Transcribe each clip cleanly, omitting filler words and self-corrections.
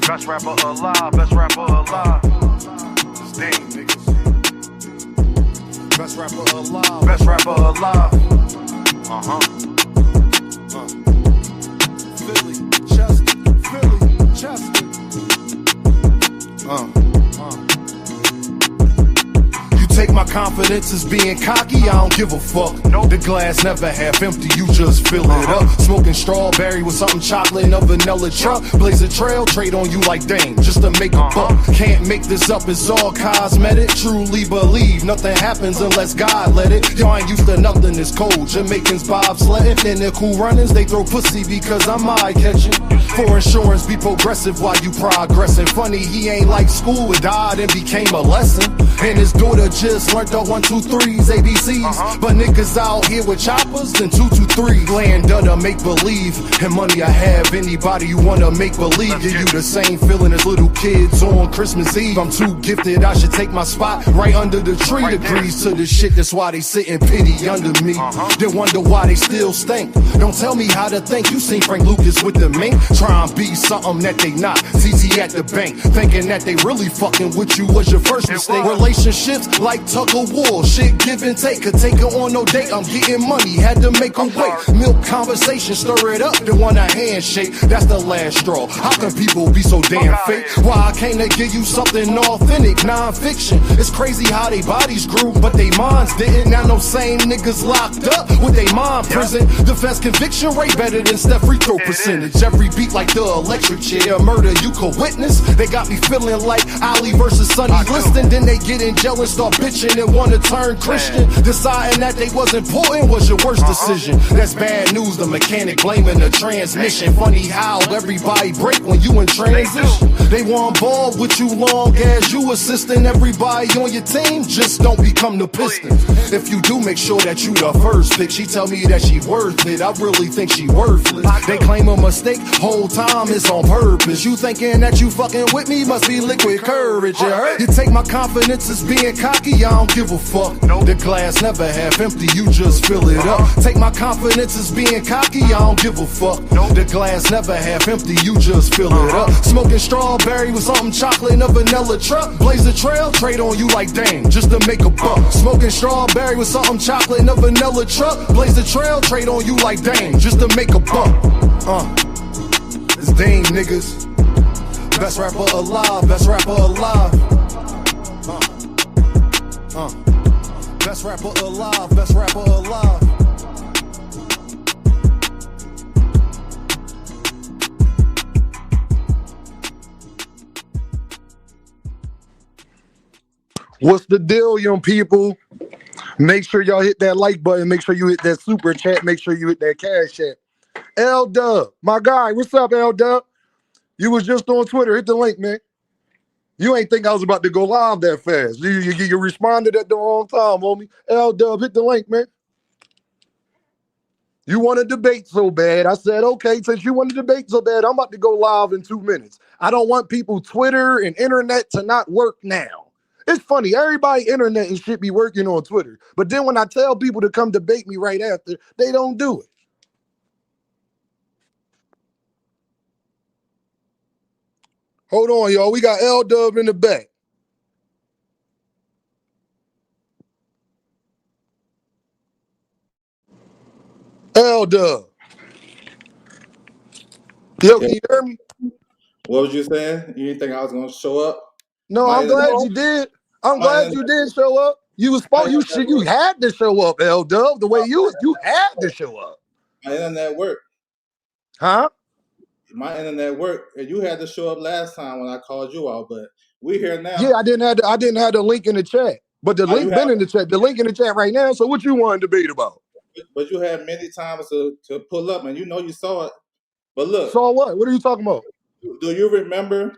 Best rapper alive, best rapper alive. Sting, niggas. Best rapper alive. Best rapper alive. Philly, Chester. You take my confidence as being cocky, I don't give a fuck. Nope. The glass never half empty, you just fill it up. Smoking strawberry with something chocolate in a vanilla truck. Blaze a trail, trade on you like dang, just to make a buck. Can't make this up, it's all cosmetic. Truly believe nothing happens unless God let it. Y'all ain't used to nothing, it's cold. Jamaicans bobsledding, and they're cool runners, they throw pussy because I'm eye-catching. For insurance, be progressive while you progressing. Funny, he ain't like school, it died and became a lesson. And his daughter just learned the 1, 2, 3s, ABCs. But niggas out here with choppers and 2, 2, 3. Land to make believe, and money I have. Anybody you wanna make believe, give you the same feeling as little kids on Christmas Eve. I'm too gifted, I should take my spot right under the tree. Agrees to the shit, that's why they sit in pity under me. They wonder why they still stink. Don't tell me how to think, you seen Frank Lucas with the mink. Try and be something that they not. ZZ at the bank, thinking that they really fucking with you was your first mistake. Relationships like tug of war, shit give and take. Could take her on no date, I'm getting money, had to make her wait. Milk conversation, stir it up, they want a handshake. That's the last straw. How can people be so damn fake? Why I came to give you something authentic, non-fiction. It's crazy how they bodies grew, but they minds didn't. Now no same niggas locked up with they mind prison. Defense conviction rate better than Steph free throw percentage. Every beat like the electric chair, murder you could witness. They got me feeling like Ali versus Sonny Liston. Then they get in jail and start bitching and wanna turn Christian. Deciding that they was important was your worst decision. That's bad news, the mechanic blaming the transmission. Funny how everybody break when you in transition. They want ball with you long as you assisting everybody on your team. Just don't become the Pistons. If you do, make sure that you the first pick. She tell me that she worth it, I really think she worthless. They claim a mistake, whole time it's on purpose. You thinking that you fucking with me, must be liquid courage, you heard? You take my confidence as being cocky, I don't give a fuck. The glass never half empty, you just fill it up. Take my confidence as being cocky, I don't give a fuck. The glass never half empty, you just fill it up. Smoking strawberry with something chocolate in a vanilla truck. Blaze a trail, trade on you like dang, just to make a buck. Smoking strawberry with something chocolate in a vanilla truck. Blaze a trail, trade on you like dang, just to make a buck. It's Dame, niggas. Best rapper alive, best rapper alive. Best rapper alive, best rapper alive. What's the deal, young people? Make sure y'all hit that like button. Make sure you hit that super chat. Make sure you hit that cash app. L-Dub, my guy. What's up, L-Dub? You was just on Twitter. Hit the link, man. You ain't think I was about to go live that fast. You responded at the wrong time, homie. L-Dub, hit the link, man. You want to debate so bad. I said, okay, since you want to debate so bad, I'm about to go live in 2 minutes. I don't want people Twitter and internet to not work now. It's funny. Everybody internet and shit be working on Twitter. But then when I tell people to come debate me right after, they don't do it. Hold on, y'all. We got L-Dub in the back. L-Dub. Yo, can you hear me? What was you saying? You didn't think I was gonna show up? No, I'm glad you did. I'm glad you did show up. You was you had to show up, L-Dub. The way you had to show up. My internet worked. Huh? My internet worked, and you had to show up last time when I called you out. But we here now. Yeah, I didn't have the link in the chat, but the link been in the chat. The link in the chat right now. So what you want to debate about? But you had many times to pull up, and you saw it. But look, saw what? What are you talking about? Do you remember?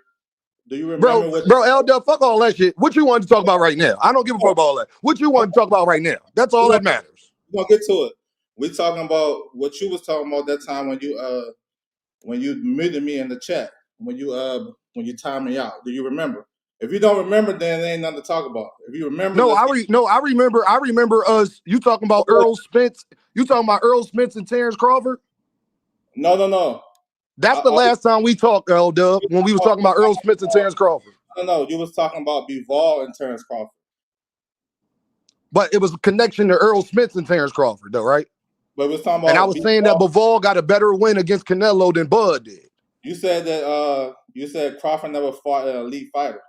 Bro, L-Dub, fuck all that shit. What you want to talk about right now? I don't give a fuck about all that. What you want to talk about right now? That's all that matters. We're gonna get to it. We're talking about what you was talking about that time when you muted me in the chat, when you timed me out. Do you remember? If you don't remember, then there ain't nothing to talk about. If you remember, I remember. I remember us. You talking about Errol Spence? You talking about Errol Spence and Terrence Crawford? No. That's the last time we talked, L-Dub, when we was talking about Errol Spence and Terrence Crawford. No, you was talking about Bivol and Terrence Crawford. But it was a connection to Errol Spence and Terrence Crawford, though, right? But we was talking about. And I was saying that Bivol got a better win against Canelo than Bud did. You said that Crawford never fought an elite fighter.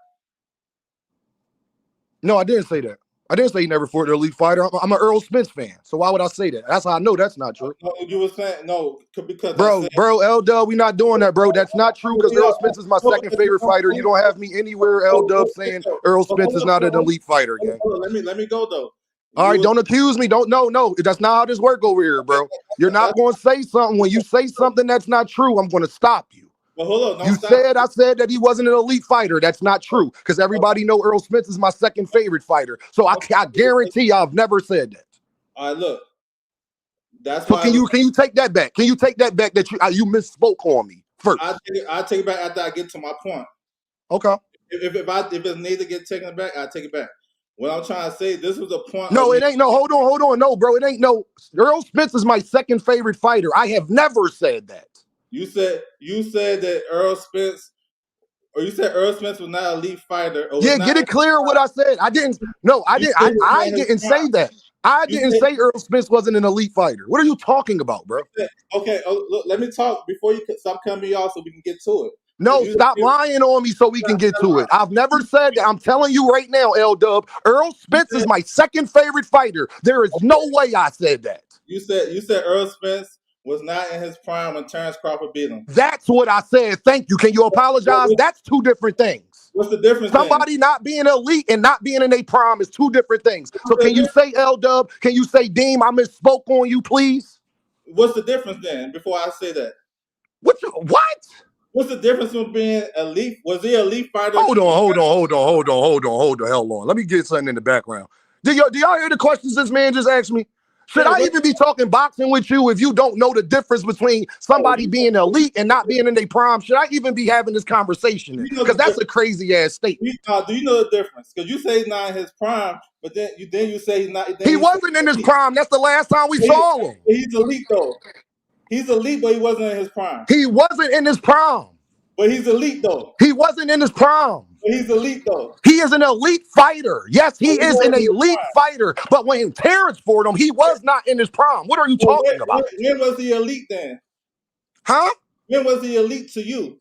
No, I didn't say that. I didn't say he never fought an elite fighter. I'm an Errol Spence fan, so why would I say that? That's how I know that's not true. No, you were saying no because bro, L-Dub, we not doing that, bro. That's not true because Errol Spence is my second favorite fighter. You don't have me anywhere, L-Dub, saying Errol Spence is not an elite fighter, gang. Let me go though. All right, don't accuse me. No. That's not how this work over here, bro. You're not going to say something. When you say something that's not true, I'm going to stop you. Well, hold on. I said that he wasn't an elite fighter. That's not true because everybody know Errol Spence is my second favorite fighter. So I guarantee I've never said that. All right, look. That's so why. Can you take that back? Can you take that back that you misspoke on me first? I'll take it back after I get to my point. Okay. If it needs to get taken back, I'll take it back. What I'm trying to say, this was a point. No, it ain't no. Hold on. No, bro, it ain't no. Errol Spence is my second favorite fighter. I have never said that. You said that Errol Spence, or you said Errol Spence was not an elite fighter. Yeah, get it clear what I said. I didn't. No, I didn't. I didn't say that. I didn't say Errol Spence wasn't an elite fighter. What are you talking about, bro? Okay, look, let me talk before you stop cutting me off so we can get to it. No, stop lying on me so we can get to it. I've never said that. I'm telling you right now, L-Dub, Errol Spence is my second favorite fighter. There is no way I said that. You said Errol Spence was not in his prime when Terrence Crawford beat him. That's what I said. Thank you. Can you apologize? That's two different things. What's the difference? Somebody not being elite and not being in a prime is two different things. So can you say, L-Dub, can you say, Deem, I misspoke on you, please? What's the difference then, before I say that? What? What's the difference from being elite? Was he an elite fighter? Hold on. Hold the hell on. Let me get something in the background. Do y'all hear the questions this man just asked me? Should I even be talking boxing with you if you don't know the difference between somebody being elite and not being in their prime? Should I even be having this conversation? Because that's a crazy ass statement. Do you know the difference? Because you say he's not in his prime, but then you say he's not. He wasn't in his prime. That's the last time we saw him. He's elite though. He's elite, but he wasn't in his prime. He wasn't in his prime. But he's elite though. He wasn't in his prime. But he's elite though. He is an elite fighter. Yes, he is an elite fighter. But when Terrence fought him, he was not in his prime. What are you talking about? When was he elite then? Huh? When was he elite to you?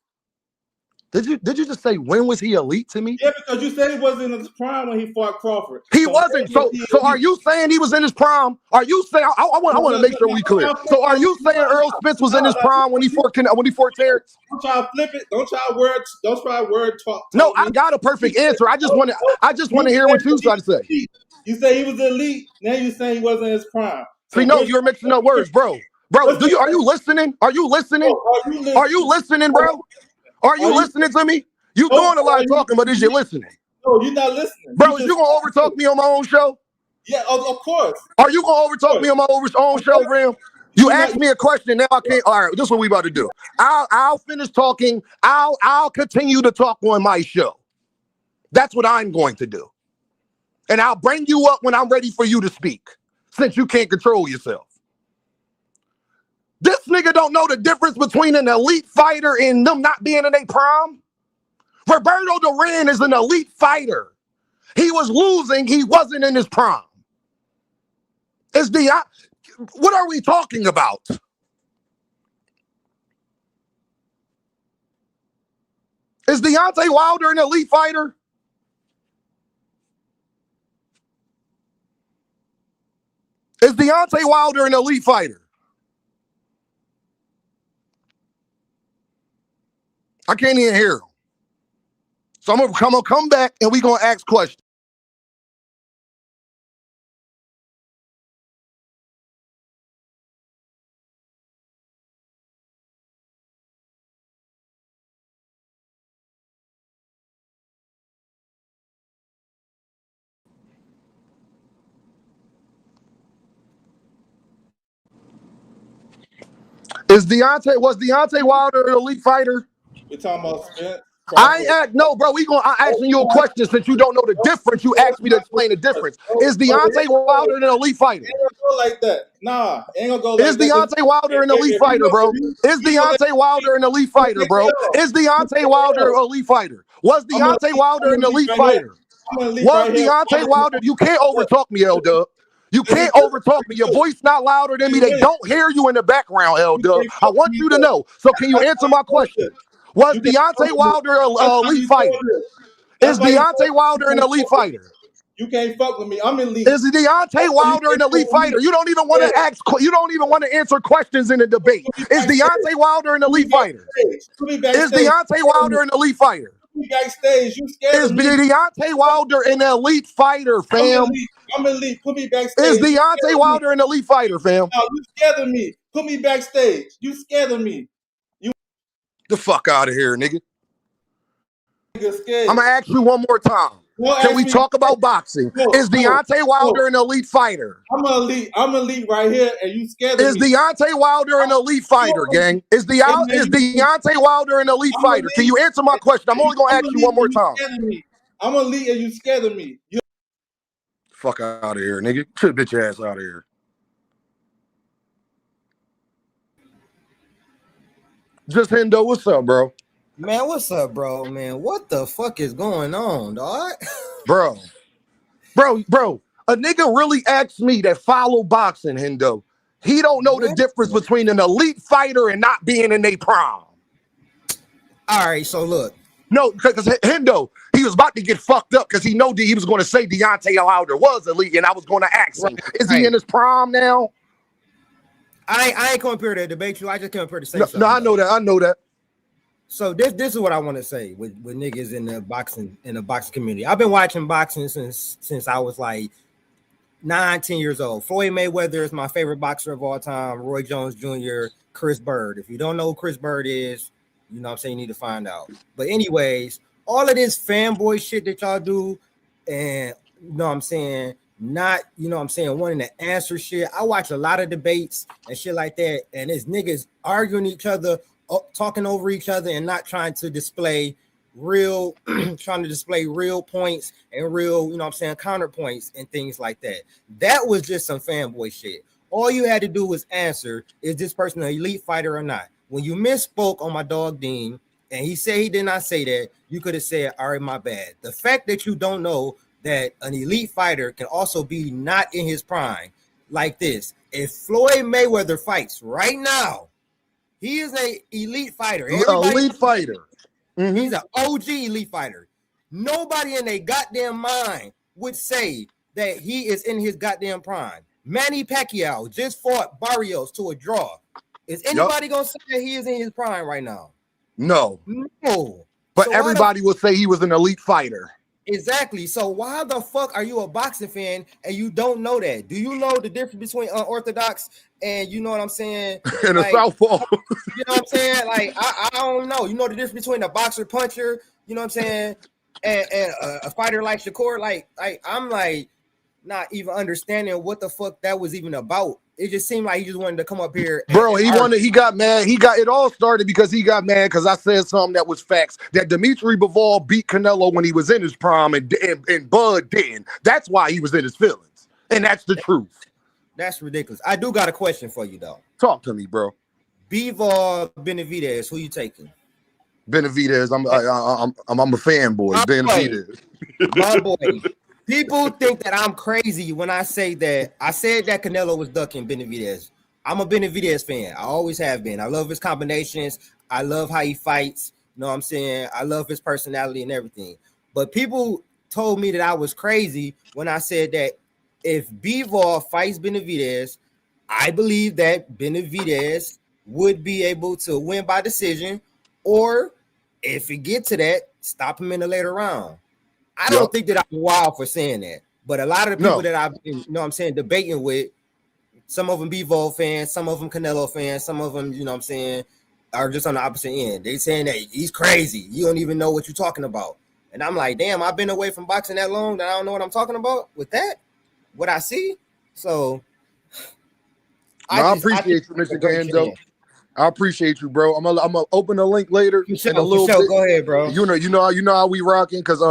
Did you just say when was he elite to me? Yeah, because you said he wasn't in his prime when he fought Crawford. He wasn't. So are you saying he was in his prime? Are you saying I want to make sure we clear? So are you saying Errol Spence was in his prime when he fought Terrence? Don't try to flip it. Don't try word talk. No, I got a perfect answer. I just want to hear what you try to say. You say he was elite. Now you saying he wasn't in his prime. See, no, you're mixing up words, bro. Bro, are you listening? Are you listening? Are you listening, bro? Are you listening to me? You doing a lot of talking, but is you listening? No, you're not listening. Bro, is you gonna overtalk me on my own show? Yeah, of course. Are you gonna overtalk me on my own show, Ram? You asked me a question, now I can't. All right, this is what we about to do. I'll finish talking. I'll continue to talk on my show. That's what I'm going to do. And I'll bring you up when I'm ready for you to speak, since you can't control yourself. This nigga don't know the difference between an elite fighter and them not being in a prime. Roberto Duran is an elite fighter. He was losing. He wasn't in his prime. What are we talking about? Is Deontay Wilder an elite fighter? Is Deontay Wilder an elite fighter? I can't even hear him. So I'm gonna come back and we're gonna ask questions. Was Deontay Wilder an elite fighter? We're talking about Spence. I ain't ask, no, bro. I'm asking you a question since you don't know the difference. You asked me to explain the difference. Is Deontay Wilder an elite fighter? Ain't gonna go like that. Nah, ain't gonna go Is like that. Deontay Wilder an elite fighter, bro? Is Deontay Wilder an elite fighter, bro? Is Deontay Wilder an elite fighter? Was Deontay Wilder an elite fighter? Was Deontay Wilder? You can't overtalk me, L Dub. You can't overtalk me. Your voice not louder than me. They don't hear you in the background, L Dub. I want you to know. So can you answer my question? Was Deontay Wilder an elite fighter? Is Deontay Wilder an elite fighter? You can't fuck with me. I'm elite. Is Deontay Wilder an elite fighter? You don't even want to ask. You don't even want to answer questions in the debate. Is Deontay Wilder an elite fighter? Is Deontay Wilder an elite fighter? Backstage, you scared Is of me. Deontay Wilder an elite fighter, fam? I'm elite. Put me backstage. Is Deontay Wilder an elite fighter, fam? No, you scared of me. Put me backstage. You scared of me. The fuck out of here, nigga. Scared. I'm gonna ask you one more time. Can we talk about boxing? Is Deontay Wilder an elite fighter? I'm elite right here, and you scared of me. Is Deontay Wilder an elite fighter, gang? Is Deontay Wilder an elite fighter? Can you answer my question? I'm only gonna ask you one more time. I'm elite, and you scared of me. Fuck out of here, nigga. Get your bitch ass out of here. Just Hendo, what's up, bro? Man, what's up, bro? Man, what the fuck is going on, dog? Bro. A nigga really asked me that follow boxing, Hendo. He don't know the difference between an elite fighter and not being in their prime. All right, so look. No, because Hendo, he was about to get fucked up because he know that he was going to say Deontay Wilder was elite, and I was going to ask him, is he in his prime now? I ain't coming here to debate you. I just came here to say something. No, I know that. So this is what I want to say with niggas in the boxing community. I've been watching boxing since I was like 9-10 years old. Floyd Mayweather is my favorite boxer of all time. Roy Jones Jr., Chris Bird. If you don't know who Chris Bird is, you know what I'm saying, you need to find out. But anyways, all of this fanboy shit that y'all do, and you know what I'm saying, not, you know what I'm saying, wanting to answer shit. I watch a lot of debates and shit like that, and it's niggas arguing each other, talking over each other, and not trying to display real points and real, you know what I'm saying, counterpoints and things like that. That was just some fanboy shit. All you had to do was answer, is this person an elite fighter or not? When you misspoke on my dog Dean, and he said he did not say that, you could have said, all right, my bad. The fact that you don't know that an elite fighter can also be not in his prime, like this. If Floyd Mayweather fights right now, he is an elite fighter. Elite fighter. Mm-hmm. He's an OG elite fighter. Nobody in their goddamn mind would say that he is in his goddamn prime. Manny Pacquiao just fought Barrios to a draw. Is anybody gonna say that he is in his prime right now? No. But so everybody will say he was an elite fighter. Exactly. So why the fuck are you a boxing fan and you don't know that? Do you know the difference between unorthodox and, you know what I'm saying, and like, a southpaw? You know what I'm saying? Like, I don't know. You know the difference between a boxer puncher, you know what I'm saying, and a fighter like Shakur. Like I'm like not even understanding what the fuck that was even about. It just seemed like he just wanted to come up here. Bro, he got mad. It all started because he got mad because I said something that was facts, that Dimitri Bivol beat Canelo when he was in his prime and Bud didn't. That's why he was in his feelings. And that's the truth. That's ridiculous. I do got a question for you, though. Talk to me, bro. Bivol, Benavidez, who you taking? Benavidez. I'm a fanboy. Benavidez. My boy. People think that I'm crazy when I say that. I said that Canelo was ducking Benavidez. I'm a Benavidez fan. I always have been. I love his combinations. I love how he fights. You know what I'm saying? I love his personality and everything. But people told me that I was crazy when I said that if Bivol fights Benavidez, I believe that Benavidez would be able to win by decision, or if it get to that, stop him in the later round. I don't think that I'm wild for saying that, but a lot of the people that I've been, you know what I'm saying, debating with, some of them Bivol fans, some of them Canelo fans, some of them, you know what I'm saying, are just on the opposite end. They saying that he's crazy. You don't even know what you're talking about. And I'm like, damn, I've been away from boxing that long that I don't know what I'm talking about with that, what I see. So I appreciate you, Mr. Gando. I appreciate you, bro. I'm gonna open the link later For sure, in a little bit. Go ahead, bro. You know how we rocking because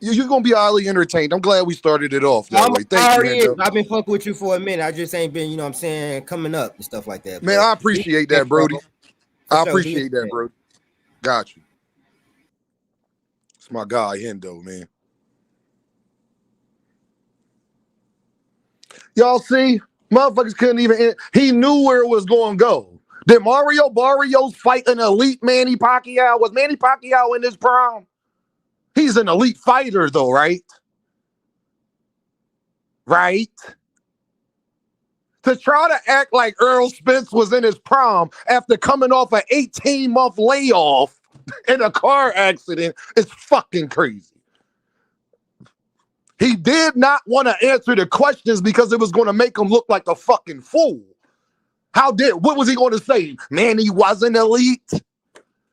you're gonna be highly entertained. I'm glad we started it off that way. Thank you, Hendo. I've been fucking with you for a minute. I just ain't been, you know what I'm saying, coming up and stuff like that. Man, I appreciate that, Brody. I appreciate that, bro. Got you. It's my guy, Hendo, man. Y'all see? Motherfuckers couldn't even. He knew where it was going to go. Did Mario Barrios fight an elite Manny Pacquiao? Was Manny Pacquiao in his prime? He's an elite fighter, though, right? Right? To try to act like Errol Spence was in his prime after coming off an 18-month layoff in a car accident is fucking crazy. He did not want to answer the questions because it was going to make him look like a fucking fool. What was he going to say? Man, he wasn't elite.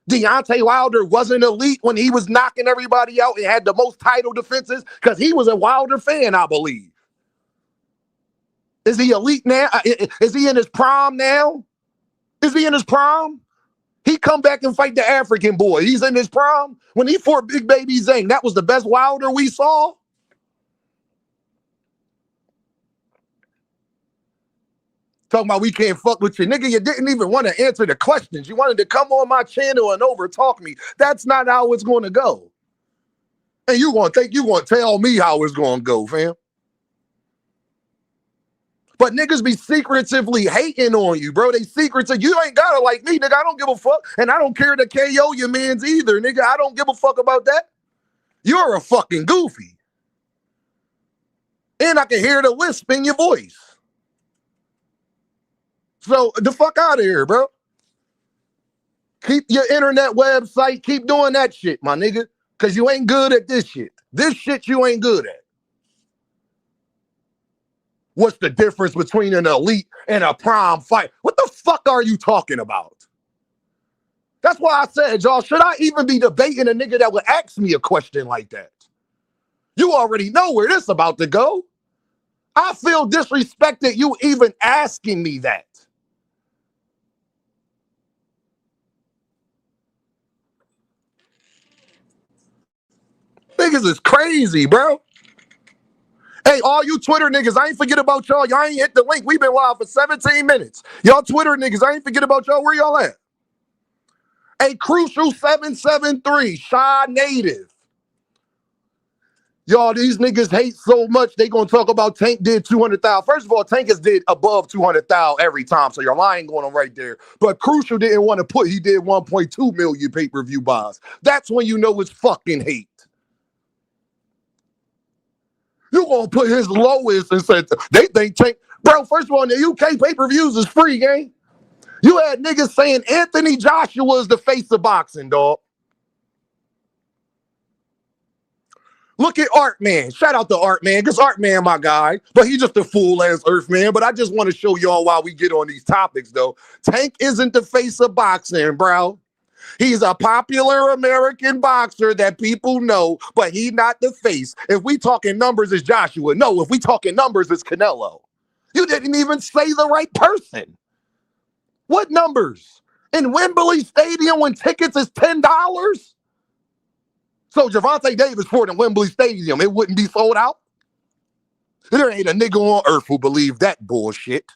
Deontay Wilder wasn't elite when he was knocking everybody out and had the most title defenses because he was a Wilder fan, I believe. Is he elite now? Is he in his prime now? Is he in his prime? He come back and fight the African boy. He's in his prime. When he fought Big Baby Zane, that was the best Wilder we saw. Talking about we can't fuck with you. Nigga, you didn't even want to answer the questions. You wanted to come on my channel and overtalk me. That's not how it's going to go. And you going to think you going to tell me how it's going to go, fam. But niggas be secretively hating on you, bro. They secretive. You ain't got to like me, nigga. I don't give a fuck. And I don't care to KO your mans either, nigga. I don't give a fuck about that. You're a fucking goofy. And I can hear the lisp in your voice. So the fuck out of here, bro. Keep your internet website. Keep doing that shit, my nigga. Because you ain't good at this shit. This shit you ain't good at. What's the difference between an elite and a prime fight? What the fuck are you talking about? That's why I said, y'all, should I even be debating a nigga that would ask me a question like that? You already know where this about to go. I feel disrespected you even asking me that. Niggas is crazy, bro. Hey, all you Twitter niggas, I ain't forget about y'all. Y'all ain't hit the link. We've been live for 17 minutes. Y'all Twitter niggas, I ain't forget about y'all. Where y'all at? Hey, Crucial 773, Shy Native. Y'all, these niggas hate so much, they gonna talk about Tank did 200,000. First of all, Tank has did above 200,000 every time, so you're lying going on right there. But Crucial didn't want to put, he did 1.2 million pay-per-view buys. That's when you know it's fucking hate. You gonna put his lowest and say they think Tank, bro. First of all, in the UK pay-per-views is free, gang. You had niggas saying Anthony Joshua is the face of boxing, dog. Look at Art Man. Shout out to Art Man, because Art Man, my guy, but he just a fool-ass Earth Man. But I just want to show y'all why we get on these topics, though. Tank isn't the face of boxing, bro. He's a popular American boxer that people know, but he's not the face. If we talking numbers, it's Joshua. No, if we talking numbers, it's Canelo. You didn't even say the right person. What numbers? In Wembley Stadium when tickets is $10? So Gervonta Davis fought in Wembley Stadium, it wouldn't be sold out? There ain't a nigga on earth who believe that bullshit.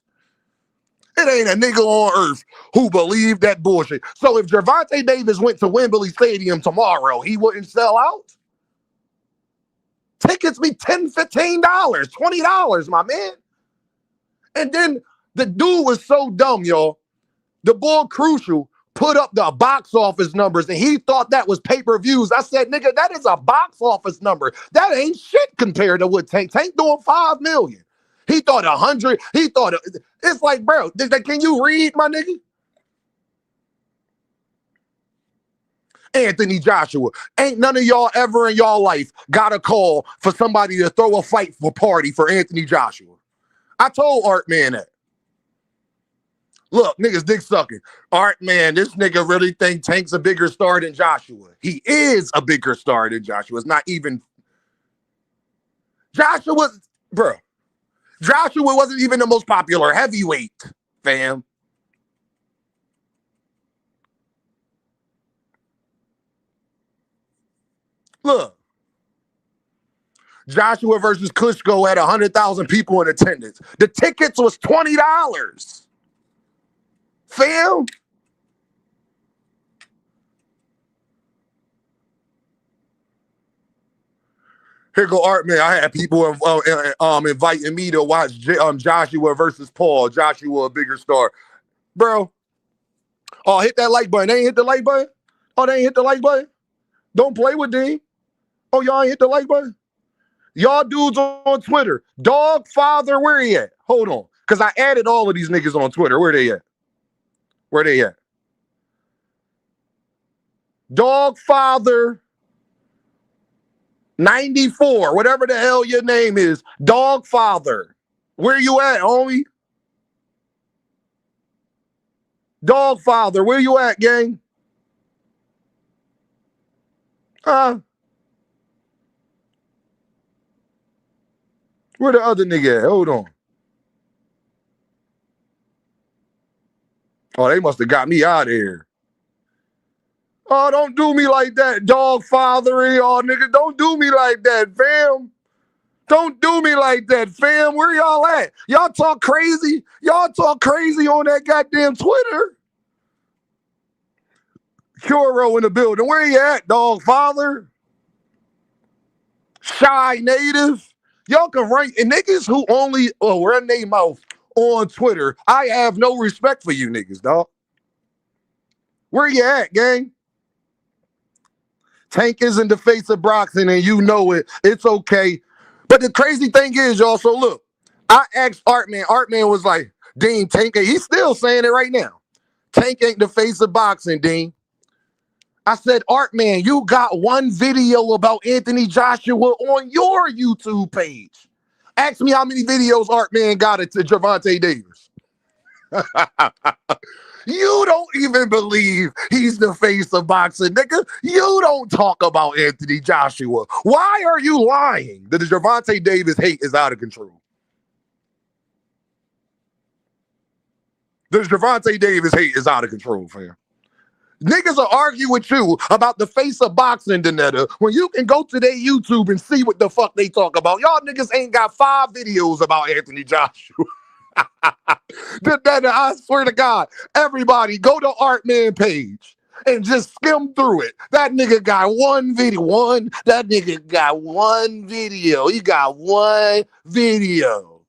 It ain't a nigga on earth who believed that bullshit. So if Gervonta Davis went to Wembley Stadium tomorrow, he wouldn't sell out? Tickets be $10, $15, $20, my man. And then the dude was so dumb, y'all. The bull Crucial put up the box office numbers and he thought that was pay-per-views. I said, nigga, that is a box office number. That ain't shit compared to what Tank doing 5 million. He thought 100. He thought it's like, bro, can you read, my nigga? Anthony Joshua. Ain't none of y'all ever in y'all life got a call for somebody to throw a fight for party for Anthony Joshua. I told Art Man that. Look, niggas dick sucking. Art Man, this nigga really think Tank's a bigger star than Joshua. He is a bigger star than Joshua. It's not even. Joshua, bro. Joshua wasn't even the most popular heavyweight, fam. Look. Joshua versus Klitschko had 100,000 people in attendance. The tickets was $20. Fam? Here go Art, man. I had people inviting me to watch Joshua versus Paul. Joshua, a bigger star. Bro. Oh, hit that like button. They ain't hit the like button? Oh, they ain't hit the like button? Don't play with Dean. Oh, y'all ain't hit the like button? Y'all dudes on Twitter. Dog Father, where he at? Hold on. Because I added all of these niggas on Twitter. Where they at? Where they at? Dog Father 94, whatever the hell your name is. Dog Father. Where you at, homie? Dog Father, where you at, gang? Where the other nigga at? Hold on. Oh, they must have got me out of here. Oh, don't do me like that, dog fathery. Y'all niggas, don't do me like that, fam. Don't do me like that, fam. Where y'all at? Y'all talk crazy. Y'all talk crazy on that goddamn Twitter. Curo in the building. Where you at, dog father? Shy native. Y'all can rank and niggas who only run their mouth on Twitter. I have no respect for you niggas, dog. Where you at, gang? Tank is in the face of boxing and you know it. It's okay. But the crazy thing is, y'all, so look, I asked Artman. Artman was like, Dean, Tank, he's still saying it right now. Tank ain't the face of boxing, Dean. I said, Artman, you got one video about Anthony Joshua on your YouTube page. Ask me how many videos Artman got it to Gervonta Davis. You don't even believe he's the face of boxing, nigga. You don't talk about Anthony Joshua. Why are you lying that the Gervonta Davis hate is out of control? The Gervonta Davis hate is out of control, fam. Niggas will argue with you about the face of boxing, Danetta, when you can go to their YouTube and see what the fuck they talk about. Y'all niggas ain't got 5 videos about Anthony Joshua. I swear to God, everybody go to Artman page and just skim through it. That nigga got one video. That nigga got one video. He got one video.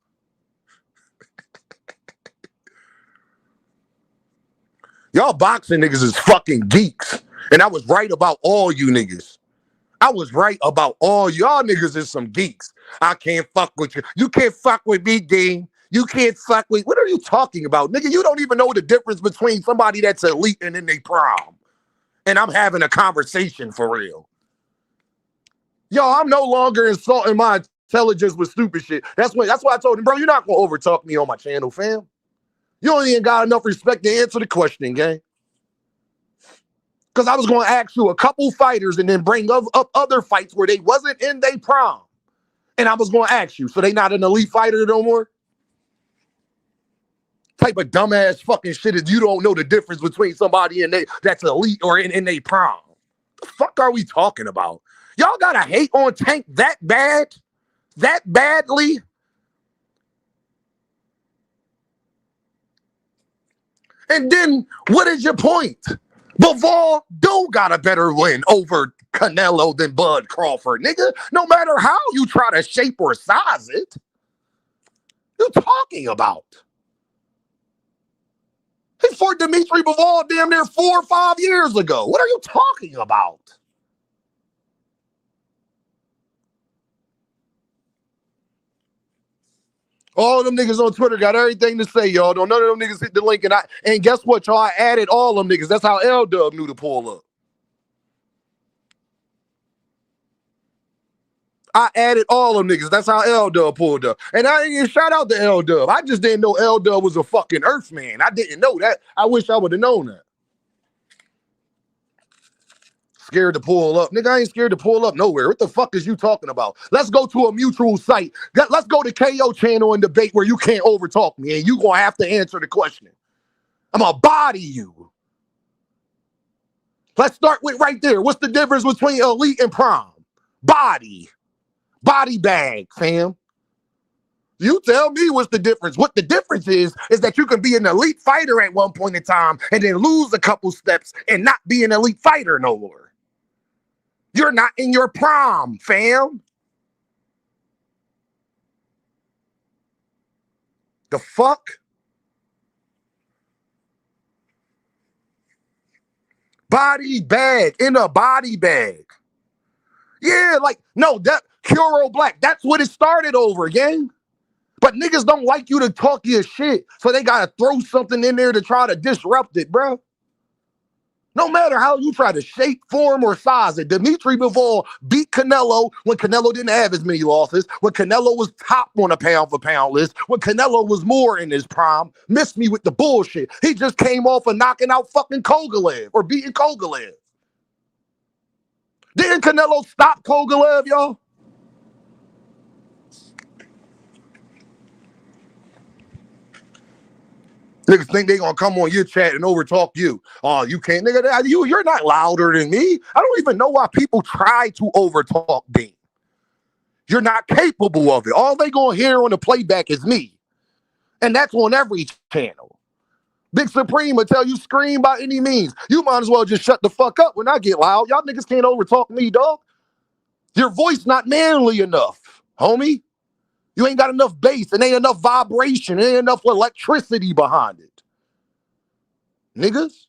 Y'all boxing niggas is fucking geeks. And I was right about all you niggas. I was right about all y'all niggas is some geeks. I can't fuck with you. You can't fuck with me, Dean. You can't fuck with... What are you talking about? Nigga, you don't even know the difference between somebody that's elite and in their prime. And I'm having a conversation for real. Yo, I'm no longer insulting my intelligence with stupid shit. That's why I told him, bro, you're not going to overtalk me on my channel, fam. You don't even got enough respect to answer the question, gang. Because I was going to ask you a couple fighters and then bring up other fights where they wasn't in their prime. And I was going to ask you, so they not an elite fighter no more? Type of dumbass fucking shit is you don't know the difference between somebody that's elite or in their prime. The fuck are we talking about? Y'all got to hate on Tank that bad? That badly? And then, what is your point? Bivol do got a better win over Canelo than Bud Crawford, nigga. No matter how you try to shape or size it. You talking about? He fought Dimitri Bivol damn near 4 or 5 years ago. What are you talking about? All them niggas on Twitter got everything to say, y'all. Don't none of them niggas hit the link. And guess what, y'all? I added all them niggas. That's how L-Dub knew to pull up. I added all them niggas. That's how L-Dub pulled up. And I didn't even shout out to L-Dub. I just didn't know L-Dub was a fucking Earthman. I didn't know that. I wish I would have known that. Scared to pull up. Nigga, I ain't scared to pull up nowhere. What the fuck is you talking about? Let's go to a mutual site. Let's go to KO channel and debate where you can't overtalk me and you gonna have to answer the question. I'm gonna body you. Let's start with right there. What's the difference between elite and prime? body bag, fam. You tell me what's the difference. What the difference is that you can be an elite fighter at one point in time and then lose a couple steps and not be an elite fighter no more. You're not in your prime, fam. The fuck? Body bag, in a body bag. Yeah, like, no, that Curo Black, that's what it started over, gang. But niggas don't like you to talk your shit, so they gotta throw something in there to try to disrupt it, bro. No matter how you try to shape, form, or size it, Dimitri Bivol beat Canelo when Canelo didn't have as many losses, when Canelo was top on a pound-for-pound list, when Canelo was more in his prime. Missed me with the bullshit. He just came off of knocking out fucking Kovalev, or beating Kovalev. Didn't Canelo stop Kovalev, y'all? Niggas think they gonna come on your chat and overtalk you. Oh, you can't, nigga. You're not louder than me. I don't even know why people try to overtalk Dean. You're not capable of it. All they gonna hear on the playback is me. And that's on every channel. Big Supreme will tell you scream by any means. You might as well just shut the fuck up when I get loud. Y'all niggas can't overtalk me, dog. Your voice not manly enough, homie. You ain't got enough bass. It ain't enough vibration. It ain't enough electricity behind it. Niggas.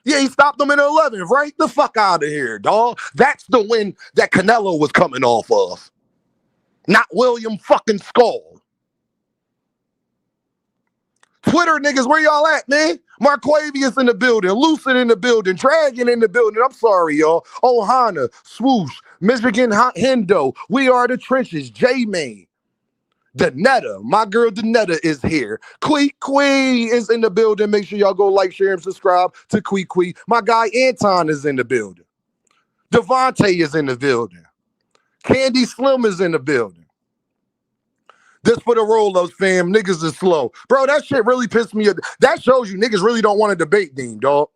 Yeah, he stopped them in the 11th, right? The fuck out of here, dog. That's the win that Canelo was coming off of. Not William fucking Skull. Twitter niggas, where y'all at, man? Marquavius in the building, Lucid in the building, Dragon in the building. I'm sorry, y'all. Ohana, Swoosh, Michigan Hendo, We Are the Trenches, J-Main. Danetta, my girl Danetta is here. Quee is in the building. Make sure y'all go like, share, and subscribe to Quee. My guy Anton is in the building. Devontae is in the building. Candy Slim is in the building. This for the roll-ups, fam. Niggas is slow. Bro, that shit really pissed me off. That shows you niggas really don't want to debate Dean, dog.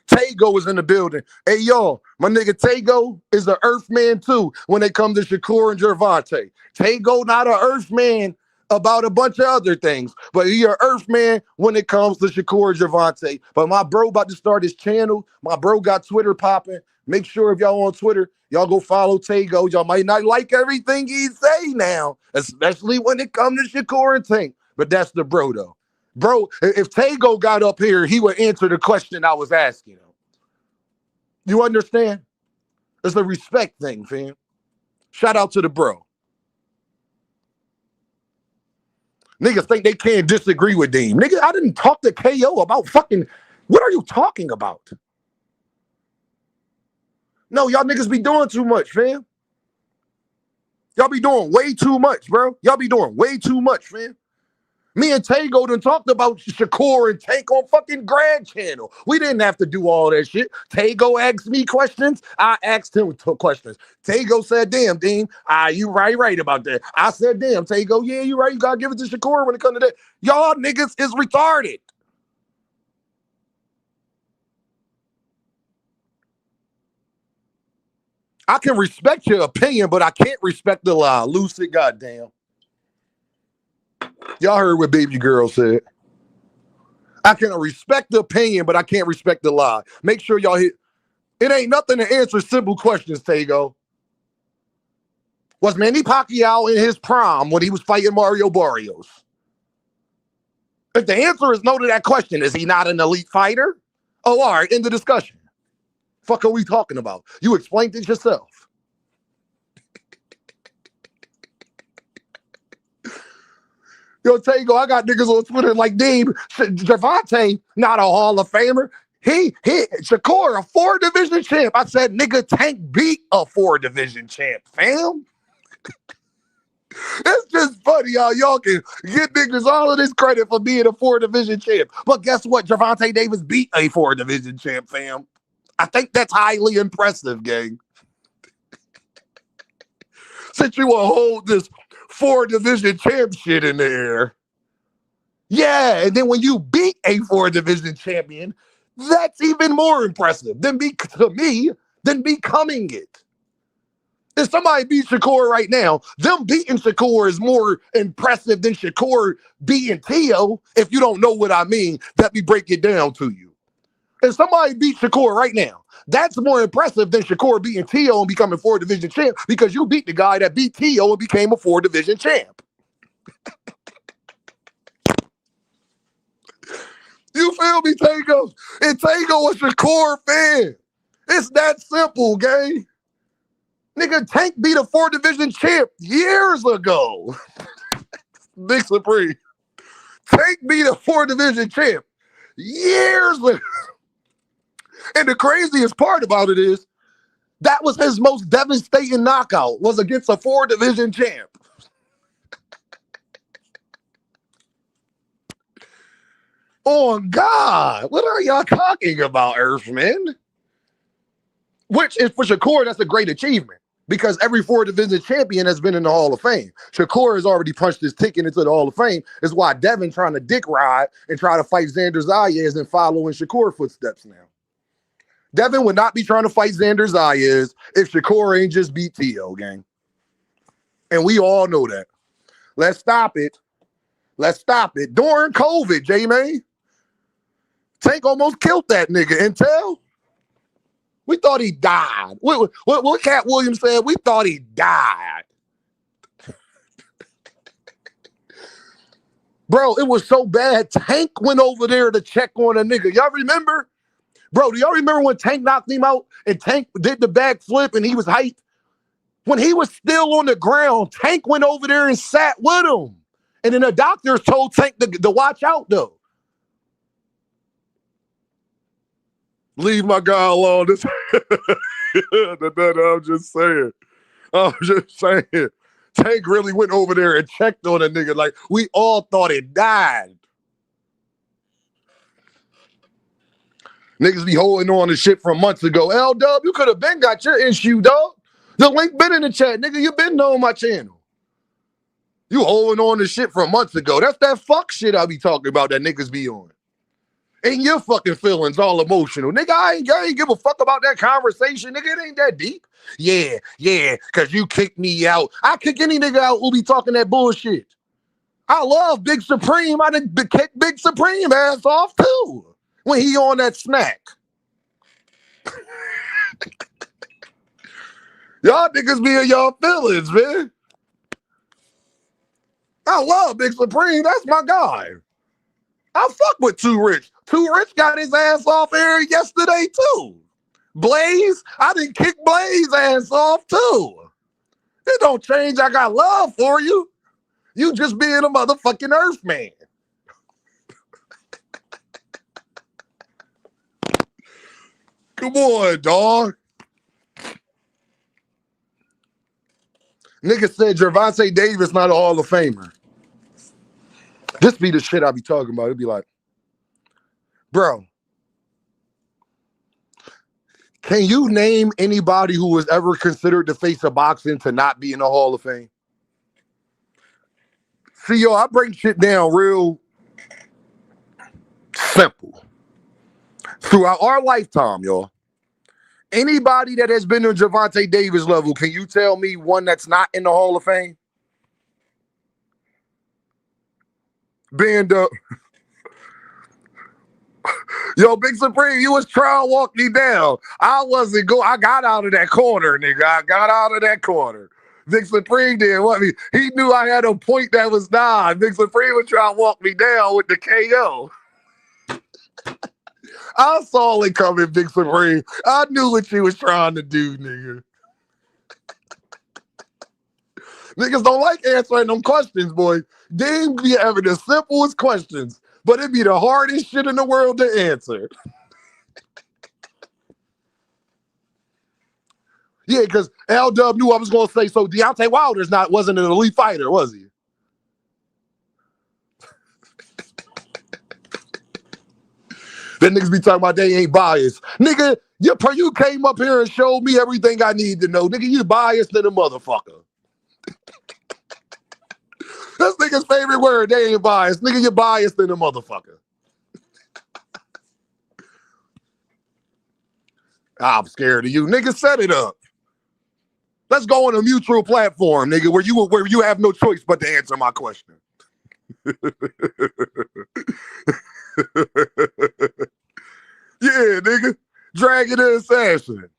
Tago is in the building. Hey, y'all, my nigga Tago is an Earthman too when it comes to Shakur and Gervonta. Tago not an Earthman about a bunch of other things, but he an Earthman when it comes to Shakur and Gervonta. But my bro about to start his channel. My bro got Twitter popping. Make sure if y'all on Twitter, y'all go follow Tago. Y'all might not like everything he say now, especially when it comes to Shakur and Tank. But that's the bro, though. Bro, if Tago got up here, he would answer the question I was asking him. You understand? It's a respect thing, fam. Shout out to the bro. Niggas think they can't disagree with Dean. Nigga, I didn't talk to KO about fucking... What are you talking about? No, y'all niggas be doing too much, fam. Y'all be doing way too much, bro. Y'all be doing way too much, fam. Me and Tago done talked about Shakur and Tank on fucking Grand Channel. We didn't have to do all that shit. Tago asked me questions. I asked him questions. Tago said, damn, Dean, you right about that. I said, damn, Tago, yeah, you right. You gotta give it to Shakur when it comes to that. Y'all niggas is retarded. I can respect your opinion, but I can't respect the lie. Lucid, goddamn. Y'all heard what baby girl said. I can respect the opinion, but I can't respect the lie. Make sure y'all hit. It ain't nothing to answer simple questions, Tago. Was Manny Pacquiao in his prime when he was fighting Mario Barrios? If the answer is no to that question, is he not an elite fighter? Oh, all right, end the discussion. Fuck are we talking about? You explained it yourself. Yo, Tago, I got niggas on Twitter like, Dean, Gervonta, not a Hall of Famer. Shakur, a 4-division champ. I said, nigga, Tank beat a 4-division champ, fam. It's just funny how y'all can get niggas all of this credit for being a 4-division champ. But guess what? Gervonta Davis beat a 4-division champ, fam. I think that's highly impressive, gang. Since you will hold this 4-division champ shit in the air. Yeah, and then when you beat a 4-division champion, that's even more impressive to me than becoming it. If somebody beat Shakur right now, them beating Shakur is more impressive than Shakur beating Tio. If you don't know what I mean, let me break it down to you. If somebody beat Shakur right now, that's more impressive than Shakur beating Tio and becoming 4-division champ, because you beat the guy that beat Tio and became a 4-division champ. You feel me, Tango? And Tango a Shakur fan. It's that simple, gang. Nigga, Tank beat a 4-division champ years ago. Big Supreme. Tank beat a 4-division champ years ago. And the craziest part about it is, that was his most devastating knockout, was against a 4-division champ. Oh, God. What are y'all talking about, Earthmen? Which is, for Shakur, that's a great achievement, because every 4-division champion has been in the Hall of Fame. Shakur has already punched his ticket into the Hall of Fame. Is why Devin trying to dick ride and try to fight Xander Zayas and follow in Shakur footsteps now. Devin would not be trying to fight Xander Zayas if Shakur ain't just beat Tio, gang. And we all know that. Let's stop it. Let's stop it. During COVID, J-Man, Tank almost killed that nigga. Intel? We thought he died. What Cat Williams said? We thought he died. Bro, it was so bad. Tank went over there to check on a nigga. Y'all remember? Bro, do y'all remember when Tank knocked him out and Tank did the backflip and he was hyped? When he was still on the ground, Tank went over there and sat with him. And then the doctors told Tank to watch out, though. Leave my guy alone. I'm just saying. Tank really went over there and checked on a nigga like we all thought it died. Niggas be holding on to shit from months ago. L-Dub, you could have been got your issue, dog. The link been in the chat, nigga. You been on my channel. You holding on to shit from months ago. That's that fuck shit I be talking about that niggas be on. Ain't your fucking feelings all emotional. Nigga, I ain't give a fuck about that conversation. Nigga, it ain't that deep. Yeah, because you kicked me out. I kick any nigga out who be talking that bullshit. I love Big Supreme. I done kick Big Supreme ass off too when he on that snack. Y'all niggas be in y'all feelings, man. I love Big Supreme. That's my guy. I fuck with Too Rich. Too Rich got his ass off air yesterday too. Blaze, I didn't kick Blaze ass off too. It don't change. I got love for you. You just being a motherfucking Earthman. Come on, dog. Nigga said Gervonta Davis not a Hall of Famer. This be the shit I be talking about. It'd be like, bro, can you name anybody who was ever considered the face of boxing to not be in the Hall of Fame? See, yo, I break shit down real simple. Throughout our lifetime, y'all, anybody that has been to Gervonta Davis level, can you tell me one that's not in the Hall of Fame? Band up. Yo, Big Supreme, you was trying to walk me down. I got out of that corner, nigga. I got out of that corner. Big Supreme did what me. He knew I had a point that was 9. Big Supreme was trying to walk me down with the KO. I saw it coming, Big Supreme. I knew what you was trying to do, nigga. Niggas don't like answering them questions, boy. They be having the simplest questions, but it be the hardest shit in the world to answer. Yeah, because L-Dub knew I was going to say, so Deontay Wilder's wasn't an elite fighter, was he? Then niggas be talking about they ain't biased. Nigga, you came up here and showed me everything I need to know. Nigga, you biased than a motherfucker. That's nigga's favorite word. They ain't biased. Nigga, you're biased than a motherfucker. I'm scared of you. Nigga, set it up. Let's go on a mutual platform, nigga, where you have no choice but to answer my question. Yeah, nigga. Dragon the Assassin.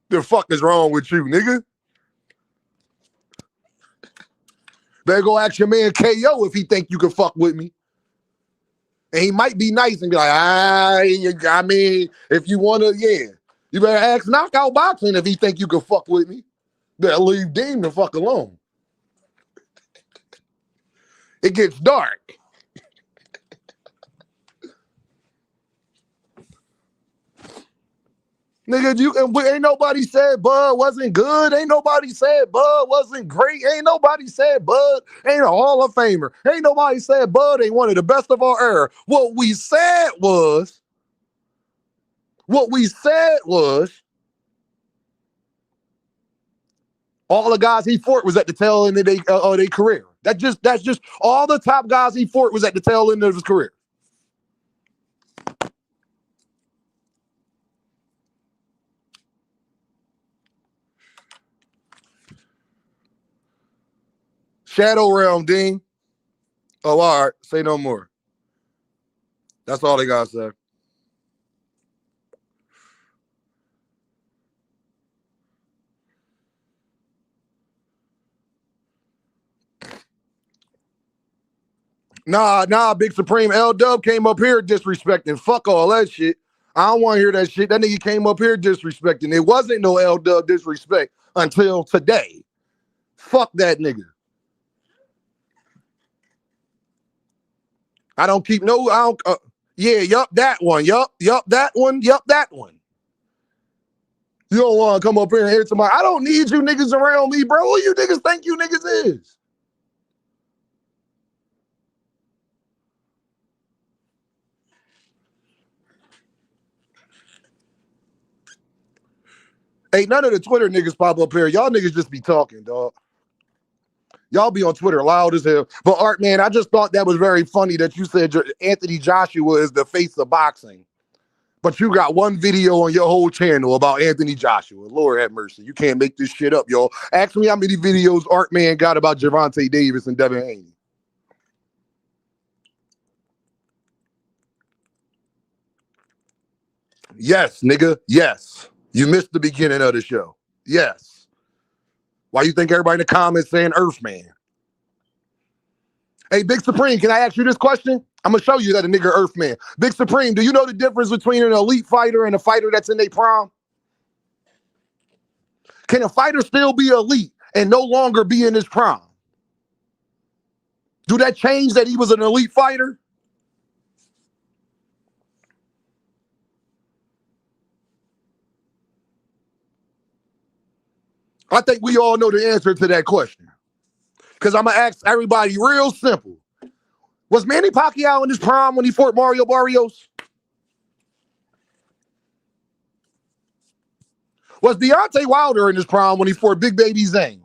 The fuck is wrong with you, nigga? Better go ask your man KO if he think you can fuck with me. And he might be nice and be like, I mean, if you want to, yeah. You better ask Knockout Boxing if he think you can fuck with me. Better leave Dean the fuck alone. It gets dark. Nigga, ain't nobody said Bud wasn't good. Ain't nobody said Bud wasn't great. Ain't nobody said Bud ain't a Hall of Famer. Ain't nobody said Bud ain't one of the best of our era. What we said was all the guys he fought was at the tail end of their career. That's just all the top guys he fought was at the tail end of his career. Shadow Realm, Dean. Oh, all right. Say no more. That's all they got to say. Nah, Big Supreme. L-Dub came up here disrespecting. Fuck all that shit. I don't want to hear that shit. That nigga came up here disrespecting. It wasn't no L-Dub disrespect until today. Fuck that nigga. I don't keep no, I don't, that one. That one. You don't want to come up here and hear somebody. I don't need you niggas around me, bro. Who you niggas think you niggas is? Hey, none of the Twitter niggas pop up here. Y'all niggas just be talking, dog. Y'all be on Twitter loud as hell. But Art, man, I just thought that was very funny that you said Anthony Joshua is the face of boxing. But you got one video on your whole channel about Anthony Joshua. Lord have mercy. You can't make this shit up, y'all. Ask me how many videos Art Man got about Gervonta Davis and Devin Haney. Yes, nigga. Yes. You missed the beginning of the show. Yes. Why you think everybody in the comments saying Earthman? Hey, Big Supreme, can I ask you this question? I'm going to show you that a nigga Earthman. Big Supreme, do you know the difference between an elite fighter and a fighter that's in their prime? Can a fighter still be elite and no longer be in his prime? Do that change that he was an elite fighter? I think we all know the answer to that question. Because I'm going to ask everybody real simple. Was Manny Pacquiao in his prime when he fought Mario Barrios? Was Deontay Wilder in his prime when he fought Big Baby Zane?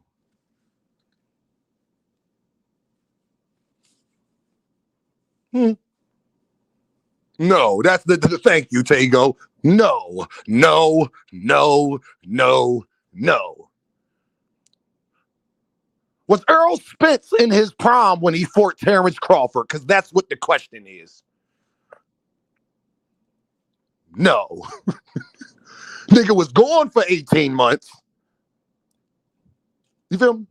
No, that's the thank you, Tago. No. Was Errol Spence in his prime when he fought Terrence Crawford? Because that's what the question is. No. Nigga was gone for 18 months. You feel me?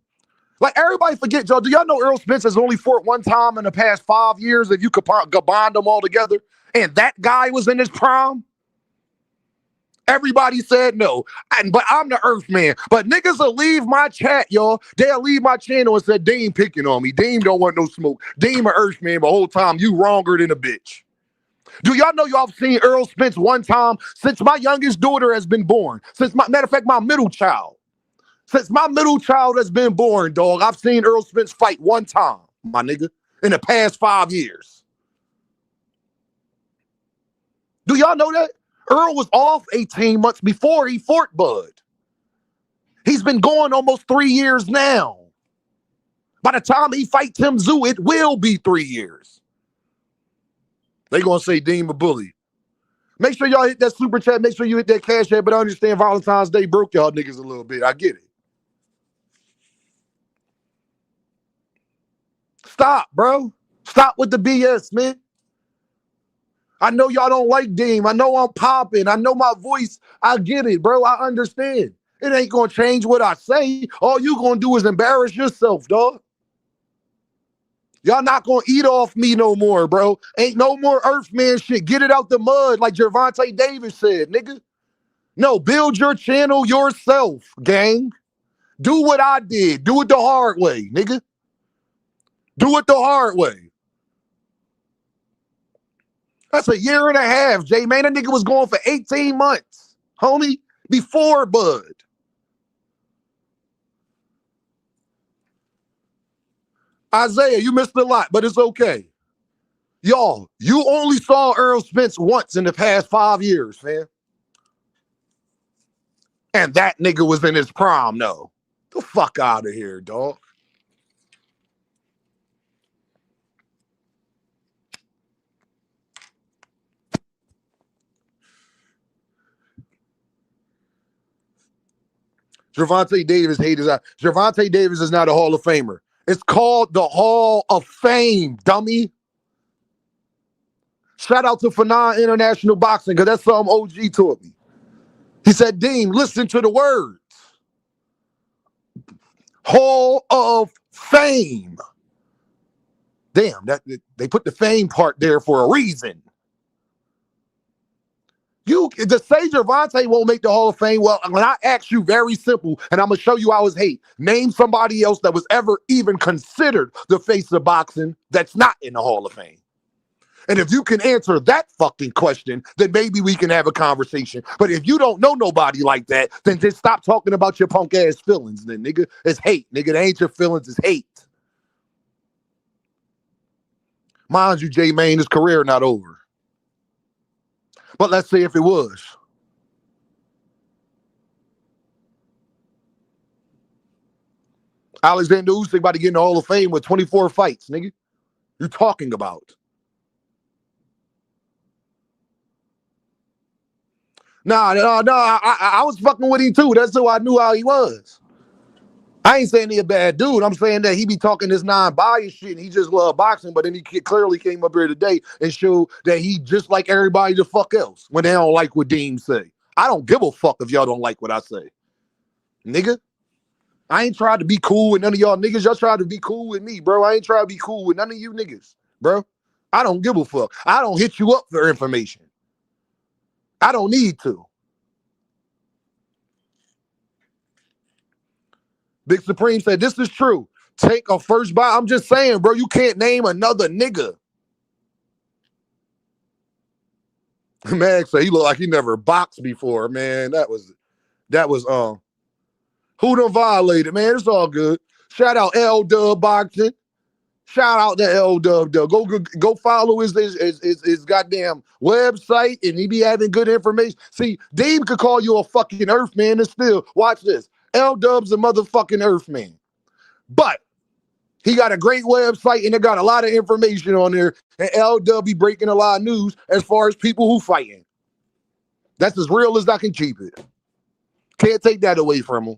Like, everybody forget, Joe, do y'all know Errol Spence has only fought one time in the past 5 years if you could bond them all together? And that guy was in his prime? Everybody said no. But I'm the Earth Man. But niggas will leave my chat, y'all. They'll leave my channel and say, Dean picking on me. Dean don't want no smoke. Dean an Earth Man the whole time. You wronger than a bitch. Do y'all know y'all have seen Errol Spence one time since my youngest daughter has been born? Matter of fact, my middle child. Since my middle child has been born, dog, I've seen Errol Spence fight one time, my nigga, in the past 5 years. Do y'all know that? Earl was off 18 months before he fought Bud. He's been going almost 3 years now. By the time he fight Tim Tszyu, it will be 3 years. They gonna say Dean a bully. Make sure y'all hit that super chat. Make sure you hit that cash app. But I understand Valentine's Day broke y'all niggas a little bit. I get it. Stop, bro. Stop with the BS, man. I know y'all don't like Deem. I know I'm popping. I know my voice. I get it, bro. I understand. It ain't gonna change what I say. All you gonna do is embarrass yourself, dog. Y'all not gonna eat off me no more, bro. Ain't no more Earthman shit. Get it out the mud, like Gervonta Davis said, nigga. No, build your channel yourself, gang. Do what I did. Do it the hard way, nigga. Do it the hard way. That's a year and a half, J, man. That nigga was going for 18 months, homie, before Bud. Isaiah, you missed a lot, but it's okay. Y'all, you only saw Errol Spence once in the past 5 years, man. And that nigga was in his prime, though. The fuck out of here, dog. Gervonta Davis haters out. Gervonta Davis is not a Hall of Famer. It's called the Hall of Fame, dummy. Shout out to Fanon International Boxing, because that's something OG taught me. He said, Dean, listen to the words. Hall of Fame. Damn, that they put the fame part there for a reason. You to say Gervonta won't make the Hall of Fame. Well, when I ask you very simple, and I'm gonna show you how it's hate. Name somebody else that was ever even considered the face of boxing that's not in the Hall of Fame. And if you can answer that fucking question, then maybe we can have a conversation. But if you don't know nobody like that, then just stop talking about your punk ass feelings, then, nigga. It's hate, nigga. It ain't your feelings, it's hate. Mind you, J Main, his career not over. But let's say if it was. Alexander Usyk about to get in the Hall of Fame with 24 fights, nigga. You talking about? Nah, I was fucking with him too. That's who I knew how he was. I ain't saying he a bad dude. I'm saying that he be talking this non-biased shit and he just love boxing, but then he clearly came up here today and showed that he just like everybody the fuck else when they don't like what Dean say. I don't give a fuck if y'all don't like what I say. Nigga, I ain't tried to be cool with none of y'all niggas. Y'all tried to be cool with me, bro. I ain't trying to be cool with none of you niggas, bro. I don't give a fuck. I don't hit you up for information. I don't need to. Big Supreme said, this is true. Take a first bite. I'm just saying, bro, you can't name another nigga. Mag said he looked like he never boxed before, man. That was who done violated, man. It's all good. Shout out L Dub Boxing. Shout out to L Dub. Go follow his goddamn website, and he be having good information. See, Dean could call you a fucking Earthman, and still watch this. L Dub's a motherfucking Earthman, but he got a great website and it got a lot of information on there. And L Dub be breaking a lot of news as far as people who fighting. That's as real as I can keep it. Can't take that away from him.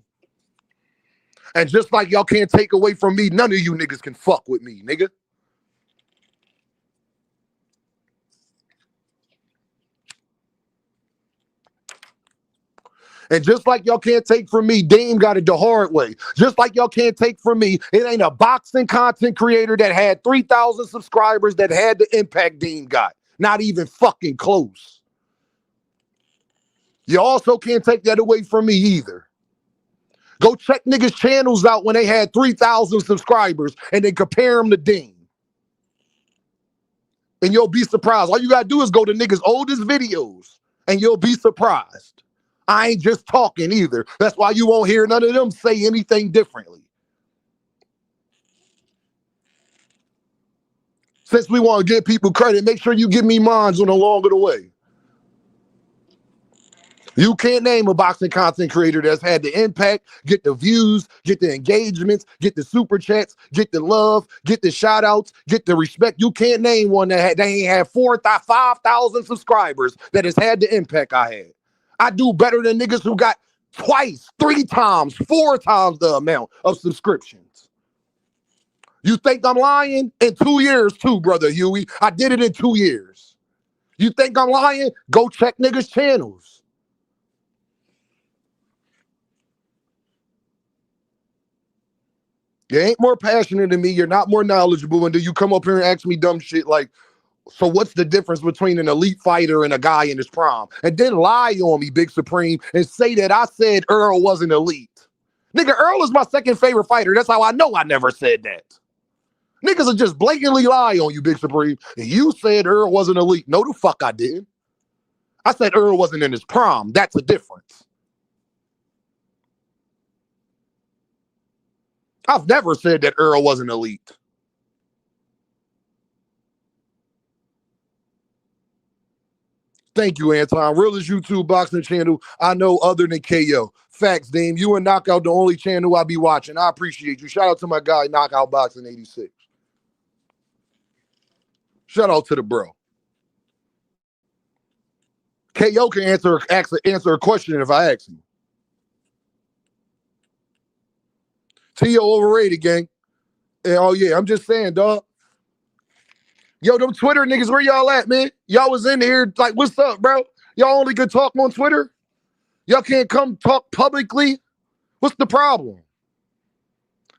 And just like y'all can't take away from me, none of you niggas can fuck with me, nigga. And just like y'all can't take from me, Dame got it the hard way. Just like y'all can't take from me, it ain't a boxing content creator that had 3,000 subscribers that had the impact Dame got. Not even fucking close. You also can't take that away from me either. Go check niggas' channels out when they had 3,000 subscribers and then compare them to Dame. And you'll be surprised. All you gotta do is go to niggas' oldest videos and you'll be surprised. I ain't just talking either. That's why you won't hear none of them say anything differently. Since we want to give people credit, make sure you give me mines on the long of the way. You can't name a boxing content creator that's had the impact, get the views, get the engagements, get the super chats, get the love, get the shout outs, get the respect. You can't name one that they ain't had 5,000 subscribers that has had the impact I had. I do better than niggas who got twice, 3 times, 4 times the amount of subscriptions. You think I'm lying? In 2 years too, brother Huey. I did it in 2 years. You think I'm lying? Go check niggas' channels. You ain't more passionate than me. You're not more knowledgeable. And then you come up here and ask me dumb shit like, so what's the difference between an elite fighter and a guy in his prime? And then lie on me, Big Supreme, and say that I said Earl wasn't elite. Nigga, Earl is my second favorite fighter. That's how I know I never said that. Niggas will just blatantly lie on you, Big Supreme. And you said Earl wasn't elite. No, the fuck I didn't. I said Earl wasn't in his prime. That's a difference. I've never said that Earl wasn't elite. Thank you, Anton. Realest YouTube boxing channel I know other than KO. Facts, Dame. You and Knockout the only channel I be watching. I appreciate you. Shout out to my guy, Knockout Boxing 86. Shout out to the bro. KO can answer a question if I ask him. T.O. overrated, gang. And, oh, yeah, I'm just saying, dog. Yo, them Twitter niggas, where y'all at, man? Y'all was in here like, what's up, bro? Y'all only could talk on Twitter? Y'all can't come talk publicly? What's the problem?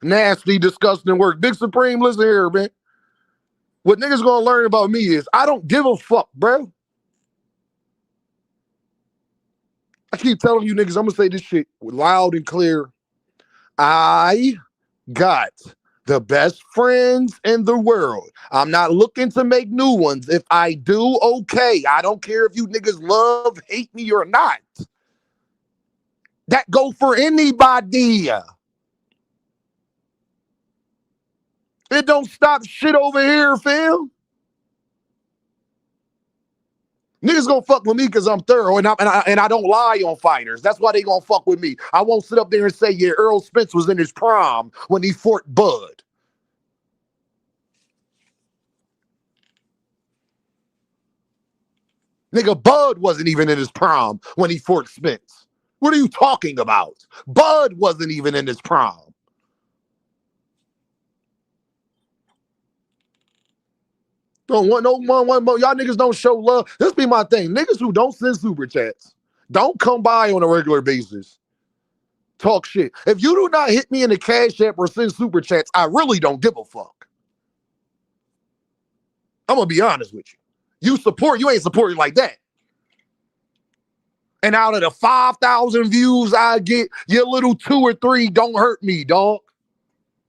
Nasty, disgusting work. Big Supreme, listen here, man. What niggas gonna learn about me is I don't give a fuck, bro. I keep telling you niggas, I'm gonna say this shit loud and clear. I got the best friends in the world. I'm not looking to make new ones. If I do, okay. I don't care if you niggas love, hate me or not. That go for anybody. It don't stop shit over here, fam. Niggas gonna fuck with me because I'm thorough and I don't lie on fighters. That's why they gonna fuck with me. I won't sit up there and say, yeah, Errol Spence was in his prime when he fought Bud. Nigga, Bud wasn't even in his prime when he fought Spence. What are you talking about? Bud wasn't even in his prime. Don't want no one. Y'all niggas don't show love. This be my thing. Niggas who don't send super chats don't come by on a regular basis. Talk shit. If you do not hit me in the Cash App or send super chats, I really don't give a fuck. I'm gonna be honest with you. You ain't supporting like that. And out of the 5,000 views I get, your little 2 or 3 don't hurt me, dog.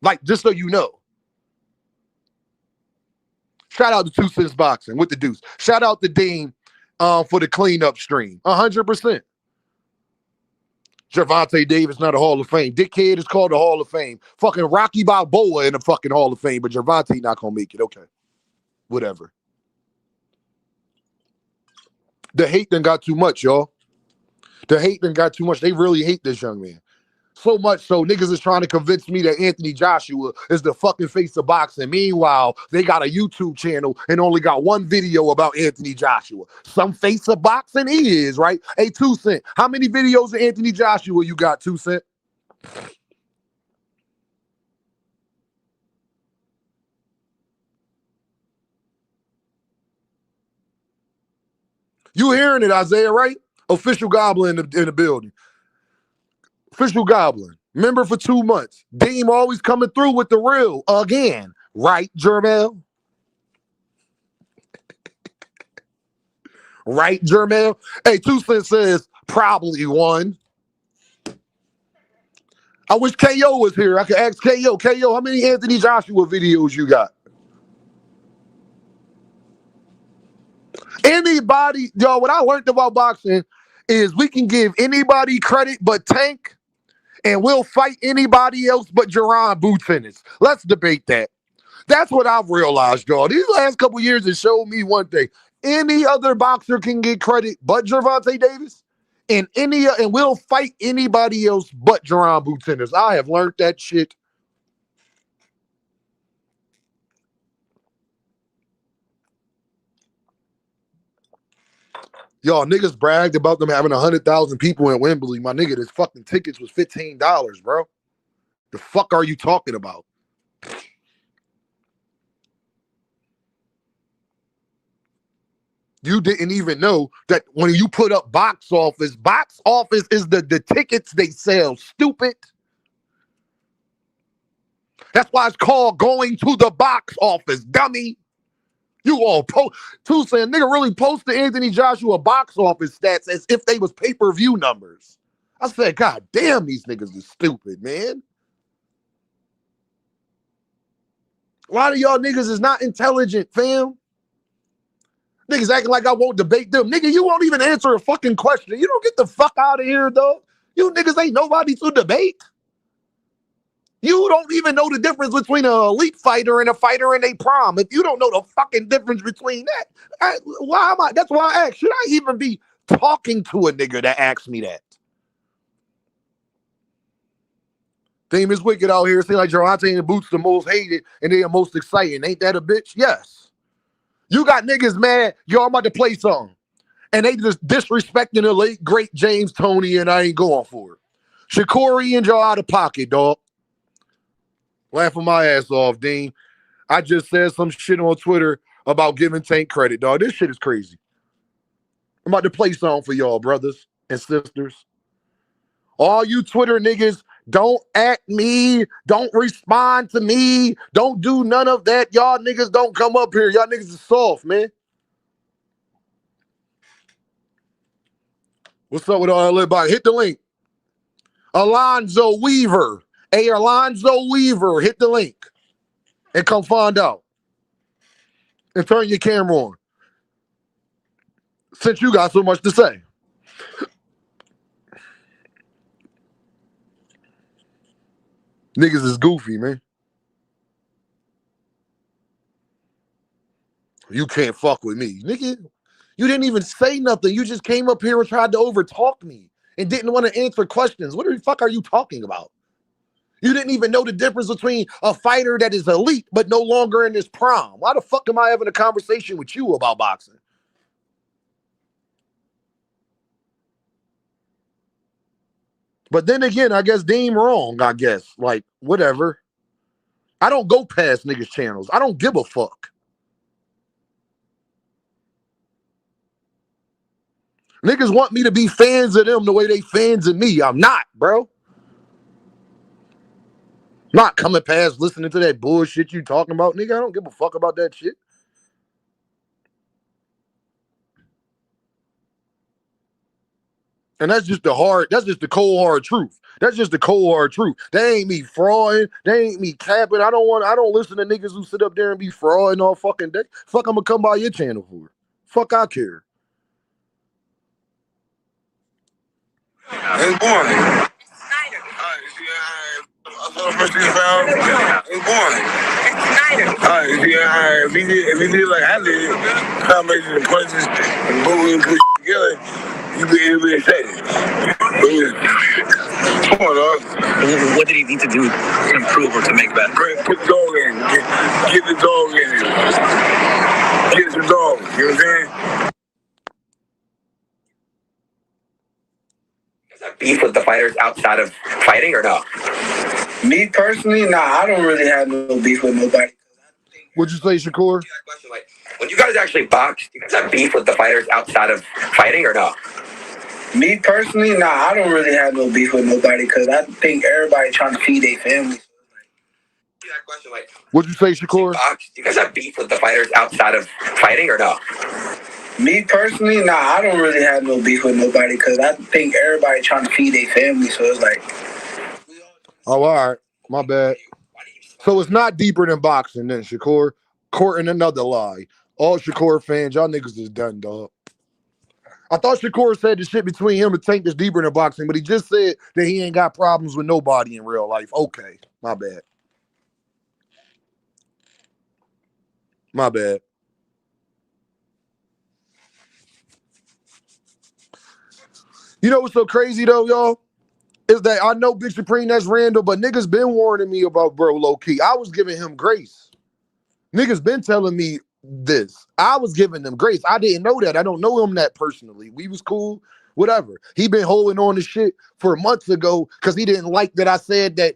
Like, just so you know. Shout out to 2 Cents Boxing with the Deuce. Shout out to Dean for the cleanup stream. 100%. Gervonta Davis, not a Hall of Fame. Dickhead is called the Hall of Fame. Fucking Rocky Balboa in the fucking Hall of Fame, but Gervonta not gonna make it. Okay. Whatever. The hate done got too much, y'all. The hate done got too much. They really hate this young man. So much so, niggas is trying to convince me that Anthony Joshua is the fucking face of boxing. Meanwhile, they got a YouTube channel and only got 1 video about Anthony Joshua. Some face of boxing he is, right? Hey, 2 Cent, how many videos of Anthony Joshua you got, 2 Cent? You hearing it, Isaiah, right? Official Goblin in the building. Official Goblin. Member for 2 months. Deem always coming through with the real again. Right, Jermel? Right, Jermel? Hey, 2 Cents says probably 1. I wish KO was here. I could ask KO. KO, how many Anthony Joshua videos you got? Anybody, y'all, what I learned about boxing is we can give anybody credit but Tank, and we'll fight anybody else but Jerron Boots Ennis. Let's debate that. That's what I've realized, y'all. These last couple years, it showed me one thing. Any other boxer can get credit but Gervonta Davis. and we'll fight anybody else but Jerron Boutenders. I have learned that shit. Y'all niggas bragged about them having 100,000 people in Wembley. My nigga, this fucking tickets was $15, bro. The fuck are you talking about? You didn't even know that when you put up box office is the tickets they sell. Stupid. That's why it's called going to the box office, dummy. You all saying nigga really posted Anthony Joshua box office stats as if they was pay-per-view numbers. I said, God damn, these niggas is stupid, man. A lot of y'all niggas is not intelligent, fam. Niggas acting like I won't debate them. Nigga, you won't even answer a fucking question. You don't get the fuck out of here, though. You niggas ain't nobody to debate. You don't even know the difference between an elite fighter and a fighter in a prime. If you don't know the fucking difference between that, why am I? That's why I ask, should I even be talking to a nigga that asks me that? Theme is wicked out here. Seem like Gervonta and Boots the most hated and they are most exciting. Ain't that a bitch? Yes. You got niggas mad. Yo, I'm about to play something. And they just disrespecting the late, great James Toney, and I ain't going for it. Shakur and y'all out of pocket, dog. Laughing my ass off, Dean. I just said some shit on Twitter about giving Tank credit, dog. This shit is crazy. I'm about to play something for y'all, brothers and sisters. All you Twitter niggas, don't at me. Don't respond to me. Don't do none of that. Y'all niggas don't come up here. Y'all niggas is soft, man. What's up with all that body? Hit the link. Alonzo Weaver. Hey, Alonzo Weaver, hit the link and come find out. And turn your camera on. Since you got so much to say. Niggas is goofy, man. You can't fuck with me. Nigga, you didn't even say nothing. You just came up here and tried to overtalk me and didn't want to answer questions. What the fuck are you talking about? You didn't even know the difference between a fighter that is elite but no longer in his prime. Why the fuck am I having a conversation with you about boxing? But then again, I guess Dean wrong, I guess. Like, whatever. I don't go past niggas' channels. I don't give a fuck. Niggas want me to be fans of them the way they fans of me. I'm not, bro. Not coming past listening to that bullshit you talking about. Nigga, I don't give a fuck about that shit. And that's just the cold hard truth. That's just the cold hard truth. They ain't me frauding. They ain't me capping. I don't listen to niggas who sit up there and be frauding all fucking day. Fuck, I'm gonna come by your channel for. Fuck, I care. It's boring. Snyder. First thing you found, it's boring. It's Snyder. If he did like I did, combination of punches and boom and put together, you'd be excited. Come on, dog. What did he need to do to improve or to make better? Put the dog in. Get the dog in. Get the dog. You know what I'm saying? Beef with the fighters outside of fighting or no? Me personally, nah, I don't really have no beef with nobody. What'd you say, Shakur? When you guys actually box, do you guys have beef with the fighters outside of fighting or no? Me personally, nah, I don't really have no beef with nobody because I think everybody trying to feed their family. What'd you say, Shakur? Box, do you guys have beef with the fighters outside of fighting or no? Me personally, nah, I don't really have no beef with nobody because I think everybody trying to feed their family. So it's like, oh, all right, my bad. So it's not deeper than boxing, then, Shakur. Courting another lie. All Shakur fans, y'all niggas is done, dog. I thought Shakur said the shit between him and Tank is deeper than boxing, but he just said that he ain't got problems with nobody in real life. Okay, my bad. My bad. You know what's so crazy though, y'all? Is that I know Big Supreme, that's Randall, but niggas been warning me about bro low key. I was giving him grace. Niggas been telling me this. I was giving them grace. I didn't know that. I don't know him that personally. We was cool, whatever. He been holding on to shit for months ago because he didn't like that I said that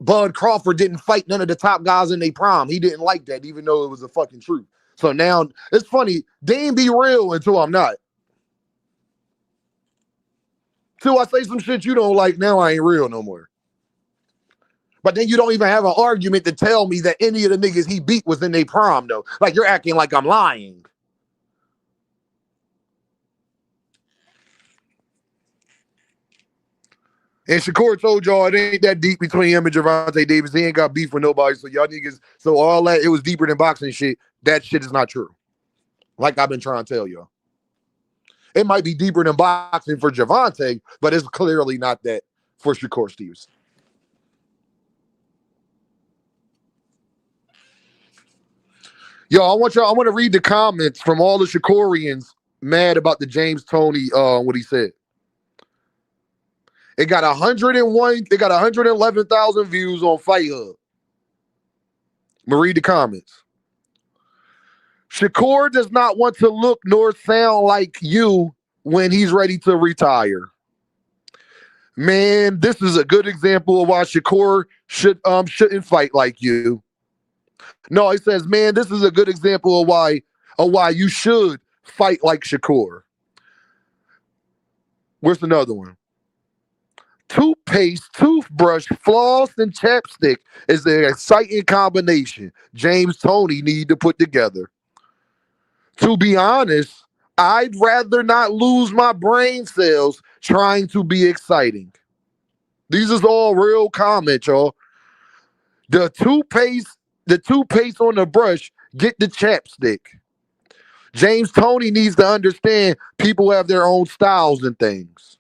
Bud Crawford didn't fight none of the top guys in their prime. He didn't like that, even though it was the fucking truth. So now it's funny. They ain't be real until I'm not. Till I say some shit you don't like, now I ain't real no more. But then you don't even have an argument to tell me that any of the niggas he beat was in their prime, though. Like, you're acting like I'm lying. And Shakur told y'all it ain't that deep between him and Gervonta Davis. He ain't got beef with nobody. So y'all niggas, so all that, it was deeper than boxing shit. That shit is not true. Like I've been trying to tell y'all. It might be deeper than boxing for Gervonta, but it's clearly not that for Shakur Stevenson. Yo, I want to read the comments from all the Shakurians mad about the James Toney, what he said. It got 101, it got 111,000 views on Fight Hub. I'm gonna read the comments. Shakur does not want to look nor sound like you when he's ready to retire. Man, this is a good example of why Shakur shouldn't fight like you. No, he says, man, this is a good example of why you should fight like Shakur. Where's another one? Toothpaste, toothbrush, floss, and chapstick is an exciting combination James Toney need to put together. To be honest, I'd rather not lose my brain cells trying to be exciting. These is all real comments, y'all. The toothpaste on the brush, get the chapstick. James Toney needs to understand people have their own styles and things.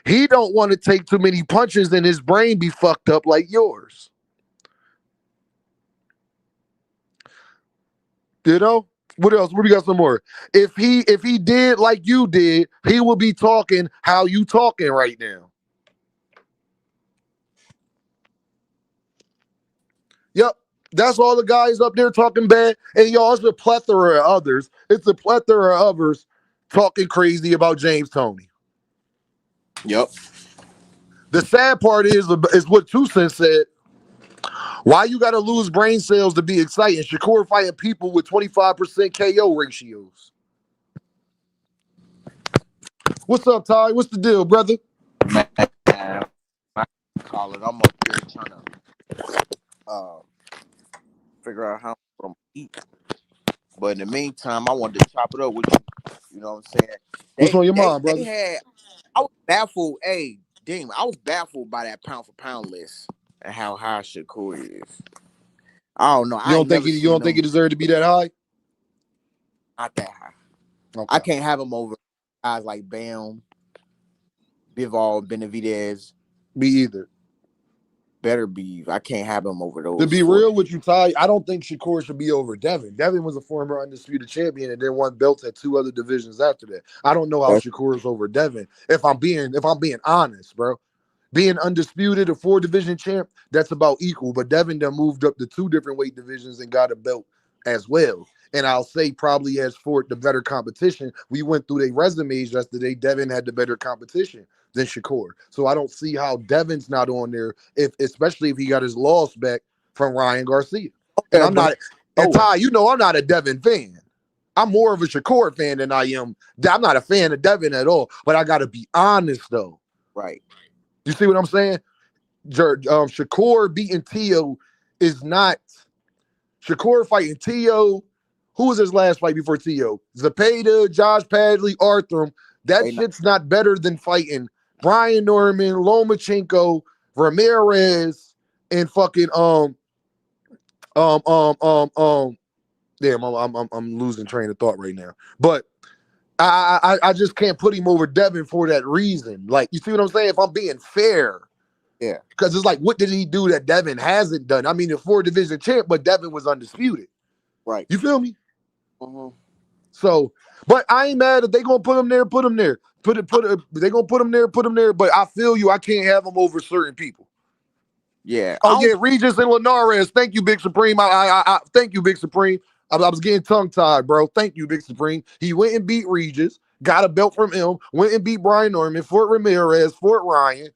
He don't want to take too many punches and his brain be fucked up like yours. You know? What else? We got some more. If he did like you did, he would be talking how you talking right now. Yep. That's all the guys up there talking bad. And y'all, it's a plethora of others. It's a plethora of others talking crazy about James Toney. Yep. The sad part is what Two Cents said. Why you got to lose brain cells to be exciting? Shakur fighting people with 25% KO ratios. What's up, Ty? What's the deal, brother? Man, I call it. I'm up here trying to figure out how I'm going to eat. But in the meantime, I wanted to chop it up with you. You know what I'm saying? What's on your mind, brother? I was baffled. Hey, Demon, I was baffled by that pound for pound list and how high Shakur is. I don't know. You don't think he deserved to be that high? Not that high. Okay. I can't have him over guys like Bam, Bivol, Benavidez. Me either. Better be. I can't have him over those. To be real with you, Ty, I don't think Shakur should be over Devin. Devin was a former undisputed champion and then won belts at 2 other divisions after that. I don't know how Shakur is over Devin. If I'm being honest, bro. Being undisputed, a 4-division champ, that's about equal. But Devin done moved up to 2 different weight divisions and got a belt as well. And I'll say probably as for the better competition, we went through their resumes yesterday. Devin had the better competition than Shakur. So I don't see how Devin's not on there, especially if he got his loss back from Ryan Garcia. And I'm not, and Ty, you know I'm not a Devin fan. I'm more of a Shakur fan than I am. I'm not a fan of Devin at all. But I got to be honest, though. Right. You see what I'm saying? Shakur beating Tio is not Shakur fighting Tio. Who was his last fight before Tio? Zepeda, Josh Padley, Arthur. That shit's not better than fighting Brian Norman, Lomachenko, Ramirez, and fucking damn, I'm losing train of thought right now. But I just can't put him over Devin for that reason. Like, you see what I'm saying? If I'm being fair. Yeah. Because it's like, what did he do that Devin hasn't done? I mean, a 4-division champ, but Devin was undisputed. Right. You feel me? Mm-hmm. So, but I ain't mad if they gonna put him there, put him there. They gonna put him there, But I feel you. I can't have him over certain people. Yeah, Oh yeah, Regis and Linares. Thank you, Big Supreme. I thank you, Big Supreme. I was getting tongue tied, bro. Thank you, Big Supreme. He went and beat Regis, got a belt from him. Went and beat Brian Norman, Fort Ramirez, Fort Ryan,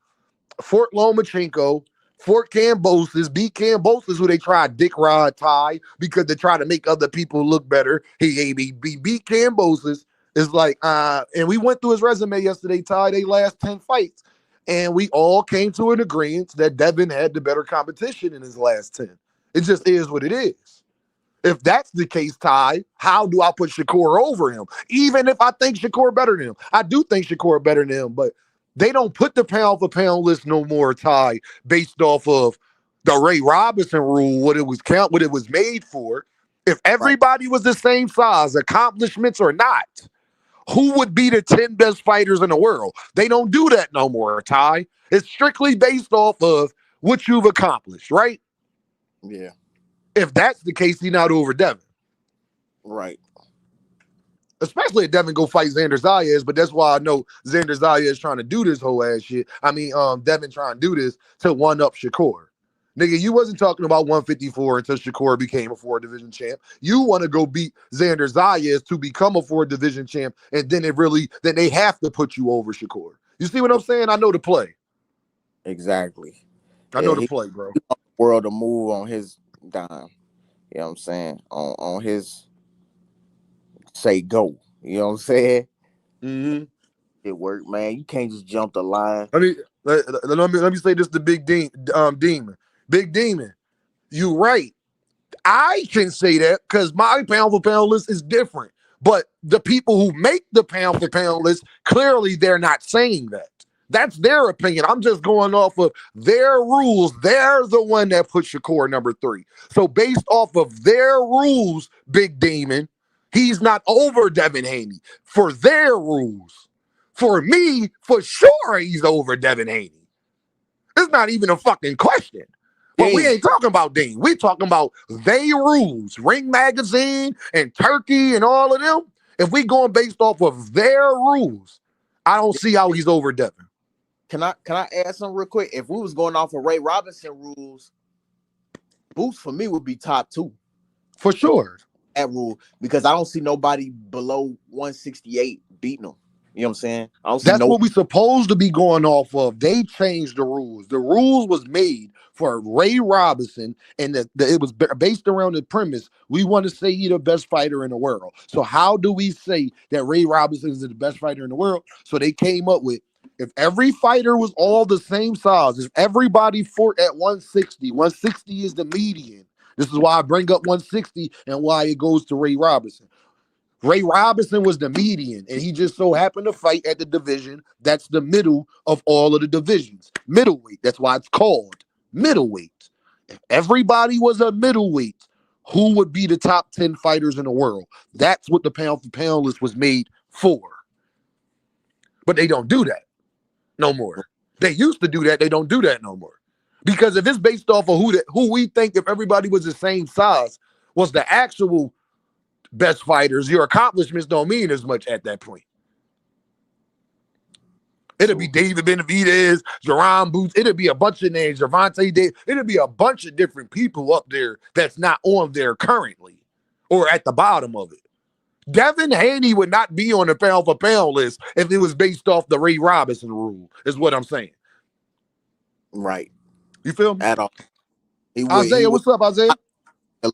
Fort Lomachenko, Fort Cambosis, beat Cambosis, who they tried dick rod tie because they try to make other people look better. He beat Cambosis. It's like, and we went through his resume yesterday, Ty. They last 10 fights. And we all came to an agreement that Devin had the better competition in his last 10. It just is what it is. If that's the case, Ty, how do I put Shakur over him? Even if I think Shakur better than him. I do think Shakur better than him, but they don't put the pound for pound list no more, Ty, based off of the Ray Robinson rule, what it was made for. If everybody was the same size, accomplishments or not, who would be the 10 best fighters in the world? They don't do that no more, Ty. It's strictly based off of what you've accomplished, right? Yeah. If that's the case, he's not over Devin. Right. Especially if Devin go fight Xander Zayas, but that's why I know Xander Zayas is trying to do this whole ass shit. I mean, Devin trying to do this to one up Shakur. Nigga, you wasn't talking about 154 until Shakur became a 4 division champ. You want to go beat Xander Zayas to become a 4 division champ, and then then they have to put you over Shakur. You see what I'm saying? I know the play. Exactly. I know the play, bro. World to move on his dime. You know what I'm saying? On his say go. You know what I'm saying? Mm-hmm. It worked, man. You can't just jump the line. Let me say this to Big Demon. Big Demon, you right. I can say that because my pound for pound list is different. But the people who make the pound for pound list, clearly they're not saying that. That's their opinion. I'm just going off of their rules. They're the one that put Shakur number 3. So based off of their rules, Big Demon, he's not over Devin Haney for their rules. For me, for sure, he's over Devin Haney. It's not even a fucking question. But we ain't talking about Dean. We're talking about they rules. Ring Magazine and Turkey and all of them. If we going based off of their rules, I don't see how he's over Devin. Can I add something real quick? If we was going off of Ray Robinson rules, Boots for me would be top 2. For sure. That rule, because I don't see nobody below 168 beating him. You know what I'm saying? That's what we supposed to be going off of. They changed the rules. The rules was made for Ray Robinson, and it was based around the premise we want to say he's the best fighter in the world. So how do we say that Ray Robinson is the best fighter in the world? So they came up with, if every fighter was all the same size, if everybody fought at 160, 160 is the median. This is why I bring up 160 and why it goes to Ray Robinson. Ray Robinson was the median, and he just so happened to fight at the division that's the middle of all of the divisions. Middleweight. That's why it's called middleweight. If everybody was a middleweight, who would be the top 10 fighters in the world? That's what the pound for pound list was made for. But they don't do that no more. They used to do that. They don't do that no more. Because if it's based off of who we think, if everybody was the same size, was the actual best fighters, your accomplishments don't mean as much at that point. It'll be David Benavidez, Jerron Boots. It'll be a bunch of names, Gervonta Davis. It'll be a bunch of different people up there that's not on there currently or at the bottom of it. Devin Haney would not be on the pound for pound list if it was based off the Ray Robinson rule, is what I'm saying. Right. You feel me? At all. Isaiah, what's up, Isaiah?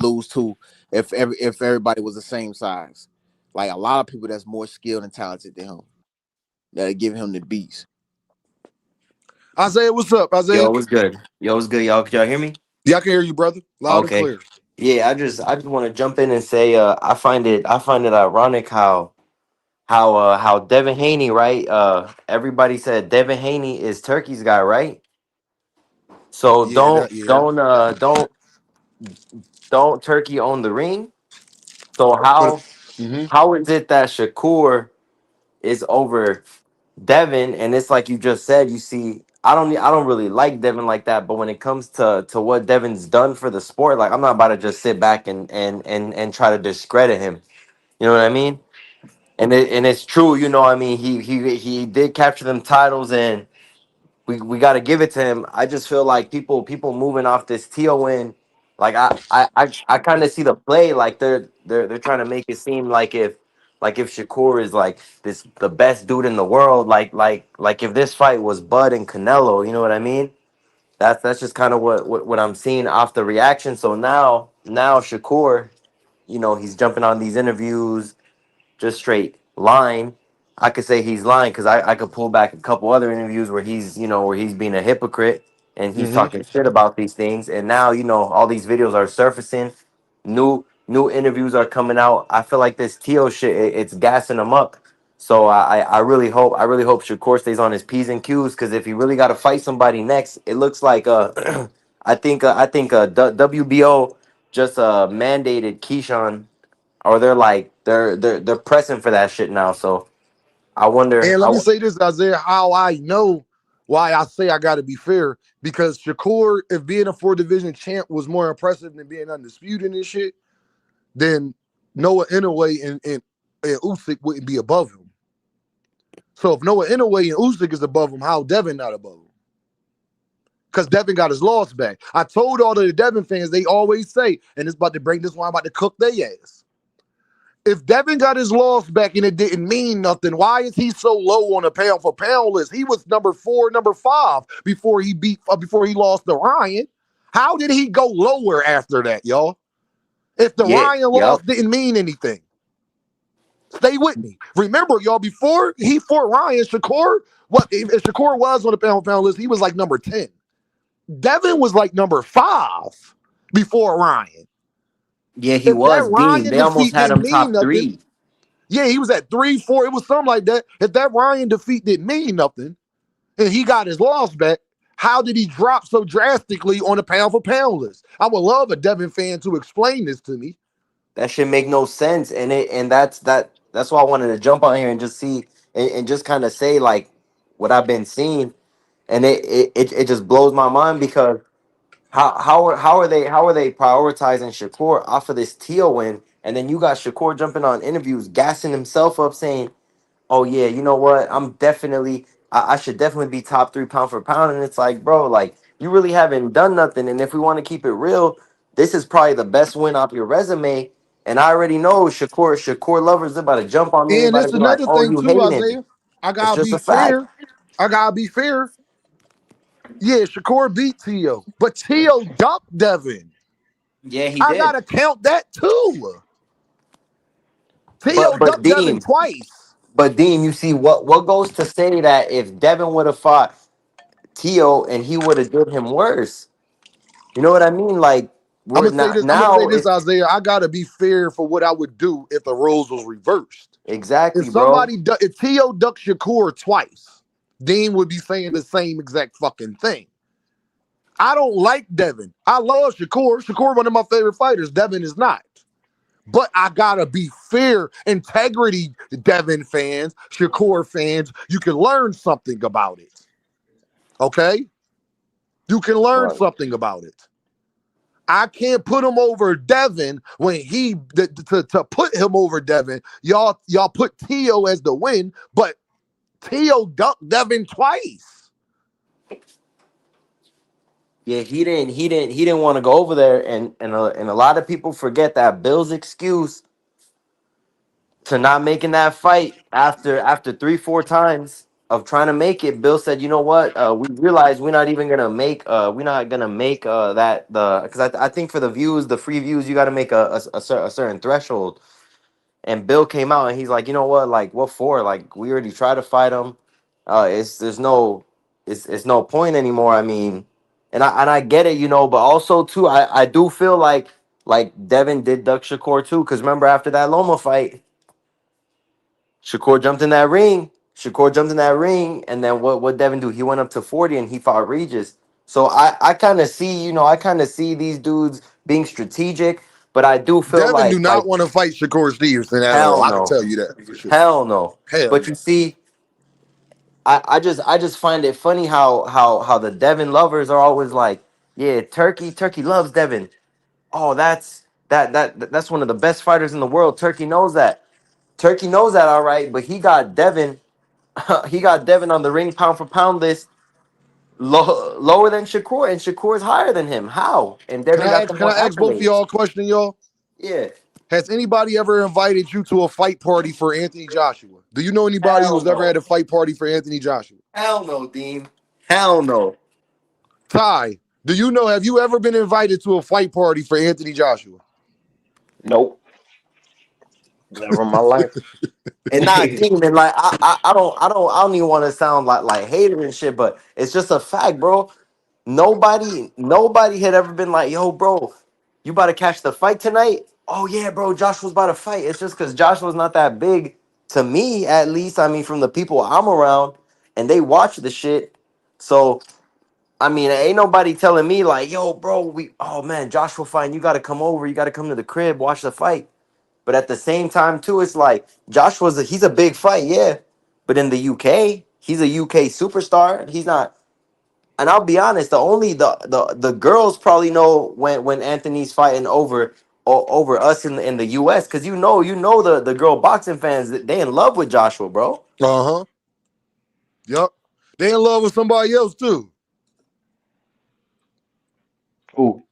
Lose too if everybody was the same size. Like a lot of people that's more skilled and talented than him that'll give him the beats. Isaiah, what's up, Isaiah? Yo, what's good? Y'all can y'all hear me? Yeah, I can hear you, brother. Loud and clear. Yeah, I just want to jump in and say I find it ironic how Devin Haney, right? Everybody said Devin Haney is Turkey's guy, right? So don't Turkey own the ring? So how is it that Shakur is over Devin? And it's like you just said, you see, I don't really like Devin like that, but when it comes to what Devin's done for the sport, like I'm not about to just sit back and try to discredit him. You know what I mean? and it's true. You know, I mean, he did capture them titles, and we got to give it to him. I just feel like people moving off this Tio win, like I kind of see the play, like they're trying to make it seem like if Shakur is like this the best dude in the world, like if this fight was Bud and Canelo, you know what I mean? That's just kind of what I'm seeing off the reaction. So now Shakur, you know, he's jumping on these interviews, just straight lying. I could say he's lying because I could pull back a couple other interviews where he's, you know, where he's being a hypocrite and he's Hmm. talking shit about these things. And now, you know, all these videos are surfacing. New interviews are coming out. I feel like this Tio shit, it's gassing him up. So I really hope Shakur stays on his P's and Q's, because if he really got to fight somebody next, it looks like WBO just mandated Keyshawn, or they're pressing for that shit now. So I wonder. And let me say this, Isaiah, how I know why I say I got to be fair. Because Shakur, if being a 4 division champ was more impressive than being undisputed and shit, then Noah Inoue and Usyk wouldn't be above him. So if Noah Inoue and Usyk is above him, how Devin not above him? Because Devin got his loss back. I told all of the Devin fans, they always say, and it's about to bring this one, I'm about to cook their ass. If Devin got his loss back and it didn't mean nothing, why is he so low on the pound for pound list? He was number 4, number 5 before he lost to Ryan. How did he go lower after that, y'all? If the Yeah, Ryan loss yep. didn't mean anything. Stay with me. Remember, y'all, before he fought Ryan, Shakur, what if Shakur was on the pound for pound list, he was like number 10. Devin was like number 5 before Ryan. Yeah, he If that was Dean. Ryan They almost defeat had didn't him mean top nothing, 3. yeah, he was at 3, 4. It was something like that. If that Ryan defeat didn't mean nothing and he got his loss back, how did he drop so drastically on the pound for pound list? I would love a Devin fan to explain this to me. That should make no sense. And that's why I wanted to jump on here and just see and just kind of say like what I've been seeing. And it just blows my mind, because how are they prioritizing Shakur off of this Tio win, and then you got Shakur jumping on interviews, gassing himself up, saying, "Oh yeah, you know what? I should definitely be top 3 pound for pound." And it's like, bro, like you really haven't done nothing. And if we want to keep it real, this is probably the best win off your resume. And I already know Shakur lovers are about to jump on me. They're And about to it's be like, another "Oh, thing you too, hating?" Isaiah. I It's gotta just be a fact. fair. I gotta be fair. Yeah, Shakur beat Tio, but Tio ducked Devin. Yeah, he I did. gotta count that too. Tio But ducked Devin Dean, twice. you see what goes to say that if Devin would have fought Tio and he would have did him worse. You know what I mean? Like I'm we're gonna say not this. I'm gonna say now. this, It's Isaiah. I gotta be fair for what I would do if the roles was reversed. If exactly, bro. somebody, if Tio ducked Shakur twice, Dean would be saying the same exact fucking thing. I don't like Devin. I love Shakur. Shakur, one of my favorite fighters. Devin is not. But I gotta be fair. Integrity, Devin fans, Shakur fans, you can learn something about it. Okay? You can learn Right. something about it. I can't put him over Devin when to put him over Devin. Y'all put Tio as the win, but Tio ducked Devin twice. Yeah, he didn't want to go over there, and a lot of people forget that Bill's excuse to not making that fight after 3 4 times of trying to make it. Bill said, "You know what? We realize we're not gonna make that the because I think for the views, the free views, you got to make a certain threshold." And Bill came out and he's like, "You know what? Like, what for? Like, we already tried to fight him. It's no point anymore. I mean, and I get it, you know, but also too, I do feel like Devin did duck Shakur too, because remember after that Loma fight, Shakur jumped in that ring. Shakur jumped in that ring, and then what Devin do? He went up to 40 and he fought Regis. So I kind of see, you know, I kind of see these dudes being strategic, but I do feel Devin do like not want to fight Shakur Stevenson at all. hell I can no. tell you that for sure. Hell no. Hell But no. you see, I just find it funny how the Devin lovers are always like, yeah, Turkey loves Devin. Oh, that's one of the best fighters in the world. Turkey knows that. Turkey knows that all right, but he got Devin. He got Devin on the ring pound for pound list lower than Shakur, and Shakur's higher than him. How? And Can Devin I got ask? the Can more I ask both of accolades. y'all a question, y'all? Yeah. Has anybody ever invited you to a fight party for Anthony Joshua? Do you know anybody Hell who's ever had no. a fight party for Anthony Joshua? Hell no, Dean. Hell no. Ty, do you know? Have you ever been invited to a fight party for Anthony Joshua? Nope. Never in my life. And not Dean, and like I don't even want to sound like hater and shit, but it's just a fact, bro. Nobody had ever been like, yo, bro, you about to catch the fight tonight? Oh yeah, bro, Joshua's about to fight. It's just because Joshua's not that big to me, at least. I mean, from the people I'm around, and they watch the shit. So I mean, ain't nobody telling me like, yo, bro, oh man, Joshua fighting, you gotta come over, you gotta come to the crib, watch the fight. But at the same time, too, it's like he's a big fight, yeah. But in the UK, he's a UK superstar. He's not. And I'll be honest, the girls probably know when Anthony's fighting over us in the US, because you know the girl boxing fans, they in love with Joshua, bro. Uh-huh. Yep. They in love with somebody else too. Ooh.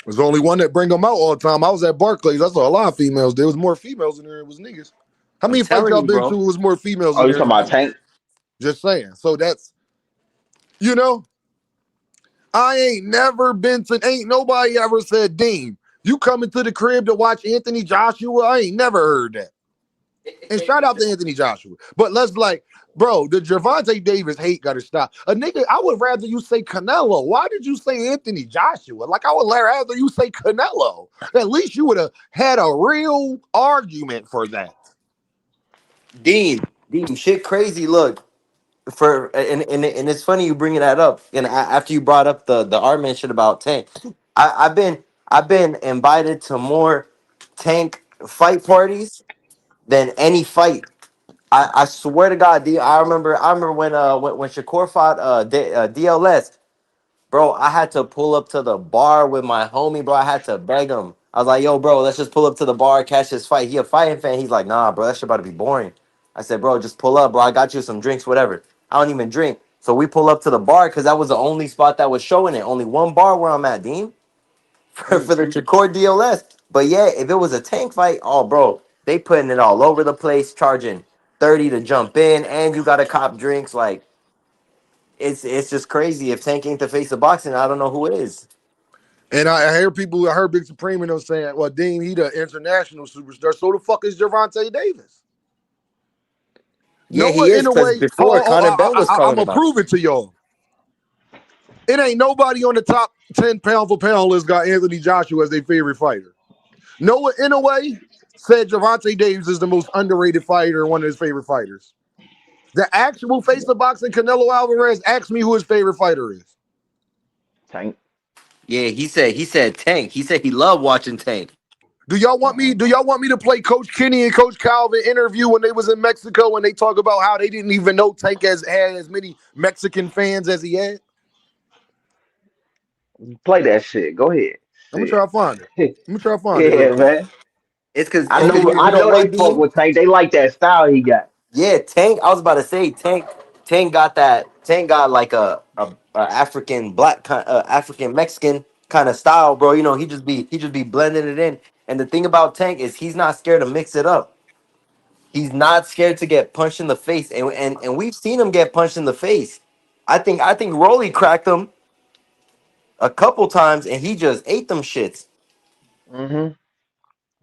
There's only one that bring them out all the time. I was at Barclays. I saw a lot of females. There was more females in there than it was niggas. How I'm many fights telling y'all you, been bro. to? It was more females Oh, in you there talking than about niggas. Tank? Just saying. So that's, you know, I ain't never been to, ain't nobody ever said, Dean, you coming to the crib to watch Anthony Joshua? I ain't never heard that. And shout out to Anthony Joshua. But let's like, bro, the Gervonta Davis hate gotta stop. A nigga, I would rather you say Canelo. Why did you say Anthony Joshua? Like, I would rather you say Canelo. At least you would have had a real argument for that. Dean, shit crazy. Look, and it's funny you bringing that up. And after you brought up the argument shit about Tank, I've been invited to more Tank fight parties than any fight. I swear to God, I remember when Shakur fought DLS, bro. I had to pull up to the bar with my homie, bro. I had to beg him. I was like, yo, bro, let's just pull up to the bar, catch this fight. He a fighting fan. He's like, nah, bro, that shit about to be boring. I said, bro, just pull up, bro. I got you some drinks, whatever. I don't even drink. So we pull up to the bar because that was the only spot that was showing it. Only one bar where I'm at, Dean, for the Shakur DLS. But yeah, if it was a Tank fight, oh, bro, they putting it all over the place, charging 30 to jump in, and you got to cop drinks. Like, it's just crazy. If Tank ain't the face of boxing, I don't know who it is. And I hear people, I heard Big Supreme and them saying, well, Dean, he the international superstar. So the fuck is Gervonta Davis? Yeah, Noah, he is, in a because way, before Conor Bell was I'm calling gonna him out. prove it to y'all. It ain't nobody on the top 10 pound for pound list got Anthony Joshua as their favorite fighter. Noah, in a way, said Gervonta Davis is the most underrated fighter and one of his favorite fighters. The actual face of boxing, Canelo Alvarez, asked me who his favorite fighter is. Tank. Yeah, he said Tank. He said he loved watching Tank. Do y'all want me? Do y'all want me to play Coach Kenny and Coach Calvin interview when they was in Mexico and they talk about how they didn't even know Tank had as many Mexican fans as he had? Play that shit. Go ahead. I'm gonna try Shit. to find it. I'm gonna try to find it real Yeah, quick. man. It's because I it's Hold because know on. you I know know what, they fuck Dean? with Tank. They like that style he got. Yeah, Tank. I was about to say Tank. Tank got that. Tank got like a African black African Mexican kind of style, bro. You know, he just be blending it in. And the thing about Tank is he's not scared to mix it up. He's not scared to get punched in the face, and we've seen him get punched in the face. I think Rolly cracked him a couple times, and he just ate them shits. Mm-hmm.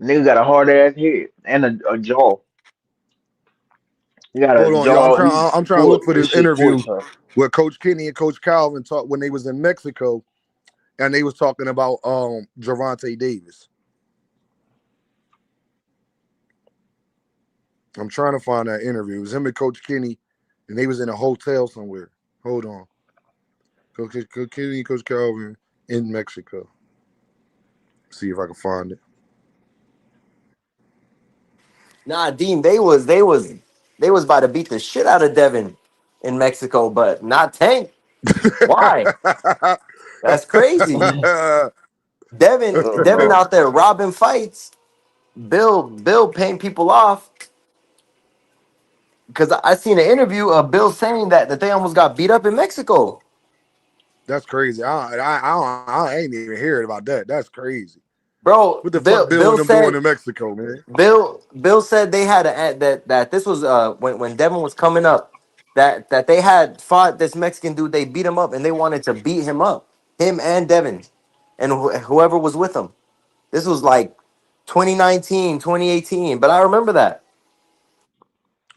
Nigga got a hard ass head and a jaw. He got a Hold on, y'all. jaw. He I'm trying to look sport. for This this shit interview sports huh? where Coach Kenny and Coach Calvin talked when they was in Mexico and they was talking about Gervonta Davis. I'm trying to find that interview. It was him and Coach Kenny, and they was in a hotel somewhere. Hold on. Coach Kenny and Coach Calvin in Mexico. See if I can find it. Nah, Dean, they was about to beat the shit out of Devin in Mexico, but not Tank. Why? That's crazy. Devin out there robbing fights. Bill paying people off because I seen an interview of Bill saying that they almost got beat up in Mexico. That's crazy. I ain't even hearing about that. That's crazy. Bro, What the fuck Bill Bill Bill and them doing said in Mexico, man? Bill said they had that this was when Devin was coming up that they had fought this Mexican dude. They beat him up and they wanted to beat him up, him and Devin and whoever was with him. This was like 2019, 2018, but I remember that.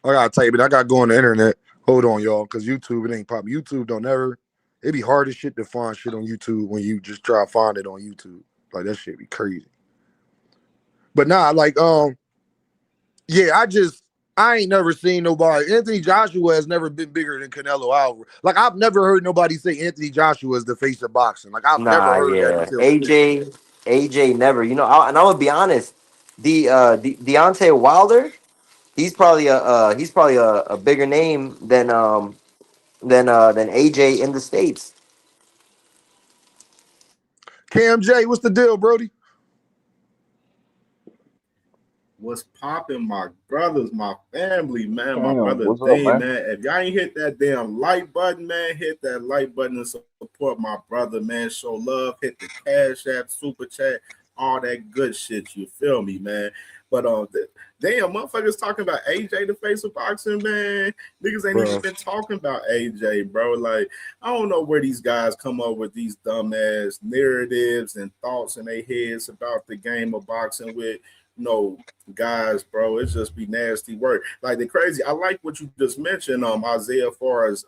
I gotta type it. I gotta go on the internet. Hold on, y'all, because YouTube it ain't pop. YouTube don't ever. It be hard as shit to find shit on YouTube when you just try to find it on YouTube. Like that shit be crazy. But nah, like yeah, I ain't never seen nobody. Anthony Joshua has never been bigger than Canelo Alvarez. Like I've never heard nobody say Anthony Joshua is the face of boxing. Like I've never Nah, heard that yeah, until today. AJ never. You know, and I'm gonna be honest. The Deontay Wilder, he's probably a bigger name than AJ in the States. Cam J, what's the deal, Brody? What's popping, my brothers, my family, man, my Damn, brother what's up, Dave, man? man. If y'all ain't hit that damn like button, man, hit that like button and support my brother, man. Show love, hit the cash app, super chat, all that good shit. You feel me, man? But damn, motherfuckers talking about AJ the face of boxing, man. Niggas ain't even Bro. been talking about AJ, bro. Like, I don't know where these guys come up with these dumbass narratives and thoughts in their heads about the game of boxing with no guys, bro. It's just be nasty work. Like the crazy. I like what you just mentioned, Isaiah, as far as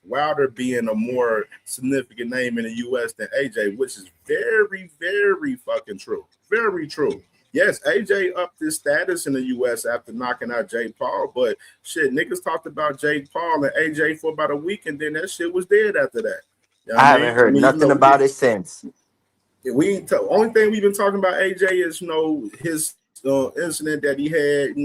Wilder being a more significant name in the U.S. than AJ, which is very, very fucking true. Very true. Yes, AJ upped his status in the U.S. after knocking out Jake Paul, but shit, niggas talked about Jake Paul and AJ for about a week, and then that shit was dead after that. You know what I I haven't mean? I heard mean, even nothing though we about did, it since. only thing we've been talking about AJ is his incident that he had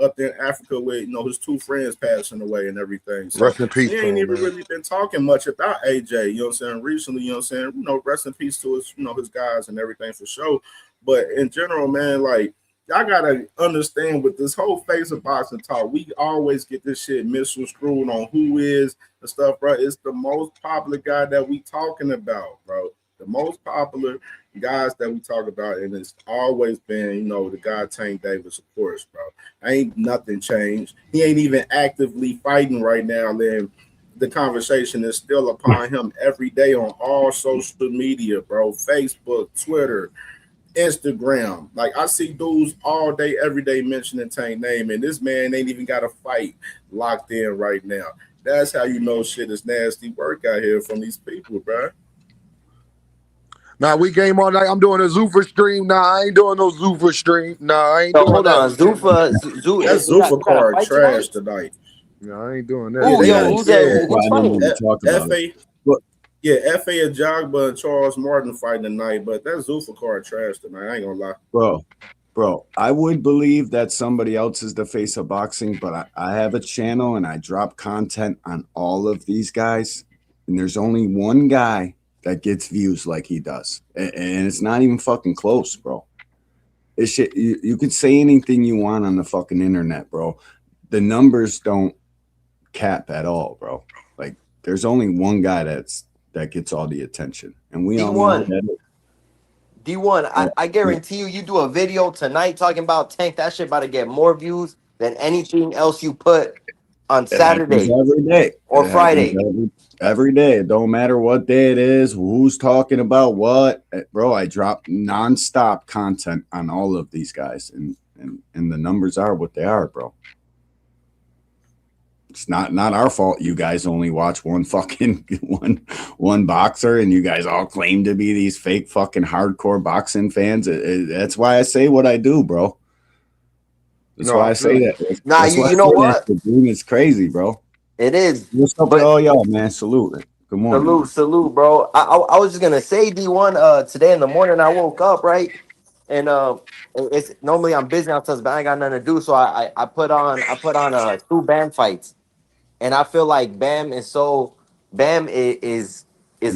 up there in Africa with his two friends passing away and everything. So Rest in peace we to ain't him, even man. really been talking much about AJ. You know what I'm saying? Recently, you know what I'm saying? Rest in peace to his his guys and everything for sure. But in general, man, like y'all gotta understand with this whole face of boxing talk, we always get this shit misconstrued on who is and stuff, bro. It's the most popular guy that we talking about, bro. The most popular guys that we talk about, and it's always been, the guy Tank Davis, of course, bro. Ain't nothing changed. He ain't even actively fighting right now. Then the conversation is still upon him every day on all social media, bro. Facebook, Twitter, Instagram. Like I see dudes all day, every day mentioning Tank name, and this man ain't even got a fight locked in right now. That's how you know shit is nasty work out here from these people, bro. Nah, we game all night. I'm doing a Zuffa stream. Nah, I ain't doing no Zuffa stream. Nah, I ain't So doing hold that on, with you, man. That You Zuffa got a card fight trash tonight? tonight. No, I ain't doing that. Yeah, Ooh, they yo, got who's that? yeah. Who's I didn't fighting? even talk about it. FA But Yeah, FA Ajagba and Charles Martin fighting tonight, but that Zuffa card trash tonight. I ain't gonna lie. bro, I would believe that somebody else is the face of boxing, but I have a channel and I drop content on all of these guys, and there's only one guy that gets views like he does, and it's not even fucking close, bro. It's shit. You could say anything you want on the fucking internet, bro. The numbers don't cap at all, bro. Like there's only one guy that gets all the attention, and we all know who D1. that is. D1, Yeah, I guarantee you do a video tonight talking about Tank. That shit about to get more views than anything else you put on it happens Saturday every day. or It happens Friday. every day. It don't matter what day it is, who's talking about what, bro. I drop nonstop content on all of these guys, and the numbers are what they are, bro. It's not our fault. You guys only watch one fucking one boxer, and you guys all claim to be these fake fucking hardcore boxing fans. That's why I say what I do, bro. That's No, why I I feel say you. that. Nah, That's why I you say know that. what? The dream is crazy, bro. It is. What's up with But all y'all, man? Salute. Good morning, man. salute, bro. I was just gonna say D1. Today in the morning I woke up right, and it's normally I'm busy on Sundays, but I ain't got nothing to do, so I put on two band fights. And I feel like Bam is He's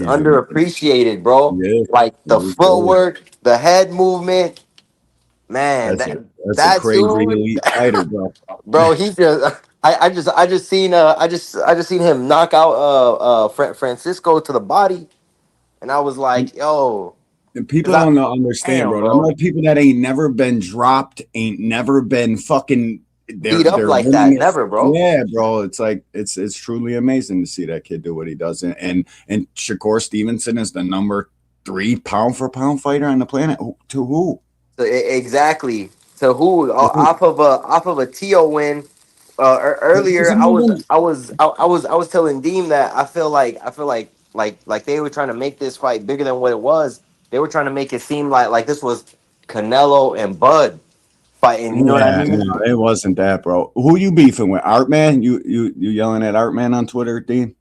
a underappreciated, bro. yeah. Like the footwork, the head movement. Man, That's a that crazy dude, elite fighter, bro. bro. He just I just seen I just seen him knock out Francisco to the body, and I was like, yo, And people cause I don't understand, damn, bro. I'm bro, like people that ain't never been dropped, ain't never been fucking. beat up They're like winning that, this. never, bro. Yeah, bro. It's like it's truly amazing to see that kid do what he does. And Shakur Stevenson is the number 3 pound for pound fighter on the planet. To who? So, exactly. So who To who? off of a TO win It earlier? wasn't even. I was telling Dean that I feel like they were trying to make this fight bigger than what it was. They were trying to make it seem like this was Canelo and Bud fighting. You know what I Yeah, mean? no, it wasn't that, bro. Who you beefing with? Artman? You yelling at Artman on Twitter, Dean?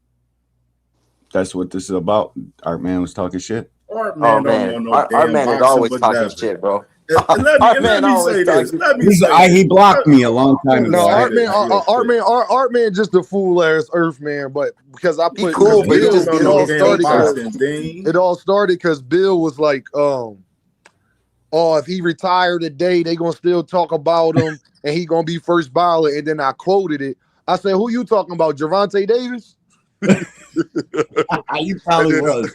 That's what this is about. Artman was talking shit. Art Oh man don't know man, no our damn man is boxing, always but talking Devin. shit, bro. And Our let man me always say this. talking. Let me say He this. blocked me a long time Let me ago. No, say Art this Man, real quick. Art Man, just a fool ass Earth man. But because I He put because cool, He but he don't just Bill, know get it in no all his damn started face up. because boxing, Dean. Bill was like, oh, if he retired today, they gonna still talk about him, and he gonna be first ballot. And then I quoted it. I said, "Who you talking about, Gervonta Davis?" You And probably then, was.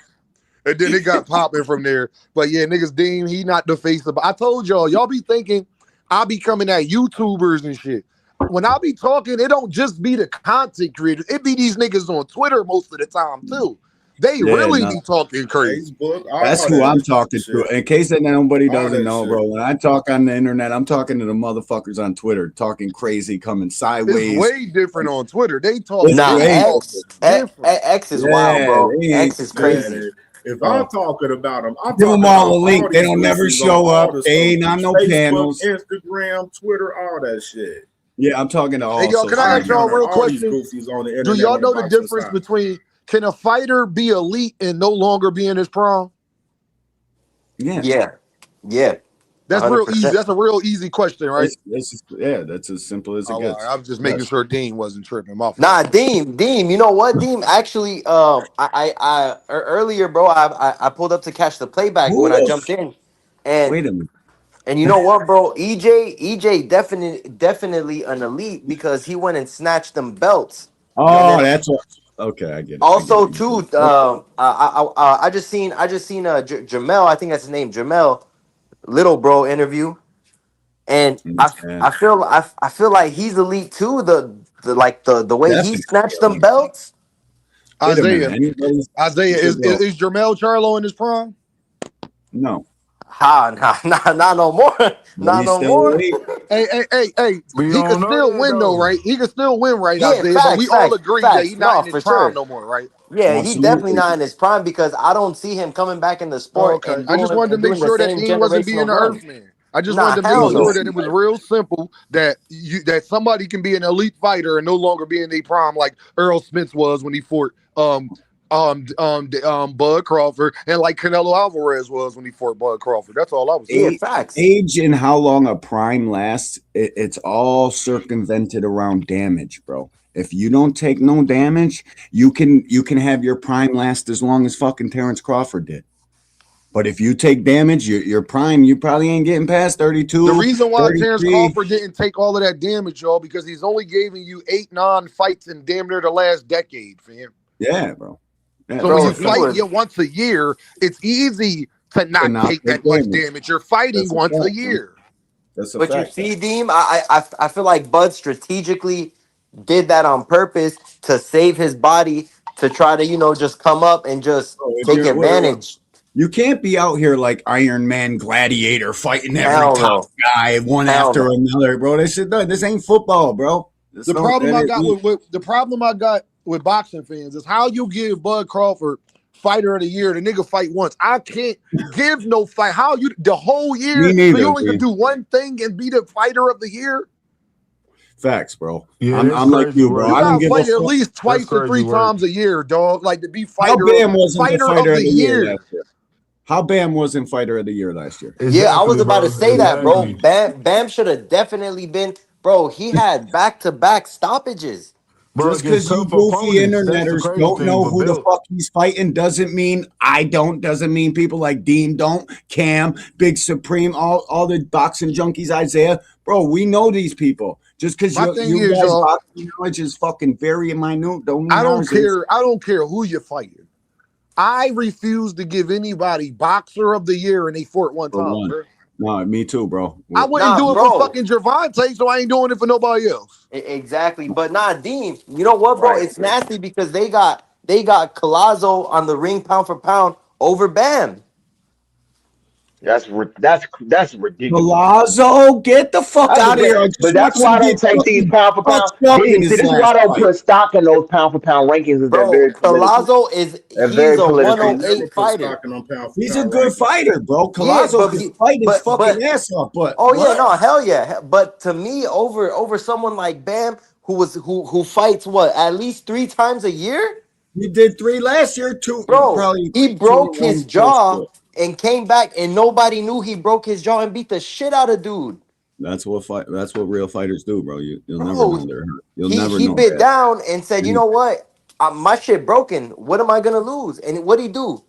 and then it got popping from there. But yeah, niggas deem he not the face of. I told y'all be thinking I be coming at YouTubers and shit. When I be talking, it don't just be the content creators. It be these niggas on Twitter most of the time too. They Yeah, really no. be talking crazy. Facebook, That's all who I'm that talking to. shit. In case that nobody All doesn't that know, shit. bro, when I talk on the internet, I'm talking to the motherfuckers on Twitter, talking crazy, coming It's sideways. way different on Twitter. They It's Nah, talking way. different. X is wild, Yeah, bro. they X ain't. is Man, crazy. if Oh. I'm talking about them, I'm Give them talking all about a link. all They these don't never goofies on show all up. the They ain't on no Facebook, panels. Instagram, Twitter, all that shit. Yeah, I'm talking to Hey, all y'all, can social I I ask y'all a media. encounter real all these question? goofies on the Do internet y'all on the know the boxing difference side. between can a fighter be elite and no longer be in his prime? Yeah. Yeah, yeah, That's real easy. 100%. That's a real easy question, right? That's as simple as it Oh, all right. gets. I was just making Yes. sure Dean wasn't tripping. My fault. Nah, Deem, you know what, Deem? Actually, earlier, bro, I pulled up to catch the playback Who when I the jumped in, and Wait a minute. you know what, bro? EJ definitely an elite because he went and snatched them belts, and Oh, then that's what. Okay, I get it. I get also it. too, Okay. I just seen Jamel, I think that's his name, Jamel Little Bro interview, and Yeah, I feel like he's elite too. The way he snatched them definitely. belts. Wait a minute. Isaiah, Anybody? Isaiah, Good bro. is Jermel Charlo in his prime? No. Ha, nah, no more, But not he's no still more. elite. Hey. We He could don't know still that win though, though. right? He could still win, right, Yeah, Isaiah? But we all agree that facts. he's not No, in his for prime sure. no more, right? Yeah, he definitely Absolutely. not in his prime because I don't see him coming back in the Oh, sport okay. I just wanted to make doing the sure that same Dean wasn't being generational an run. Earthman. I just wanted Nah, to make hell No, sure no. that it was real simple that somebody can be an elite fighter and no longer be in their prime like Errol Spence was when he fought Bud Crawford and like Canelo Alvarez was when he fought Bud Crawford. That's all I was saying. Yeah, age, facts. age and how long a prime lasts, it's all circumvented around damage, bro. If you don't take no damage, you can have your prime last as long as fucking Terrence Crawford did. But if you take damage, your prime, you probably ain't getting past The 32, reason why Terrence 33. Crawford didn't take all of that damage, y'all, because he's only giving you 8 non-fights in damn near the last decade, fam. Yeah, bro. Yeah, So when that's Bro, you a he fact. fight was once a year, it's easy to To not not take take that much damage. damage. You're fighting That's a once a fact, man. year. That's a but you fact. see, Deem, I feel like Bud strategically did that on purpose to save his body to try to, just come up and just Bro, if take you're advantage. you can't be out here like Iron Man Gladiator fighting every Hell top no. guy one Hell after no. another, bro. This ain't football, bro. This The don't problem that I is got with boxing fans is how you give Bud Crawford fighter of the year. The nigga fight once. I can't give no fight. How you the whole me year? So you neither, only can dude. do one thing and be the fighter of the year? Facts, bro. Yeah, that's I'm like crazy you, bro. You work. I don't gotta give a fight at fuck. least That's twice or crazy three work. times a year, dog. Like to be How Bam wasn't the fighter fighter of of the the year year. last year? How Bam wasn't fighter of the year last year? Yeah, I was Exactly, about to bro. say that, bro. Exactly. Bam should have definitely been, bro. He had back-to-back stoppages. Bro, Just against because you tough goofy opponents. That's the interneters crazy don't thing. know But who the Bill, fuck he's fighting doesn't mean I don't. Doesn't mean people like Dean don't. Cam, Big Supreme, all the boxing junkies, Isaiah. Bro, we know these people. Just because My thing you is, guys y'all, boxing knowledge is fucking very minute, don't mean I don't ours is. care. I don't care who you're fighting. I refuse to give anybody boxer of the year and they fought one For time, one. bro. No, me too, bro. I wouldn't Nah, do it for bro. fucking Gervonta, so I ain't doing it for nobody else. Exactly. But nah, Dean, you know what, bro? Right. It's nasty because they got Collazo on the ring pound for pound over Bam. That's ridiculous. Palazzo, get the fuck That's out of here. I but just that's watched why him I don't get take these fucking pound for pound. fucked up in See, his this is why I last don't fight. put stock in those pound for pound rankings. Is they're Bro, very political. Collazo is They're he's very a I political. ain't never 108 put fighter. stock in on pound for He's a pound good rankings. fighter, bro. Yeah, Palazzo can fight his fucking ass off, but oh yeah, what? no, hell yeah. But to me, over someone like Bam, who fights what at least 3 times a year, He did 3 last year, two bro. probably He 2 or broke his 1 close to jaw it. and came back, and nobody knew he broke his jaw and beat the shit out of dude. That's what real fighters do, bro. You'll never Bro, know they're hurt. You'll he never he know bit that. down and said, "You And know what? My shit broken. What am I gonna lose?" And what would he do?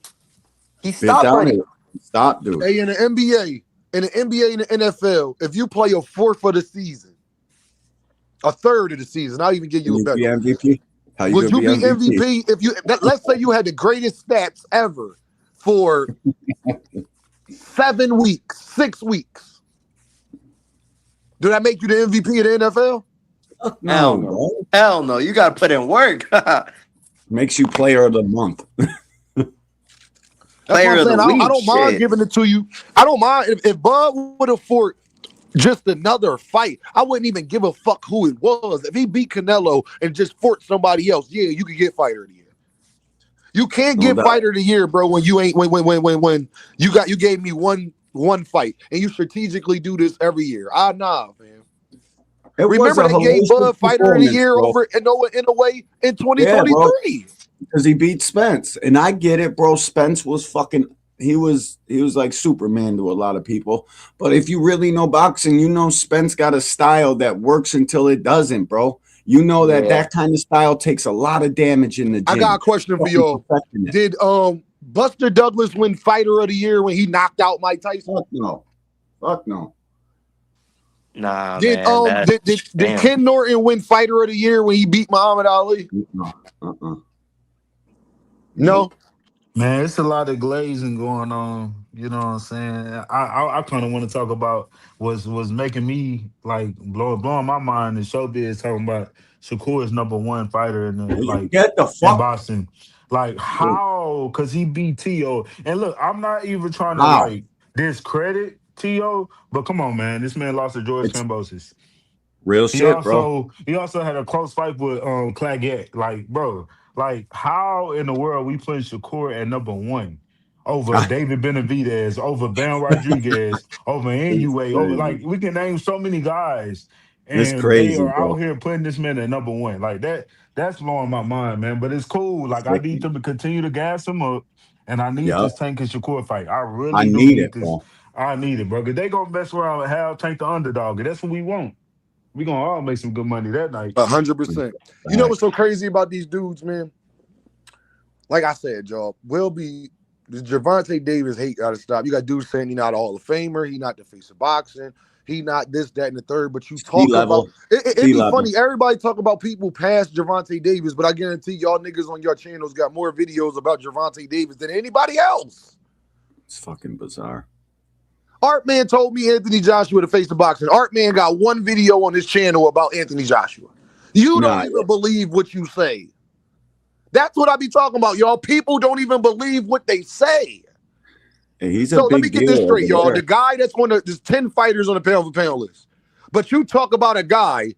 He bit stopped down fighting. and stop, dude. Hey, in the NBA and the NFL, if you play a fourth of the season, a third of the season, I'll even give Can you a you better be one. MVP? How you Would gonna you be be MVP? MVP if let's say you had the greatest stats ever for 7 weeks, 6 weeks? Do that make you the MVP of the NFL? Hell No, no. bro. Hell no. You gotta put in work. Makes you player of the month. That's what Player I'm of the saying. I week. don't mind Shit. giving it to you. I don't mind if Bud would have fought just another fight. I wouldn't even give a fuck who it was. If he beat Canelo and just fought somebody else, yeah, you could get fighter of the year. You can't No get doubt. fighter of the year, bro, when you ain't when you gave me one fight and you strategically do this every year. Nah, man. It was Remember a they gave hellacious Bud fighter of the performance, year bro. over in a way in Yeah, bro. 2023. Because he beat Spence. And I get it, bro. Spence was fucking he was like Superman to a lot of people. But if you really know boxing, you know Spence got a style that works until it doesn't, bro. You know Yeah. that kind of style takes a lot of damage in the I got a gym. question for Fucking y'all. perfecting it. Did Buster Douglas win fighter of the year when he knocked out Mike Tyson? Fuck no. Fuck no. Nah, Did man. That's did damn. Ken Norton win fighter of the year when he beat Muhammad Ali? No. No. Nope. man, it's a lot of glazing going on. You know what I'm saying? I kind of want to talk about was making me like blowing my mind. The showbiz talking about Shakur is number 1 fighter in the Will you like get the in fuck boxing. Like how? Cause he beat T.O. And look, I'm not even trying to how? like discredit T.O. But come on, man, this man lost to George It's Kambosos. real He shit, bro. also had a close fight with Claggett. Like, bro, like how in the world we putting Shakur at number 1 over David Benavidez, over Ben Rodriguez, over It's NUA, over crazy. like we can name so many guys, It's and they crazy, are out bro. here putting this man at number 1. Like that's blowing my mind, man. But it's cool. Like I need Sickening. them to continue to gas him up. And I need Yep. this Tank and Shakur fight. I I really do need need it, this. bro. I need it, bro. Cause they gonna mess around and have Tank the underdog. And that's what we want. We gonna all make some good money that night. 100%. You know what's so crazy about these dudes, man? Like I said, y'all, the Gervonta Davis hate gotta stop. You got dudes saying he not a Hall of Famer, he not the face of boxing, he not this, that, and the third. But you Sea talk about level. it'd Sea be level. funny. Everybody talk about people past Gervonta Davis, but I guarantee y'all niggas on your channels got more videos about Gervonta Davis than anybody else. It's fucking bizarre. Artman told me Anthony Joshua the face of boxing. Artman got one video on his channel about Anthony Joshua. You don't even believe what you say. That's what I be talking about, y'all. People don't even believe what they say. Hey, he's a So let big me get deal this straight, over y'all. there. The guy that's there's 10 fighters on the pound for pound list. But you talk about a guy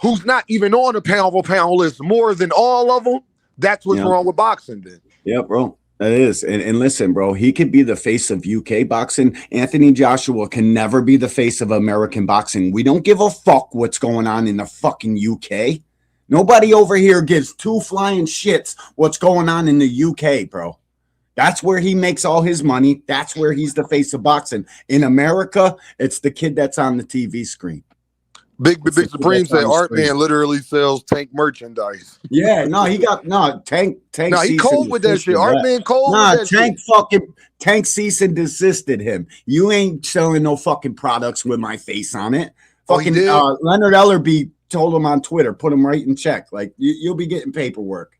who's not even on the pound for pound list more than all of them. That's what's wrong with boxing then. Yeah, bro. It is. And listen, bro, he could be the face of UK boxing. Anthony Joshua can never be the face of American boxing. We don't give a fuck what's going on in the fucking UK. Nobody over here gives 2 flying shits what's going on in the UK, bro. That's where he makes all his money. That's where he's the face of boxing. In America, it's the kid that's on the TV screen. Big Supreme said Art Man literally sells Tank merchandise. Yeah, no, he got Tank. Nah, he cold with that shit. Art Man cold with that Tank shit. Tank cease and desisted him. You ain't selling no fucking products with my face on it. Fucking Leonard Ellerby told him on Twitter, put him right in check. Like you'll be getting paperwork.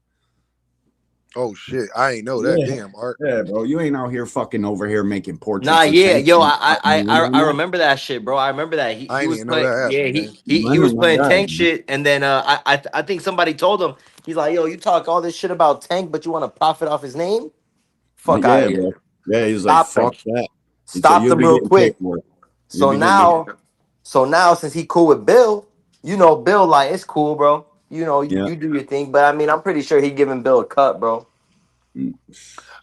Oh shit, I ain't know that. Yeah. Damn, Art. Yeah, bro, you ain't out here fucking over here making portraits. Nah, yeah, yo, I remember that shit, bro. I remember that he I was didn't know playing. that Yeah, happened, he was playing Tank shit, and then I think somebody told him, he's like, yo, you talk all this shit about Tank, but you want to profit off his name? Fuck out of here. Bro. Yeah, he's like, fuck that. Stop them real quick. So now since he cool with Bill, you know, Bill like it's cool, bro. You know, you do your thing, but I mean, I'm pretty sure he giving Bill a cut, bro.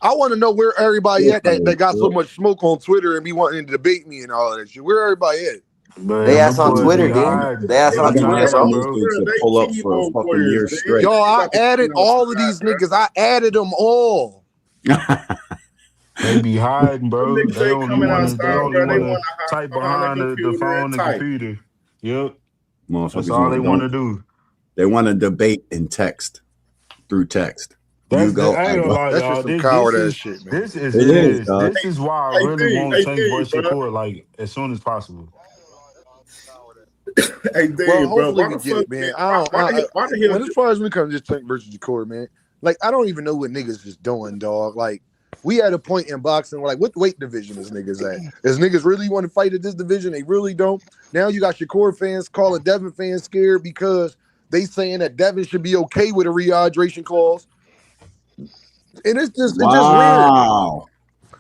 I want to know where everybody at that got so much smoke on Twitter and be wanting to debate me and all that shit. Where everybody at? Man, they ass on Twitter, dude. They ass on Twitter, bro. To pull up for a fucking year straight. Yo, I added all of these niggas. I added them all. They be hiding, bro. They only want to type behind the phone and computer. Yep. That's all they want to do. They want to debate in text, through text. That's just some coward ass shit, man. This is why I really want Tank versus Shakur like as soon as possible. Hey, well, hopefully we get it, man. As far as we come, just Tank versus Shakur, man. Like, I don't even know what niggas is doing, dog. Like, we at a point in boxing where, like, what weight division is niggas at? Is niggas really want to fight at this division? They really don't. Now you got Shakur fans calling Devin fans scared because they saying that Devin should be okay with a rehydration clause. And it's just weird. All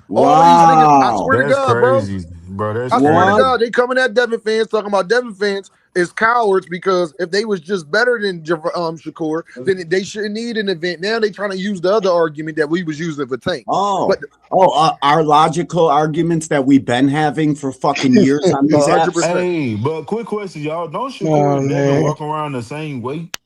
these niggas, I swear to God, crazy, bro. I swear to God, they coming at Devin fans talking about Devin fans is cowards because if they was just better than Shakur, then they shouldn't need an event. Now they trying to use the other argument that we was using for Tank. Our logical arguments that we've been having for fucking years on these apps. Hey, but quick question, y'all. Don't Shakur and Devin walk around the same weight?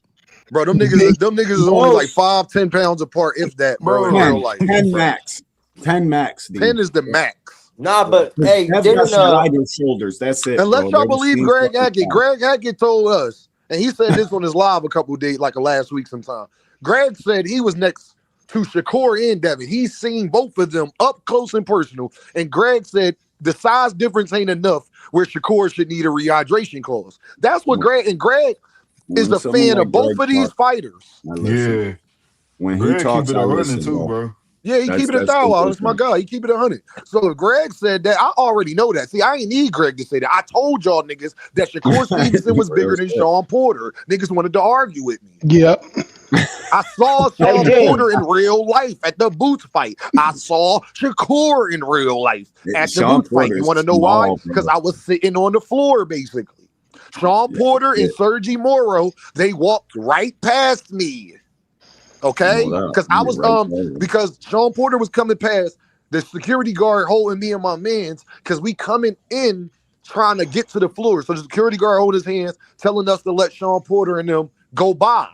Bro, them niggas is only like 5-10 pounds apart, if that, bro. In real life. 10 max. 10 max. Dude. 10 is the max. Nah, but hey, Devin wider shoulders. That's it. Unless y'all believe Greg Hackett. Greg Hackett told us, and he said this on his live a couple of days, like last week sometime. Greg said he was next to Shakur and Devin. He's seen both of them up close and personal. And Greg said the size difference ain't enough where Shakur should need a rehydration clause. That's what Greg is a fan of both of these fighters. Yeah. When he talks, I listen too, bro. Yeah, he keep it 1,000. That's my guy. He keep it 100. So if Greg said that, I already know that. See, I ain't need Greg to say that. I told y'all niggas that Shakur Stevenson was bigger than Sean Porter. Niggas wanted to argue with me. Yep. I saw Sean Porter in real life at the Boots fight. I saw Shakur in real life at the Boots fight. You want to know why? Because I was sitting on the floor, basically. Sean Porter and Sergi Moro, they walked right past me. Okay, because I was because Sean Porter was coming past the security guard holding me and my mans because we coming in trying to get to the floor. So the security guard holding his hands, telling us to let Sean Porter and them go by.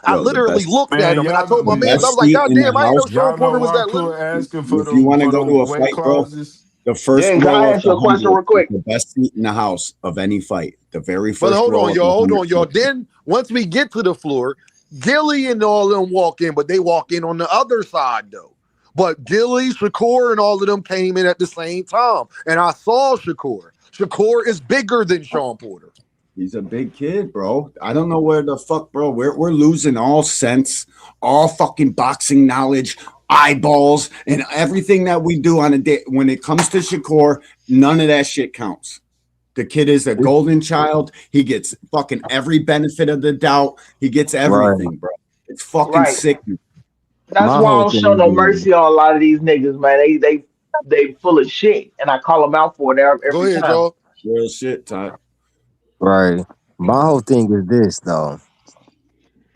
I literally looked at him and I told my man, I was like, God damn, I didn't know Sean Porter was that little. If you want to go to a fight, bro, the first can I ask you a question real quick? The best seat in the house of any fight. The very first. But hold on, y'all. Then once we get to the floor, Gilly and all of them walk in, but they walk in on the other side though. But Gilly, Shakur, and all of them came in at the same time. And I saw Shakur. Shakur is bigger than Sean Porter. He's a big kid, bro. I don't know where the fuck, bro. We're losing all sense, all fucking boxing knowledge, eyeballs, and everything that we do on a day. When it comes to Shakur, none of that shit counts. The kid is a golden child. He gets fucking every benefit of the doubt. He gets everything, bro. It's fucking sick. That's why I don't show no mercy on a lot of these niggas, man. They full of shit, and I call them out for it every time. Joe. Real shit, Todd. Right. My whole thing is this, though.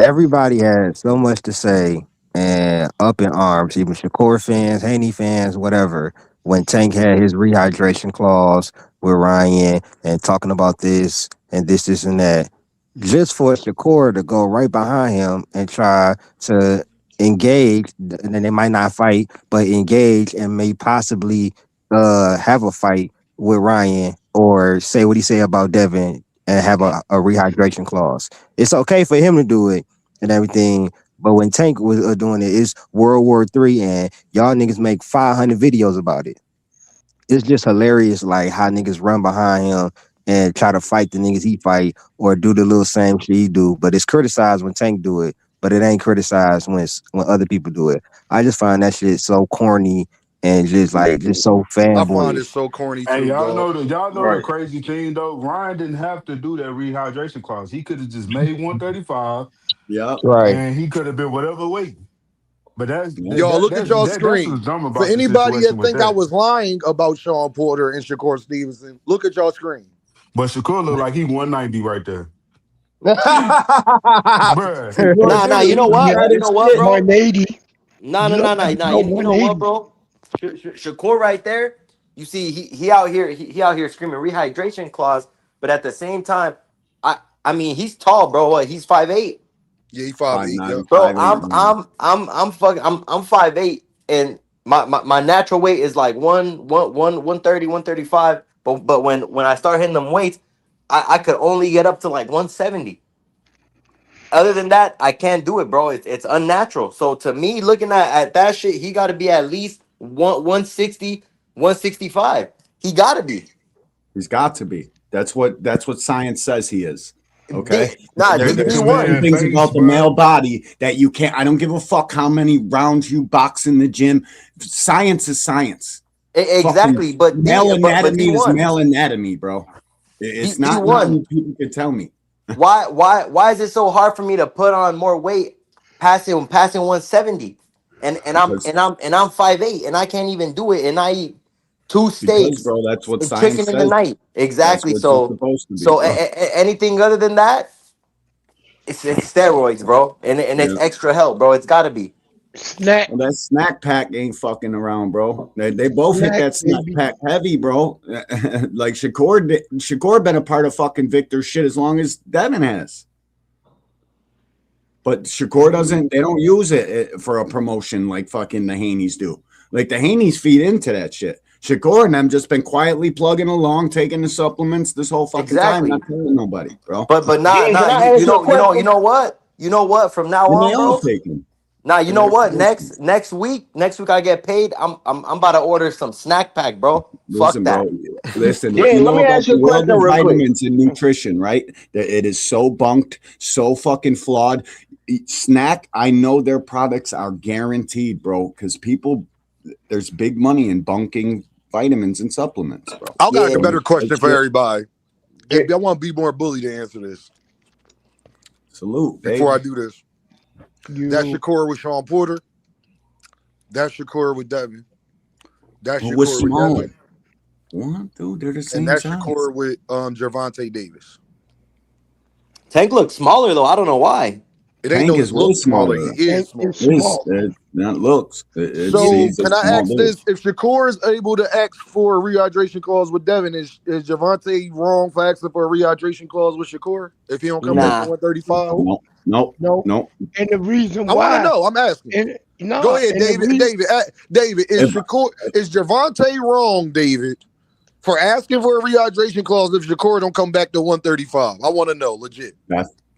Everybody had so much to say and up in arms, even Shakur fans, Haney fans, whatever, when Tank had his rehydration clause with Ryan and talking about this and this and that, just for Shakur to go right behind him and try to engage, and then they might not fight, but engage and may possibly have a fight with Ryan or say what he say about Devin and have a rehydration clause. It's okay for him to do it and everything. But when Tank was doing it, it's World War III, and y'all niggas make 500 videos about it. It's just hilarious, like how niggas run behind him and try to fight the niggas he fight or do the little same shit he do. But it's criticized when Tank do it, but it ain't criticized when other people do it. I just find that shit so corny and just so I find it fanboyish. so corny Hey, too, dog. y'all know the Right. crazy thing though. Ryan didn't have to do that rehydration clause. He could have just made 135, Yep. Right. and he could have been whatever weight. But Yep. Y'all look at y'all that's screen. what's dumb For about the anybody situation that with think I that. was lying about Sean Porter and Shakur Stevenson, look at y'all screen. But Shakur looked like he 190 right there, nah, bruh. Shakur nah. You know Stevenson what? fat You as know what, shit. bro? 180. No, You no, look no, like no, no. no You know what, 180. bro? Shakur right there. You see, he out here, he out here screaming rehydration clause, but at the same time, I mean, he's tall, bro. What? He's 5'8". Yeah, he 5'8". Yep. 5'9", Bro, 5'8". I'm 5'8", and my natural weight is like 130, 135. But when I start hitting them weights, I could only get up to like 170. Other than that, I can't do it, bro. It's unnatural. So to me, looking at that shit, he got to be at least 160, 165. He got to be. He's got to be. That's what science says he is. Okay. Nah, That There's nigga D1. certain man things face, about the bro. male body that you can't. I don't give a fuck how many rounds you box in the gym. Science is science. Fucking Exactly, but male but anatomy is D1. male anatomy, bro. It's not D1. nothing people can tell me. Why is it so hard for me to put on more weight passing 170? Because And I'm 5'8", and I can't even do it, and I eat two because steaks bro, that's what and chicken science in the says. night. That's Exactly. what you're So supposed to be, bro. anything other than that, it's steroids, bro. And it's Yeah. extra help, bro. It's gotta be. Snack, Well, that snack pack ain't fucking around, bro. They both hit snack, that snack baby. pack heavy, bro. Like Shakur been a part of fucking Victor's shit as long as Devin has. But Shakur doesn't. They don't use it for a promotion like fucking the Haneys do. Like the Haneys feed into that shit. Shakur and them just been quietly plugging along, taking the supplements this whole fucking time, not Exactly. telling nobody, bro. But Jen, can I you ask you a you question? know what? You know what? From now And they on, all bro. taking. Now you And know they're what? listen, Next week I get paid. I'm about to order some snack pack, bro. Fuck listen, that. bro. Listen, what you Jen, let know me about ask you the a world question of real quick. vitamins and nutrition, right? That it is so bunked, so fucking flawed. Snack, I know their products are guaranteed, bro, because people, there's big money in bunking vitamins and supplements, bro. I got Yeah, a So better that question for shit, everybody. yeah. I want to be more bully to answer this salute, before I baby. do this. That You Shakur with Sean Porter. That Shakur with Devin. That Well, what's Shakur with smaller? Devin. What, dude? They're the And same that size. Shakur with Gervonta Davis. Tank looks smaller though. I don't know why. It ain't Tank no he is way looks smaller. He smaller. is think it's smaller. Is small. not looks. It's You, So he's a can I small ask dude. this? If Shakur is able to ask for a rehydration clause with Devin, is Gervonta wrong for asking for a rehydration clause with Shakur if he don't come back to Nah. 135? no, No, no, no. no. And the reason I want to why, know. I'm asking. and Go no, ahead, and the David. reason, David, If is Gervonta wrong, David, for asking for a rehydration clause if Shakur don't come back to 135? I want to know, legit.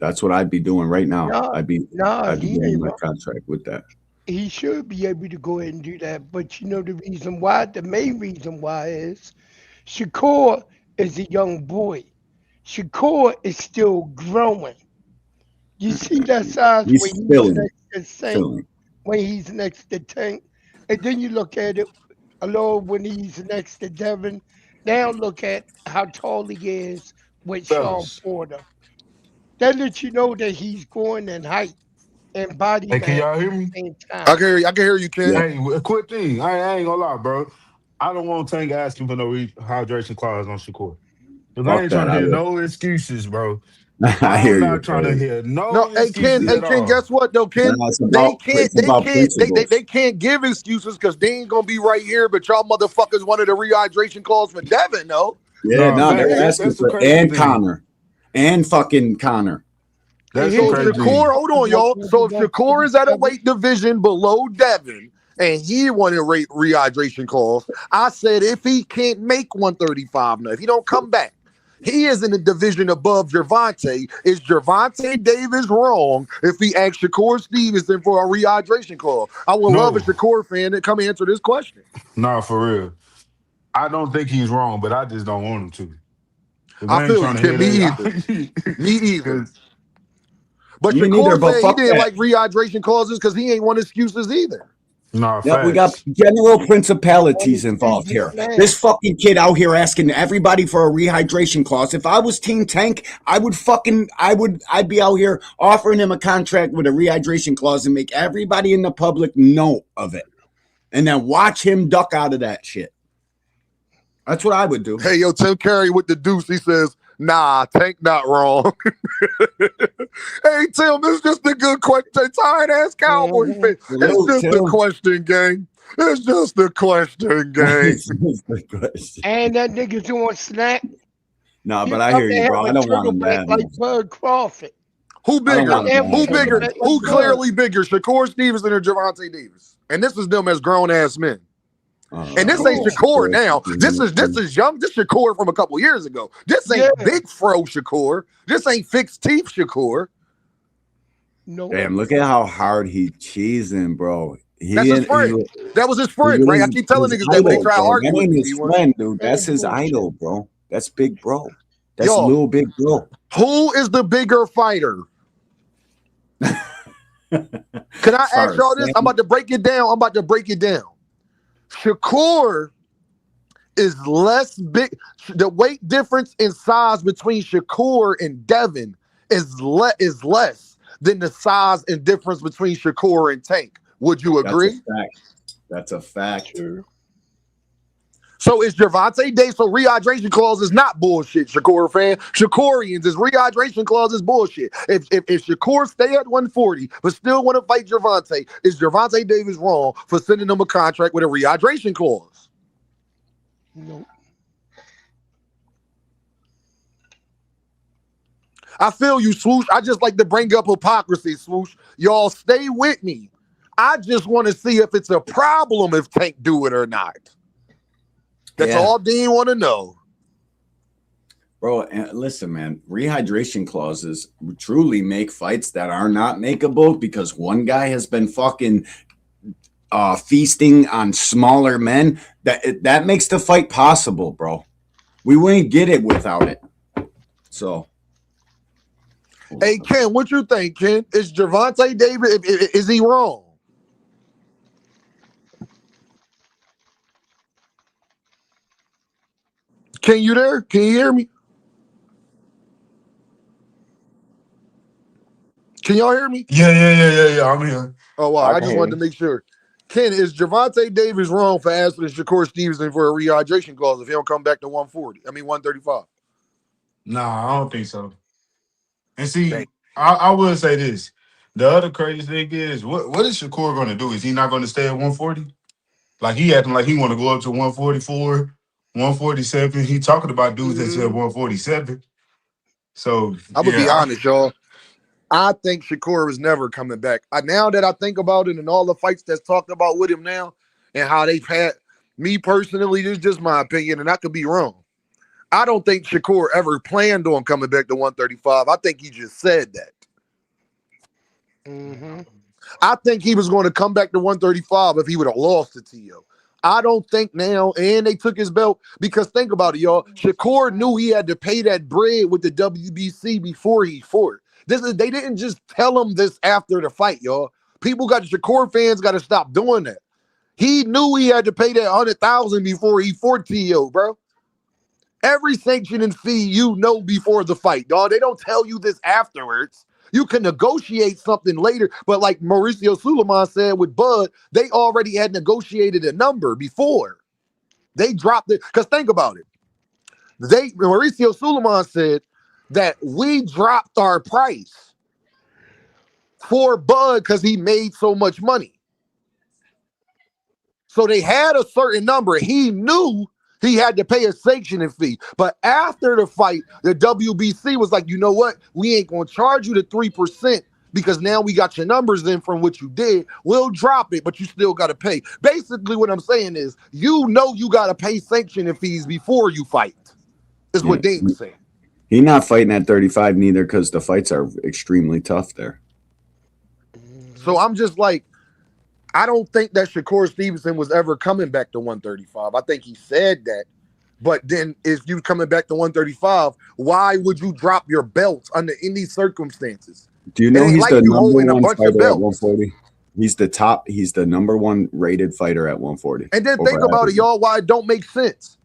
that's what I'd be doing right now. no, I'd be no, I'd be he getting ain't my wrong. contract with that. He should be able to go ahead and do that. But you know the reason why, the main reason why is Shakur is a young boy. Shakur is still growing. You see that size He's when he's filling, next to Saint, filling. when he's next to Tank, and then you look at it alone when he's next to Devin. Now look at how tall he is with Sean Fellas. Porter. That lets you know that he's growing in height and body Hey, can mass y'all at hear the me? same I time. can hear you. I can hear you, Yeah, Ken. Hey, a quick thing. I ain't gonna lie, bro. I don't want Tank asking for no rehydration clause on Shakur. Because I fuck ain't trying that. to I hear would. no excuses, bro. I I'm hear you. not I trying hear to you. hear No, no Ken. excuses Hey, at Ken. all. Guess what, though, Ken? Nah, They can't. it's about They principles. can't give excuses because they ain't gonna be right here. But y'all motherfuckers wanted a rehydration clause for Devin, though. Yeah, No, no, thanks. they're asking That's the for crazy and thing. Connor and fucking Connor. And That's the So here's if the crazy reason Shakur, thing. hold why on, they want y'all. him to So if Shakur is at a 137. weight division below Devin, and he wanted rehydration calls. I said if he can't make 135 now, if he don't come back, he is in a division above Gervonta. Is Gervonta Davis wrong if he asks Shakur Stevenson for a rehydration call? I would love a No, Shakur fan to come answer this question. nah, for real. I don't think he's wrong, but I just don't want him to. Cause I I ain't feel trying you, to Kim. hear Me either. Me that. either. But Me neither, Shakur but said he fuck didn't that. like rehydration clauses because he ain't want excuses either. Nah, Yep, we got facts. general Only principalities involved speaking here. man. This fucking kid out here asking everybody for a rehydration clause. If I was Team Tank, I'd be out here offering him a contract with a rehydration clause and make everybody in the public know of it. And then watch him duck out of that shit. That's what I would do. Hey, yo, Tim Carey with the deuce. He says, nah, Tank not wrong. Hey, Tim, this is just a good question. Tired ass Cowboy fan. It's just a question, gang. It's just a question, gang. And that nigga's doing snap. No, but I hear you, bro. I don't want him to have like Bud Crawford. Who bigger? Who bigger? Like Who Bud. clearly bigger? Shakur Stevenson or Gervonta Davis? And this is them as grown ass men. And this ain't Shakur now. This is young. This Shakur from a couple years ago. This ain't big fro Shakur. This ain't fixed teeth Shakur. No. Damn, look at how hard he cheesing, bro. That's his friend. That was his friend, right? I keep telling niggas that when they try to argue with me. His friend, dude. That's his idol, bro. That's big bro. That's little big bro. Who is the bigger fighter? Can I ask y'all this? I'm about to break it down. Shakur is less big. The weight difference in size between Shakur and Devin is less than the size and difference between Shakur and Tank. Would you agree? That's a fact. Sure. So is Gervonta Davis, so rehydration clause is not bullshit, Shakur fan. Shakurians is rehydration clause is bullshit. If Shakur stay at 140 but still want to fight Gervonta, is Gervonta Davis wrong for sending him a contract with a rehydration clause? No. I feel you, Swoosh. I just like to bring up hypocrisy, Swoosh. Y'all stay with me. I just want to see if it's a problem if Tank do it or not. That's all Dean want to know. Bro, and listen, man, rehydration clauses truly make fights that are not makeable because one guy has been fucking feasting on smaller men. That makes the fight possible, bro. We wouldn't get it without it. So. Hey, Ken, what you think, Ken? Is Gervonta Davis, is he wrong? Ken, you there? Can you hear me? Can y'all hear me? Yeah. I'm here. Oh, wow. I just wanted to make sure. Ken, is Gervonta Davis wrong for asking Shakur Stevenson for a rehydration clause if he don't come back to 135? Nah, I don't think so. And see, I will say this. The other crazy thing is, what is Shakur going to do? Is he not going to stay at 140? Like, he acting like he want to go up to 144, 147. He talking about dudes that said 147. So, I'm going to be honest, y'all. I think Shakur is never coming back. Now that I think about it and all the fights that's talked about with him now and how they've had, me personally, this is just my opinion, and I could be wrong. I don't think Shakur ever planned on coming back to 135. I think he just said that. Mm-hmm. I think he was going to come back to 135 if he would have lost to T.O. I don't think now, and they took his belt, because think about it, y'all. Shakur knew he had to pay that bread with the WBC before he fought. They didn't just tell him this after the fight, y'all. Shakur fans got to stop doing that. He knew he had to pay that $100,000 before he fought T.O., bro. Every sanctioning fee before the fight, dog. They don't tell you this afterwards. You can negotiate something later, but like Mauricio Suleiman said with Bud, they already had negotiated a number before. They dropped it, because think about it. Mauricio Suleiman said that we dropped our price for Bud because he made so much money. So they had a certain number. He knew he had to pay a sanctioning fee. But after the fight, the WBC was like, you know what? We ain't going to charge you the 3% because now we got your numbers in from what you did. We'll drop it, but you still got to pay. Basically, what I'm saying is, you got to pay sanctioning fees before you fight, is what Dean's saying. He's not fighting at 35 neither because the fights are extremely tough there. So I'm just like, I don't think that Shakur Stevenson was ever coming back to 135. I think he said that. But then if you coming back to 135, why would you drop your belts under any circumstances? Do you know he's the number one fighter at 140? He's the top. He's the number one rated fighter at 140. And then think about it, y'all, why it don't make sense.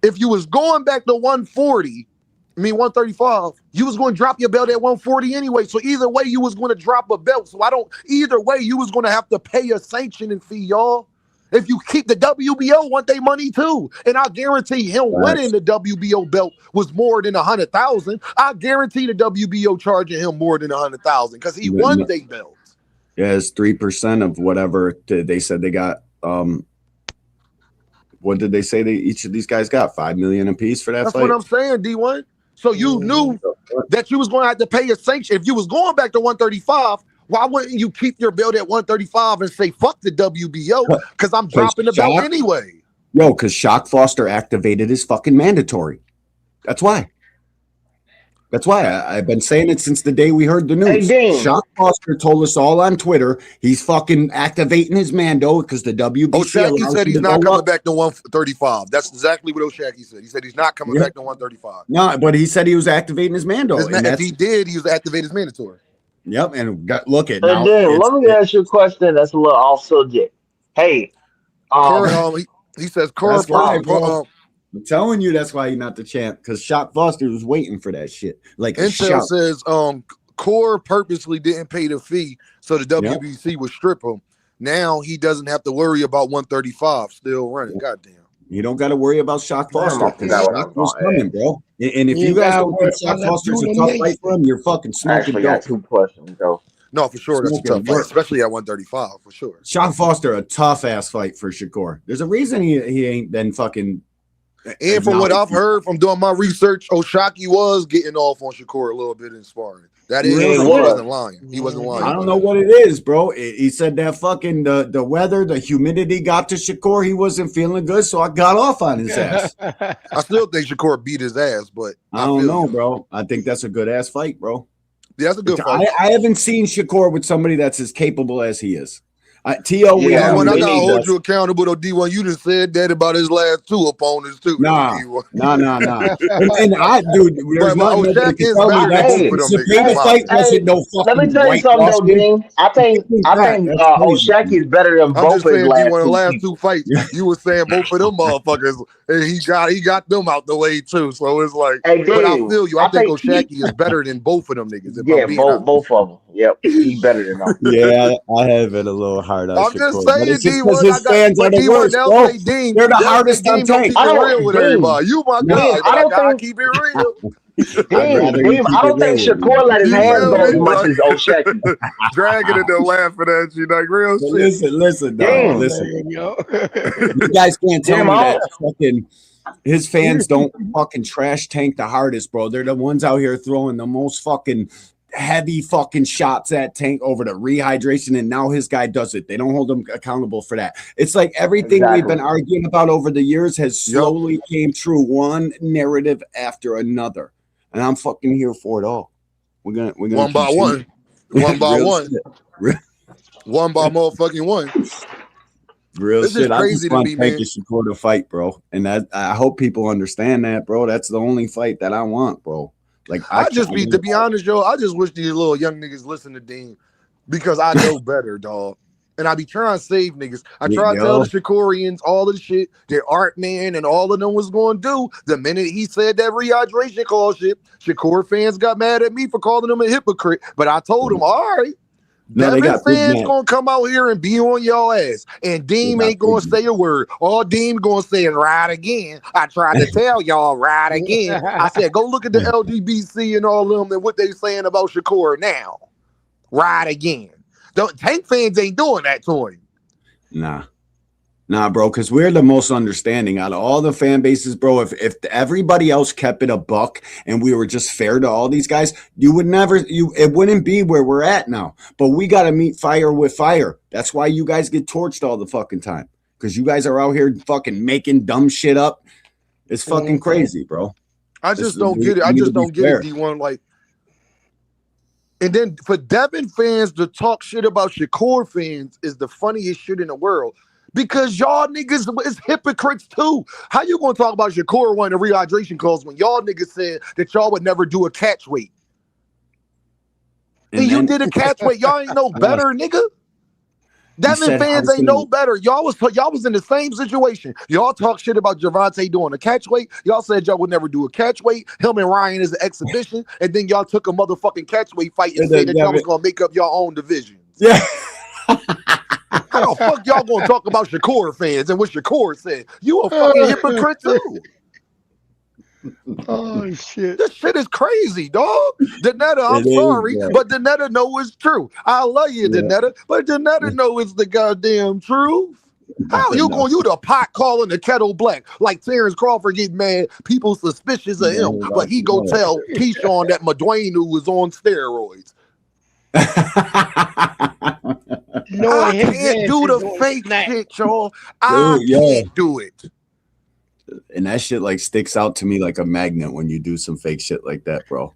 If you was going back to 135, you was going to drop your belt at 140 anyway. So either way, you was going to drop a belt. So either way, you was going to have to pay a sanctioning fee, y'all. If you keep the WBO, want their money too. And I guarantee him winning the WBO belt was more than 100,000. I guarantee the WBO charging him more than 100,000 because he won their belt. Yeah, it's 3% of whatever they said they got. What did they say each of these guys got? 5 million apiece for that fight? That's what I'm saying, D1. So you knew that you was going to have to pay a sanction. If you was going back to 135, why wouldn't you keep your belt at 135 and say, fuck the WBO, because I'm dropping the belt anyway? Yo, because Shock Foster activated his fucking mandatory. That's why. I've been saying it since the day we heard the news. Hey, Shock Foster told us all on Twitter he's fucking activating his mando because the WBC. Oshaki said he's not coming back to 135. That's exactly what Oshaki said. He said he's not coming back to 135. No, but he said he was activating his mando. If he did, he was activating his mandatory. Yep, and look at now. Let me ask you a question that's a little off subject. Hey, he says, I'm telling you, that's why he's not the champ, because Shock Foster was waiting for that shit. Like Intel says, Core purposely didn't pay the fee, so the WBC would strip him. Now he doesn't have to worry about 135 still running. Goddamn. You don't got to worry about Shock Foster. Shock was coming, bro. And if you guys don't think Shock Foster's a tough fight for him, you're fucking smoking. I got 2 questions, though. No, for sure, that's a tough fight, especially at 135, for sure. Shock Foster, a tough ass fight for Shakur. There's a reason he ain't been fucking. And from what I've heard from doing my research, Oshaki was getting off on Shakur a little bit in sparring. That is, he wasn't lying. He wasn't lying. I don't know what it is, bro. He said that fucking the weather, the humidity got to Shakur. He wasn't feeling good, so I got off on his ass. I still think Shakur beat his ass, but I don't know, bro. I think that's a good ass fight, bro. Yeah, that's a good fight. I haven't seen Shakur with somebody that's as capable as he is. T.O. When I gotta hold you accountable, though, D1, you just said that about his last 2 opponents too. Nah. And I, dude, there's nothing that can tell me that fight wasn't no fucking. Let me tell you something, though, Dean. I think Oshaki is better than both of his last 2 fights. You were saying both of them motherfuckers, and he got them out the way too. So it's like, but I feel you. I think Oshaki is better than both of them niggas. Yeah, both of them. Yep, he's better than them. Yeah, I have it a little hard. I'm just saying, because his fans are the worst, bro. They're the hardest on tank. I don't real with everybody. You my guy. I gotta keep it real. I don't think Shakur let his hands go as much as Oshaki. Dragging it and laughing at you like real shit. Listen. You guys can't tell me that fucking his fans don't fucking trash tank the hardest, bro. They're the ones out here throwing the most fucking heavy fucking shots at Tank over the rehydration, and now his guy does it. They don't hold him accountable for that. It's like everything we've been arguing about over the years has slowly came true, one narrative after another, and I'm fucking here for it all. We're gonna one by one, one by one, one by motherfucking one. Real this shit. I just want to thank you Shakur to fight, bro, and I hope people understand that, bro. That's the only fight that I want, bro. Like to be honest, yo, I just wish these little young niggas listen to Dean because I know better, dog. And I be trying to save niggas. I try to tell the Shakurians all of the shit that Art Man and all of them was going to do. The minute he said that rehydration call shit, Shakur fans got mad at me for calling him a hypocrite. But I told him, all right, Devin fans gonna come out here and be on your ass, and Dean ain't gonna say a word. All Dean gonna say is ride again. I tried to tell y'all ride again. I said go look at the LGBC and all of them and what they saying about Shakur now. Ride again. Tank fans ain't doing that to him. Nah. Nah, bro, because we're the most understanding out of all the fan bases, bro. If everybody else kept it a buck and we were just fair to all these guys, it wouldn't be where we're at now. But we got to meet fire with fire. That's why you guys get torched all the fucking time, because you guys are out here fucking making dumb shit up. It's fucking crazy, bro. I just don't get it. I just don't get it, D1. Like, and then for Devin fans to talk shit about Shakur fans is the funniest shit in the world. Because y'all niggas is hypocrites too. How you gonna talk about Shakur wanting a rehydration clause when y'all niggas said that y'all would never do a catch weight? And you did a catch weight. Y'all ain't no better, nigga. Devin fans ain't no better. Y'all was in the same situation. Y'all talk shit about Gervonta doing a catch weight. Y'all said y'all would never do a catch weight. Him and Ryan is an exhibition, and then y'all took a motherfucking catch weight fight and said that y'all was gonna make up your own divisions. Yeah. How the fuck y'all gonna talk about Shakur fans and what Shakur said? You a fucking hypocrite too. Oh shit! This shit is crazy, dog. Danetta, I'm sorry, but Danetta know it's true. I love you, Danetta, but Danetta know it's the goddamn truth. How you going? You the pot calling the kettle black? Like Terrence Crawford get mad, people suspicious of him, but he go tell Keyshawn that Madwayne was on steroids. I can't do the fake shit, y'all. I can't do it. And that shit like sticks out to me like a magnet when you do some fake shit like that, bro.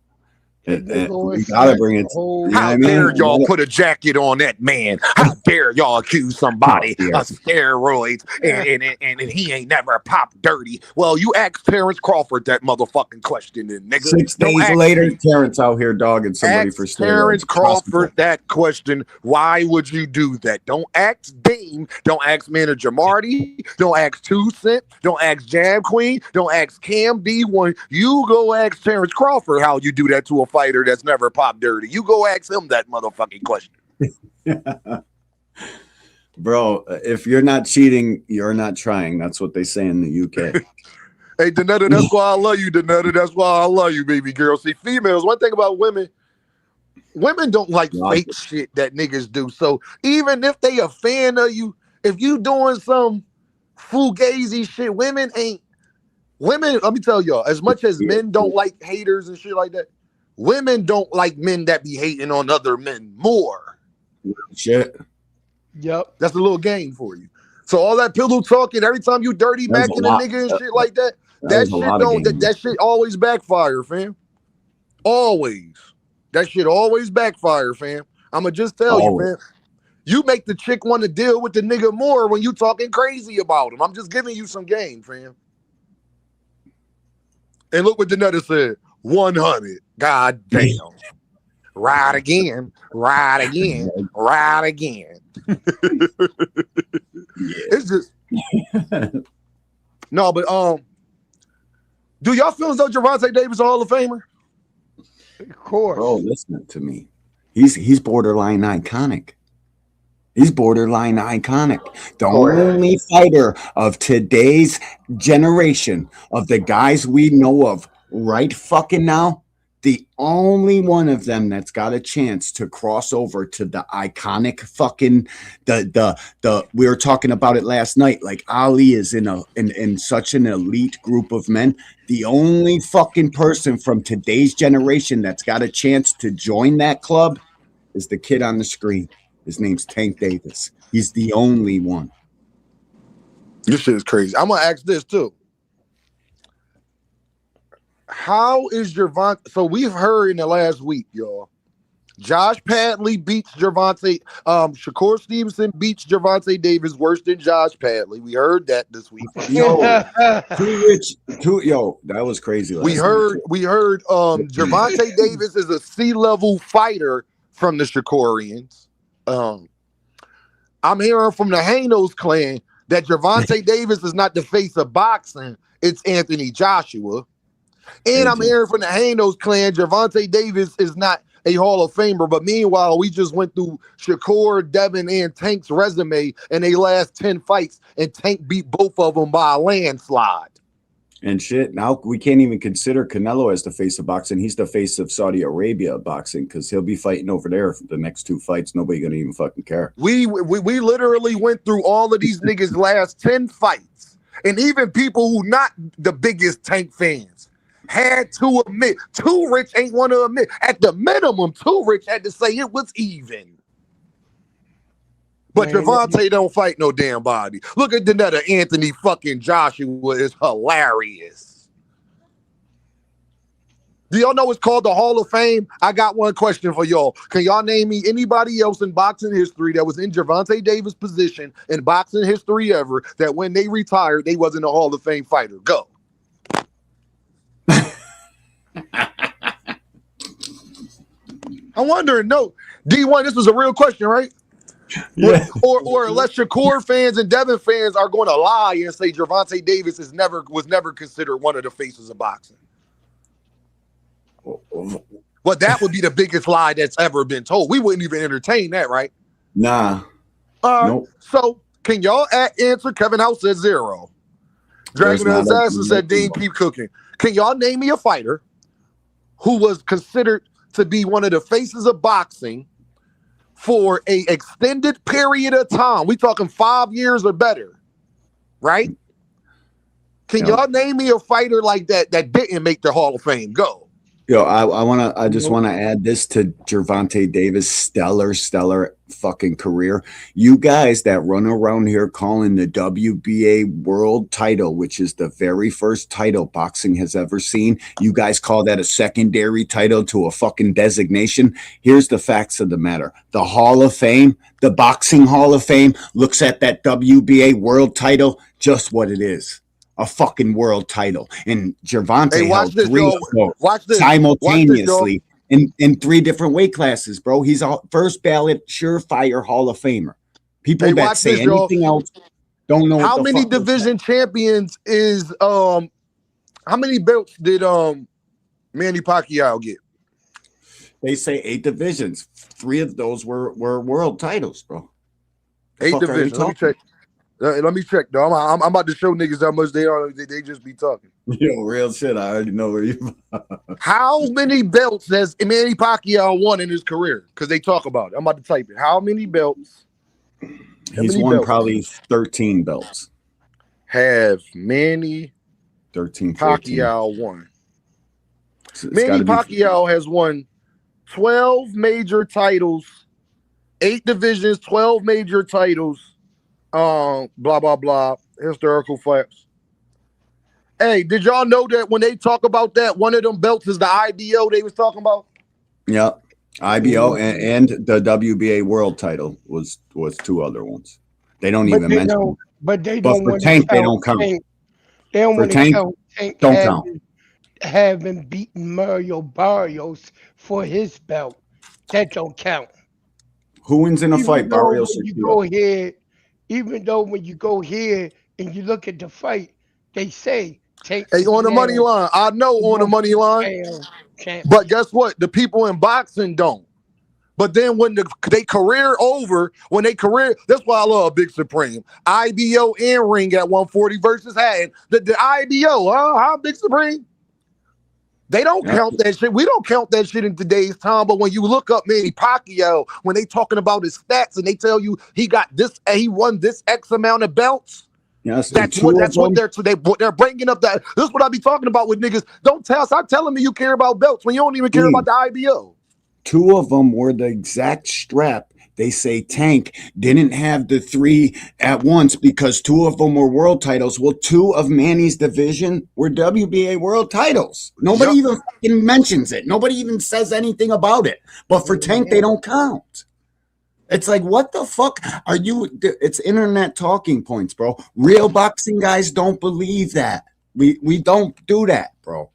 We gotta bring it. How dare y'all put a jacket on that man? How dare y'all accuse somebody of steroids and he ain't never popped dirty? Well, you asked Terrence Crawford that motherfucking question, then, nigga. 6 days later, Terrence out here dogging somebody for steroids. Terrence Crawford that question. Why would you do that? Don't ask Dame. Don't ask Manager Marty. Don't ask 2 Cent. Don't ask Jam Queen. Don't ask Cam D1. You go ask Terrence Crawford how you do that to a fighter that's never popped dirty. You go ask him that motherfucking question. Bro, if you're not cheating, you're not trying. That's what they say in the UK. Hey, Danetta, that's why I love you, Danetta. That's why I love you, baby girl. See, females, one thing about women don't like fake shit that niggas do. So even if they a fan of you, if you doing some fugazi shit, women, let me tell y'all, as much as men don't like haters and shit like that, women don't like men that be hating on other men more. Shit. Yep. That's a little game for you. So all that pillow talking, every time you dirty macking a nigga and shit like that, that shit always backfire, fam. Always. That shit always backfire, fam. I'ma just tell you, fam. You make the chick want to deal with the nigga more when you talking crazy about him. I'm just giving you some game, fam. And look what Danetta said. 100. God damn. Ride again. Ride again. Ride again. It's just no, but do y'all feel as though Gervonta Davis is a Hall of Famer? Of course. Bro, listen to me. He's borderline iconic. He's borderline iconic. The only fighter of today's generation, of the guys we know of right fucking now, the only one of them that's got a chance to cross over to the iconic fucking the we were talking about it last night. Like Ali is in such an elite group of men. The only fucking person from today's generation that's got a chance to join that club is the kid on the screen. His name's Tank Davis. He's the only one. This shit is crazy. I'm gonna ask this too. How is Gervonta? So we've heard in the last week, y'all. Josh Padley beats Gervonta. Shakur Stevenson beats Gervonta Davis worse than Josh Padley. We heard that this week. Yo, that was crazy. We heard Gervonta Davis is a C-level fighter from the Shakurians. I'm hearing from the Hanos clan that Gervonta Davis is not the face of boxing. It's Anthony Joshua. And I'm hearing from the Hanos clan, Gervonta Davis is not a Hall of Famer. But meanwhile, we just went through Shakur, Devin, and Tank's resume in their last 10 fights, and Tank beat both of them by a landslide. and shit. Now we can't even consider Canelo as the face of boxing. He's the face of Saudi Arabia boxing because he'll be fighting over there for the next 2 fights. Nobody gonna even fucking care. We literally went through all of these niggas' last 10 fights, and even people who not the biggest Tank fans had to admit, Too Rich ain't want to admit. At the minimum, Too Rich had to say it was even. But Gervonta don't fight no damn body. Look at Donetta Anthony fucking Joshua is hilarious. Do y'all know it's called the Hall of Fame? I got one question for y'all. Can y'all name me anybody else in boxing history that was in Gervonta Davis' position in boxing history ever that when they retired, they wasn't a Hall of Fame fighter? Go. I'm wondering, no. D1, this was a real question, right? Yeah. Or unless Shakur fans and Devin fans are going to lie and say Gervonta Davis was never considered one of the faces of boxing. Well, that would be the biggest lie that's ever been told. We wouldn't even entertain that, right? Nah. Nope. So, can y'all answer? Kevin House said 0. Dragon Assassin said Dean, keep cooking. Can y'all name me a fighter who was considered to be one of the faces of boxing for a extended period of time? We talking 5 years or better, right? Can y'all name me a fighter like that didn't make the Hall of Fame? Go. Yo, I just want to add this to Gervonta Davis' stellar fucking career. You guys that run around here calling the WBA world title, which is the very first title boxing has ever seen, you guys call that a secondary title to a fucking designation. Here's the facts of the matter. The Hall of Fame, the Boxing Hall of Fame, looks at that WBA world title just what it is. A fucking world title. And Gervonta held 3 of those simultaneously in 3 different weight classes, bro. He's a first ballot surefire Hall of Famer. People that say anything else don't know how many division champions is how many belts did Manny Pacquiao get? They say 8 divisions. 3 of those were world titles, bro. 8 divisions. Let me check. Let me check, though. I'm about to show niggas how much they are. They just be talking. Yo, real shit. I already know where you. How many belts has Manny Pacquiao won in his career? Because they talk about it. I'm about to type it. How many belts? He's won probably 13 belts. Have Manny 13 Pacquiao won? Manny Pacquiao has won 12 major titles, 8 divisions, 12 major titles. Blah blah blah. Historical facts. Hey, did y'all know that when they talk about that, one of them belts is the IBO they was talking about? Yep, IBO and the WBA world title was 2 other ones. They don't even mention. But they don't. For Tank, they don't count. They don't want to count Tank don't count. Having beaten Mario Barrios for his belt. That don't count. Who wins in a fight, Barrios? You go here. Even though when you go here and you look at the fight, they say Tank. Hey, on the money line. I know on the money line. But guess what? The people in boxing don't. But then when they career over, that's why I love Big Supreme. IBO and ring at 140 versus Hatton. The IBO, how Big Supreme? They don't count that shit. We don't count that shit in today's time. But when you look up Manny Pacquiao, when they talking about his stats and they tell you he got this, he won this X amount of belts. Yes, that's what they're bringing up. That this is what I be talking about with niggas. Stop telling me you care about belts when you don't even care about the IBO. 2 of them were the exact strap. They say Tank didn't have the 3 at once because 2 of them were world titles. Well, 2 of Manny's division were WBA world titles. Nobody even fucking mentions it. Nobody even says anything about it. But for Tank, they don't count. It's like, what the fuck are you? It's internet talking points, bro. Real boxing guys don't believe that. We don't do that, bro.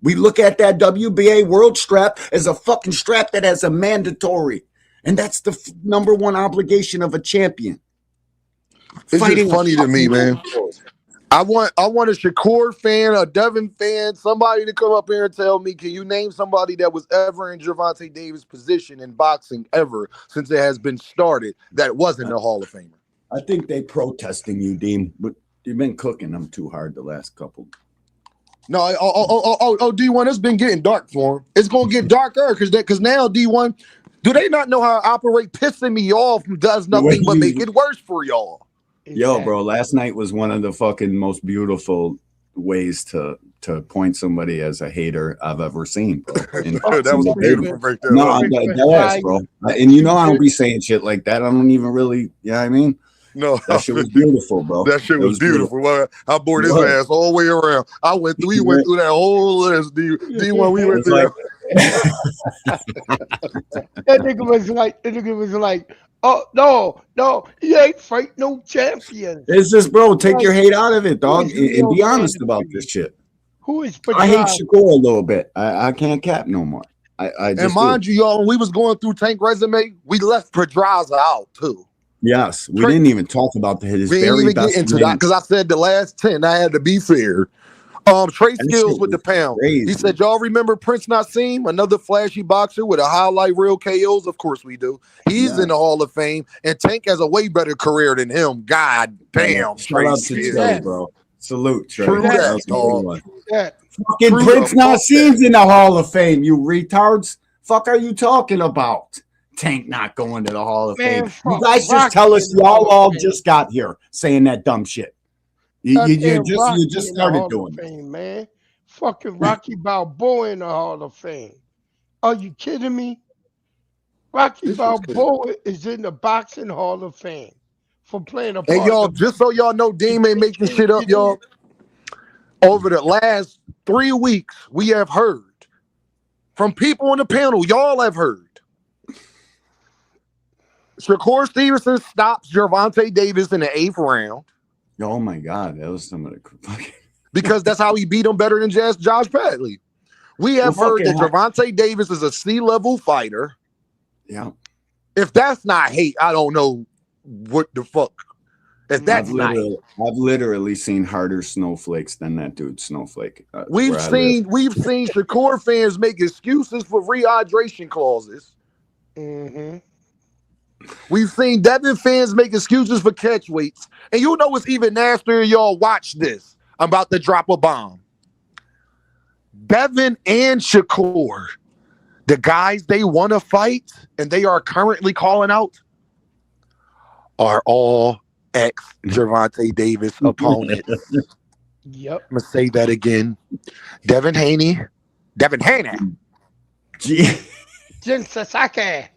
We look at that WBA world strap as a fucking strap that has a mandatory. And that's the number 1 obligation of a champion. It's just funny to me, man. I want a Shakur fan, a Devin fan, somebody to come up here and tell me, can you name somebody that was ever in Gervonta Davis' position in boxing ever since it has been started that wasn't a Hall of Famer? I think they protesting you, Dean, but you've been cooking them too hard the last couple. No, D1, it's been getting dark for him. It's gonna get darker because now D1, do they not know how to operate? Pissing me off does nothing but make it worse for y'all. Yo, bro, last night was one of the fucking most beautiful ways to point somebody as a hater I've ever seen, bro. That was beautiful right there. No, I'm dead, bro. And you know I don't be saying shit like that. I don't even really, you know what I mean? No, that shit was beautiful, bro. That shit was beautiful. Well, I bored his ass all the way around. We went through that whole list. D1, we went through that nigga was like, oh no, he ain't fight no champions. It's just, bro, take your hate out of it, dog, and be honest about this shit. Who is I hate Shakur a little bit. I can't cap no more. I just and mind you, y'all, when we was going through Tank resume, we left Pedraza out too. Yes, we didn't even talk about his we very didn't even best get into that because I said the last 10. I had to be fair. Trey Skills with the pound. Crazy. He said, y'all remember Prince Nassim, another flashy boxer with a highlight reel KOs? Of course we do. He's in the Hall of Fame, and Tank has a way better career than him. God damn, Shout out to Trey, bro. Salute, Trey. True that, dog. Yeah. Fucking Prince Nassim's in the Hall of Fame, you retards. Fuck are you talking about? Tank not going to the Hall of Fame. You guys just tell us y'all all just got here saying that dumb shit. You just started doing it, man. Fucking Rocky Balboa in the Hall of Fame. Are you kidding me? Rocky Balboa is in the Boxing Hall of Fame for playing a part. Hey, y'all, just so y'all know, Dean ain't making shit up, y'all. Over the last 3 weeks, we have heard from people on the panel. Y'all have heard. Shakur Stevenson stops Gervonta Davis in the 8th round. Oh my God, that was some of the fucking because that's how he beat him better than Josh Padley. We have heard that Gervonta Davis is a C-level fighter. Yeah. If that's not hate, I don't know what the fuck. If that's I've literally seen harder snowflakes than that dude Snowflake. We've seen Shakur fans make excuses for rehydration clauses. Mm-hmm. We've seen Devin fans make excuses for catch weights. And you know what's even nastier, y'all? Watch this. I'm about to drop a bomb. Devin and Shakur, the guys they want to fight and they are currently calling out, are all ex-Gervonta Davis opponents. Yep. I'm going to say that again. Devin Haney. Jin Sasaki.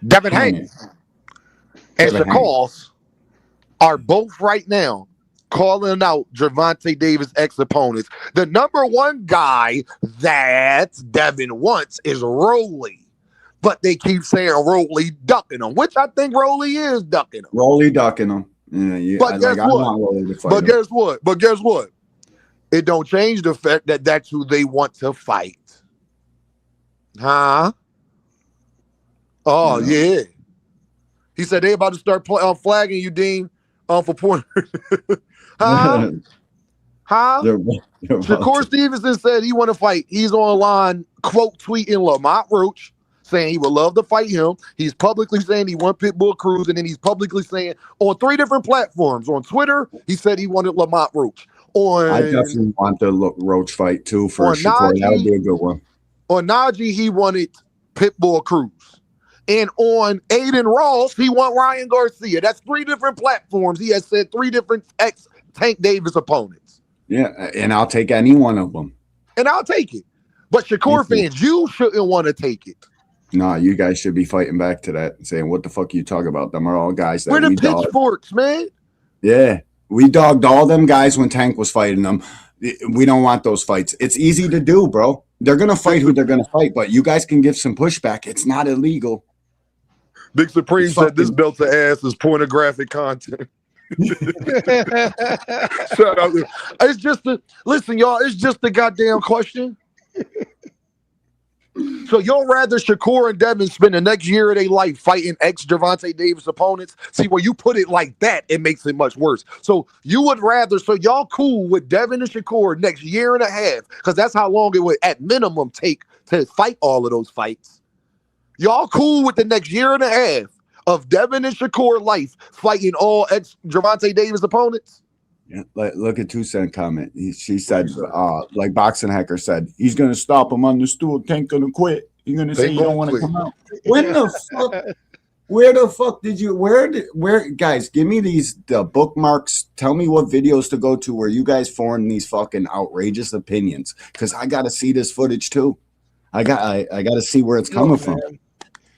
Devin Haney and Shakur are both right now calling out Gervonta Davis ex-opponents. The number one guy that Devin wants is Rolly. But they keep saying Rolly ducking him, which I think Rolly is ducking him. Rolly ducking him. Yeah, but guess what? It don't change the fact that that's who they want to fight. Huh? Oh, yeah. He said they about to start flagging you, Dean, for porn. Huh? Shakur Stevenson said he want to fight. He's online, quote, tweeting Lamont Roach, saying he would love to fight him. He's publicly saying he want Pitbull Cruz, and then he's publicly saying on 3 different platforms. On Twitter, he said he wanted Lamont Roach. I definitely want the Roach fight, too, for Shakur. That would be a good one. On Najee, he wanted Pitbull Cruz. And on Aiden Ross, he want Ryan Garcia. That's 3 different platforms. He has said 3 different ex-Tank Davis opponents. Yeah, and I'll take any one of them. And I'll take it. But Shakur fans, you shouldn't want to take it. Nah, you guys should be fighting back to that and saying, what the fuck you talk about? Them are all guys that we're the pitchforks, man. Yeah, we dogged all them guys when Tank was fighting them. We don't want those fights. It's easy to do, bro. They're going to fight who they're going to fight, but you guys can give some pushback. It's not illegal. Big Supreme said this belt to ass is pornographic content. Shout out. It's just listen, y'all, it's just a goddamn question. So you'll rather Shakur and Devin spend the next year of their life fighting ex-Gervonta Davis opponents? See, when you put it like that, it makes it much worse. So you would rather, so y'all cool with Devin and Shakur next year and a half, because that's how long it would at minimum take to fight all of those fights. Y'all cool with the next year and a half of Devin and Shakur life fighting all ex-Gervonta Davis opponents? Yeah, look at 2 Cent comment. She said, like Boxing Hacker said, he's gonna stop him on the stool. Tank gonna quit. You're gonna say Tank you don't gonna want to quit. come out. When the fuck? Where the fuck did you? Where? Guys, give me the bookmarks. Tell me what videos to go to where you guys form these fucking outrageous opinions. Because I gotta see this footage too. I gotta see where it's coming from.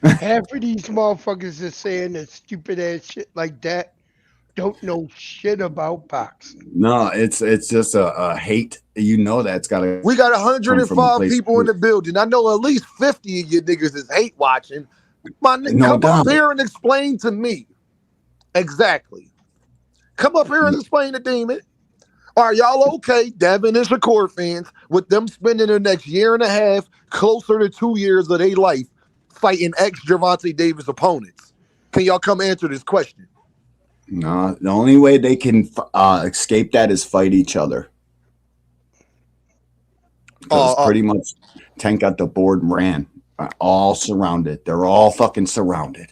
Half of these motherfuckers are saying that stupid ass shit like that don't know shit about boxing. No, it's just a hate. You know that's gotta. We got come from a 105 place people in the building. I know at least 50 of you niggas is hate watching. My nigga, No come doubt. up here and explain to me. Exactly. Come up here and explain to Demon. Are y'all okay, Devin and Shakur fans, with them spending the next year and a half, closer to 2 years of their life, fighting ex-Gervonta Davis opponents? Can y'all come answer this question? No, the only way they can escape that is fight each other. Because pretty much Tank got the board and ran. All surrounded. They're all fucking surrounded.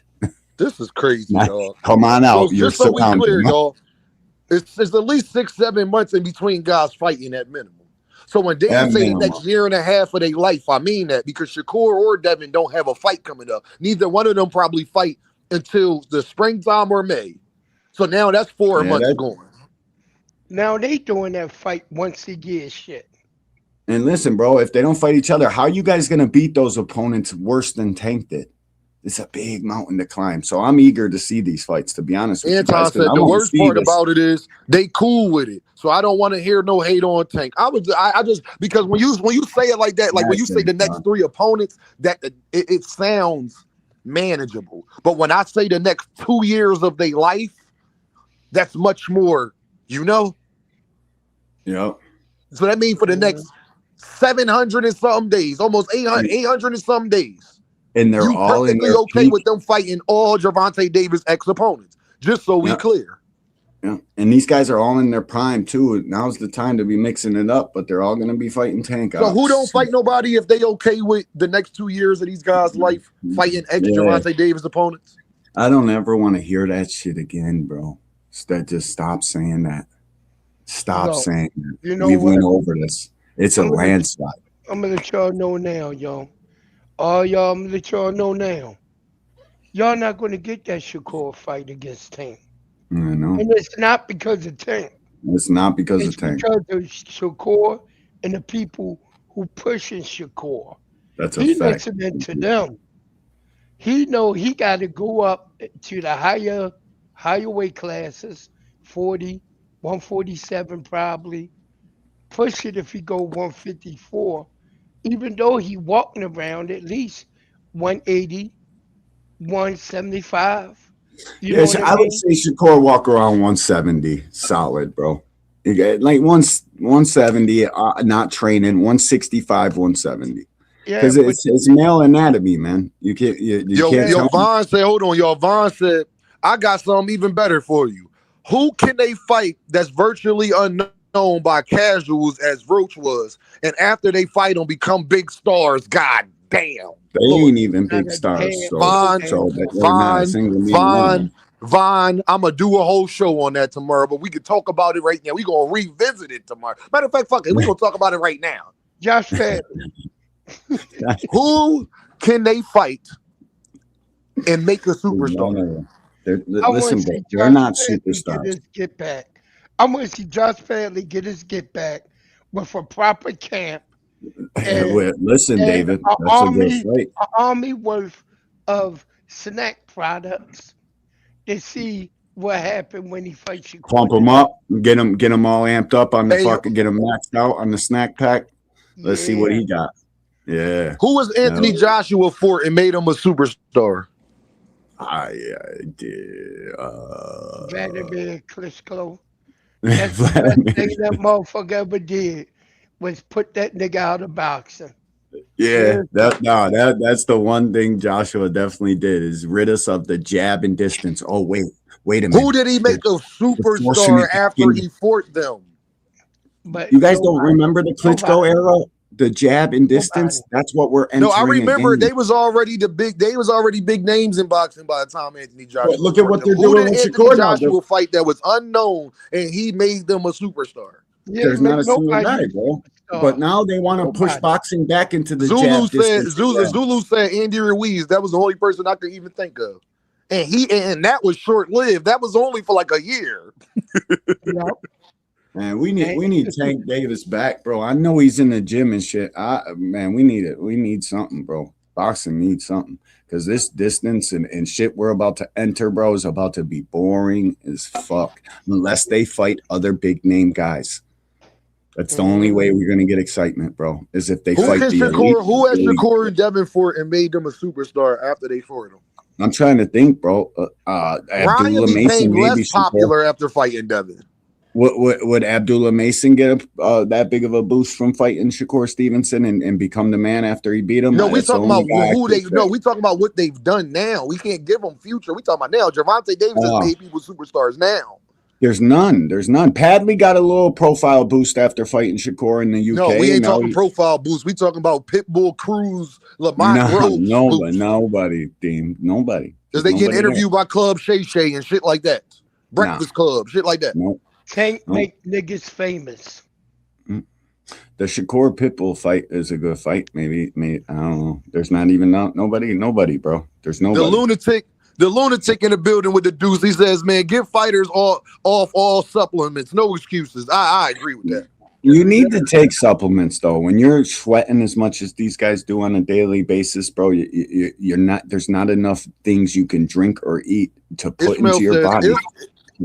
This is crazy, y'all. Come on out. So You're just so we surrounded. clear, y'all, it's at least 6-7 months in between guys fighting at minimum. So when David say the next year and a half of their life, I mean that because Shakur or Devin don't have a fight coming up. Neither one of them probably fight until the springtime or May. So now that's 4 months gone. Now they doing that fight once a year shit. And listen, bro, if they don't fight each other, how are you guys going to beat those opponents worse than Tank did? It's a big mountain to climb. So I'm eager to see these fights, to be honest with you Anton guys. said the worst part about it is they cool with it. So I don't want to hear no hate on Tank. I just because when you say it like that, like when you say the next 3 opponents, that it sounds manageable. But when I say the next 2 years of their life, that's much more, Yeah. So that means for the next 700 and something days, almost 800 and some days. And they're all in their okay peak. with them fighting all Gervonta Davis ex-opponents, just so we clear. Yeah, and these guys are all in their prime too. Now's the time to be mixing it up, but they're all going to be fighting Tank. So who don't fight nobody if they okay with the next 2 years of these guys' life fighting ex-Gervonta Davis opponents? I don't ever want to hear that shit again, bro. Just stop saying that. Stop saying that. You know We've what? went over this. It's a landslide. I'm gonna let y'all know now, y'all. All y'all, I'm gonna let y'all know now. Y'all not gonna get that Shakur fight against Tank. I know. And it's not because of Tank. It's not because of Tank. It's because of Shakur and the people who pushing Shakur. That's a He fact. listening to them. He know he got to go up to the higher weight classes, 40, 147 probably. Push it if he go 154. Even though he walking around at least 180, 175. Yes, I would say Shakur walk around 170, solid, bro. You get like 170, not training, 165, 170. Because it's male anatomy, man. You can't. You can't. Yo, Vaughn said, hold on, y'all. Vaughn said, I got something even better for you. Who can they fight that's virtually unknown by casuals as Roach was, and after they fight them, become big stars? God damn. They ain't even big stars. Vaughn, I'm going to do a whole show on that tomorrow, but we could talk about it right now. We're going to revisit it tomorrow. Matter of fact, fuck it. We're going to talk about it right now. Josh Fad. Who can they fight and make a superstar? Listen, bro, they're not superstars. Get back. I want to see Josh Fadley get his get back with a proper camp. Listen, David, that's a good fight. An army worth of snack products to see what happened when he fights you. Clump them up, get them all amped up on the fucking, get them maxed out on the snack pack. Let's see what he got. Yeah. Who was Anthony Joshua for and made him a superstar? I did. Vladimir Klitschko. That's the best thing that motherfucker ever did was put that nigga out of boxing. Yeah, that's the one thing Joshua definitely did is rid us of the jab and distance. Oh, wait a minute. Who did he make a superstar after he fought them? But you guys don't remember the Klitschko era? the jab and Nobody. distance, that's what we're entering. No, I remember again. they was already big names in boxing by the time Anthony Joshua. But look at what they're Who doing did with Anthony Shakur now. Joshua fight that was unknown and he made them a superstar? Yeah, There's not a single nobody guy, bro. But now they want to push boxing back into the Zulu jab said distance. Zulu said Andy Ruiz. That was the only person I could even think of. And that was short lived. That was only for like a year. Yep. Man, we need Tank Davis back, bro. I know he's in the gym and shit. Man, we need it. We need something, bro. Boxing needs something because this distance and shit we're about to enter, bro, is about to be boring as fuck unless they fight other big name guys. That's the only way we're gonna get excitement, bro. Is if they fight the elite. Who has Shakur and Devin fought and made them a superstar after they fought him? I'm trying to think, bro. Ryan became less popular after fighting Devin. Would Abdullah Mason get that big of a boost from fighting Shakur Stevenson and become the man after he beat him? No, we talking about who they. No, we talking about what they've done now. We can't give them future. We talking about now. Gervonta Davis has made people superstars now. There's none. Padley got a little profile boost after fighting Shakur in the UK. No, we ain't talking profile boost. We talking about Pitbull, Cruz, Lamont Rhodes. Nobody, Dean. Nobody. Because they get interviewed by Club Shay Shay and shit like that. Breakfast Club, shit like that. Nope. Tank make niggas famous. The Shakur Pitbull fight is a good fight. Maybe I don't know. There's not even nobody, bro. There's nobody. The lunatic in the building with the deuce. He says, "Man, give fighters off all supplements. No excuses." I agree with that. You need to take supplements though. When you're sweating as much as these guys do on a daily basis, bro, you're not. There's not enough things you can drink or eat to put into your body.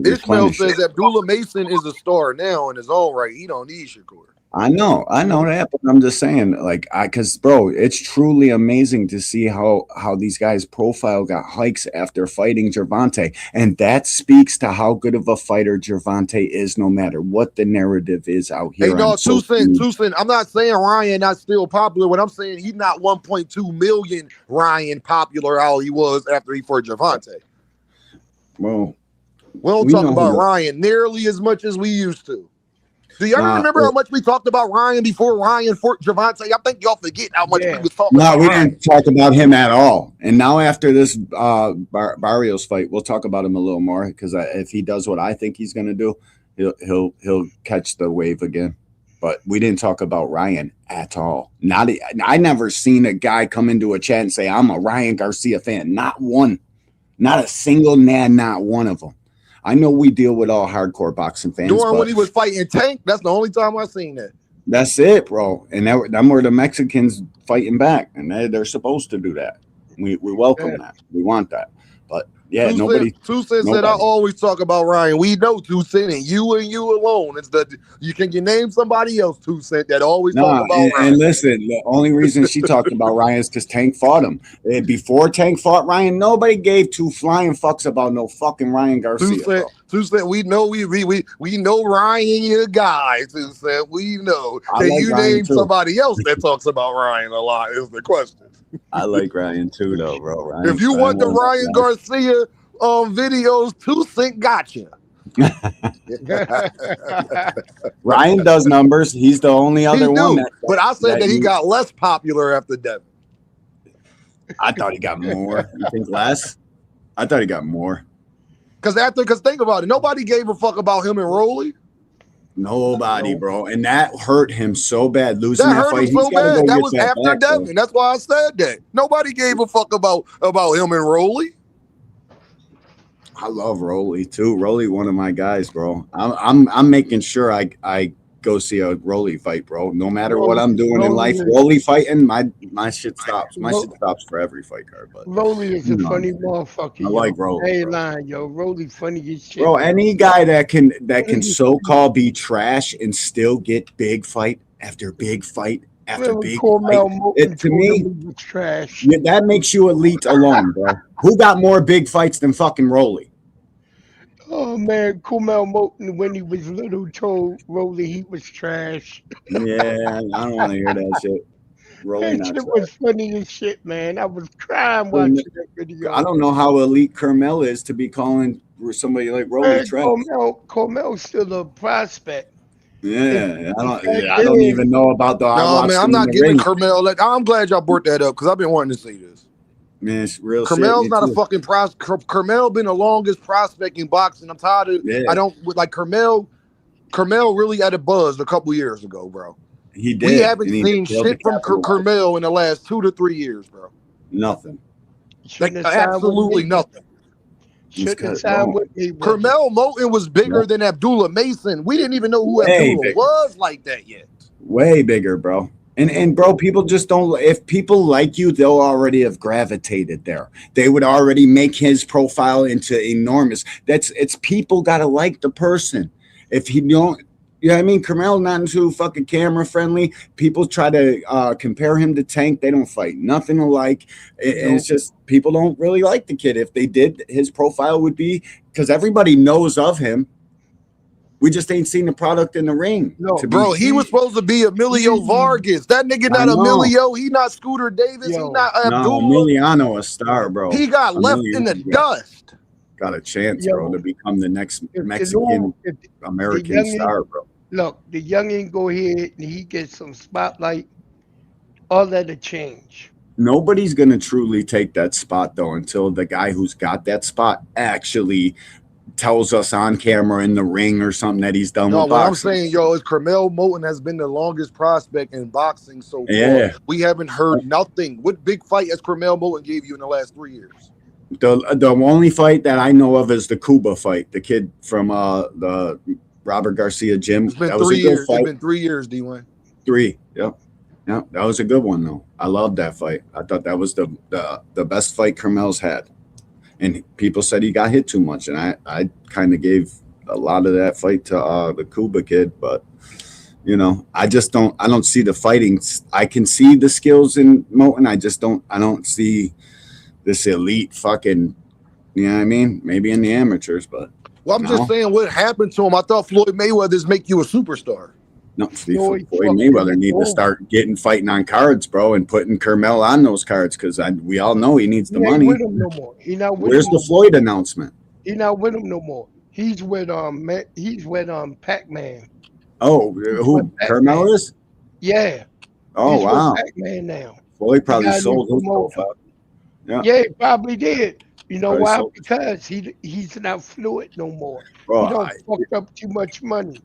Ishmael says Abdullah Mason is a star now in his own right. He don't need Shakur. I know that, but I'm just saying, because bro, it's truly amazing to see how these guys' profile got hikes after fighting Gervonta, and that speaks to how good of a fighter Gervonta is, no matter what the narrative is out here. Hey, no, two cent. I'm not saying Ryan not still popular. What I'm saying, he's not 1.2 million Ryan popular how he was after he fought Gervonta. Well, we don't talk about Ryan nearly as much as we used to. Do y'all remember how much we talked about Ryan before Ryan fought Gervonta? I think y'all forget how much we was talking about. No, we didn't talk about him at all. And now after this Barrios fight, we'll talk about him a little more because if he does what I think he's going to do, he'll catch the wave again. But we didn't talk about Ryan at all. I never seen a guy come into a chat and say, "I'm a Ryan Garcia fan." Not one. Not a single not one of them. I know we deal with all hardcore boxing fans. During when he was fighting Tank, that's the only time I seen that. That's it, bro. And them were the Mexicans fighting back, and they're supposed to do that. We welcome that. We want that. But yeah, Two Cent said I always talk about Ryan. We know Two Cent and you alone. It's you name somebody else, Two Cent, that always talk about Ryan. And listen, the only reason she talked about Ryan is because Tank fought him. Before Tank fought Ryan, nobody gave two flying fucks about no fucking Ryan Garcia. Two Cent, we know we know Ryan, your guy. Two Cent, we know. Can you name somebody else that talks about Ryan a lot? Is the question. I like Ryan too, though, bro. If you want the Ryan Garcia videos, Two Cent got you. Ryan does numbers. He's the only other one. But I said that he got less popular after Devin. I thought he got more. You think less? I thought he got more. Because think about it, nobody gave a fuck about him and Rolly. Nobody, bro, and that hurt him so bad. Losing that hurt fight, him so bad. That was after Devin. Bro. That's why I said that. Nobody gave a fuck about him and Rolly. I love Rolly too. Rolly, one of my guys, bro. I'm making sure I go see a Rolly fight, bro. No matter what I'm doing in life, Rolly fighting, my shit stops. My shit stops for every fight card. But Rolly is a funny motherfucker. I like Rolly. Hey, line, yo, Rolly funny as shit. Bro, any guy that can so-called be trash and still get big fight after big fight after big fight, to me, trash. Yeah, that makes you elite alone, bro. Who got more big fights than fucking Rolly? Oh man, Kumel Moten when he was little told Rolly he was trash. Yeah, I don't want to hear that shit. Rolly that shit was funny as shit, man. I was crying watching that video. I don't know how elite Carmel is to be calling somebody like Rolly trash. Carmel's still a prospect. Yeah, The fact I don't is, even know about the. I No, man, watched I'm him in not the giving ring. Carmel. I'm glad y'all brought that up because I've been wanting to say this. Man, it's real shit. Carmel's Me not a too. fucking Carmel been the longest prospect in boxing. I'm tired of. I Yeah, don't like Carmel. Carmel really had a buzz a couple years ago, bro. he We did, haven't and he seen failed to shit from capitalize. Carmel in the last 2 to 3 years, bro. Nothing. shouldn't Like have signed with absolutely Mayweather. nothing. He's Shouldn't have cut, signed bro. with Mayweather. Carmel Moulton was bigger No, than Abdullah Mason. We didn't even know who way Abdullah bigger. was like that yet. Way bigger, bro. And bro, people just don't. If people like you, they'll already have gravitated there. They would already make his profile into enormous. It's people gotta like the person. If you don't, you know what I mean? Carmel's not too fucking camera friendly. People try to compare him to Tank. They don't fight nothing alike. And it's just people don't really like the kid. If they did, his profile would be because everybody knows of him. We just ain't seen the product in the ring. No, Bro, he was supposed to be Emilio Vargas. That nigga I not know. Emilio. He not Scooter Davis. He yo, not No, Abdullah. Emiliano a star, bro. He got left in the Emiliano dust. got a chance, bro, yo. to become the next If the Mexican if the American youngin, star, bro. look, the youngin go ahead and he gets some spotlight, all that'll change. Nobody's gonna truly take that spot though until the guy who's got that spot actually tells us on camera in the ring or something that he's done No, with what I'm boxing. saying, yo, is Carmel Moulton has been the longest prospect in boxing so far. Yeah. We haven't heard nothing. What big fight has Carmel Moulton gave you in the last 3 years? The only fight that I know of is the Cuba fight, the kid from the Robert Garcia gym. It's been That was 3 a good years. It's fight. been 3 years, D1. 3. Yep. Yeah, that was a good one though. I loved that fight. I thought that was the best fight Carmel's had. And people said he got hit too much, and I kind of gave a lot of that fight to the Cuba kid, but you know, I don't see the fighting. I can see the skills in Moulton. I don't see this elite fucking, you know what I mean? Maybe in the amateurs, but Well, I'm just saying what happened to him. I thought Floyd Mayweather's make you a superstar. No, Floyd Mayweather need to start fighting on cards, bro, and putting Carmel on those cards because we all know he needs the He ain't money. with him no more. He not with Where's him the no Floyd announcement? He not with him no more. He's with Pac-Man. Oh, who Carmel is? Yeah. Oh, He's wow. with Pac-Man now. Floyd probably The guy sold named his Promoter. profile. Yeah. Yeah, he probably did. You know Probably why? sold. Because he's not fluid no more. Bro, he don't fucked up too much money.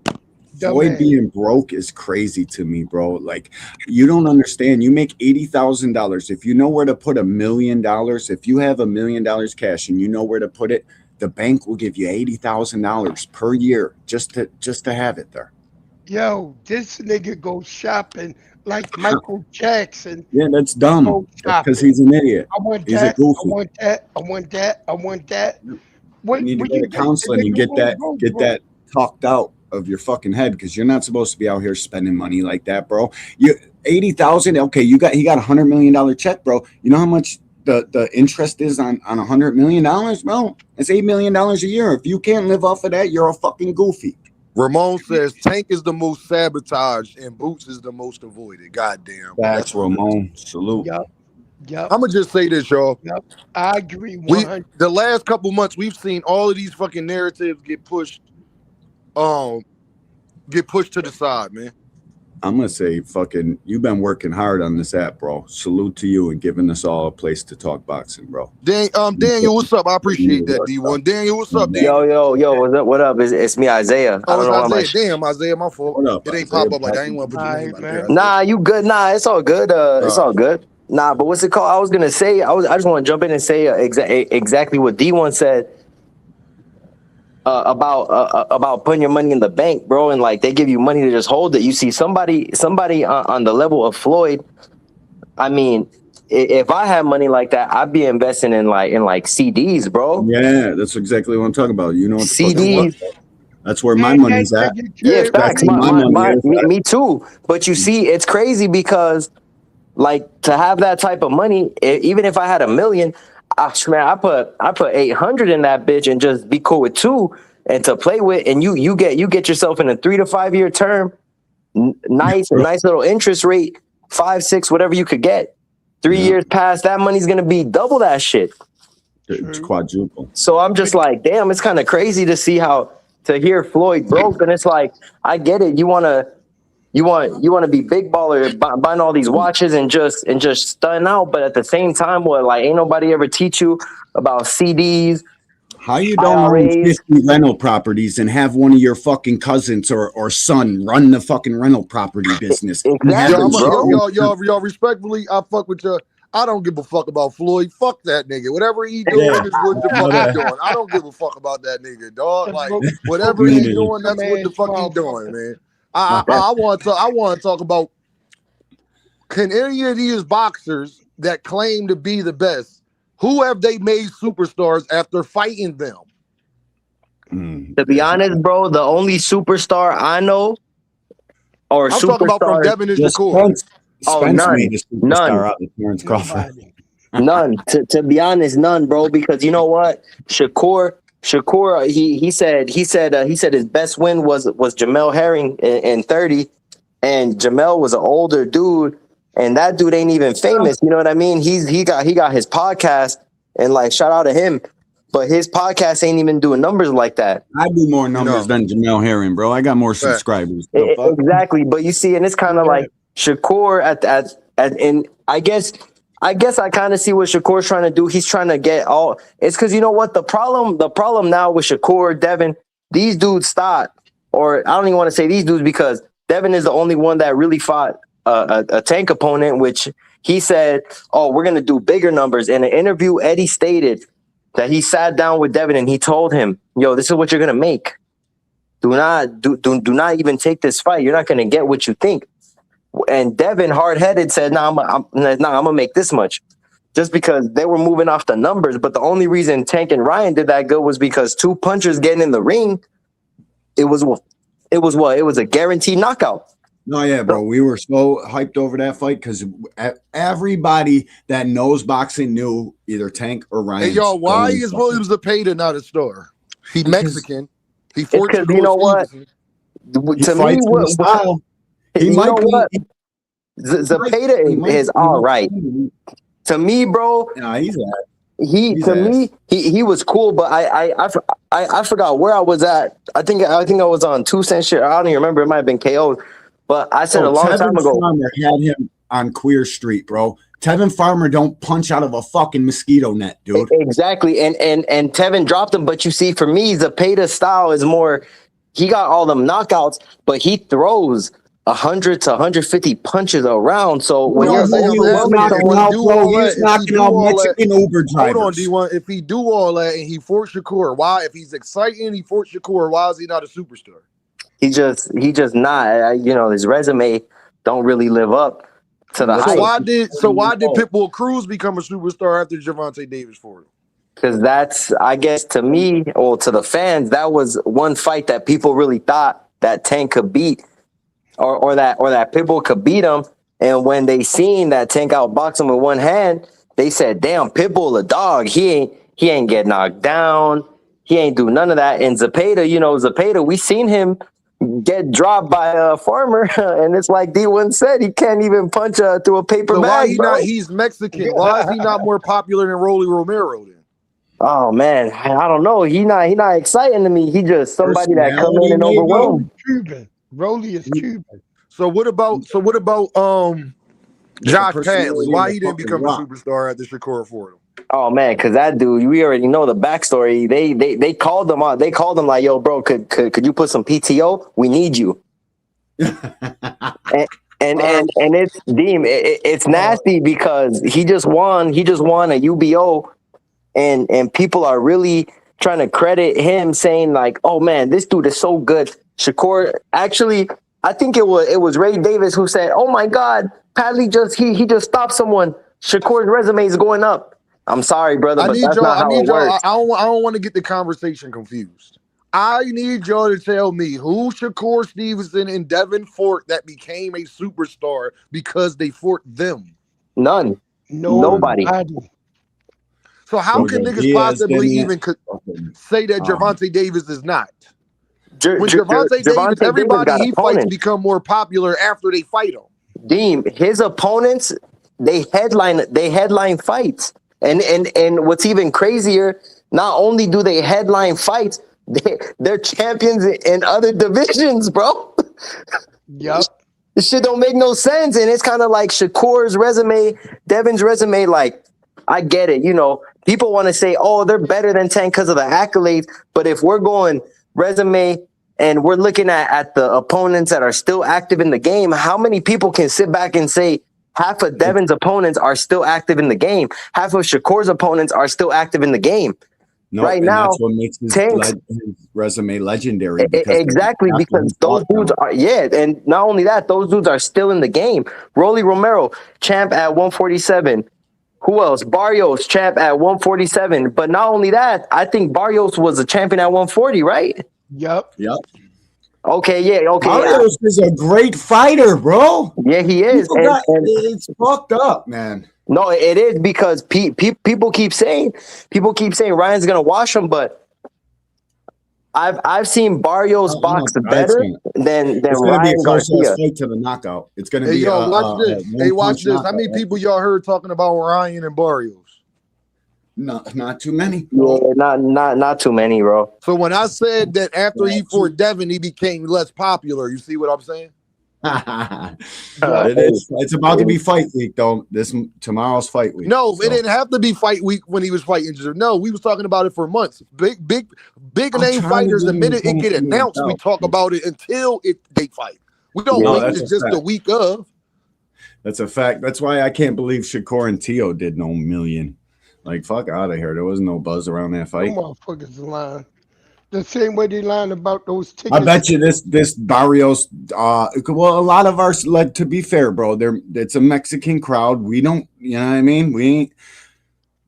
Floyd Dumbass. being broke is crazy to me, bro. Like, you don't understand. You make $80,000. If you know where to put $1 million, if you have $1 million cash and you know where to put it, the bank will give you $80,000 per year just to have it there. Yo, this nigga go shopping like Michael Jackson. Yeah, that's dumb. Go That's because shopping. he's an idiot. I want He's that. a goofy. I want that. I want that. I want that. You need to go to counseling and get that talked out of your fucking head because you're not supposed to be out here spending money like that, bro. You 80,000. Okay, he got $100 million check, bro. You know how much the interest is on $100 million, bro? It's $8 million a year. If you can't live off of that, you're a fucking goofy. Ramon says Tank is the most sabotaged and Boots is the most avoided. Goddamn. That's Ramon. Salute. Yep. I'm gonna just say this, y'all. Yep. I agree 100. The last couple months we've seen all of these fucking narratives get pushed to the side, man. I'm gonna say fucking you've been working hard on this app, bro. Salute to you and giving us all a place to talk boxing, bro. Daniel, what's up? I appreciate that, D1. Daniel, what's up, Yo, what's up? What up? It's me, Isaiah. I don't know why Isaiah. Damn, Isaiah, my fault. What up, it ain't Isaiah? pop up like that. I ain't want to put your name out there. Nah, you good? Nah, it's all good. It's all good. Nah, but what's it called? I was gonna say, I just want to jump in and say exactly what D1 said about putting your money in the bank, bro, and like they give you money to just hold it. You see somebody on the level of Floyd. I mean, if I had money like that, I'd be investing in like CDs, bro. Yeah, that's exactly what I'm talking about. You know what the CDs. That's where my money's at. Yeah, facts. My me too. But you see, it's crazy because, like, to have that type of money, even if I had $1 million, I put 800 in that bitch and just be cool with 2 and to play with, and you get yourself in a 3 to 5 year term, nice little interest rate, 5, 6, whatever you could get. 3 years past, that money's gonna be double that shit. It's quadruple. So I'm just like, damn, it's kind of crazy to see how to hear Floyd broke, and it's like, I get it. You want to be big baller, buying all these watches and just stun out, but at the same time, like, ain't nobody ever teach you about CDs. How you don't own 50 rental properties and have one of your fucking cousins or son run the fucking rental property business? Exactly, Y'all, respectfully, I fuck with you. I don't give a fuck about Floyd. Fuck that nigga. Whatever he doing is what the fuck he doing. I don't give a fuck about that nigga, dog. Like, whatever he doing, that's what the fuck he doing, man. I want to talk about, can any of these boxers that claim to be the best, who have they made superstars after fighting them? To be honest, bro, the only superstar I know, or I'm talking about from Devin and Shakur. Spence made a superstar out of Terrence Crawford. None. To be honest, none, bro. Because you know what, Shakur, he said his best win was Jamel Herring in 30, and Jamel was an older dude, and that dude ain't even famous. You know what I mean? He got his podcast, and like, shout out to him, but his podcast ain't even doing numbers like that. I do more numbers than Jamel Herring, bro. I got more subscribers. Exactly, but you see, and it's kind of like Shakur and I guess I kind of see what Shakur's trying to do. He's trying to get all. It's because you know what the problem now with Shakur, Devin, these dudes thought, or I don't even want to say these dudes, because Devin is the only one that really fought a Tank opponent, which he said, "Oh, we're gonna do bigger numbers." In an interview, Eddie stated that he sat down with Devin and he told him, "Yo, this is what you're gonna make. Do not even take this fight. You're not gonna get what you think." And Devin, hard-headed, said, "Nah, I'm gonna make this much," just because they were moving off the numbers. But the only reason Tank and Ryan did that good was because two punchers getting in the ring. It was a guaranteed knockout. No, yeah, bro. We were so hyped over that fight because everybody that knows boxing knew either Tank or Ryan. Hey, y'all, why is William Zepeda not a star? He Mexican. He forced you know what? To me, what? He might be. Zepeda is all right. To me, bro. No, he's he was cool, but I forgot where I was at. I think I was on 2 cent shit. I don't even remember. It might have been KO. But I said a long time ago. Farmer had him on Queer Street, bro. Tevin Farmer don't punch out of a fucking mosquito net, dude. Exactly, and Tevin dropped him. But you see, for me, Zepeda's style is more. He got all them knockouts, but he throws 100 to 150 punches around. So when you're knocking out Mexican Uber drivers. Hold on, D1. If he do all that and he forced Shakur, why? If he's exciting, he forced Shakur. Why is he not a superstar? He just not. His resume don't really live up to the hype. Why did Pitbull Cruz become a superstar after Gervonta Davis for him? Because that's, I guess, to me, or to the fans, that was one fight that people really thought that Tank could beat, or that Pitbull could beat him. And when they seen that Tank outbox him with one hand, they said, "Damn, Pitbull a dog. He ain't get knocked down. He ain't do none of that." And Zepeda, we seen him get dropped by a farmer, and it's like D1 said, he can't even punch through a paper bag. He's Mexican. Why is he not more popular than Rolly Romero then? Oh man, I don't know. He not exciting to me. He just somebody that come in and overwhelm. Cuban. Rolly is Cuban. So what about Josh Padley? Why he didn't become a superstar at the Shakur for him? Oh man, because that dude, we already know the backstory. They called him out. They called him like, "Yo, bro, could you put some PTO? We need you." and it's Deem. It's nasty because he just won. He just won a UBO, and people are really trying to credit him, saying like, "Oh man, this dude is so good." Shakur, actually, I think it was Ray Davis who said, "Oh my God, Padley he just stopped someone. Shakur's resume is going up." I'm sorry, brother, but that's not how it works. I don't want to get the conversation confused. I need y'all to tell me who Shakur Stevenson and Devin fought that became a superstar because they fought them. None. Nobody. So how can niggas possibly even say that Gervonta Davis is not? When Gervonta Davis, everybody he fights become more popular after they fight him. Deem, his opponents, they headline fights. And what's even crazier, not only do they headline fights, They're champions in other divisions, bro. Yep. This shit don't make no sense. And it's kind of like Shakur's resume, Devin's resume. Like, I get it. You know, people want to say, oh, they're better than Tank because of the accolades. But if we're going resume and we're looking at the opponents that are still active in the game, how many people can sit back and say half of Devin's opponents are still active in the game? Half of Shakur's opponents are still active in the game. No, right and now, that's what makes his resume legendary. Exactly, because those dudes are, and not only that, those dudes are still in the game. Rolly Romero, champ at 147. Who else? Barrios, champ at 147. But not only that, I think Barrios was a champion at 140, right? Yep. Okay, yeah, okay. Barrios is a great fighter, bro. Yeah, he is. And it's fucked up, man. No, it is because people keep saying Ryan's gonna wash him, but I've seen Barrios box better than it's gonna be Ryan a close Garcia. fight to the knockout. It's gonna be. Yo, watch this. Hey, watch this. How many knockout. people y'all heard talking about Ryan and Barrios? Not too many. Yeah, not too many, bro. So when I said that after he fought Devin, he became less popular, you see what I'm saying? It's about to be fight week, though. Tomorrow's fight week. No, it didn't have to be fight week when he was fighting. No, we was talking about it for months. Big name fighters. The minute it get announced, we talk about it until they fight. We don't wait it's just the week of. That's a fact. That's why I can't believe Shakur and Tio did no million. Like, fuck out of here. There was no buzz around that fight. Them motherfuckers lying. The same way they lying about those tickets. I bet you this Barrios. Well, a lot of ours. Like, to be fair, bro, it's a Mexican crowd. We don't. You know what I mean? We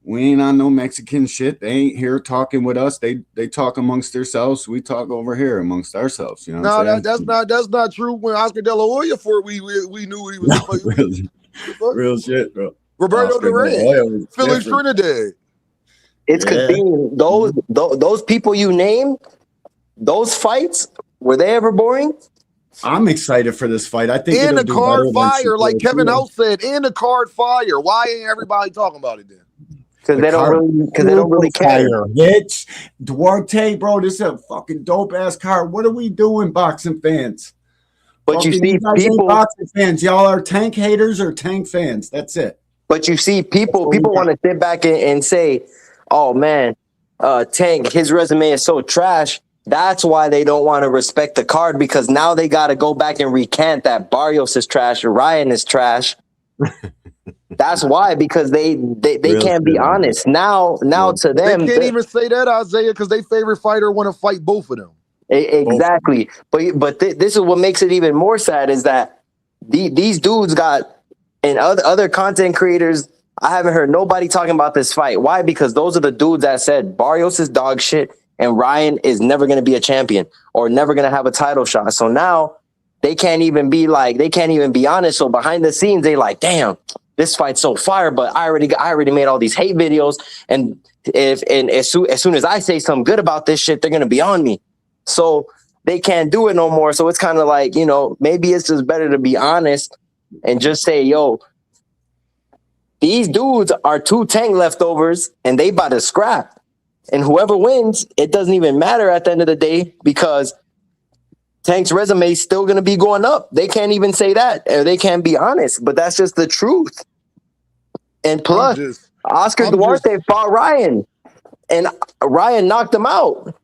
ain't on no Mexican shit. They ain't here talking with us. They talk amongst themselves. We talk over here amongst ourselves. You know? No, that's not true. When Oscar De La Hoya fought, we knew he was real shit, bro. Roberto Duran, Felix Trinidad. It's convenient. Those people you named, those fights, were they ever boring? I'm excited for this fight. I think in the card fire, like Kevin House said, in the card fire. Why ain't everybody talking about it then? Because they don't really care. Bitch, Duarte, bro, this is a fucking dope ass card. What are we doing, boxing fans? But you see, people boxing fans, y'all are Tank haters or Tank fans. That's it. But you see, people want to sit back and say, "Oh man, Tank, his resume is so trash." That's why they don't want to respect the card, because now they got to go back and recant that Barrios is trash or Ryan is trash. That's why, because they can't be honest. Now to them, they can't even say that, Isaiah, because their favorite fighter want to fight both of them. Exactly. But this is what makes it even more sad, is that these dudes got, and other content creators, I haven't heard nobody talking about this fight. Why? Because those are the dudes that said Barrios is dog shit and Ryan is never going to be a champion or never going to have a title shot. So now they can't even be honest. So behind the scenes, they like, damn, this fight's so fire, but I already made all these hate videos. And as soon as I say something good about this shit, they're going to be on me. So they can't do it no more. So it's kind of like, maybe it's just better to be honest and just say, yo, these dudes are 2 Tank leftovers and they about to scrap. And whoever wins, it doesn't even matter at the end of the day, because Tank's resume is still going to be going up. They can't even say that, or they can't be honest, but that's just the truth. And plus, Oscar Duarte fought Ryan, and Ryan knocked him out.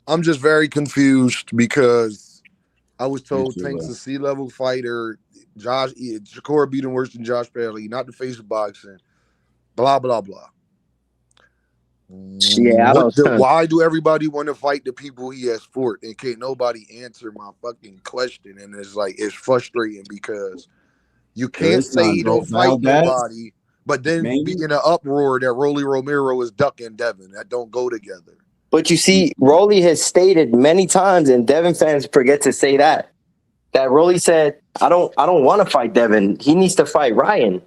I'm just very confused because I was told Tank's a C-level fighter. Shakur beat him worse than Josh Paley, not the face of boxing. Blah blah blah. Yeah, why do everybody want to fight the people he has fought, and can't nobody answer my fucking question? And it's frustrating because you can't say he don't fight nobody, but then be in an uproar that Rolly Romero is ducking Devin. That don't go together. But you see, Rolly has stated many times, and Devin fans forget to say that Rolly said, I don't want to fight Devin. He needs to fight Ryan.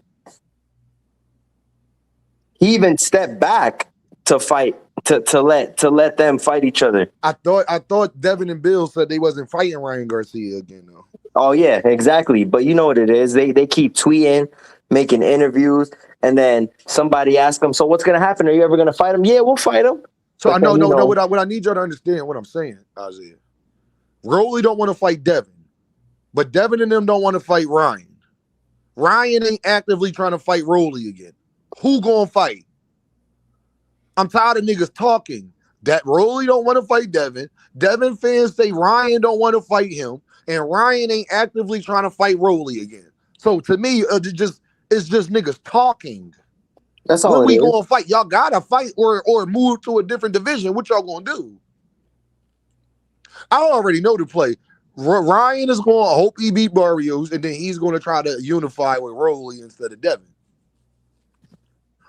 He even stepped back to fight to let them fight each other. I thought Devin and Bill said they wasn't fighting Ryan Garcia again though. Oh yeah, exactly. But you know what it is. They keep tweeting, making interviews, and then somebody asks them, so what's gonna happen? Are you ever gonna fight him? Yeah, we'll fight him. So I But then know, you no. know, What I need y'all to understand what I'm saying, Isaiah. Rolly don't want to fight Devin, but Devin and them don't want to fight Ryan. Ryan ain't actively trying to fight Rolly again. Who gonna fight? I'm tired of niggas talking. That Rolly don't want to fight Devin. Devin fans say Ryan don't want to fight him, and Ryan ain't actively trying to fight Rolly again. So to me, it's just niggas talking. that's all When it we is. gonna fight? Y'all gotta fight or move to a different division. What y'all gonna do? I already know the play. Ryan is going to hope he beat Barrios, and then he's going to try to unify with Rolly instead of Devin.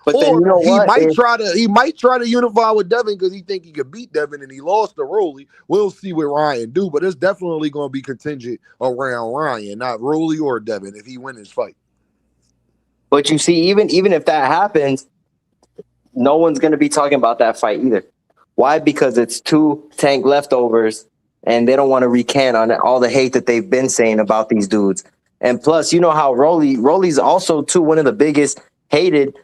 But then Or you know he what? might try to unify with Devin because he think he could beat Devin and he lost to Rolly. We'll see what Ryan do, but it's definitely going to be contingent around Ryan, not Rolly or Devin if he win his fight. But you see, even if that happens, no one's going to be talking about that fight either. Why? Because it's two Tank leftovers, and they don't want to recant on all the hate that they've been saying about these dudes. And plus, you know how Rolly's also too one of the biggest hated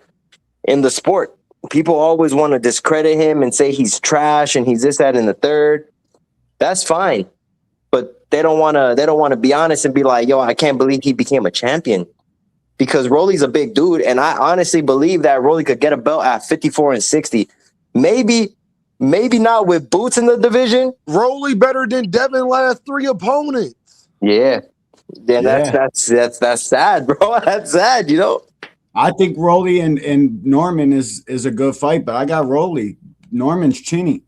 in the sport. People always want to discredit him and say he's trash and he's this, that, and the third. That's fine, but they don't want to be honest and be like, yo, I can't believe he became a champion. Because Rolly's a big dude, and I honestly believe that Rolly could get a belt at 54 and 60. Maybe not with boots in the division. Rolly better than Devin last 3 opponents. Yeah. Then Yeah. that's sad, bro. That's sad, you know. I think Rolly and Norman is a good fight, but I got Rolly. Norman's chinny.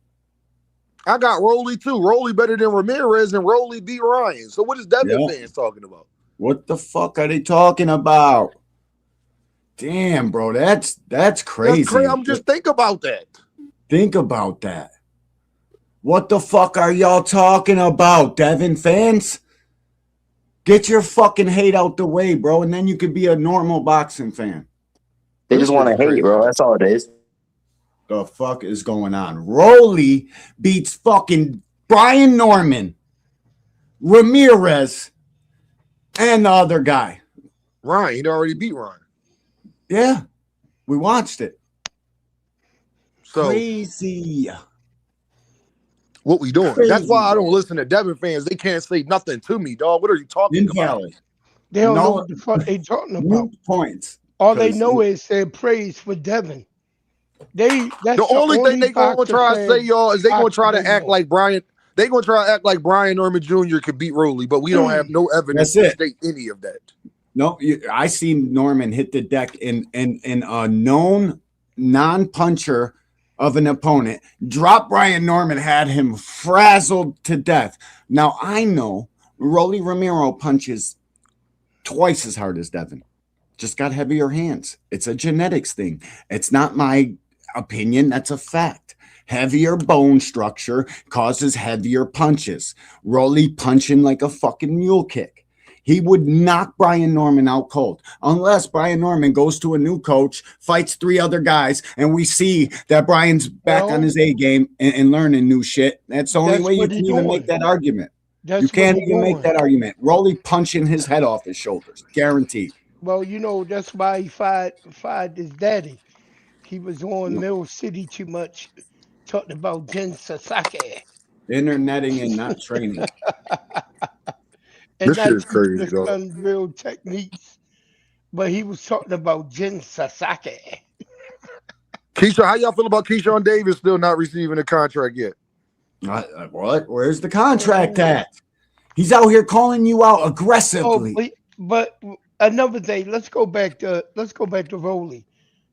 I got Rolly too. Rolly better than Ramirez, and Rolly beat Ryan. So what is Devin fans talking about? What the fuck are they talking about? Damn, bro, that's crazy. That's crazy. I'm just think about that. Think about that. What the fuck are y'all talking about, Devin fans? Get your fucking hate out the way, bro, and then you could be a normal boxing fan. They just want to hate, bro. That's all it is. The fuck is going on? Rolly beats fucking Brian Norman, Ramirez, and the other guy. Ryan, he'd already beat Ryan. Yeah, we watched it. So crazy. What we doing? Crazy. That's why I don't listen to Devin fans. They can't say nothing to me, dog. What are you talking about? They don't know what the fuck they talking about. Points. All they know is their praise for Devin. That's the only thing they gonna try to say, y'all, is they gonna try to act like Brian. They gonna try to act like Brian Norman Jr. could beat Rolly, but we don't have no evidence to state any of that. No, I seen Norman hit the deck in a known non-puncher of an opponent. Drop Brian Norman had him frazzled to death. Now I know Rolly Romero punches twice as hard as Devin. Just got heavier hands. It's a genetics thing. It's not my opinion. That's a fact. Heavier bone structure causes heavier punches. Rolly punching like a fucking mule kick. He would knock Brian Norman out cold unless Brian Norman goes to a new coach, fights 3 other guys, and we see that Brian's back on his A game and learning new shit. That's the only way you can even make that argument. You can't even make that argument. Rolly punching his head off his shoulders. Guaranteed. Well, you know, that's why he fired his daddy. He was on Mill City too much, talking about Jen Sasaki. Interneting and not training. And this shit is crazy, dog. Real techniques. But he was talking about Jen Sasaki. Keisha, how y'all feel about Keyshawn Davis still not receiving a contract yet? What? Where's the contract at? He's out here calling you out aggressively. Oh, but another day, let's go back to Rolly.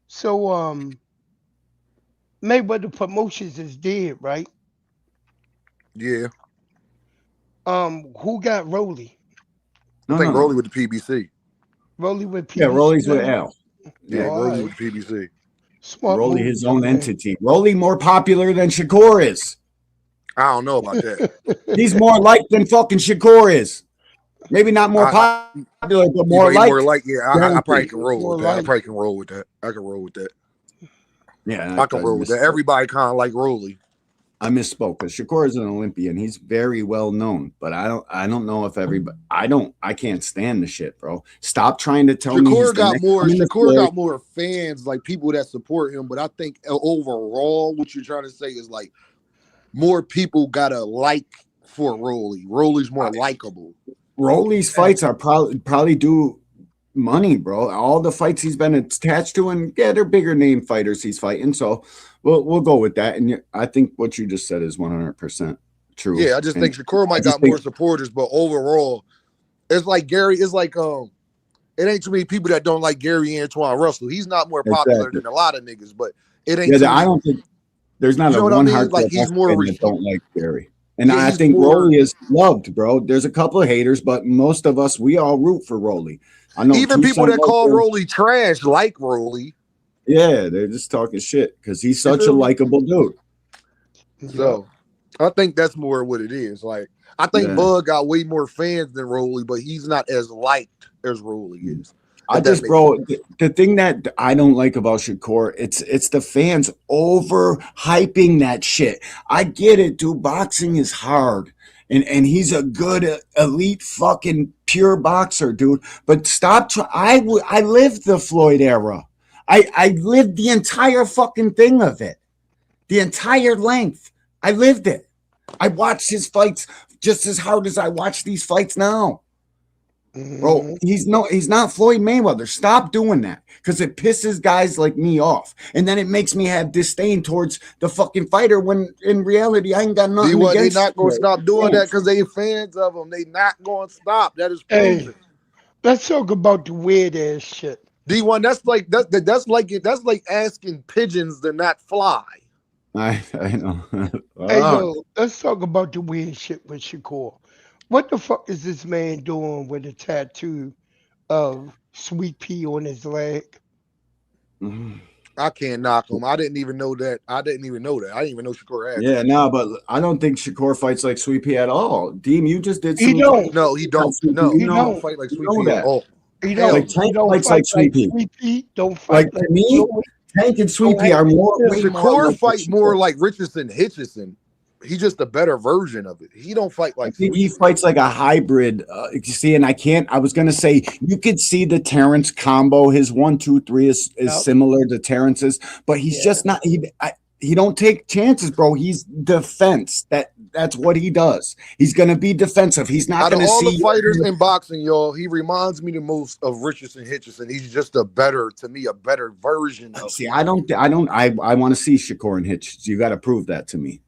So Mayweather Promotions is dead, right? Yeah. Who got Rolly? I think Rolly with the PBC. Rolly with PBC. Yeah, Rolly's with Al. Yeah, Rolly with the PBC. Smart Rolly move, his own entity. Rolly more popular than Shakur is. I don't know about that. He's more liked than fucking Shakur is. Maybe not more popular, but more liked. More like, yeah, I probably can roll with that. I probably can roll with that. I can roll with that. Yeah, I can roll with that. Everybody kind of like Rolly. I misspoke because Shakur is an Olympian. He's very well known, but I don't know if everybody. I can't stand the shit, bro. Stop trying to tell me he's Shakur the got next more. one in the Shakur Floyd. got more fans, like people that support him. But I think overall, what you're trying to say is like more people got a like for Rolly. Rolly's more likable. Rolly's fights are probably do money, bro. All the fights he's been attached to, and yeah, they're bigger name fighters he's fighting. So we'll go with that. And I think what you just said is 100% true. Yeah, I just think Shakur might got more supporters, but overall, it's like Gary. It's like it ain't too many people that don't like Gary Antoine Russell. He's not more popular than a lot of niggas, but it ain't. Yeah, I don't think there's not a one hardcore like he's more that don't like Gary. And yeah, I think Rolly is loved, bro. There's a couple of haters, but most of us, we all root for Rolly. I know even people that call Rolly trash like Rolly. Yeah, they're just talking shit because he's such a likable dude. So I think that's more what it is. Like I think Bud got way more fans than Rolly, but he's not as liked as Rolly is. The thing that I don't like about Shakur, it's the fans over hyping that shit. I get it, dude. Boxing is hard. And he's a good elite fucking pure boxer, dude. But stop. I lived the Floyd era. I lived the entire fucking thing of it. The entire length. I lived it. I watched his fights just as hard as I watch these fights now. Bro, he's not Floyd Mayweather. Stop doing that because it pisses guys like me off, and then it makes me have disdain towards the fucking fighter. When in reality, I ain't got nothing against. They not gonna stop doing that because they fans of him. They not gonna stop. That is proven. Hey, let's talk about the weird ass shit. D1, that's like asking pigeons to not fly. I know. Hey yo, let's talk about the weird shit with Shakur. What the fuck is this man doing with a tattoo of Sweet Pea on his leg? I can't knock him. I didn't even know that. I didn't even know Shakur had. Yeah, no, but I don't think Shakur fights like Sweet Pea at all. Deem, you just did. He don't. No, he don't. No, he don't fight like Sweet Pea at all. He don't. Like Tank fights like Sweet Pea. Sweet Pea don't fight like me. Tank and Sweet Pea are more. Shakur fight more like Richardson Hitchison. He's just a better version of it. He don't fight like he fights like a hybrid. You see, and I was gonna say you could see the Terrence combo. His 1, 2, 3 is similar to Terrence's, but he's just not. He don't take chances, bro. He's defense. That's what he does. He's gonna be defensive. He's not gonna see all the fighters in boxing, y'all. He reminds me the most of Richardson Hitchison. He's just a better version of. See, I want to see Shakur and Hitch. You got to prove that to me.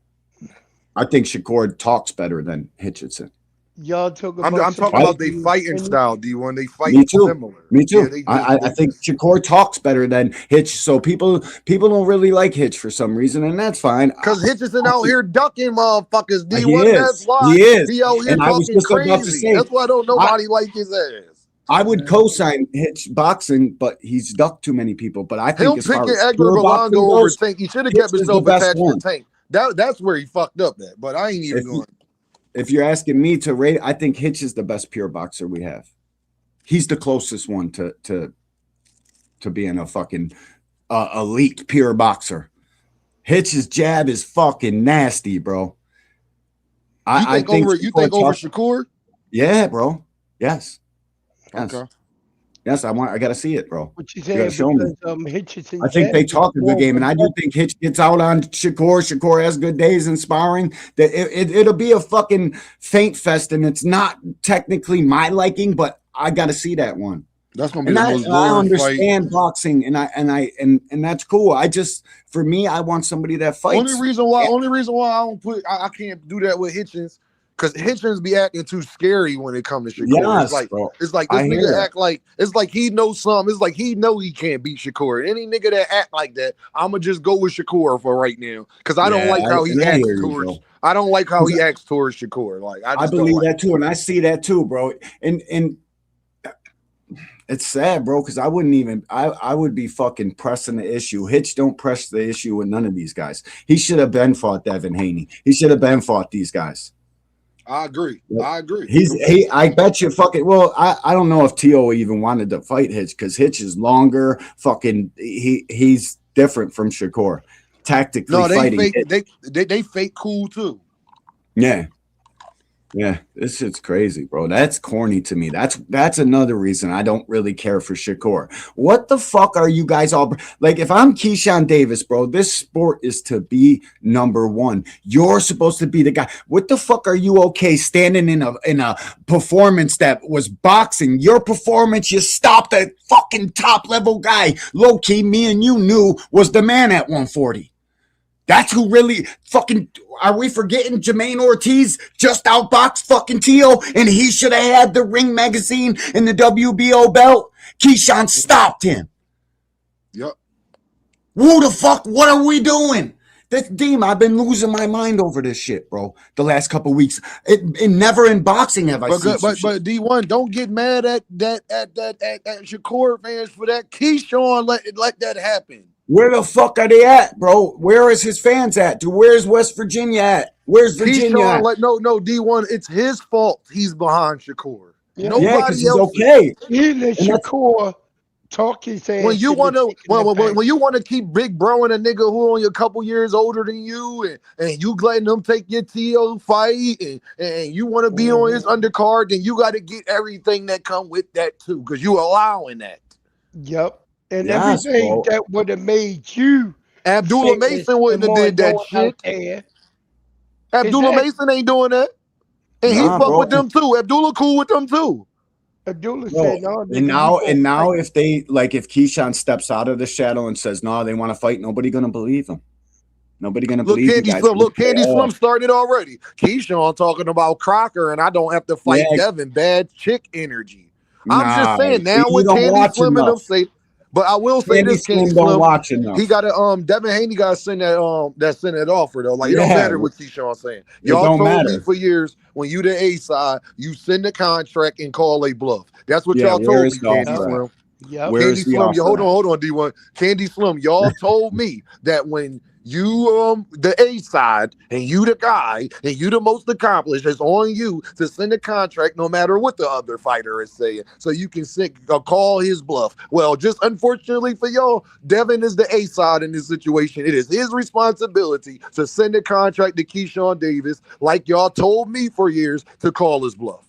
I think Shakur talks better than Hitchison. Y'all talk about I'm talking about they fighting style, D1. They fight similar. Me too. Yeah, I think Shakur talks better than Hitch. So people don't really like Hitch for some reason, and that's fine. Because Hitchison out here ducking motherfuckers, D1. He is. That's why he is. He out here and talking crazy. That's why nobody like his ass. I would co-sign Hitch boxing, but he's ducked too many people. But I think him picking Edgar Belango over Tank, he should have kept himself attached to Tank. That's where he fucked up at. But I ain't even going. If you're asking me to rate, I think Hitch is the best pure boxer we have. He's the closest one to being a fucking elite pure boxer. Hitch's jab is fucking nasty, bro. You think over Shakur? Yeah, bro. Yes. Okay. Yes, I gotta see it, bro. What you saying? Show me. Hitchison I think they talk a good game, and I do think Hitch gets out on Shakur. Shakur has good days in sparring. That it'll be a fucking faint fest, and it's not technically my liking, but I gotta see that one. That's gonna be the most boring I understand fight. boxing, and that's cool. For me, I want somebody that fights. Only reason why I can't do that with Hitchens. Because Hitchens be acting too scary when it comes to Shakur. Yes, it's like this nigga act like it's like he knows something. It's like he know he can't beat Shakur. Any nigga that act like that, I'ma just go with Shakur for right now. Because I don't like how he acts towards. I don't like how he acts towards Shakur. Like I believe that too, and I see that too, bro. And it's sad, bro, because I would be fucking pressing the issue. Hitch don't press the issue with none of these guys. He should have been fought Devin Haney. He should have been fought these guys. I agree. I bet you fucking I don't know if T.O. even wanted to fight Hitch because Hitch is longer. Fucking he's different from Shakur. tactically No, they fighting. fake. They fake cool too. Yeah. Yeah, this shit's crazy, bro. That's corny to me. That's another reason I don't really care for Shakur. What the fuck are you guys all like? If I'm Keyshawn Davis, bro, this sport is to be number one. You're supposed to be the guy. What the fuck are you okay standing in a performance that was boxing? Your performance, you stopped a fucking top level guy. Low key, me and you knew was the man at 140. That's who really fucking. Are we forgetting Jermaine Ortiz just outboxed fucking Teo and he should have had the Ring magazine and the WBO belt? Keyshawn stopped him. Yep. Who the fuck? What are we doing? This Deem, I've been losing my mind over this shit, bro. The last couple weeks, it never in boxing have I seen. But D1, don't get mad at Shakur fans for that. Keyshawn let that happen. Where the fuck are they at, bro? Where is his fans at? Where's West Virginia at? Where's Virginia at? No, D1, it's his fault he's behind Shakur. Yeah. Nobody else. Okay. He let Shakur talk his ass. When you want to keep big bro and a nigga who only a couple years older than you, and you letting them take your TO fight, and you want to be on his undercard, then you got to get everything that come with that too, because you allowing that. Yep. And everything that would have made you. Abdullah Mason wouldn't have did that shit. Abdullah Mason ain't doing that. And he fuck with them too. Abdullah cool with them too. Abdullah said no. And now if Keyshawn steps out of the shadow and says no, they want to fight, nobody gonna believe him. Nobody gonna believe you guys. Candy Slim started already. Keyshawn talking about Crocker, and I don't have to fight Devin. Bad chick energy. I'm just saying now with Candy Slim and them say. But I will say this, Candy Slim, he got to Devin Haney got to send that offer though. Like it don't matter what Keyshawn saying. Y'all told me for years when you the A side, you send the contract and call a bluff. That's what y'all told me, Candy Slim. Yeah, Candy Slim. Hold on, D1. Candy Slim, y'all told me that when you the A side and you the guy and you the most accomplished, it's on you to send a contract no matter what the other fighter is saying, so you can call his bluff. Well, just unfortunately for y'all, Devin is the A side in this situation. It is his responsibility to send a contract to Keyshawn Davis, like y'all told me for years, to call his bluff.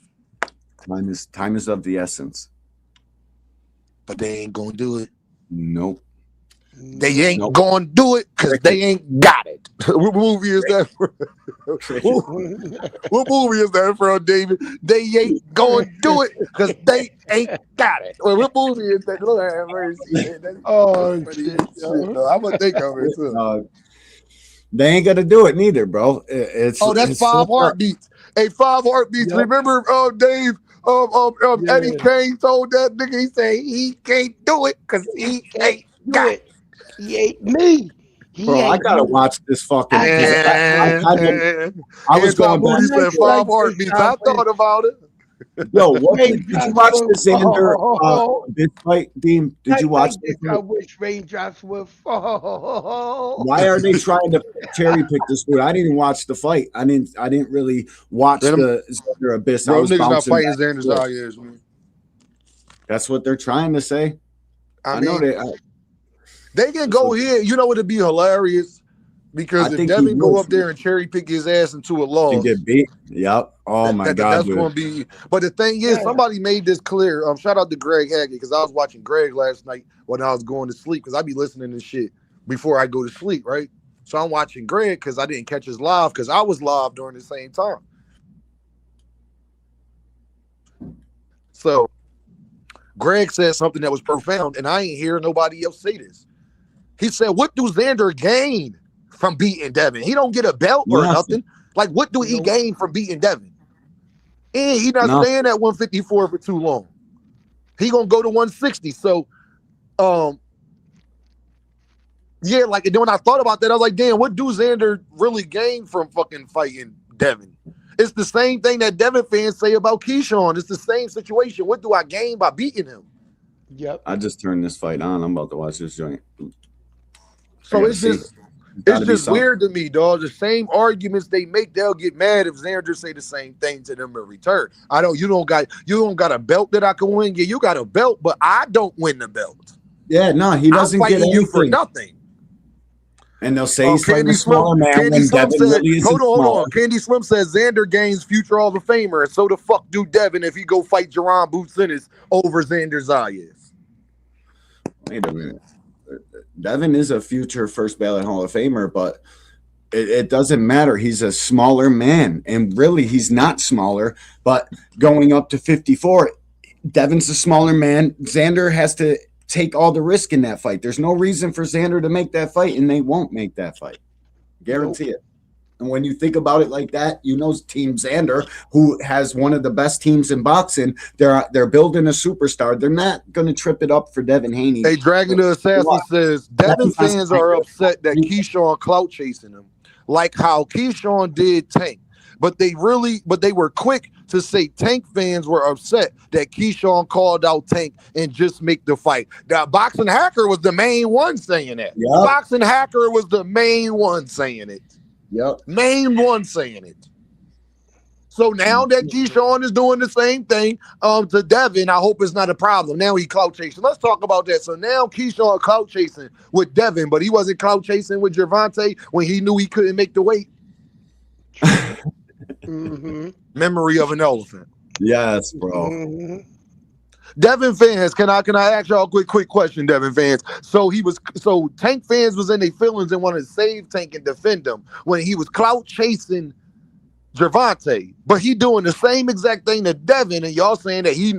Time is of the essence. But they ain't gonna do it. Nope. They ain't gonna do it because they ain't got it. What movie is that from? What movie is that from, David? They ain't gonna do it because they ain't got it. Well, what movie is that? Lord have mercy. Oh, shit. I'm gonna think of it too. They ain't gonna do it neither, bro. That's 5 Heartbeats. Hey, 5 Heartbeats. Yep. Remember, Dave? Eddie Kane told that nigga, he said he can't do it because he ain't got it. He ain't me. I gotta watch this fucking. I was going back. He said 5 Heartbeats. I thought about it. Yo, did you watch the Xander this fight, Dean? Did you watch this? I wish raindrops would fall. Why are they trying to cherry pick this dude? I didn't watch the fight. I didn't really watch the Xander Abyss. Bro, niggas not fighting Xander's out years, man. That's what they're trying to say. I know they can go here. You know what would be hilarious? Because if Devin go up there and cherry pick his ass into a loss and get beat. Yep. Oh my God. That's gonna be. But the thing is, somebody made this clear. Shout out to Greg Haggett, because I was watching Greg last night when I was going to sleep, because I be listening to shit before I go to sleep, right? So I'm watching Greg because I didn't catch his live because I was live during the same time. So Greg said something that was profound, and I ain't hear nobody else say this. He said, "What do Xander gain from beating Devin? He don't get a belt or nothing. Like, what do he gain from beating Devin? And he not staying at 154 for too long. He gonna go to 160. So, yeah, like, and then when I thought about that, I was like, damn, what do Xander really gain from fucking fighting Devin? It's the same thing that Devin fans say about Keyshawn. It's the same situation. What do I gain by beating him? Yep. I just turned this fight on. I'm about to watch this joint. So it's just weird to me, dog. The same arguments they make, they'll get mad if Xander say the same thing to them in return. You don't got a belt that I can win. Yeah, you got a belt, but I don't win the belt. Yeah, no, he doesn't get anything you for nothing. And they'll say he's fighting Candy a smaller man Candy when Slim Devin said, really isn't hold smaller. on. Candy Slim says Xander gains future Hall of Famer. And so the fuck do Devin if he go fight Jerron Boots Ennis over Xander Zayas? Wait a minute. Devin is a future first ballot Hall of Famer, but it doesn't matter. He's a smaller man. And really, he's not smaller. But going up to 54, Devin's a smaller man. Xander has to take all the risk in that fight. There's no reason for Xander to make that fight, and they won't make that fight. Guarantee it. And when you think about it like that, you know Team Xander, who has one of the best teams in boxing, they're building a superstar. They're not going to trip it up for Devin Haney. Hey, Dragon the Assassin says Devin fans are upset that Keyshawn clout chasing him, like how Keyshawn did Tank. But they were quick to say Tank fans were upset that Keyshawn called out Tank and just make the fight. Now, Boxing Hacker was the main one saying that. Yep. Boxing Hacker was the main one saying it. Yep. Main one saying it. So now that Keyshawn is doing the same thing to Devin, I hope it's not a problem. Now he clout chasing. Let's talk about that. So now Keyshawn clout chasing with Devin, but he wasn't clout chasing with Gervonta when he knew he couldn't make the weight. Memory of an elephant. Yes, bro. Devin fans, can I ask y'all a quick question, Devin fans? So Tank fans was in their feelings and wanted to save Tank and defend him when he was clout chasing Gervonta, but he doing the same exact thing to Devin, and y'all saying that he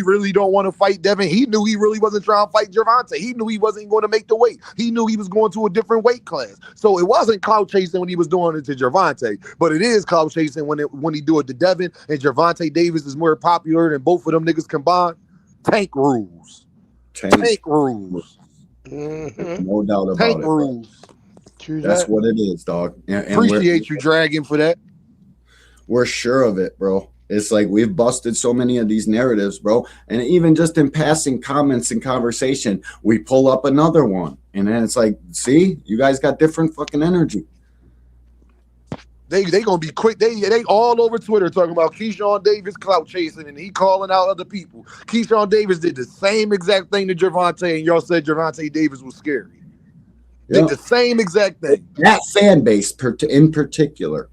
really don't want to fight Devin. He knew he really wasn't trying to fight Gervonta. He knew he wasn't going to make the weight. He knew he was going to a different weight class. So it wasn't clout chasing when he was doing it to Gervonta, but it is clout chasing when he do it to Devin, and Gervonta Davis is more popular than both of them niggas combined. Tank rules. Tank rules. No doubt about Tank it. rules. That's what it is, dog. And appreciate you, Dragon, for that. We're sure of it, bro. It's like we've busted so many of these narratives, bro. And even just in passing comments and conversation, we pull up another one. And then it's like, see, you guys got different fucking energy. They gonna be quick. They all over Twitter talking about Keyshawn Davis clout chasing and he calling out other people. Keyshawn Davis did the same exact thing to Gervonta, and y'all said Gervonta Davis was scary. Did the same exact thing. That fan base in particular.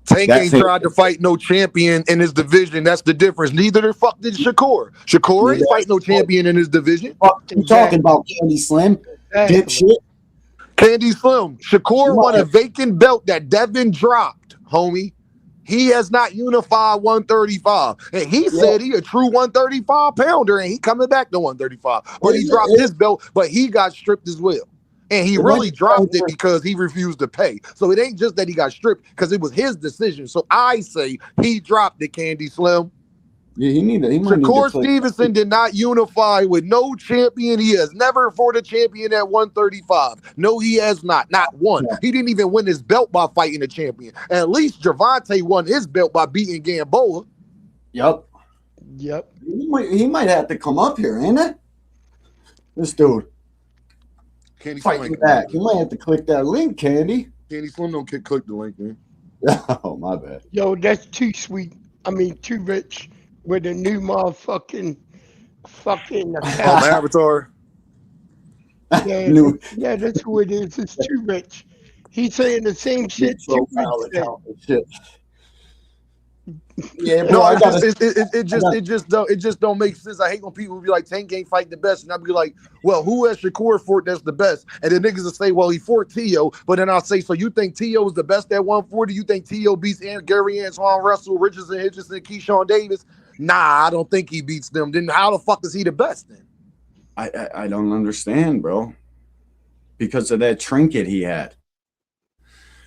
Tank ain't tried to fight no champion in his division. That's the difference. Neither the fuck did Shakur. Shakur ain't fight no champion in his division. I'm talking about Candy Slim. Dipshit. Candy Slim. Shakur won a vacant belt that Devin dropped, homie. He has not unified 135. And he said he a true 135 pounder and he coming back to 135. But he dropped his belt, but he got stripped as well. And he really dropped it because he refused to pay. So it ain't just that he got stripped because it was his decision. So I say he dropped it, Candy Slim. Yeah, Shakur Stevenson did not unify with no champion. He has never fought a champion at 135. No, he has not. Not one. He didn't even win his belt by fighting a champion. At least Gervonta won his belt by beating Gamboa. Yep. He might have to come up here, ain't it? This dude. Candy Fighting back. You might have to click that link, Candy. Candy Slim don't click the link, man. Oh, my bad. Yo, that's too sweet. I mean, too rich with a new motherfucking Avatar. Yeah, that's who it is. It's too rich. He's saying the same shit. Yeah, bro, no, it just don't make sense. I hate when people be like, Tank ain't fight the best, and I'll be like, well, who has Shakur fought that's the best? And then niggas will say, well, he fought T.O., but then I'll say, so you think T.O. is the best at 140? You think T.O. beats Gary Antoine Russell, Richardson, Hitchison, Keyshawn Davis? Nah, I don't think he beats them. Then how the fuck is he the best then? I don't understand, bro. Because of that trinket he had.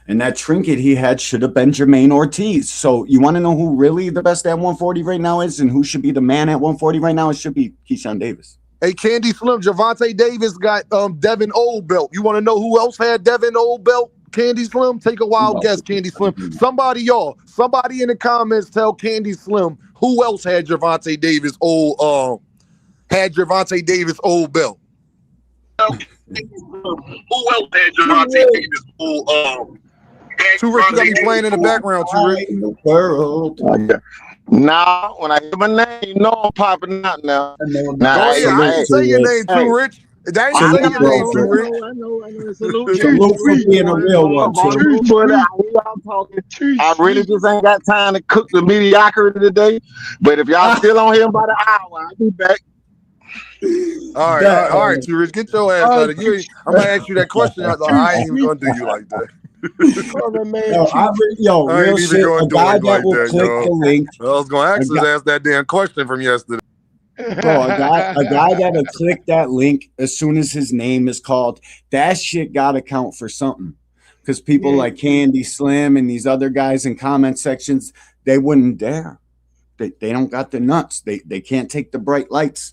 And that trinket he had should have been Jermaine Ortiz. So you want to know who really the best at 140 right now is and who should be the man at 140 right now? It should be Keyshawn Davis. Hey, Candy Slim, Gervonta Davis got Devin Old Belt. You want to know who else had Devin Old Belt? Candy Slim? Take a wild guess, Candy Slim. Somebody in the comments tell Candy Slim who else had Gervonta Davis old belt. Who else had Gervonta Davis old Too Rich got me playing in the background, Too Rich. Now, when I hear my name, you know I'm popping out now. I didn't say your name, Too Rich. They ain't Salute, say your name, Crawford. too, Rick. I know. Salute, Salute for being a real one, too. But I hear y'all talking. I really just ain't got time to cook the mediocrity today. But if y'all still on here about an hour, I'll be back. All right, too, Rich. Get your ass out of here. I'm gonna ask you that question. I ain't even gonna do you like that. I ain't even gonna do it like that, yo. I was gonna ask his ass that damn question from yesterday. Bro, a guy that'll click that link as soon as his name is called, that shit gotta count for something. Because people like Candy Slim and these other guys in comment sections, they wouldn't dare. They don't got the nuts. They can't take the bright lights.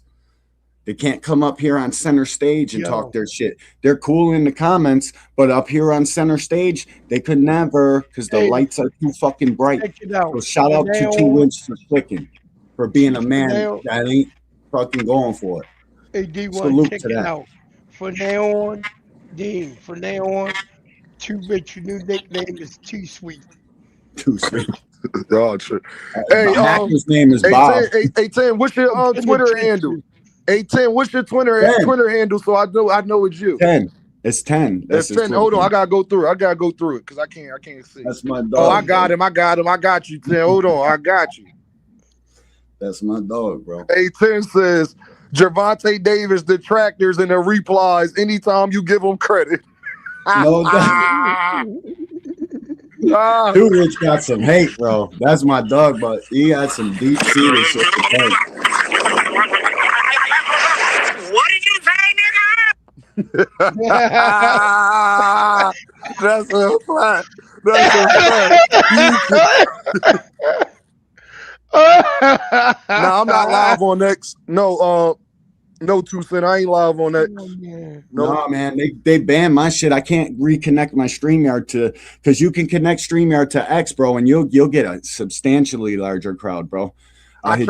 They can't come up here on center stage and talk their shit. They're cool in the comments, but up here on center stage, they could never, because the lights are too fucking bright. So shout out to Two Wins for clicking, for being a man that ain't fucking going for it. Hey, D1, Salute check to it that. out. From now on, Dean, from now on, Too Rich, your new nickname is Too Sweet. Too sweet. Oh, shit. Hey, his name is Bob. Hey, Tim, what's your Twitter handle? Hey, Tim, what's your Twitter handle so I know it's you? 10. It's 10. That's 10. Hold on, I gotta go through it because I can't see. That's my dog. Oh, I got him. I got you, 10. Hold on, I got you. That's my dog, bro. Hey, 10 says Gervonta Davis detractors and the replies anytime you give them credit. No doubt. Dude, Rich got some hate, bro. That's my dog, but he had some deep seated shit to say. What did you say, nigga? That's a fact. Nah, I'm not live on X. No, 2 Cent. I ain't live on X. No, man, they banned my shit. I can't reconnect my StreamYard to, because you can connect StreamYard to X, bro, and you'll get a substantially larger crowd, bro. I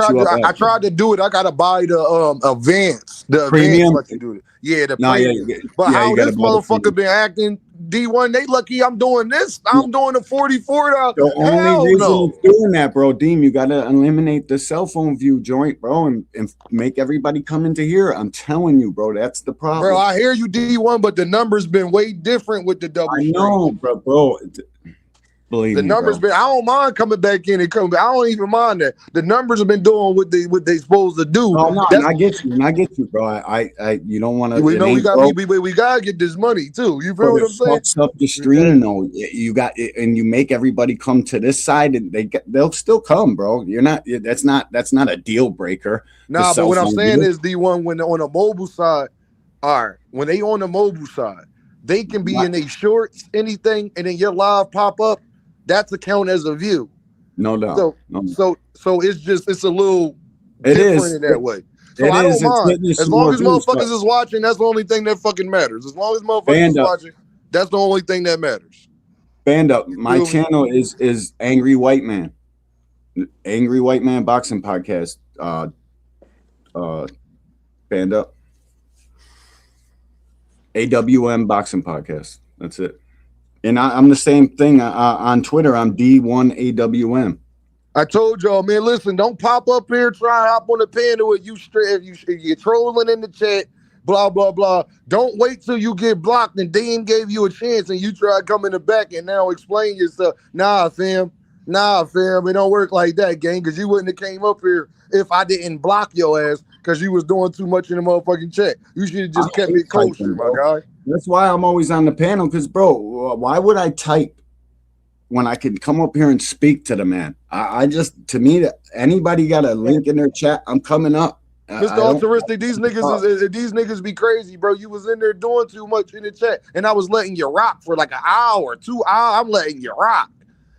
tried to do it. I gotta buy the advance. The premium. Advance let you do it. Yeah, the premium. But how this motherfucker been acting? D1, they lucky I'm doing this. I'm doing the 44. The only reason it's doing that, bro, Deem, you gotta eliminate the cell phone view joint, bro, and make everybody come into here. I'm telling you, bro, that's the problem. Bro, I hear you, D1, but the numbers been way different with the double. I know, bro. Believe the me, numbers bro. been. I don't mind coming back in and coming back. I don't even mind that. The numbers have been doing what they supposed to do. Oh no, and I get you, bro. I you don't want to. We know we gotta get this money too. You feel what I'm saying? Fucks up the stream though. You got it, and you make everybody come to this side, and they'll still come, bro. You're not. That's not a deal breaker. Nah, but what I'm saying is D1 when on the mobile side, all right, when they on the mobile side, they can be in a shorts, anything, and then your live pop up. That's a count as a view. No doubt. So it's a little different in that way. So I don't mind. As long as motherfuckers is watching, that's the only thing that fucking matters. As long as motherfuckers is watching, that's the only thing that matters. Band up. My channel is Angry White Man. Angry White Man Boxing Podcast. Band up. AWM Boxing Podcast. That's it. And I'm the same thing on Twitter. I'm D1AWM. I told y'all, man, listen, don't pop up here, try and hop on the panel if you're trolling in the chat, blah, blah, blah. Don't wait till you get blocked and Dean gave you a chance and you try to come in the back and now explain yourself. Nah, fam, it don't work like that, gang, because you wouldn't have came up here if I didn't block your ass because you was doing too much in the motherfucking chat. You should have just kept it kosher, my guy. That's why I'm always on the panel, because, bro, why would I type when I can come up here and speak to the man? I just, to me, anybody got a link in their chat, I'm coming up. Mr. Altruistic, these niggas be crazy, bro. You was in there doing too much in the chat, and I was letting you rock for like an hour, 2 hours. I'm letting you rock,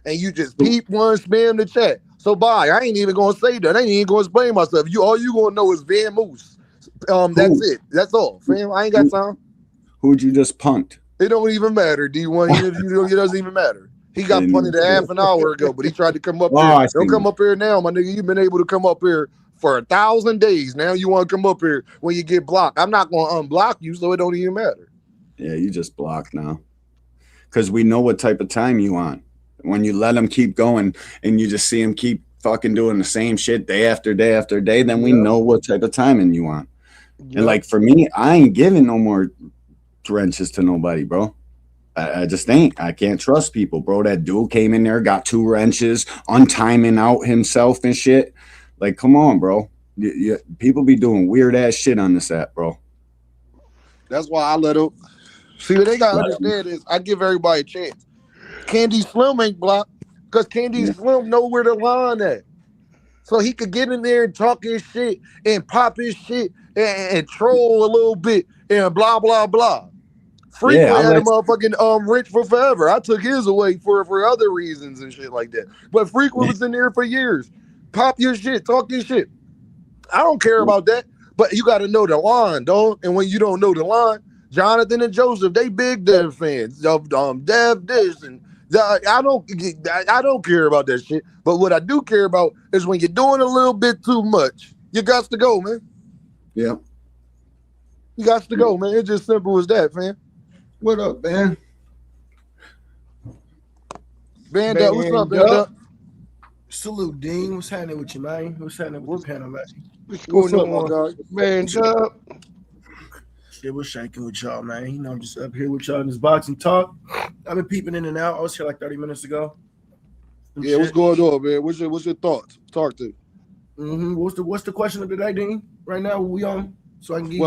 and you just peep one, spam the chat. So bye. I ain't even gonna say that. I ain't even gonna explain myself. All you gonna know is Van Moose. That's it. That's all, fam. I ain't got time. Who'd you just punt? It don't even matter, D1. It doesn't even matter. He got punted a half an hour ago, but he tried to come up here. Don't come up here now, my nigga. You've been able to come up here for 1,000 days. Now you want to come up here when you get blocked. I'm not going to unblock you, so it don't even matter. Yeah, you just blocked now. Because we know what type of time you want. When you let them keep going and you just see them keep fucking doing the same shit day after day after day, then we know what type of timing you want. And like for me, I ain't giving no more wrenches to nobody, bro. I just ain't. I can't trust people, bro. That dude came in there, got 2 wrenches, untiming out himself and shit. Like, come on, bro. People be doing weird ass shit on this app, bro. That's why I let them. See, what they gotta understand is I give everybody a chance. Candy Slim ain't blocked because Candy Slim know where the line at. So he could get in there and talk his shit and pop his shit and troll a little bit and blah, blah, blah. Frequent had a motherfucking rich for forever. I took his away for other reasons and shit like that. But Frequent was in there for years. Pop your shit, talk your shit. I don't care about that, but you got to know the line, dog. And when you don't know the line, Jonathan and Joseph, they big Dev fans. Dev this and I don't care about that shit. But what I do care about is when you're doing a little bit too much, you got to go, man. Yeah. You got to go, man. It's just simple as that, fam. What up, man? Band up. What's up, Band up? Salute, Dean. What's happening with you, man? What's happening with the panel, man? What's going on, Band up. Shit, what's shaking with y'all, man? You know, I'm just up here with y'all in this boxing talk. I've been peeping in and out. I was here like 30 minutes ago. Yeah, what's going on, man? What's your thoughts? Talk to. What's the question of the day, Dean? Right now, we on? So I can give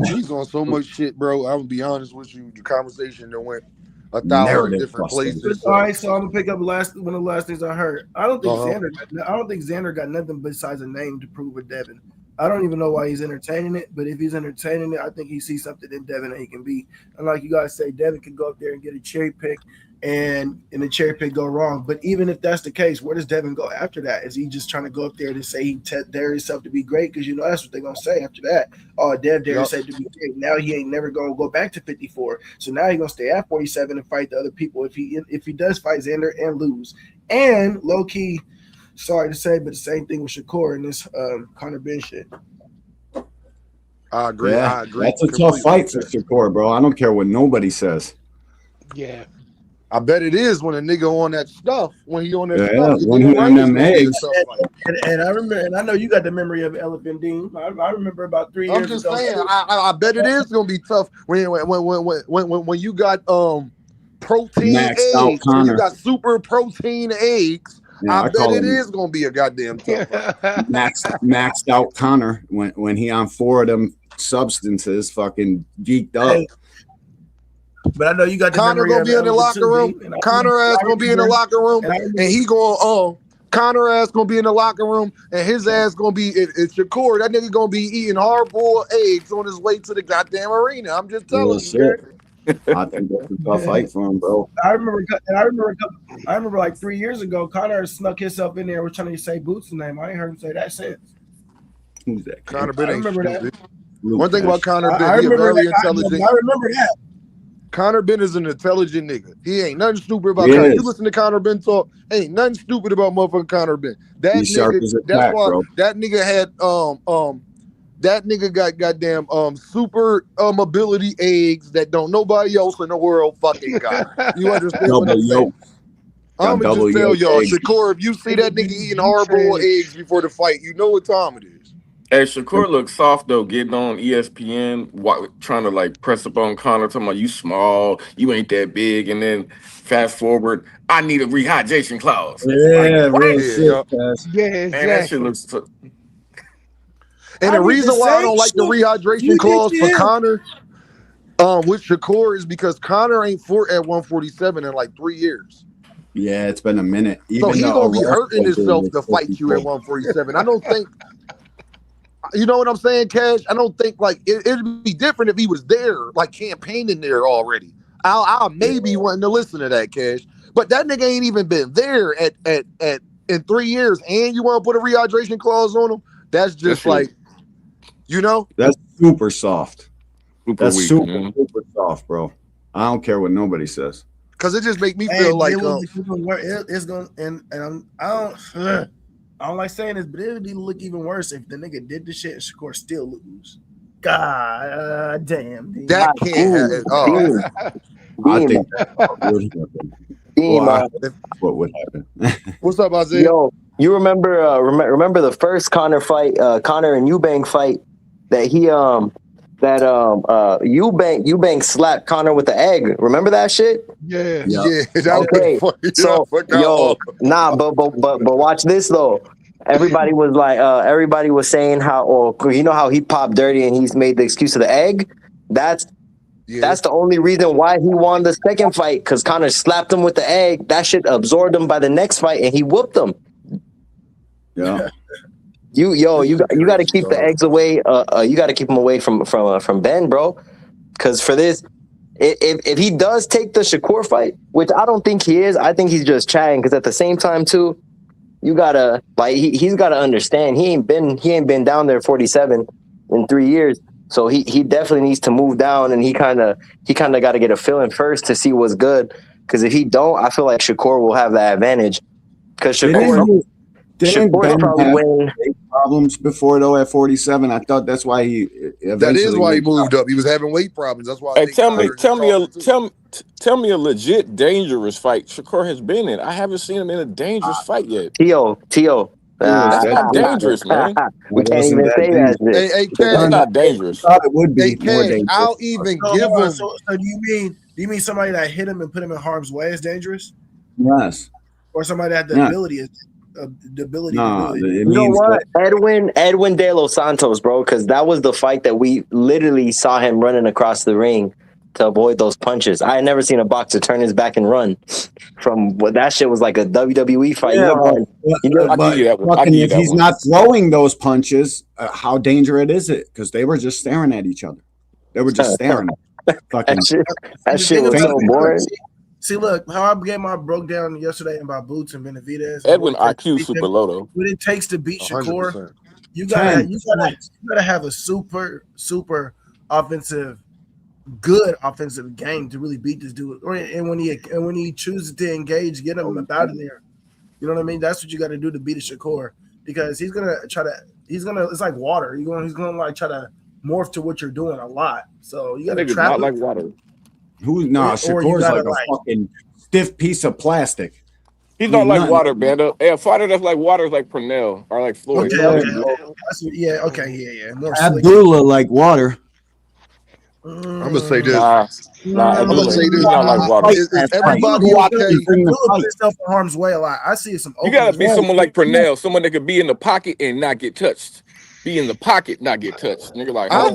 he's on so much shit, bro. I'm gonna be honest with you. The conversation that went 1,000 different places. All right, so I'm gonna pick up one of the last things I heard. I don't think Xander got nothing besides a name to prove with Devin. I don't even know why he's entertaining it, but if he's entertaining it, I think he sees something in Devin that he can be. And like you guys say, Devin can go up there and get a cherry pick, and the cherry pick go wrong. But even if that's the case, where does Devin go after that? Is he just trying to go up there to say he dare himself to be great? Because you know that's what they're gonna say after that. Oh, Dev dare himself to be great. Now he ain't never gonna go back to 54. So now he's gonna stay at 47 and fight the other people if he does fight Xander and lose. And low key, sorry to say, but the same thing with Shakur and this Conor Ben shit. I agree. Yeah, I agree. That's a tough fight for Shakur, bro. I don't care what nobody says. Yeah. I bet it is when a nigga on that stuff. When he on that stuff. Yeah, when he on them eggs. And I remember, and I know you got the memory of Elephant Dean. I remember about 3 years ago. I'm just saying, I bet it is gonna be tough when you got protein eggs, when you got super protein eggs. Yeah, I bet it is gonna be a goddamn tough fight. maxed out Connor when he on 4 of them substances, fucking geeked up. Hey, but I know you got the Connor gonna be in the locker room. Connor ass gonna be in the locker room, and he going Connor ass gonna be in the locker room, and his ass gonna be it's Shakur. That nigga gonna be eating hard-boiled eggs on his way to the goddamn arena. I'm just telling you. I think that's a tough fight for him, bro. I remember like 3 years ago, Connor snuck himself in there, was trying to say Boots' name. I ain't heard him say that since. Who's that? Connor Ben ain't stupid. That. One thing about Connor Ben, he's very intelligent. I remember that. Connor Ben is an intelligent nigga. He ain't nothing stupid about Connor. You listen to Connor Ben talk, ain't nothing stupid about motherfucking Connor Ben. That He's nigga, that's why bro. That nigga had that nigga got goddamn super mobility eggs that don't nobody else in the world fucking got. You understand what I'm saying? I'm gonna just tell y'all, Shakur, if you see that nigga eating hard-boiled eggs before the fight, you know what time it is. Hey, Shakur looks soft though, getting on ESPN, trying to like press up on Connor, talking about you small, you ain't that big, and then fast forward, I need a rehydration clause. Yeah, like, real shit. Yeah, exactly. Man, that shit looks. And the reason why I don't like the rehydration clause for Connor with Shakur is because Connor ain't fought at 147 in like 3 years. Yeah, it's been a minute. So he's gonna be hurting himself to fight you at 147. I don't think. You know what I'm saying, Cash? I don't think like it'd be different if he was there, like campaigning there already. I'll maybe wanting to listen to that, Cash. But that nigga ain't even been there at in 3 years, and you want to put a rehydration clause on him? That's just like, you know, that's super soft. That's weak, super soft, bro. I don't care what nobody says. Cause it just make me feel like it's gonna and I don't like saying this, but it would look even worse if the nigga did the shit and Shakur still lose. God damn. Dude. That can't happen. I think what would happen. What's up, Isaiah? Yo, you remember the first Connor fight, Connor and Eubank fight? Eubank slapped Connor with the egg. Remember that shit? Yeah. Yeah, that was Okay, funny. so I forgot all. but watch this though. Everybody was like, everybody was saying how, or you know how he popped dirty and he's made the excuse of the egg. That's Yeah. the only reason why he won the second fight, because Connor slapped him with the egg. That shit absorbed him by the next fight, and he whooped him. Yeah. You got to keep the eggs away. You got to keep them away from Ben, bro. Because for this, if he does take the Shakur fight, which I don't think he is, I think he's just chatting. Because at the same time too, you gotta like he's got to understand he ain't been down there 47 in 3 years. So he definitely needs to move down, and he kind of got to get a feeling first to see what's good. Because if he don't, I feel like Shakur will have that advantage. Because Shakur's probably winning. Problems before though at 47. I thought that's why he. That is why he moved up. He was having weight problems. That's why. Hey, tell me a legit dangerous fight Shakur has been in. I haven't seen him in a dangerous fight yet. Tio. That's not dangerous, man. We can't even say that shit. Hey, that's not dangerous. I thought it would be more Cash, dangerous. I'll even give him. So do you mean somebody that hit him and put him in harm's way is dangerous, Yes. or somebody that had the ability is the ability? No, you know what? Edwin De Los Santos, bro, because that was the fight that we literally saw him running across the ring to avoid those punches. I had never seen a boxer turn his back and run from that shit was like a WWE fight. Yeah, if he's not throwing those punches, how dangerous is it? Because they were just staring at each other. They were just staring. That shit was so boring. See, look, how I broke down yesterday about Boots and Benavidez. Edwin IQ super low though. What it takes to beat Shakur, 100%. you gotta have a super offensive, good offensive game to really beat this dude. And when he chooses to engage, get him out of there. You know what I mean? That's what you got to do to beat a Shakur, because he's gonna. It's like water. He's gonna like try to morph to what you're doing a lot. So you got to trap. Not like water. Shakur's like a fucking stiff piece of plastic. He's not like water, Bando. Hey, a fighter that's like water is like Pernell or like Floyd. Okay. More Abdullah like water. I'm gonna say this. I'm gonna say this. Not like water. Is everybody okay? Put himself in harm's way a lot. I see some. You gotta be someone like Pernell, someone that could be in the pocket and not get touched. Be in the pocket, not get touched. Nigga, like I'll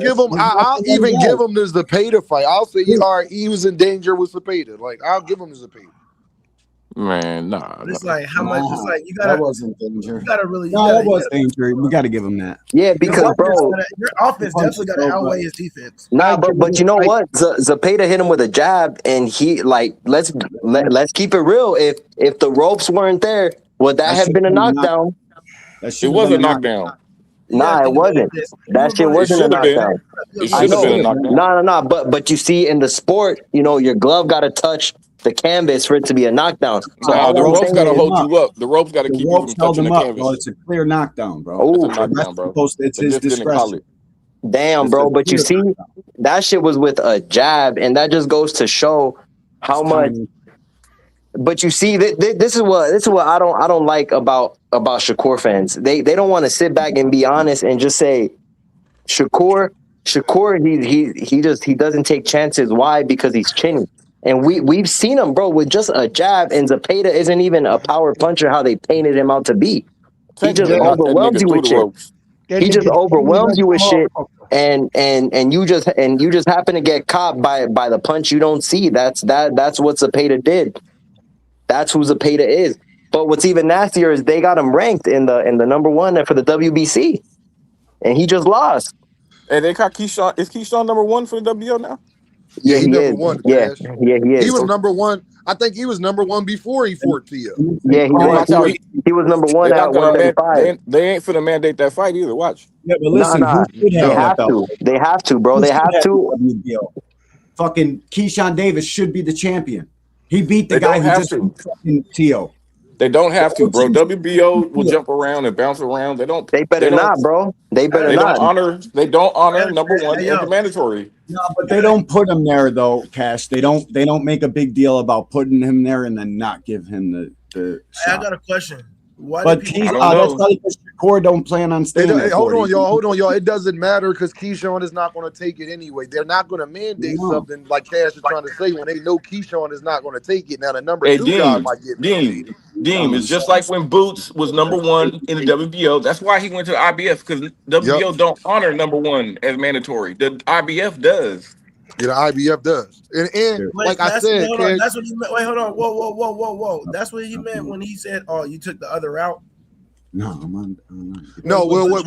even give him the Zepeda fight. I'll say he was in danger with Zepeda. Like I'll give him the Zepeda. Man, nah. It's like how much. It's like you gotta. That wasn't danger. You gotta really. That was danger. We gotta give him that. Yeah, because bro, your offense definitely gotta outweigh his defense. Nah, but you know what? Zepeda hit him with a jab, and he like let's keep it real. If the ropes weren't there, would that have been a knockdown? It was a knockdown. Nah, it wasn't. That shit wasn't a knockdown. It should have been a knockdown. No. But you see, in the sport, you know, your glove got to touch the canvas for it to be a knockdown. So the ropes got to hold you up. The ropes got to keep you from touching the canvas. Bro, it's a clear knockdown, bro. It's a knockdown, bro. It's his discretion. Damn, bro. But you see, that shit was with a jab, and that just goes to show how much. But you see, this is what I don't like about Shakur fans. They don't want to sit back and be honest and just say Shakur he doesn't take chances. Why? Because he's chinny. And we've seen him, bro, with just a jab, and Zepeda isn't even a power puncher how they painted him out to be. He just overwhelms you with shit. He just overwhelms you with shit, and you just happen to get caught by the punch you don't see. That's what Zepeda did. That's who Zepeda is. But what's even nastier is they got him ranked in the number one for the WBC, and he just lost. And they got Keyshawn. Is Keyshawn number one for the WBO now? Yeah, he number one. Yeah, he is. He was number one. I think he was number one before he fought Theo. Yeah, he was number one at 135. They ain't finna mandate that fight either. Watch. Yeah, but listen, they have to, bro. They have to. Fucking Keyshawn Davis should be the champion. He beat the guy who just fucking Tio. They don't have to, bro. WBO will jump around and bounce around. They better not, bro. They don't honor number one as the mandatory. No, but they don't put him there though, Cash. They don't make a big deal about putting him there and then not give him the shot. I got a question. Why But did people? I don't that's know. probably because Shakur don't plan on staying at Hold 40. on, y'all. Hold on, y'all. It doesn't matter because Keyshawn is not going to take it anyway. They're not going to mandate No. something like Cash is trying to say when they know Keyshawn is not going to take it. Now the number Hey, 2 guy Dean, might get Dean, mandated. Dean. It's just like when Boots was number one in the WBO. That's why he went to IBF because Yep. WBO don't honor number one as mandatory. The IBF does. Yeah, the IBF does. And Wait, like I said, hold on. Cash, That's what he meant. Wait, hold on. Whoa. That's what he meant when he said, "Oh, you took the other route." No, I'm on. no, what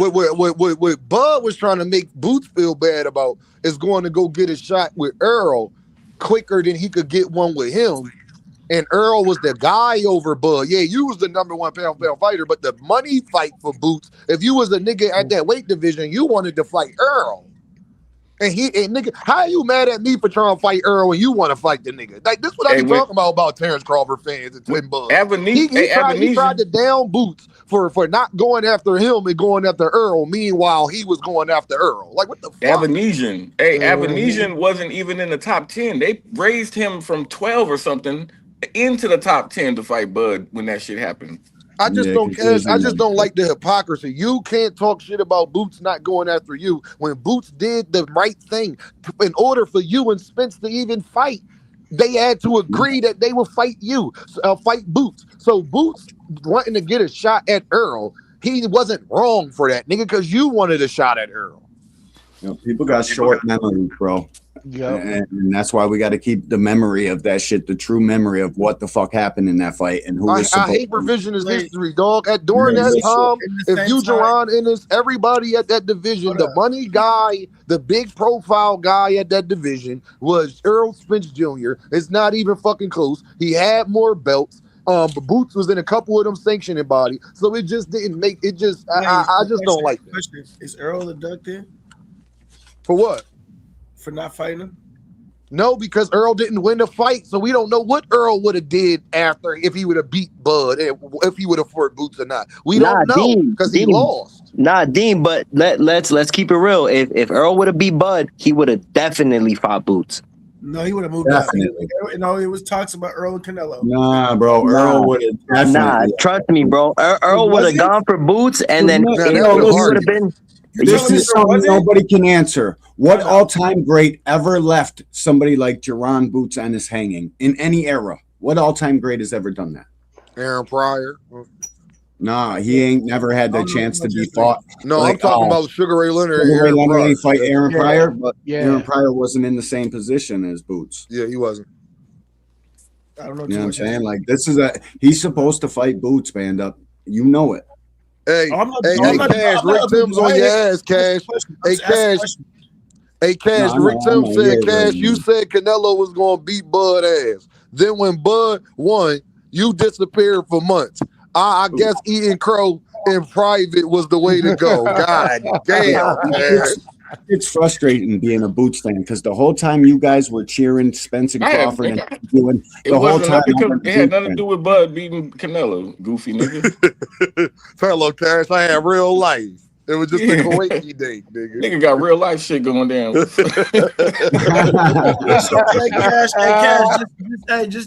Bud was trying to make Boots feel bad about is going to go get a shot with Earl quicker than he could get one with him. And Earl was the guy over Bud. Yeah, you was the number 1 pound fighter, but the money fight for Boots, if you was a nigga at that weight division, you wanted to fight Earl. And nigga, how you mad at me for trying to fight Earl when you want to fight the nigga? Like this what I Hey, be talking about Terrence Crawford fans and Twin Bud. He tried to down Boots for not going after him and going after Earl. Meanwhile, he was going after Earl. Like what the fuck? Avanesian. Hey, Avanesian wasn't even in the top 10. They raised him from 12 or something into the top 10 to fight Bud when that shit happened. I just don't like the hypocrisy. You can't talk shit about Boots not going after you when Boots did the right thing. In order for you and Spence to even fight, they had to agree that they would fight you, fight Boots. So Boots wanting to get a shot at Earl, he wasn't wrong for that, nigga, because you wanted a shot at Earl. You know, people got short memories, bro. Yeah. And that's why we got to keep the memory of that shit, the true memory of what the fuck happened in that fight and who was I supposed hate revisionist history, dog. During Yeah, that yeah, time, sure. if you, Jerron, Ennis, everybody at that division, the money guy, the big profile guy at that division was Errol Spence Jr. It's not even fucking close. He had more belts. But Boots was in a couple of them sanctioning bodies, so it just didn't make it. Just I just don't like that. Is Earl abducted? For what? For not fighting him? No, because Earl didn't win the fight, so we don't know what Earl would have did after if he would have beat Bud, if he would have fought Boots or not. We don't know because he lost. Nah, Dean, but let's keep it real. If Earl would have beat Bud, he would have definitely fought Boots. No, he would have moved up. No, it was talks about Earl and Canelo. Nah, bro. Earl would have definitely. Nah, trust me, bro. Earl would have gone for Boots, and then he would have been. This is something nobody can answer. What all-time great ever left somebody like Jerron Boots Ennis hanging in any era? What all-time great has ever done that? Aaron Pryor. Nah, he ain't never had the chance to be fought. No, I'm talking about Sugar Ray Leonard. Sugar Ray Leonard ain't fight Yeah. Aaron Yeah. Pryor, but Yeah. Aaron Pryor wasn't in the same position as Boots. Yeah, he wasn't. I don't know. You know what I'm saying? Like he's supposed to fight Boots, band up. You know it. Hey, Cash, Rick Tim's on your ass, Cash. Hey, Cash, Rick Tim said, Cash, you said Canelo was going to beat Bud ass. Then when Bud won, you disappeared for months. I guess eating crow in private was the way to go. God damn, man. It's frustrating being a Boots fan because the whole time you guys were cheering Spence and Crawford and doing It the whole time. it had nothing to do with Bud beating Canelo, goofy nigga. Fellow Cash, I had real life. It was just a Kuwaiti date, nigga. Nigga got real life shit going down. Just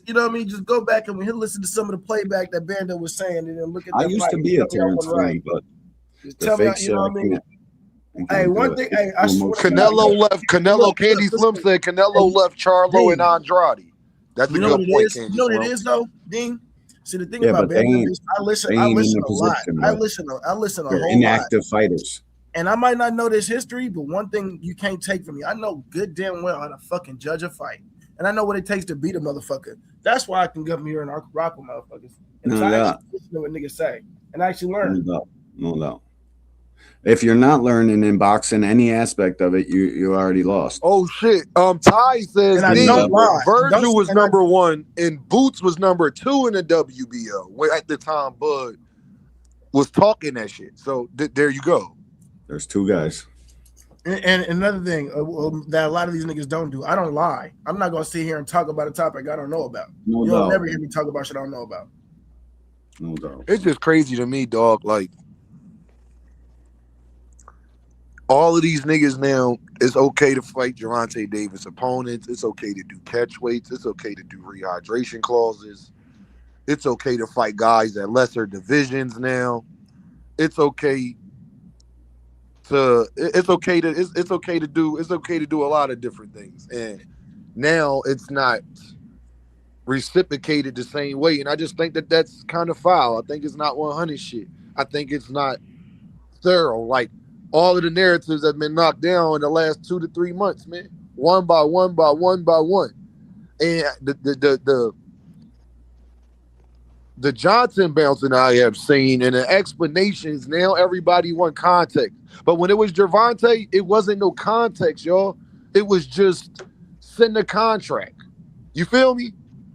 you know what I mean. Just go back and listen to some of the playback that Bando was saying, and then look at. I used to be a Terrence fan, but tell me, you know what I mean. Hey, one thing. Hey, I swear Canelo left. Canelo. Candy Slim said Canelo left Charlo and Andrade. That's a good point. You know what it is, though, Dean. See, the thing about Bando is I listen a lot. I listen a whole inactive fighters. And I might not know this history, but one thing you can't take from me, I know good damn well how to fucking judge a fight. And I know what it takes to beat a motherfucker. That's why I can come here and rock with motherfuckers. And I actually listen to what niggas say. And I actually learn. No doubt. If you're not learning in boxing any aspect of it, you already lost. Oh shit. Ty says Virgil was number 1 and Boots was number 2 in the WBO. Where at the time Bud was talking that shit. So there you go. There's 2 guys. And another thing that a lot of these niggas don't do, I don't lie. I'm not gonna sit here and talk about a topic I don't know about. You'll never hear me talk about shit I don't know about. No doubt. It's just crazy to me, dog. Like all of these niggas now, it's okay to fight Gervonta Davis opponents. It's okay to do catch weights. It's okay to do rehydration clauses. It's okay to fight guys at lesser divisions now. It's okay to do a lot of different things. And now it's not reciprocated the same way. And I just think that that's kind of foul. I think it's not 100 shit. I think it's not thorough. Like all of the narratives have been knocked down in the last 2 to 3 months, man. One by one by one by one. And the Johnson bouncing I have seen and the explanations, now everybody want context. But when it was Gervonta, it wasn't no context, y'all. It was just send a contract. You feel me?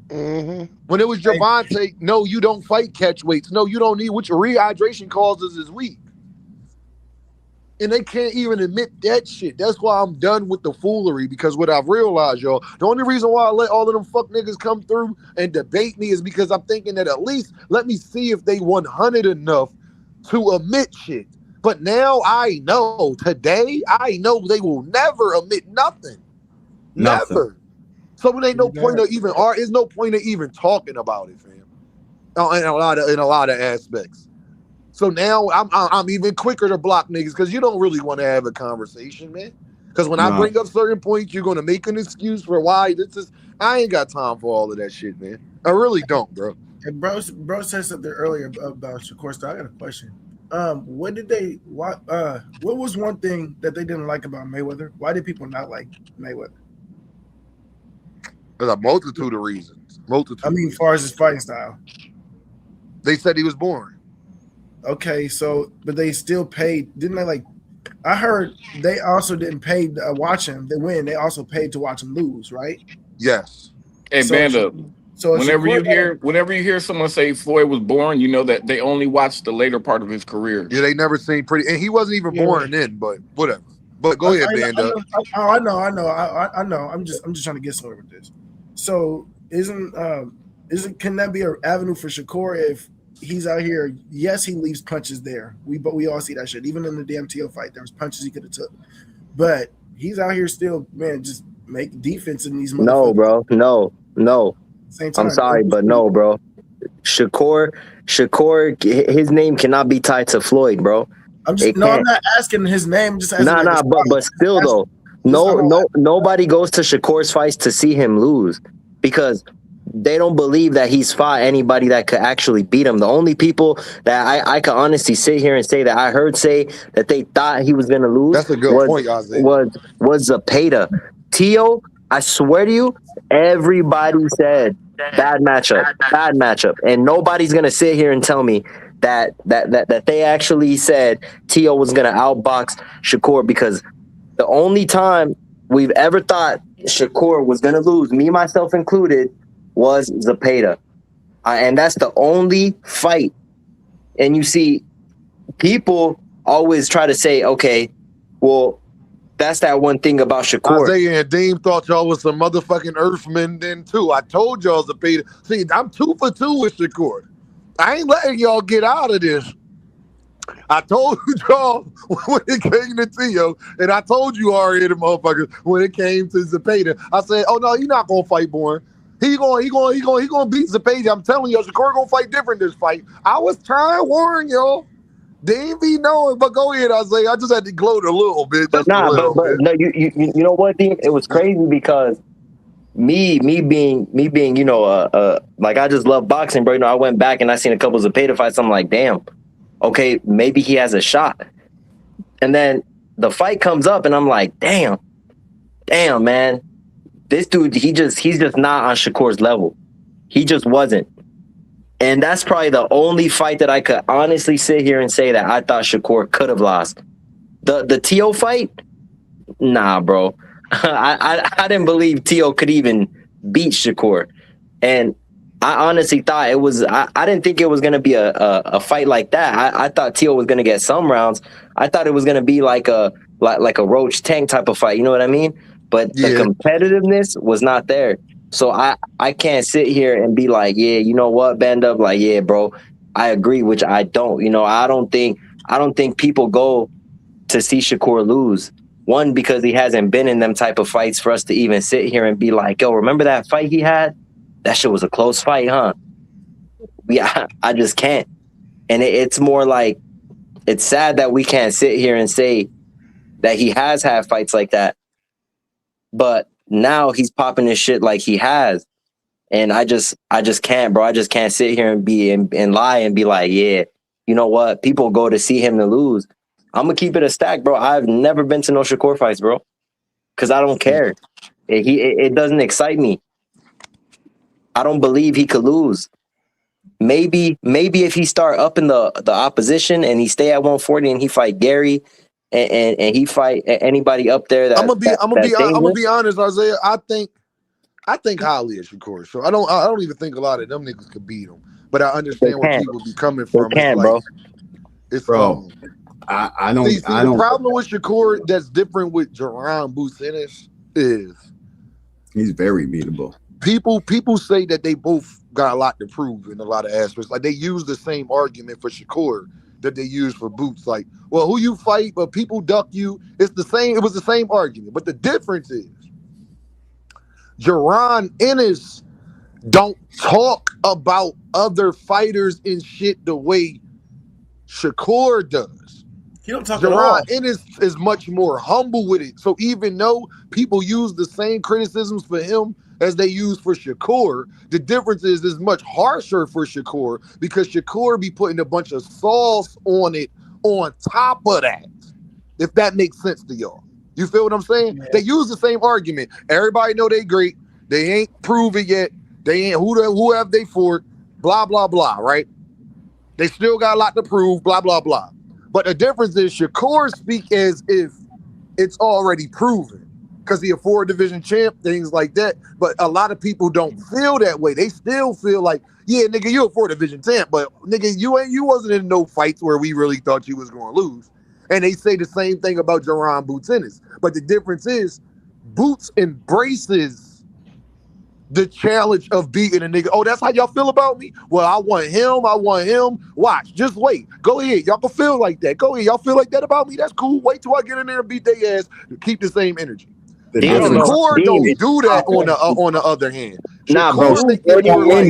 Mm-hmm. When it was Gervonta, no, you don't fight catch weights. No, you don't need what your rehydration causes is weak. And they can't even admit that shit. That's why I'm done with the foolery, because what I've realized, y'all, the only reason why I let all of them fuck niggas come through and debate me is because I'm thinking that at least let me see if they 100 enough to admit shit. But now I know, today, I know they will never admit nothing. Never. So it ain't no point of even there's no point of even talking about it, fam. In a lot of aspects. So now I'm even quicker to block niggas because you don't really want to have a conversation, man. Because when I bring up certain points, you're gonna make an excuse for why this is. I ain't got time for all of that shit, man. I really don't, bro. And bro said something earlier about Shakur Stevenson. I got a question. What was one thing that they didn't like about Mayweather? Why did people not like Mayweather? There's a multitude of reasons. As far as his fighting style. They said he was boring. Okay, so but they still paid, didn't they? Like, I heard they also didn't pay to watch him. They win. They also paid to watch him lose, right? Yes. Hey, Banda. So whenever you hear someone say Floyd was boring, you know that they only watched the later part of his career. Yeah, they never seen pretty, and he wasn't even boring then. But whatever. But go ahead, Banda. I know. I'm just trying to get somewhere with this. So can that be an avenue for Shakur if he's out here? Yes, he leaves punches there. But we all see that shit. Even in the damn TO fight, there was punches he could have took. But he's out here still, man, just make defense in these motherfuckers. No, bro. No. Same time, I'm sorry, but no, bro. Shakur, his name cannot be tied to Floyd, bro. I'm not asking his name. I'm just asking. But still though, nobody goes to Shakur's fights to see him lose because they don't believe that he's fought anybody that could actually beat him. The only people that I could honestly sit here and say that I heard say that they thought he was gonna lose. That's a good point, Isaiah. Was Zepeda. Tio, I swear to you, everybody said bad matchup, and nobody's gonna sit here and tell me that they actually said Tio was gonna outbox Shakur, because the only time we've ever thought Shakur was gonna lose, me myself included, was Zepeda, and that's the only fight. And you see, people always try to say, okay, well, that's that one thing about Shakur. Isaiah and Deem thought y'all was some motherfucking earthmen then too. I told y'all Zepeda. See, I'm 2 for 2 with Shakur. I ain't letting y'all get out of this. I told y'all when it came to Tio, and I told you already, the motherfuckers, when it came to Zepeda, I said, "Oh no, you're not gonna fight boring. He gonna beat Zepeda. I'm telling you, Shakur gonna fight different this fight." I was trying to warn y'all. They ain't be knowing, but go ahead, Isaiah. I just had to gloat a little bit. But no, you know what, Dean? It was crazy because me being, you know, like I just love boxing, bro. You know, I went back and I seen a couple of Zepeda fights. I'm like, damn, okay, maybe he has a shot. And then the fight comes up, and I'm like, damn, man, this dude, he's just not on Shakur's level. He just wasn't. And that's probably the only fight that I could honestly sit here and say that I thought Shakur could have lost. The Tio fight, nah, bro. I didn't believe Tio could even beat Shakur. And I honestly thought it was, I didn't think it was going to be a fight like that. I thought Tio was going to get some rounds. I thought it was going to be like a Roach Tank type of fight. You know what I mean? But the competitiveness was not there. So I can't sit here and be like, yeah, you know what, band up, like, yeah, bro, I agree, which I don't. You know, I don't think people go to see Shakur lose. One, because he hasn't been in them type of fights for us to even sit here and be like, yo, remember that fight he had? That shit was a close fight, huh? I just can't. And it's more like, it's sad that we can't sit here and say that he has had fights like that, but now he's popping his shit like he has. And I just can't, bro. I just can't sit here and be and lie and be like, yeah, you know what? People go to see him to lose. I'm gonna keep it a stack, bro. I've never been to no Shakur fights, bro, because I don't care. It doesn't excite me. I don't believe he could lose. Maybe if he start up in the opposition and he stay at 140 and he fight Gary and he fight anybody up there that I'm gonna be honest, Isaiah. I think highly of Shakur. So I don't even think a lot of them niggas could beat him. But I understand where people be coming from. They can, bro. It's bro. I don't. See, the problem with Shakur that's different with Gervonta Davis is he's very beatable. People say that they both got a lot to prove in a lot of aspects. Like they use the same argument for Shakur that they use for Boots. Like, well, who you fight, but people duck you. It's the same. It was the same argument, but the difference is Gervonta Ennis don't talk about other fighters and shit the way Shakur does. He don't talk at all. Gervonta Ennis is much more humble with it. So even though people use the same criticisms for him as they use for Shakur, the difference is it's much harsher for Shakur because Shakur be putting a bunch of sauce on it on top of that, if that makes sense to y'all. You feel what I'm saying? Yeah. They use the same argument. Everybody know they great. They ain't prove it yet. They ain't who have they fought, blah, blah, blah, right? They still got a lot to prove, blah, blah, blah. But the difference is Shakur speak as if it's already proven because he a 4-division champ, things like that. But a lot of people don't feel that way. They still feel like, yeah, nigga, you a 4-division champ, but nigga, you wasn't in no fights where we really thought you was going to lose. And they say the same thing about Gervonta Boots Ennis. But the difference is Boots embraces the challenge of beating a nigga. Oh, that's how y'all feel about me? Well, I want him. Watch, just wait. Go ahead. Y'all can feel like that. Go ahead. Y'all feel like that about me? That's cool. Wait till I get in there and beat their ass to keep the same energy. Shakur don't do that on the other hand. Nah, bro. Win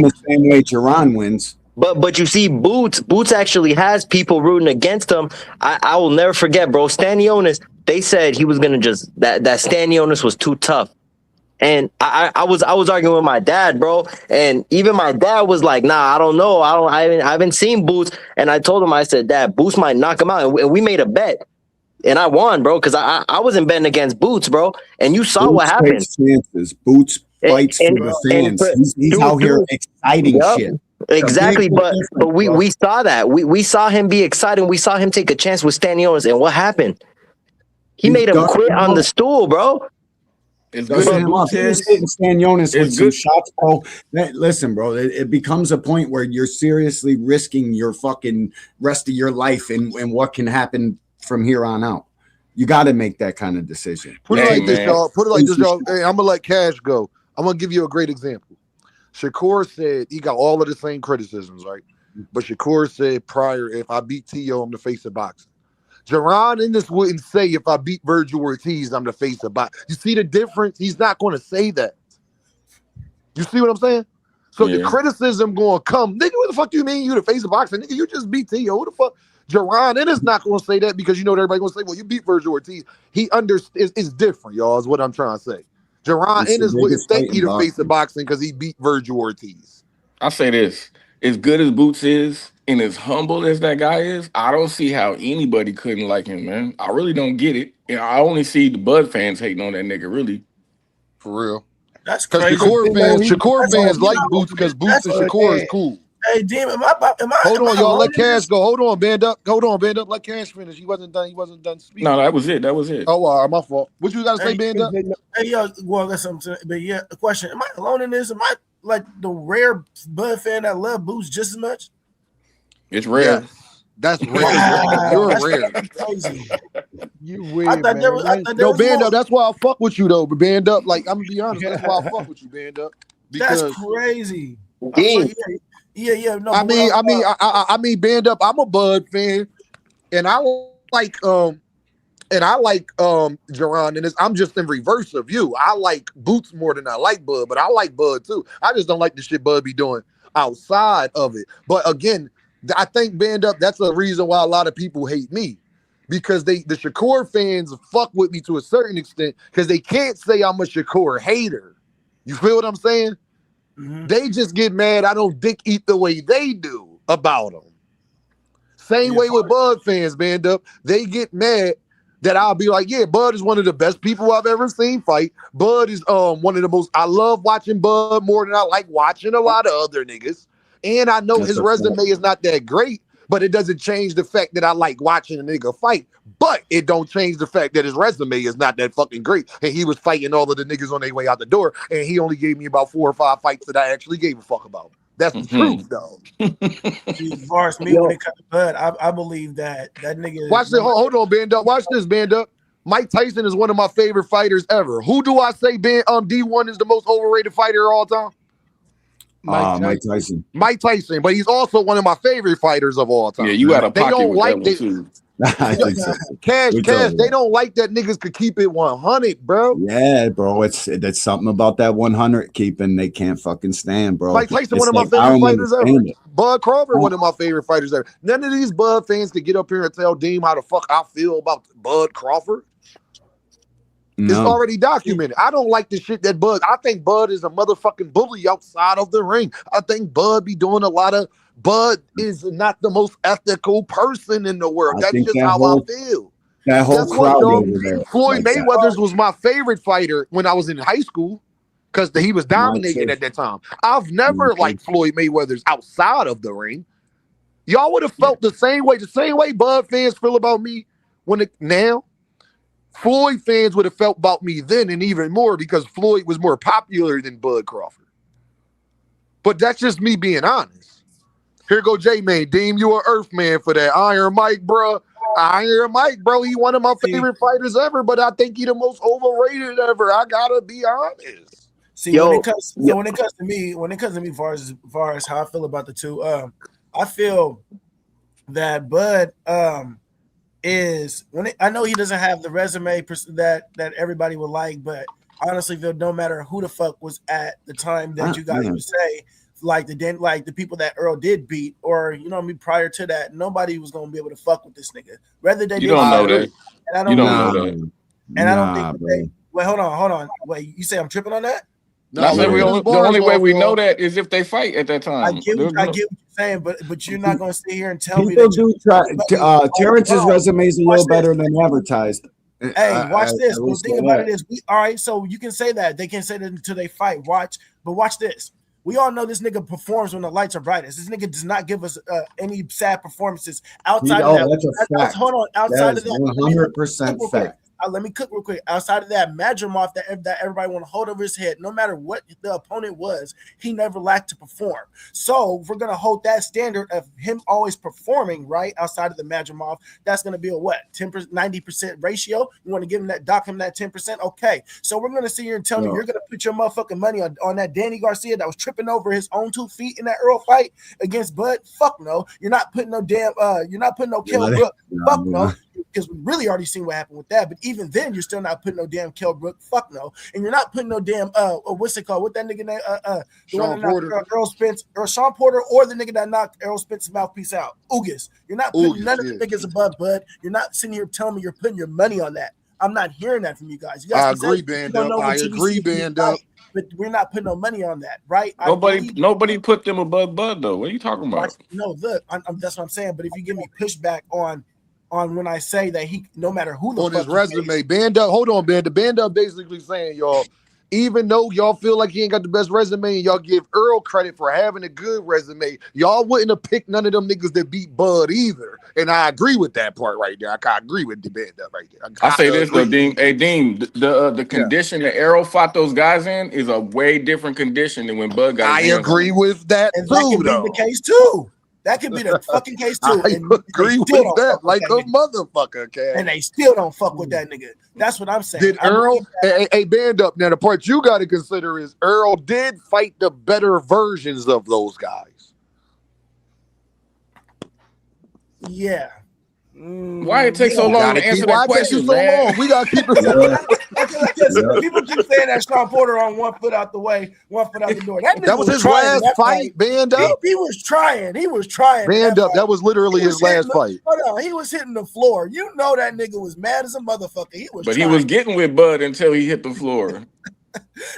the same way Gervonta wins. But you see, Boots actually has people rooting against him. I will never forget, bro. Stanionis, they said he was gonna just that Stanionis was too tough. And I was arguing with my dad, bro, and even my dad was like, "Nah, I don't know. I haven't seen Boots." And I told him, I said, "Dad, Boots might knock him out." And we made a bet, and I won, bro, because I wasn't betting against Boots, bro. And you saw what happened. Chances. Boots fights for the fans. He's out here exciting shit. Exactly, but we saw that. We saw him be excited. We saw him take a chance with Stanionis, and what happened? He made him quit on the stool, bro. It's good. Stanionis with some shots, bro. Listen, bro, it becomes a point where you're seriously risking your fucking rest of your life and what can happen from here on out. You got to make that kind of decision. Put it like this, y'all. Hey, I'm gonna let Cash go. I'm gonna give you a great example. Shakur said he got all of the same criticisms, right? But Shakur said prior, if I beat T.O., I'm the face of boxing. Gervonta Ennis wouldn't say if I beat Virgil Ortiz, I'm the face of boxing. You see the difference? He's not going to say that. You see what I'm saying? So the criticism going to come. Nigga, what the fuck do you mean you the face of boxing? Nigga, you just beat T.O. Who the fuck? Gervonta Ennis not going to say that because you know everybody going to say, well, you beat Virgil Ortiz. He understands. It's different, y'all, is what I'm trying to say. Gervonta Ennis wouldn't think he the face of boxing because he beat Virgil Ortiz. I'll say this. As good as Boots is and as humble as that guy is, I don't see how anybody couldn't like him, man. I really don't get it. And I only see the Bud fans hating on that nigga, really. For real. That's crazy. Shakur fans like Boots because Boots and Shakur is cool. Hey, damn, am I hold on, y'all. Let Cash go. Hold on, band up. Let Cash finish. He wasn't done speaking. No, that was it. Oh, my fault. What you got to say, band up? Hey, yo, well, I got something to, but yeah, the question: am I alone in this? Am I like the rare Bud fan that love Boots just as much? It's rare. Yes, that's rare. You're rare. Crazy. You weird, man. No, band up. That's why I fuck with you though. But band up, like I'm gonna be honest, that's why I fuck with you, band up. That's crazy. Yeah. No, I mean, band up. I'm a Bud fan, and I like Gervonta Ennis. I'm just in reverse of you. I like Boots more than I like Bud, but I like Bud too. I just don't like the shit Bud be doing. outside of it. But again, I think Band Up, that's a reason why a lot of people hate me. Because the Shakur fans fuck with me to a certain extent because they can't say I'm a Shakur hater. You feel what I'm saying? Mm-hmm. They just get mad I don't dick eat the way they do about them. Same way with Bud fans, Band Up. They get mad that I'll be like, yeah, Bud is one of the best people I've ever seen fight. Bud is one of the most, I love watching Bud more than I like watching a lot of other niggas. And I know his resume is not that great, but it doesn't change the fact that I like watching a nigga fight. But it don't change the fact that his resume is not that fucking great. And he was fighting all of the niggas on their way out the door, and he only gave me about 4 or 5 fights that I actually gave a fuck about. That's the truth, though. See, as far as me, when it comes to Bud, I believe that nigga. Watch this. Hold on, Band Up. Watch this, Band Up. Mike Tyson is one of my favorite fighters ever. Who do I say D1 is the most overrated fighter of all time? Mike Tyson. Mike Tyson, but he's also one of my favorite fighters of all time. Yeah, you got a pocket they don't with like that one too. I think so. Cash, they don't like that niggas could keep it 100, bro. Yeah, bro. That's something about that 100 keeping they can't fucking stand, bro. Mike Tyson, one of my favorite fighters ever. Bud Crawford, one of my favorite fighters ever. None of these Bud fans could get up here and tell Deem how the fuck I feel about Bud Crawford. No. It's already documented. I don't like the shit that Bud. I think Bud is a motherfucking bully outside of the ring. I think Bud be doing a lot of. Bud is not the most ethical person in the world. That's just how I feel. That whole crowd over there. Floyd Mayweather's was my favorite fighter when I was in high school because he was dominating at that time. I've never liked Floyd Mayweather's outside of the ring. Y'all would have felt the same way Bud fans feel about me now. Floyd fans would have felt about me then and even more because Floyd was more popular than Bud Crawford. But that's just me being honest. Here go J-Man. Deem you a Earth man for that. Iron Mike, bro. Iron Mike, bro. He one of my favorite fighters ever, but I think he the most overrated ever. I gotta be honest. See, when it comes to me, as far as how I feel about the two, I feel that Bud is I know he doesn't have the resume that everybody would like, but honestly, feel no matter who the fuck was at the time that you guys would say, like the people that Earl did beat, or you know what I mean, prior to that, nobody was gonna be able to fuck with this nigga. Whether they you don't know that, and I don't know that, and I don't think. Wait, hold on. Wait, you say I'm tripping on that? No, the only way we know that is if they fight at that time. I get what you're saying, but you're not going to sit here and tell me that. People do try. Terrence's resume is a little better than advertised. Hey, watch this. The thing about it is, all right, so you can say that. They can say that until they fight. Watch this. We all know this nigga performs when the lights are brightest. This nigga does not give us any sad performances outside of that. That's a fact. Hold on, outside of that, 100% fact. Let me cook real quick. Outside of that, Madrimov that everybody want to hold over his head, no matter what the opponent was, he never lacked to perform. So if we're gonna hold that standard of him always performing right outside of the Madrimov, that's gonna be a what 90% ratio. You want to give him that, dock him that 10%. Okay, so we're gonna sit here and tell me you're gonna put your motherfucking money on that Danny Garcia that was tripping over his own 2 feet in that Earl fight against Bud. Fuck no, you're not putting no damn you're not putting no Kell Brook. Fuck no. Because we really already seen what happened with that. But even then, you're still not putting no damn Kell Brook. Fuck no. And you're not putting no damn what's it called? What that nigga name? The one that knocked Errol Spence or Sean Porter, or the nigga that knocked Errol Spence's mouthpiece out. Ugas. You're not putting none of the niggas above Bud. You're not sitting here telling me you're putting your money on that. I'm not hearing that from you guys. You guys I agree, Band Up. I agree, Band Up. But we're not putting no money on that, right? Nobody put them above Bud though. What are you talking about? No, look, that's what I'm saying. But if you give me pushback on when I say that he, no matter who the on fuck his resume, Band Up. Hold on, Band Up. Band Up basically saying, y'all, even though y'all feel like he ain't got the best resume, and y'all give Earl credit for having a good resume, y'all wouldn't have picked none of them niggas that beat Bud either. And I agree with that part right there. I agree with the Band Up right there. I say this though, Dean. Hey, Dean, the condition that Errol fought those guys in is a way different condition than when Bud got. I agree with that and too, that can though. be the case too. That could be the fucking case too. I agree with that like a motherfucker, Cash. And they still don't fuck with that nigga. That's what I'm saying. Did Earl, hey, Band Up. Now, the part you got to consider is Earl did fight the better versions of those guys. Yeah. Why it take so long to answer that question, man? We got to keep it. listen, people keep saying that Sean Porter on 1 foot out the way, 1 foot out the door. That nigga That was his trying last that fight, band up. He was trying. He was trying. Band up. That was literally his last fight. Hold on, he was hitting the floor. You know that nigga was mad as a motherfucker. He was. But trying. he was getting with Bud until he hit the floor.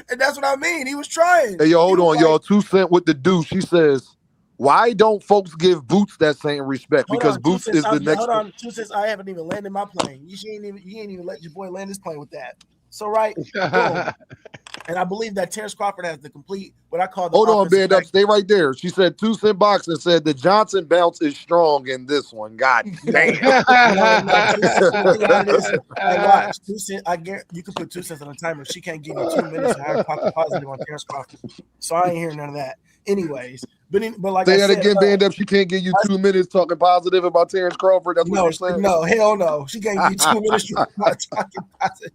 And that's what I mean. He was trying. Hey, yo, hold on, y'all. 2 Cent with the deuce. She says, why don't folks give Boots that same respect? Because Boots is the next. Hold on, 2 Cents. I haven't even landed my plane. You ain't even let your boy land his plane with that. So right, boom. And I believe that Terrence Crawford has the complete what I call the. Hold on, band up. Stay right there. She said 2 Cent Boxing said the Johnson bounce is strong in this one. God damn. Hey, watch. 2 Cent. I guarantee you can put 2 Cents on a timer. She can't give you 2 minutes of higher positive on Terrence Crawford. So I ain't hearing none of that. Anyways, but like say I that said, again, band up. She can't give you 2 minutes talking positive about Terrence Crawford. That's what you're saying. No, hell no. She can't give you 2 minutes talking positive.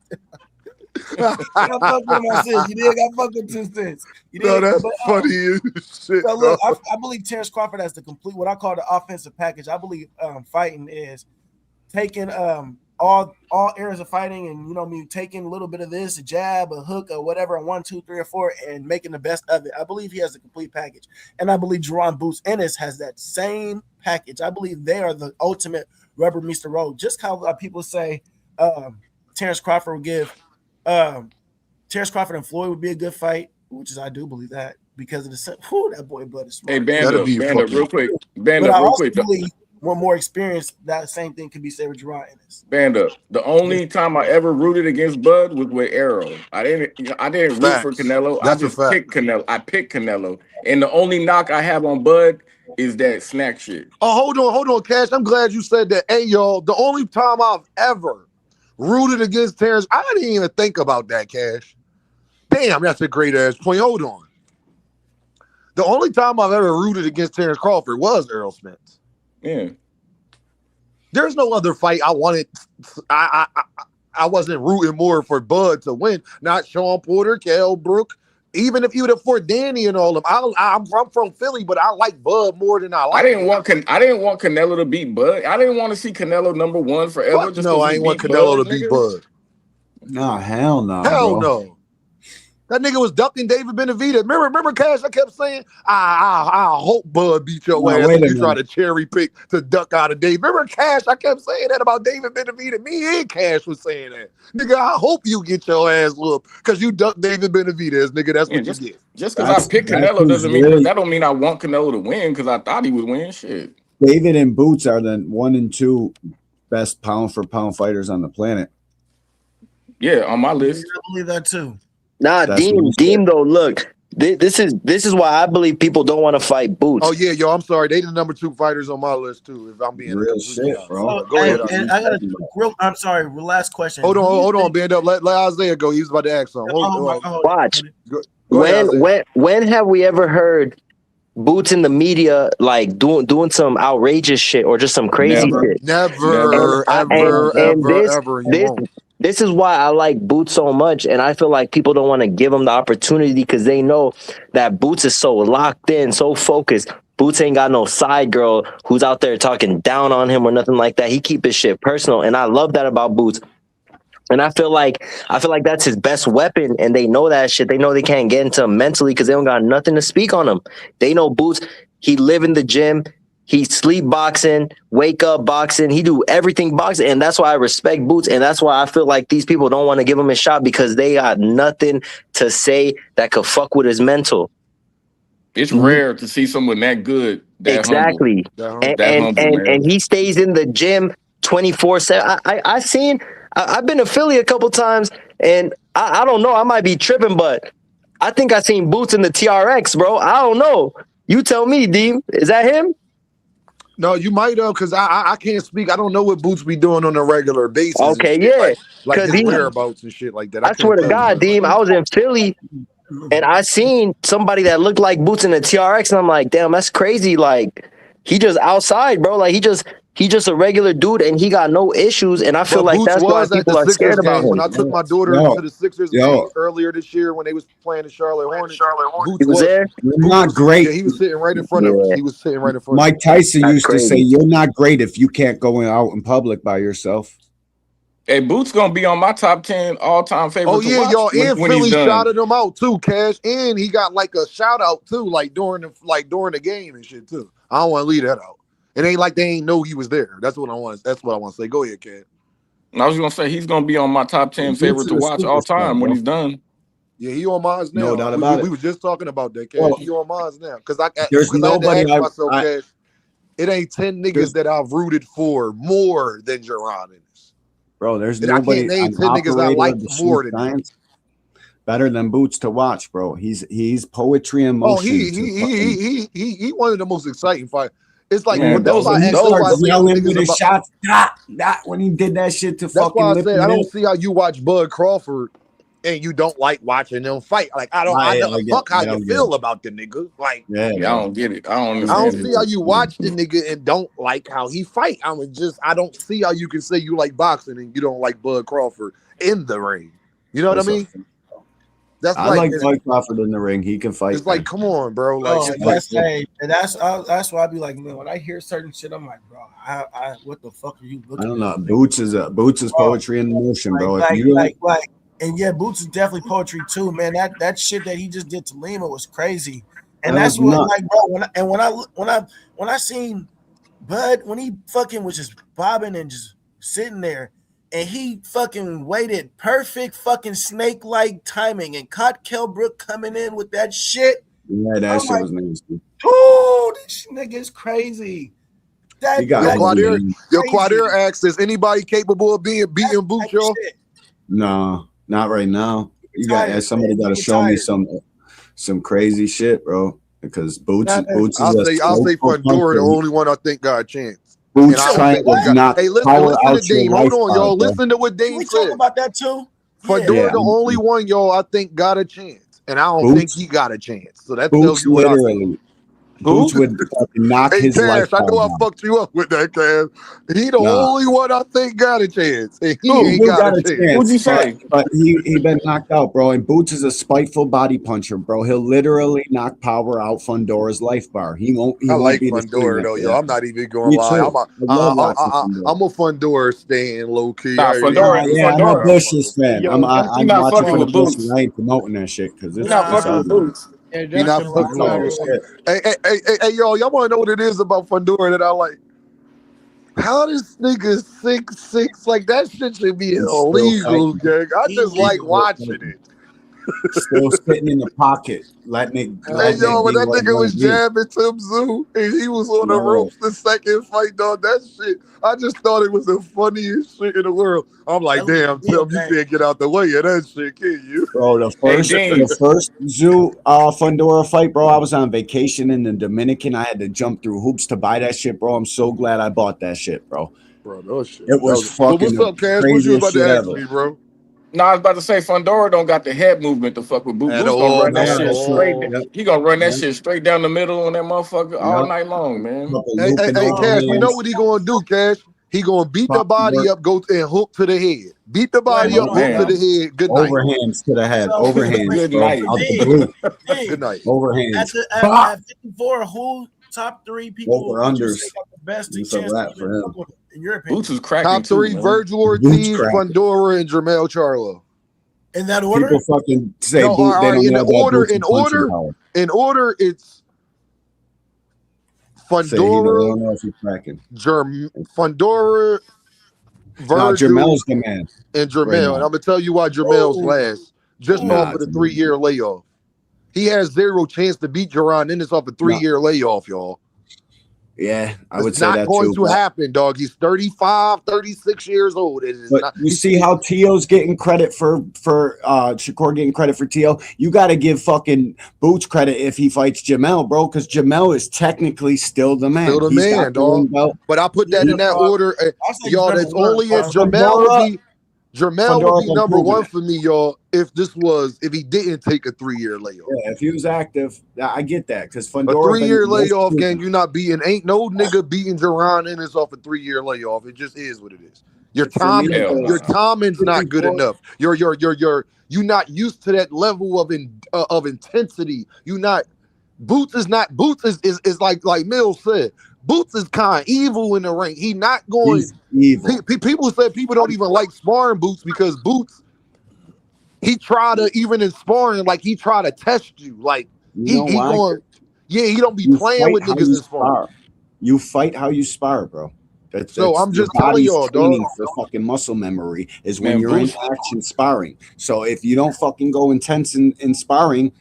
I fuck with my sis. You dig? I fuck with 2 Cents. You dig? No, that's funny as shit. So look, I believe Terrence Crawford has the complete what I call the offensive package. I believe fighting is taking all areas of fighting, and you know me taking a little bit of this, a jab, a hook, or whatever, a 1, 2, 3, or 4, and making the best of it. I believe he has a complete package, and I believe Jerron Boots Ennis has that same package. I believe they are the ultimate rubber meets the road. Just how people say Terrence Crawford would give. Terrence Crawford and Floyd would be a good fight, which is I do believe that because of the that boy Bud is smart. Hey, band up real quick. Band but up I real also quick. believe one more experience, that same thing can be said with Jerron Ennis. Band up. The only time I ever rooted against Bud was with Errol. I didn't root for Canelo. That's I just picked Canelo. I picked Canelo. And the only knock I have on Bud is that snack shit. Oh, hold on, Cash. I'm glad you said that. Hey, y'all, the only time I've ever rooted against Terrence, I didn't even think about that, Cash. Damn, that's a great ass point. Hold on. The only time I've ever rooted against Terrence Crawford was Errol Spence. Yeah. There's no other fight I wanted. I wasn't rooting more for Bud to win, not Sean Porter, Kell Brook. Even if you would have fought Danny and all of them, I'm from Philly, but I like Bud more than I like. I didn't want Canelo to beat Bud. I didn't want to see Canelo number 1 forever. What? No, I ain't want Canelo to beat Bud. No, hell no. Hell bro. no. That nigga was ducking David Benavidez. Remember, Cash? I kept saying, I hope Bud beat your ass if you try to cherry pick to duck out of David. Remember, Cash? I kept saying that about David Benavidez. Me and Cash was saying that. Nigga, I hope you get your ass whooped because you ducked David Benavidez, nigga. That's what you get. Just because I picked Canelo doesn't mean that don't mean I want Canelo to win because I thought he would win. Shit. David and Boots are the 1 and 2 best pound for pound fighters on the planet. Yeah, on my list. I believe that too. Nah, Deem though, look, this is why I believe people don't want to fight Boots. Oh yeah, yo, I'm sorry. They the number 2 fighters on my list too. If I'm being real shit, bro. Go ahead. And I got I'm sorry. Last question. Hold on, band up. Let Isaiah go. He was about to ask something. Watch. Go ahead, when have we ever heard Boots in the media like doing some outrageous shit or just some crazy shit? Never, ever. This is why I like Boots so much, and I feel like people don't want to give him the opportunity because they know that Boots is so locked in, so focused. Boots ain't got no side girl who's out there talking down on him or nothing like that. He keep his shit personal, and I love that about Boots. And I feel like that's his best weapon, and they know that shit. They know they can't get into him mentally because they don't got nothing to speak on him. They know Boots. He live in the gym. He sleep boxing, wake up boxing. He do everything boxing. And that's why I respect Boots. And that's why I feel like these people don't want to give him a shot because they got nothing to say that could fuck with his mental. It's rare to see someone that good. Exactly. And he stays in the gym 24/7. I've been to Philly a couple times and I don't know. I might be tripping, but I think I seen Boots in the TRX, bro. I don't know. You tell me, Deem. Is that him? No, you might have, because I can't speak. I don't know what Boots be doing on a regular basis. Okay, yeah. Like his whereabouts and shit like that. I swear to God, Deem, I was in Philly and I seen somebody that looked like Boots in the TRX, and I'm like, damn, that's crazy. Like, he just outside, bro. Like, he just a regular dude, and he got no issues. And I feel like that's why people are scared about him. When I took my daughter to the Sixers game earlier this year when they was playing the Charlotte Hornets, Boots was there. You're not great. Yeah, he was sitting right in front of us. He was sitting right in front. Mike Tyson used to say, "You're not great if you can't go out in public by yourself." Hey, Boots gonna be on my top 10 all-time favorite Oh to yeah, watch y'all, and when he's Philly done. shouted him out too, Cash, and he got like a shout out too, like during the game and shit too. I don't want to leave that out. It ain't like they ain't know he was there. That's what I want. That's what I want to say. Go ahead, Cash. And I was gonna say he's gonna be on my top 10 Boots favorite is to a watch all superstar, time when bro. he's done. Yeah, he on mine now. No doubt about it. We were just talking about that, Cash. Well, He on mine now because there's I had to nobody ask myself, I Cash. It ain't 10 niggas there's that I've rooted for more than Gervonta in this. bro, there's And I can't nobody name an 10 niggas I operator of like the more Shoe than him. Science better than Boots to watch, bro. He's poetry in Oh, motion he one of the most exciting fight. It's like Man, that's those why when he that's why I starts say them yelling with niggas his about. shots, that when he did that shit to That's fucking why I Lip said I and don't Hill. see how you watch Bud Crawford and you don't like watching them fight. Like I know fuck how you feel about the nigga. Like yeah, I don't get it. I don't I understand don't it. see how you watch the nigga and don't like how he fight. I don't see how you can say you like boxing and you don't like Bud Crawford in the ring. You know what I mean? That's I like like Bud Crawford in the ring. He can fight. it's like, come on, bro. Like Oh, it's like that's why I be like, man, when I hear certain shit, I'm like, bro, I what the fuck are you I looking don't at? know. Boots is poetry in motion, bro. If you and yeah, Boots is definitely poetry too, man. That shit that he just did to Lima was crazy, and That that's was what nuts. like, bro. When I seen Bud when he fucking was just bobbing and just sitting there, and he fucking waited perfect fucking snake like timing and caught Kell Brook coming in with that shit. Yeah, that shit was nasty. Dude, this nigga is crazy. He got Quadir asks, is anybody capable of being beating Boots, y'all? No, not right now. Somebody got to show me some crazy shit, bro. Because Boots is I'll say Fundora, the only one I think got a chance. Boots trying to knock power listen to out your Dame. Hold on, lifestyle, y'all. bro. Listen to what Dame we said. talk about that too. Fundora, the only one, y'all, I think got a chance, and I don't think he got a chance. So that tells you what I think. Boots would fucking knock his Cash, lifestyle I know I down. fucked you up with that, Cash. He the only one I think got a chance. And he ain't got a chance. What'd you say? But he been knocked out, bro. And Boots is a spiteful body puncher, bro. He'll literally knock power out Fundora's life bar. He won't like be Fundora though, yo. I'm not even going Me to lie. too. I'm a Fundora stan, low key. Nah, I'm a Bush's fan. I'm not watching fucking for the with Bushes. Boots. I ain't promoting that shit because You're not fucking with Boots. Yeah, He not fucking with Hey, yo, y'all want to know what it is about Fundora that I like? How this nigga 6'6" like that shit should be illegal, gang. I just like watching it. Still sitting in the pocket, letting it. Hey, yo, when that nigga was jabbing Tim Zoo and he was on the ropes the second fight, dog, that shit, I just thought it was the funniest shit in the world. I'm like, damn, Tim, you can't get out the way of that shit, can you? Bro, the first Zoo Fundora fight, bro, I was on vacation in the Dominican. I had to jump through hoops to buy that shit, bro. I'm so glad I bought that shit, bro. Bro, no shit. It was fucking what's up, Cash? What you was about to ask me, bro? No, I was about to say Fundora don't got the head movement to fuck with Boots. Boots gonna run that shit straight. He gonna run that shit straight down the middle on that motherfucker all night long, man. Hey, Cash, we know what he gonna do, Cash. He gonna beat the body up, go and hook to the head. Beat the body up, hook to the head. Good night. Overhands to the head. Overhands. Good bro. night. Out the blue. Good night. Overhands. At 54, who top three people Over unders. got the best It's chance a wrap to for him. in your opinion? Boots is cracking. Top three: Virgil Ortiz, Fundora, and Jermell Charlo. In that order? People fucking say no, Boot, they don't in know in order, it's Fundora, Fundora, Virgil, Jermel's the man. and Jermell. Right, and I'm gonna tell you why Jermel's last, just off of the 3-year layoff. He has zero chance to beat Jerron Ennis off a 3-year layoff, y'all. Yeah, I would say not that going too. to happen, dog. He's 35, 36 years old. It is but not, you see how Tio's getting credit for Shakur getting credit for Tio. You got to give fucking Boots credit if he fights Jamel, bro, because Jamel is technically still the man. Still the man, dog. But I put that in that order, y'all. That's only if Jermell would be number one for me, y'all. If he didn't take a 3-year layoff. Yeah, if he was active, I get that because A 3-year layoff, gang, you not beating. Ain't no nigga beating Jerron Ennis off a 3-year layoff. It just is what it is. Your timing's not good enough. You're not used to that level of intensity. Boots is like Mills said. Boots is kind of evil in the ring. He not going. He's evil. People said people don't even like sparring Boots because Boots, he try to, even in sparring, like he try to test you. Like You know he why? going, yeah, he don't be You playing fight with how niggas you in sparring. spar. You fight how you spar, bro. So That's I'm your just telling body's y'all, training dog. for fucking muscle memory is when Man, you're in Boots. action sparring. So if you don't fucking go intense in sparring,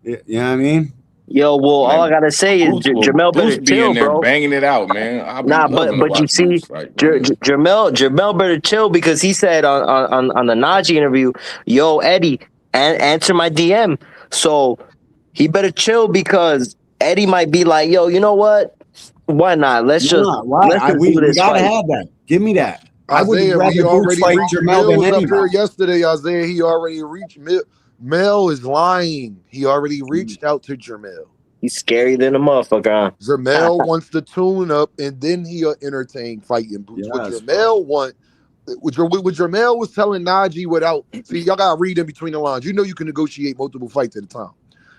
you know what I mean? Yo, well, all I Man, gotta say is Jamel Boots better be chill, in there bro. banging it out, man. I'll be Nah, loving to but you watch see, Boots fight, man. Jamel better chill because he said on the Najee interview, "Yo, Eddie, answer my DM." So he better chill because Eddie might be like, "Yo, you know what? Why not? Let's just Nah, why? do We this gotta fight." have that. Give me that. I would Isaiah, we rather Boots already fight reached. Jermel Mel than was up here anybody. yesterday. Isaiah, he already reached. Mel is lying. He already reached out to Jermel. He's scarier than a motherfucker. Jermel wants to tune up, and then he'll entertain fighting Boots. What Yes, bro. Jermel want, what Jermel was telling Najee without. See, y'all gotta read in between the lines. You know you can negotiate multiple fights at a time.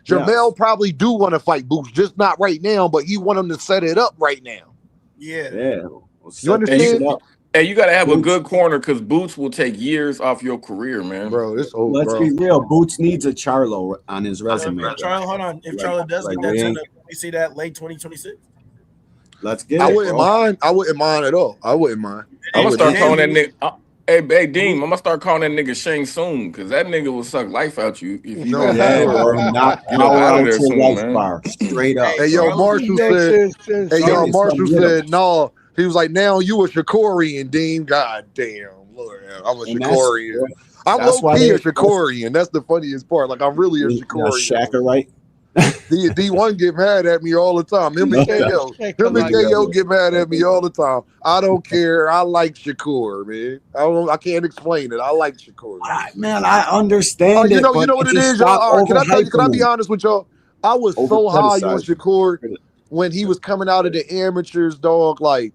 Jermel Yes. probably do want to fight Boots, just not right now. But he want him to set it up right now. Yeah. Yeah. We'll You set that understand? shit up. Hey, you got to have a Boots. good corner because Boots will take years off your career, man. Bro, this old, Let's bro. be real. Boots needs a Charlo on his resume. If bro. Charlo, hold on. If Charlo does like get that we tune ain't- up, we see that late 2026. Let's get I it, wouldn't bro. mind. I wouldn't mind at all. I wouldn't mind. I'm gonna start calling that Hey, nigga. Hey, Dean, I'm gonna start calling that nigga Shang Soon because that nigga will suck life out you if he No, don't for Yeah, sure, bro. bro. Knock get up power out of out there your soon, life man. bar. Straight up, Hey, yo, bro. Marshall Makes said. sense. Hey, yo, Sorry, Marshall son, get him. said, no. He was like, now you a Shakorian, Dean. God damn, Lord, I'm a And that's Shakorian. I'm that's low why key a they Shakorian. That's the funniest part. Like, I'm really a Shakorian. Shacker, right? D1 get mad at me all the time. Him and No. KO. Him and KO get mad at me all the time. I don't care. I like Shakur, man. I can't explain it. I like Shakur. Man, I understand You it, know but what it just is, y'all. stop All right, can I tell you? Can I overhyping be him, honest with y'all? I was over so high on criticizing. Shakur when he was coming out of the amateurs, dog. Like,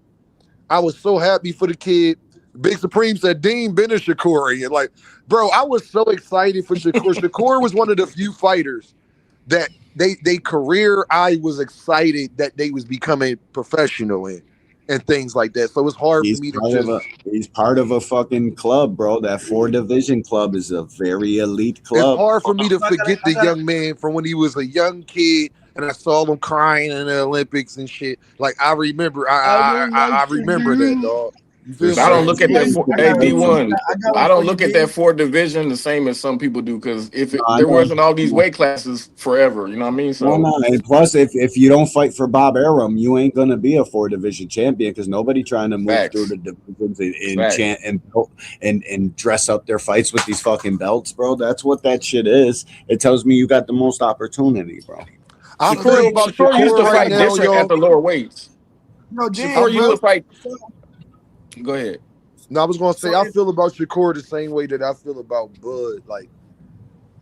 I was so happy for the kid. Big Supreme said, Dean been a Shakuri. And like, bro, I was so excited for Shakur. Shakur was one of the few fighters that they career, I was excited that they was becoming professional in and things like that. So it's hard for me to just. He's part of a fucking club, bro. That 4 division club is a very elite It's club. hard for me to So forget the young man from when he was a young kid and I saw him crying in the Olympics and shit. Like I remember, I would I like to remember that, do. dog. You feel There's me? I don't certain look at that. things that Hey, makes him D1. I got I one for don't you, look at D. that 4 division the same as some people do because No, I there know. wasn't all these weight classes forever. You know what I mean? No, So no. And plus, if you don't fight for Bob Arum, you ain't gonna be a 4 division champion because nobody trying to move through facts, the divisions and facts. chant and dress up their fights with these fucking belts, bro. That's what that shit is. It tells me you got the most opportunity, bro. I feel about Shakur used Shakur to right fight now, different at y'all. the lower weights. No, I Shakur D. used feel. to fight. Go ahead. No, I was gonna say So I if feel about Shakur the same way that I feel about Bud. Like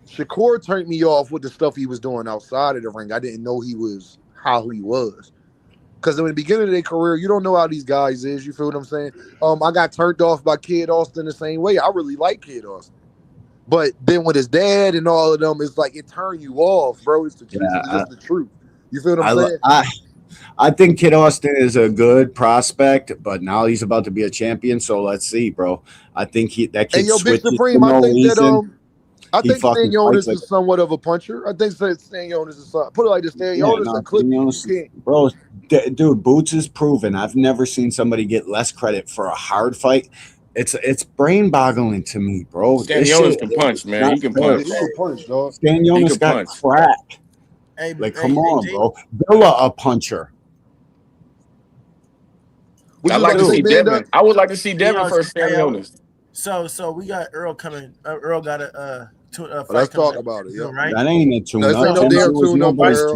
Shakur turned me off with the stuff he was doing outside of the ring. I didn't know he was how he was. Because in the beginning of their career, you don't know how these guys is. You feel what I'm saying? I got turned off by Kid Austin the same way. I really like Kid Austin. But then with his dad and all of them, it's like it turned you off, bro. It's Yeah, just the truth. You feel what I'm I, saying? I think Kid Austin is a good prospect, but now he's about to be a champion. So let's see, bro. I think that Hey, kid yo, Big switches for Supreme, I no think that reason. I He think Stan fucking fights Jonas like is somewhat of a puncher. I think Stan Jonas is put it like this: Stan yeah, Jonas no, will clip you. You Jonas, can't. bro, dude, Boots is proven. I've never seen somebody get less credit for a hard fight. It's brain boggling to me, bro. Stan This Jones shit can is punch, man. not He can fair, Yeah, punch. he bro. can punch, dog. Stan He Jonas can got punch. crack. hey, Like, hey, come on, D. bro. Villa a puncher. What I you was like about to to say, see Banda? Devin. I would like to see Hey, Devin first. Stan yo, Jonas. so we got Earl coming. Earl got a Let's fight coming talk up, about it. Yep. right? That ain't a No, tune this up. ain't no So, damn Was tune up for all right, nobody's Earl.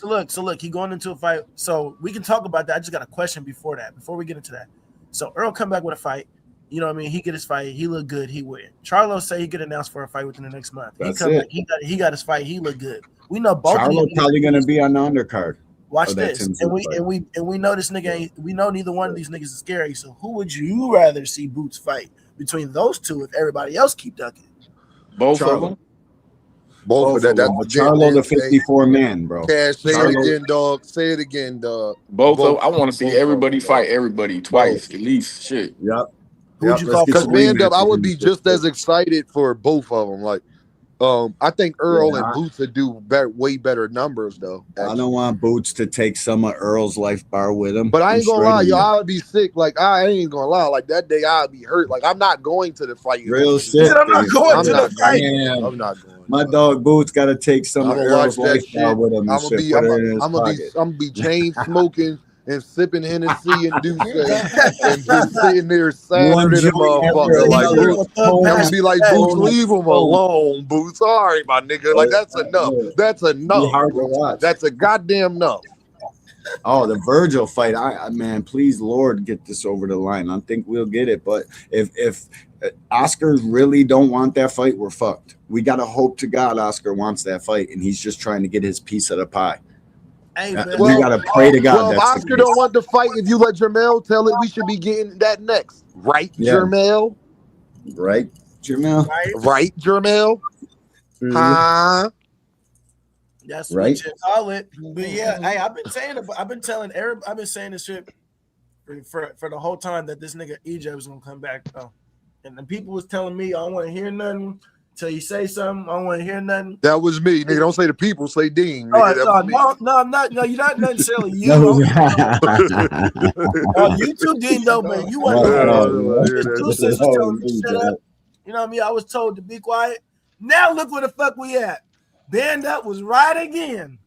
tune up. so look, he going into a fight. So we can talk about that. I just got a question before that. Before we get into that, so Earl come back with a fight. You know what I mean? He get his fight. He look good. He win. Charlo say he get announced for a fight within the next month. That's it. He got his fight. He look good. We know both of Charlo these. probably gonna be on the undercard. Watch of that this, Tim and Tszyu fight. we know this nigga ain't. We know neither one of these niggas is scary. So who would you rather see Boots fight between those two if everybody else keep ducking? Both of Charlo. them. Both of that. That's But getting Charlo the in. Hey, 54 man, bro. Cash, say it Charlo, again, dog. Say it again, dog. Both of Both. I want to see Both of everybody them, fight dog. everybody Both. twice at least. Shit. yep. Who'd Yep. you Let's call get for Because some stand up, I rematches would in be this shit, just as too. excited for both of them. Like, I think Earl and Yeah, Boots would do way better numbers, though. I Actually. don't want Boots to take some of Earl's life bar with him. But I I'm ain't gonna straight lie, on yo, that. I would be sick. Like I ain't gonna lie, like that day I'd be hurt. Like I'm not going to the fight if Real Boots is He shit. said, there. I'm not going I'm to the not fight. going. Damn. I'm not going. My dog Boots got to take some I'm of gonna watch Earl's that life bar shit. with him and I'm gonna shit. be. Put it in his pocket. I'm gonna be chain smoking and sipping Hennessy and Douce and just sitting there One sadder than a joint after motherfucker. Say he Like gonna another. give him Boots, a thug I'm gonna pass Cone, be to the like back. Boots, cone, leave him cone. alone, Boots. All right, my nigga. Like that's enough. That's Be enough, hard to Boots. watch. That's a goddamn enough. Oh, the Virgil fight! Man, please, Lord, get this over the line. I think we'll get it, but if Oscar really don't want that fight, we're fucked. We gotta hope to God Oscar wants that fight, and he's just trying to get his piece of the pie. Hey, We but Well, gotta pray to God well, if that's the Oscar don't case. want to fight, if you let Jermel tell it, we should be getting that next. Right, Yeah, Jermel? right, Jamel. right, Right, Jermel? Huh? that's what Right. you call it. But yeah, hey, I've been telling Eric, I've been saying this shit for the whole time that this nigga EJ was gonna come back though. And the people was telling me I don't want to hear nothing till you say something. I don't want to hear nothing. That was me, nigga. Don't say the people, say Dean, Oh, nigga. That was me. no, I'm not. No, you're not necessarily you. No. You too, Dean, though, but you wasn't My the one fault, that man. just two cents was That telling was me me, to shut up. man. You know what I mean? I was told to be quiet. Now look where the fuck we at. Band up was right again.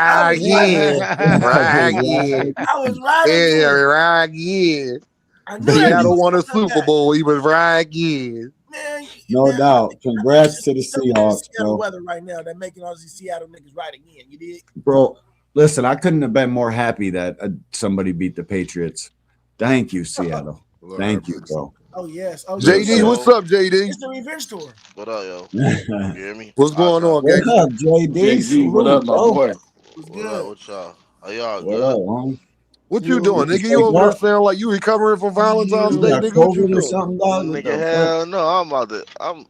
I Right was right again. again. Right again. I was right Yeah, again. right again. I knew that nigga Seattle was won a gonna come Super back. Bowl. He was right again. Man, No man, doubt. I think it's Congrats to the just something in the Seahawks, Seattle bro. weather right now that making all these Seattle niggas right again. You did? Bro, listen, I couldn't have been more happy that somebody beat the Patriots. Thank you, Seattle. Lord have Thank you, mercy. bro. Oh yes. Oh Real yes. JD, shit. what's up, JD? It's the revenge tour. What up, yo? You What hear me? What's going on, gangster? up, JD? JG, what Salute, up, my bro. boy? Was What up good. with y'all? Are y'all What good? up, homie? What you You doing, Get the nigga? You steak over there up? sound like you recovering from Valentine's You Day, got nigga? What you COVID or doing? something, dog? What Nigga, the fuck? hell no. I'm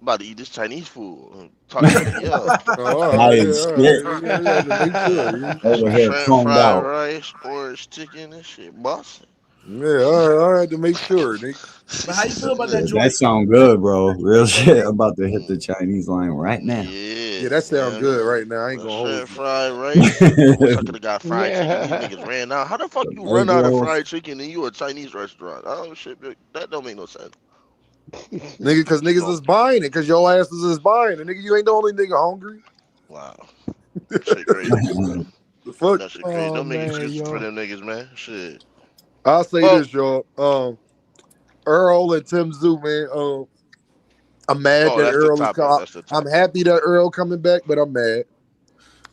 about to eat this Chinese food. Talk to me up. Oh, all right, yeah, Nice all shit. right. Yeah, to make sure. Over here, Shrimp coned fried out. rice, orange chicken, and shit, boss. Yeah, all right, to make sure, nigga. But how you feel about that Yeah, joint? that sound good, bro. Real shit. JD? I'm about to hit the Chinese line right now. Yeah, Yeah, that sound man. good right now. I ain't The gonna hold shrimp you. fried rice. I wish I could have got fried chicken. These Yeah. niggas ran out. How the fuck you Egg run out of rolls. fried chicken and you a Chinese restaurant? Oh shit, that don't make no sense. Nigga, because But you niggas know, is buying it, because your asses is buying it. Nigga, you ain't the only nigga hungry. wow, shit crazy, man. The fuck? That shit crazy. Oh Don't make man, excuses for yo. them niggas, man. Shit. I'll say Oh, this, y'all. Earl and Tim Zoo, man. I'm mad oh, that that's the Earl is topic. coming. That's the I'm topic. happy that Earl coming back, but I'm mad.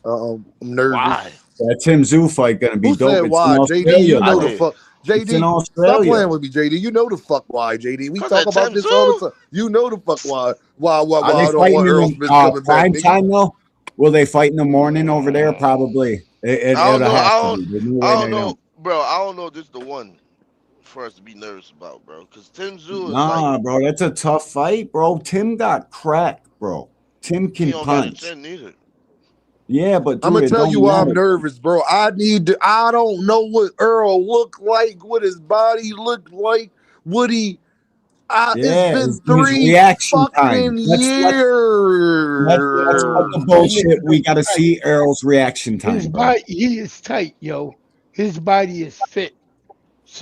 I'm nervous. Why? That Tim Zoo fight gonna be Who said dope. It's in why? JD, you Australia, I know the bro. did. fuck. It's in JD, stop Australia. playing with me, JD. You know the fuck why, JD. We Cause talk that about Tim this all the Zoo. time. You know the fuck why. Are they I don't fighting want Earl in Spence coming back, prime nigga. time though? Will they fight in the morning over there? Mm, Probably. I don't It'll know. have to be. There's no I way don't they know, don't. bro. I don't know. This the one for us to be nervous about, bro. Cause Tim Zoo is like Nah, bro, that's a tough fight, bro. Tim got cracked, bro. Tim he can don't got a punch. chin neither. Yeah, but I'm dude, gonna it tell you don't why I'm matter. nervous, bro. I don't know what Earl look like, what his body look like, what he it's Yeah, been his 3 reaction time. fucking Let's cut years. the That nigga bullshit. We look got to tight. see Errol's reaction His time, bro. body, he is tight, yo. His body is fit.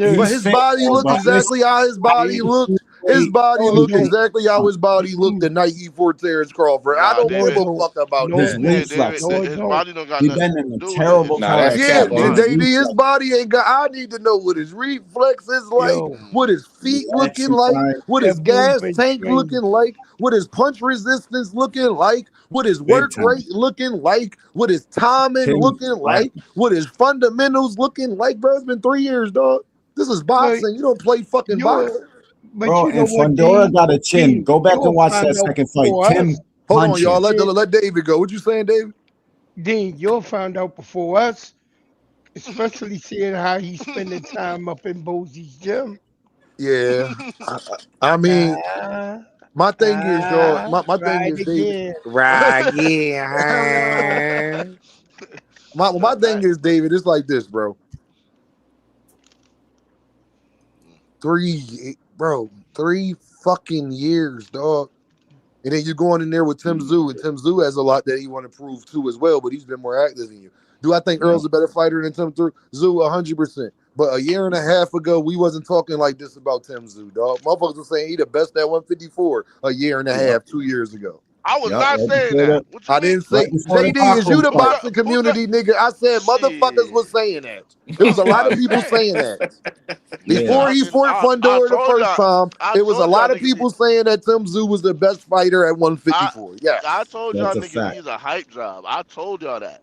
But He's his Seriously. fit, body bro, look but listen, exactly how his body He, looked. His body no, it look don't. exactly how his body looked the night he fought Terrence Crawford. I Nah, don't No, give it David. a don't. fuck about No, his it that. don't. reflexes. No, it His don't. body don't got He nothing been in to a do with it. terrible It's Nah, car that's Yeah, cap, accident. Von. His JD, his reflexes, body ain't got. I need to know what his reflexes like, Yo, what his feet looking reaction like, time, what his that boy gas been tank looking training. like, what his punch resistance looking like, what his big work time. rate looking like, what his timing Tim looking flat. like, what his fundamentals looking like. Bro, it's been 3 years, dog. This is But boxing. You don't play fucking you, boxing. but Bro, you know and what, Fundora got a chin. Dean, Go back and you'll watch that find out second fight. before Tim us. Hold on, y'all. punching. Let David go. What you saying, David? Dean, you'll find out before us, especially seeing how he's spending time up in Bosie's gym. Yeah. I mean, Ah, My thing is, dog. My thing Right is, David. again. Right, yeah. My thing is, David. It's like this, bro. 3 fucking years, dog. And then you're going in there with Tim Zoo, and Tim Zoo has a lot that he want to prove too as well, but he's been more active than you. Do I think Earl's a better fighter than Tim Zoo? 100%. But a year and a half ago, we wasn't talking like this about Tim Zoo, dog. Motherfuckers were saying he the best at 154 a year and a half, 2 years ago. I was not saying that. What you I mean? didn't say JD. Is you the boxing community, nigga? I said motherfuckers was saying that. There was a lot of people saying that. Before he fought Fundora the first time, it was a lot of people saying that Tim Zoo was the best fighter at 154. Yeah, I told y'all niggas he's a hype job. I told y'all that.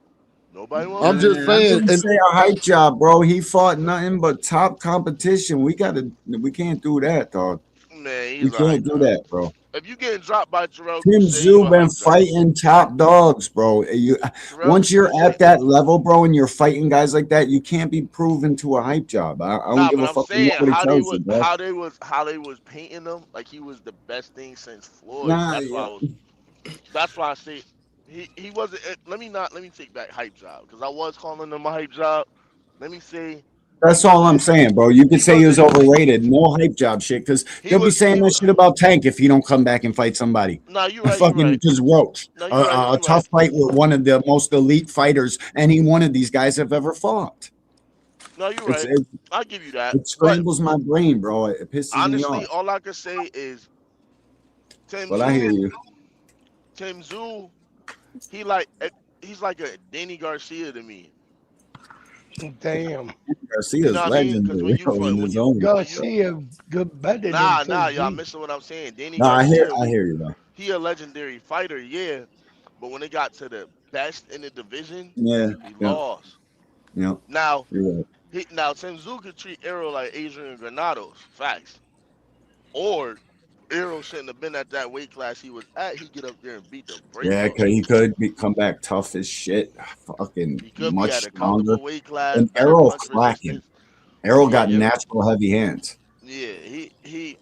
Nobody wants. I'm just I saying. didn't say a hype job, bro. He fought nothing but top competition. We can't do that, dog. Man, we can't do that, bro. If you getting dropped by Terrell, Tim Zoo been fighting top dogs, bro. Once you're at that level, bro, and you're fighting guys like that, you can't be proven to a hype job. I don't give a fuck what nobody tells you, bro. How they was painting him like he was the best thing since Floyd. That's why I say he wasn't. Let me take back hype job because I was calling him a hype job. Let me say. That's all I'm saying, bro. You could say he was overrated. No hype job shit, because they'll be saying that shit about Tank if he don't come back and fight somebody. No, you're right. Fucking just Roach. A tough fight with one of the most elite fighters any one of these guys have ever fought. No, you're right. I'll give you that. It scrambles my brain, bro. It pisses me off. Honestly, all I can say is I hear you. Tim Zoo, he's like a Danny Garcia to me. Damn. Garcia's legendary. Garcia good better than Tim y'all Zoo. missing what I'm saying. Danny Garcia, Garcia, I hear you though. He a legendary fighter, yeah. But when it got to the best in the division, he lost. Yeah. Now right. Tim Zoo could treat Errol like Adrian Granados. Facts. Or Errol shouldn't have been at that weight class he was at. He'd get up there and beat the brakes. Yeah, he could come back tough as shit. Fucking much stronger. Weight class, and Errol clacking. Errol got natural heavy hands. Yeah, he.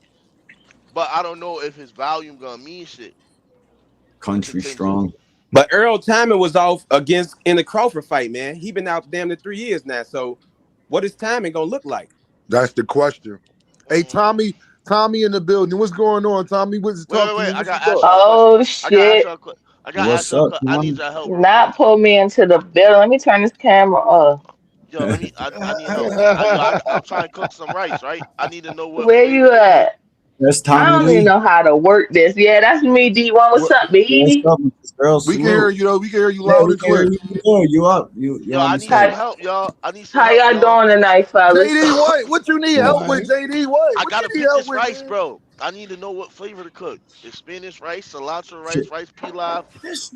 But I don't know if his volume gonna mean shit. Country strong. But Errol timing was off in the Crawford fight, man. He been out damn near 3 years now. So what is timing gonna look like? That's the question. Hey, Tommy in the building. What's going on, Tommy? What's talking? Wait. I got shit. I need your help. Not pull me into the building. Let me turn this camera off. Yo, I need help. I'm trying to cook some rice, right? I need to know where you at. That's Tommy. I don't even know how to work this. Yeah, that's me, D1. What's up, baby? We can hear you though. We can hear you loud and clear. You up? You I need some help, y'all. How y'all doing tonight, fellas? JD, what you need help with, JD? What? I gotta pick this rice, bro. I need to know what flavor to cook. Is Spanish rice, cilantro rice, rice pilaf,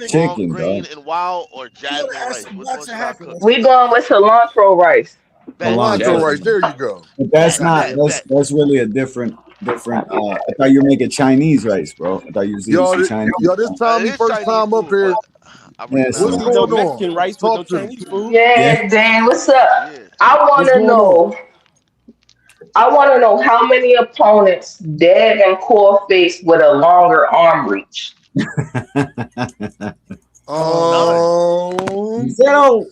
chicken, green and wild, or jasmine rice? Which one should I cook? We going with cilantro rice. Cilantro rice. There you go. But that's that's really a different. I thought you were making Chinese rice, bro. I thought you were eating Chinese. Yo, this Tommy first time up here. What's going on? Mexican rice with no Chinese food? Yeah, Dan, what's up? Yeah. I want to know how many opponents Devin Core faced with a longer arm reach. Zero.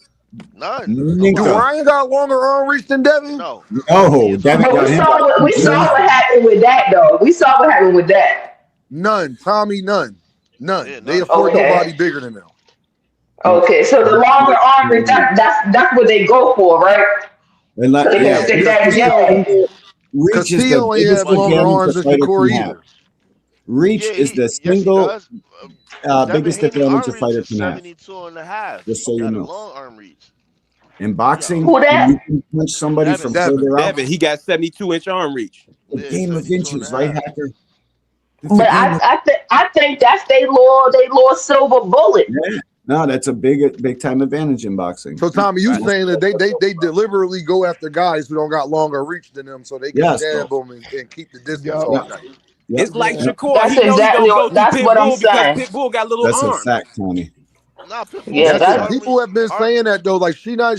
None. Do Ryan got longer arm reach than Devin? No. Devin got we saw what happened with that, though. We saw what happened with that. None. Tommy, none. Yeah, they afford nobody bigger than them. Okay, so the longer arm reach, that's what they go for, right? Reach is the only have longer arms than Shakur either. Reach is the single biggest advantage a fighter can have. 72.5. Just so you know. Long arm reach. In boxing, you can punch somebody from further out. Devin, he got 72-inch arm reach. The game of inches, right, Hacker? But I think that's they lost silver bullet. Yeah. No, that's a big time advantage in boxing. So Tommy, you saying that they deliberately go after guys who don't got longer reach than them, so they can jab them and keep the distance all night. It's like Shakur. That's what I'm saying. Pitbull got little arms. That's a fact, Tony. People have been saying that though. Like she not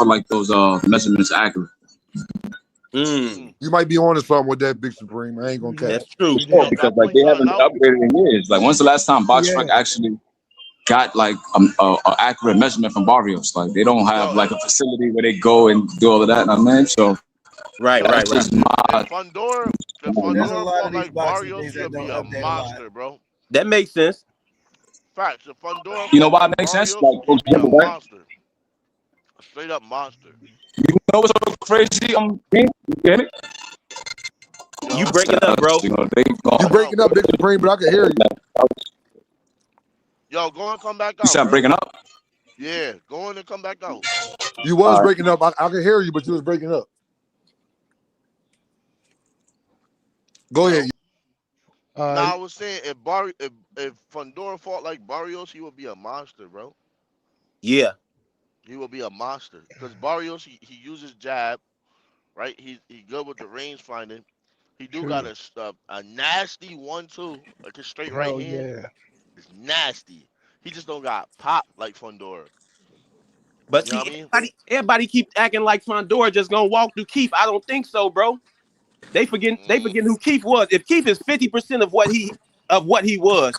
feel like those measurements are accurate. You might be on to something with that, Big Supreme. I ain't gonna catch. That's true. For sure, because like they haven't been upgraded in years. Like when's the last time Box Rec actually got like a accurate measurement from Barrios. Like they don't have like a facility where they go and do all of that. I mean, so right. that's just my. If Fundora There's a lot fought of these like boxing Barrios, things that he'll be don't a update a lot. monster, bro. That makes sense. Facts. If Fundora You know fought why like it makes sense? Barrios, Like for he'd be a example, right? monster. A straight up monster. You know what's so crazy? You get it? You Yo. breaking up, bro. You know, they You breaking up, Big Supreme, but I can hear you. Yo, go and come back You out, said I'm bro. breaking up? Yeah, go in and come back out. You was breaking up. I can hear you, but you was breaking up. Go ahead. Nah, I was saying if Fundora fought like Barrios, he would be a monster, bro. Yeah. He will be a monster because Barrios he uses jab, right? He good with the range finding. He do got a nasty 1-2, like a straight right Hell hand. yeah. It's nasty. He just don't got pop like Fundora. But You know see, what I mean? everybody keep acting like Fundora just gonna walk through Keith. I don't think so, bro. They forget who Keith was. If Keith is 50% of what he was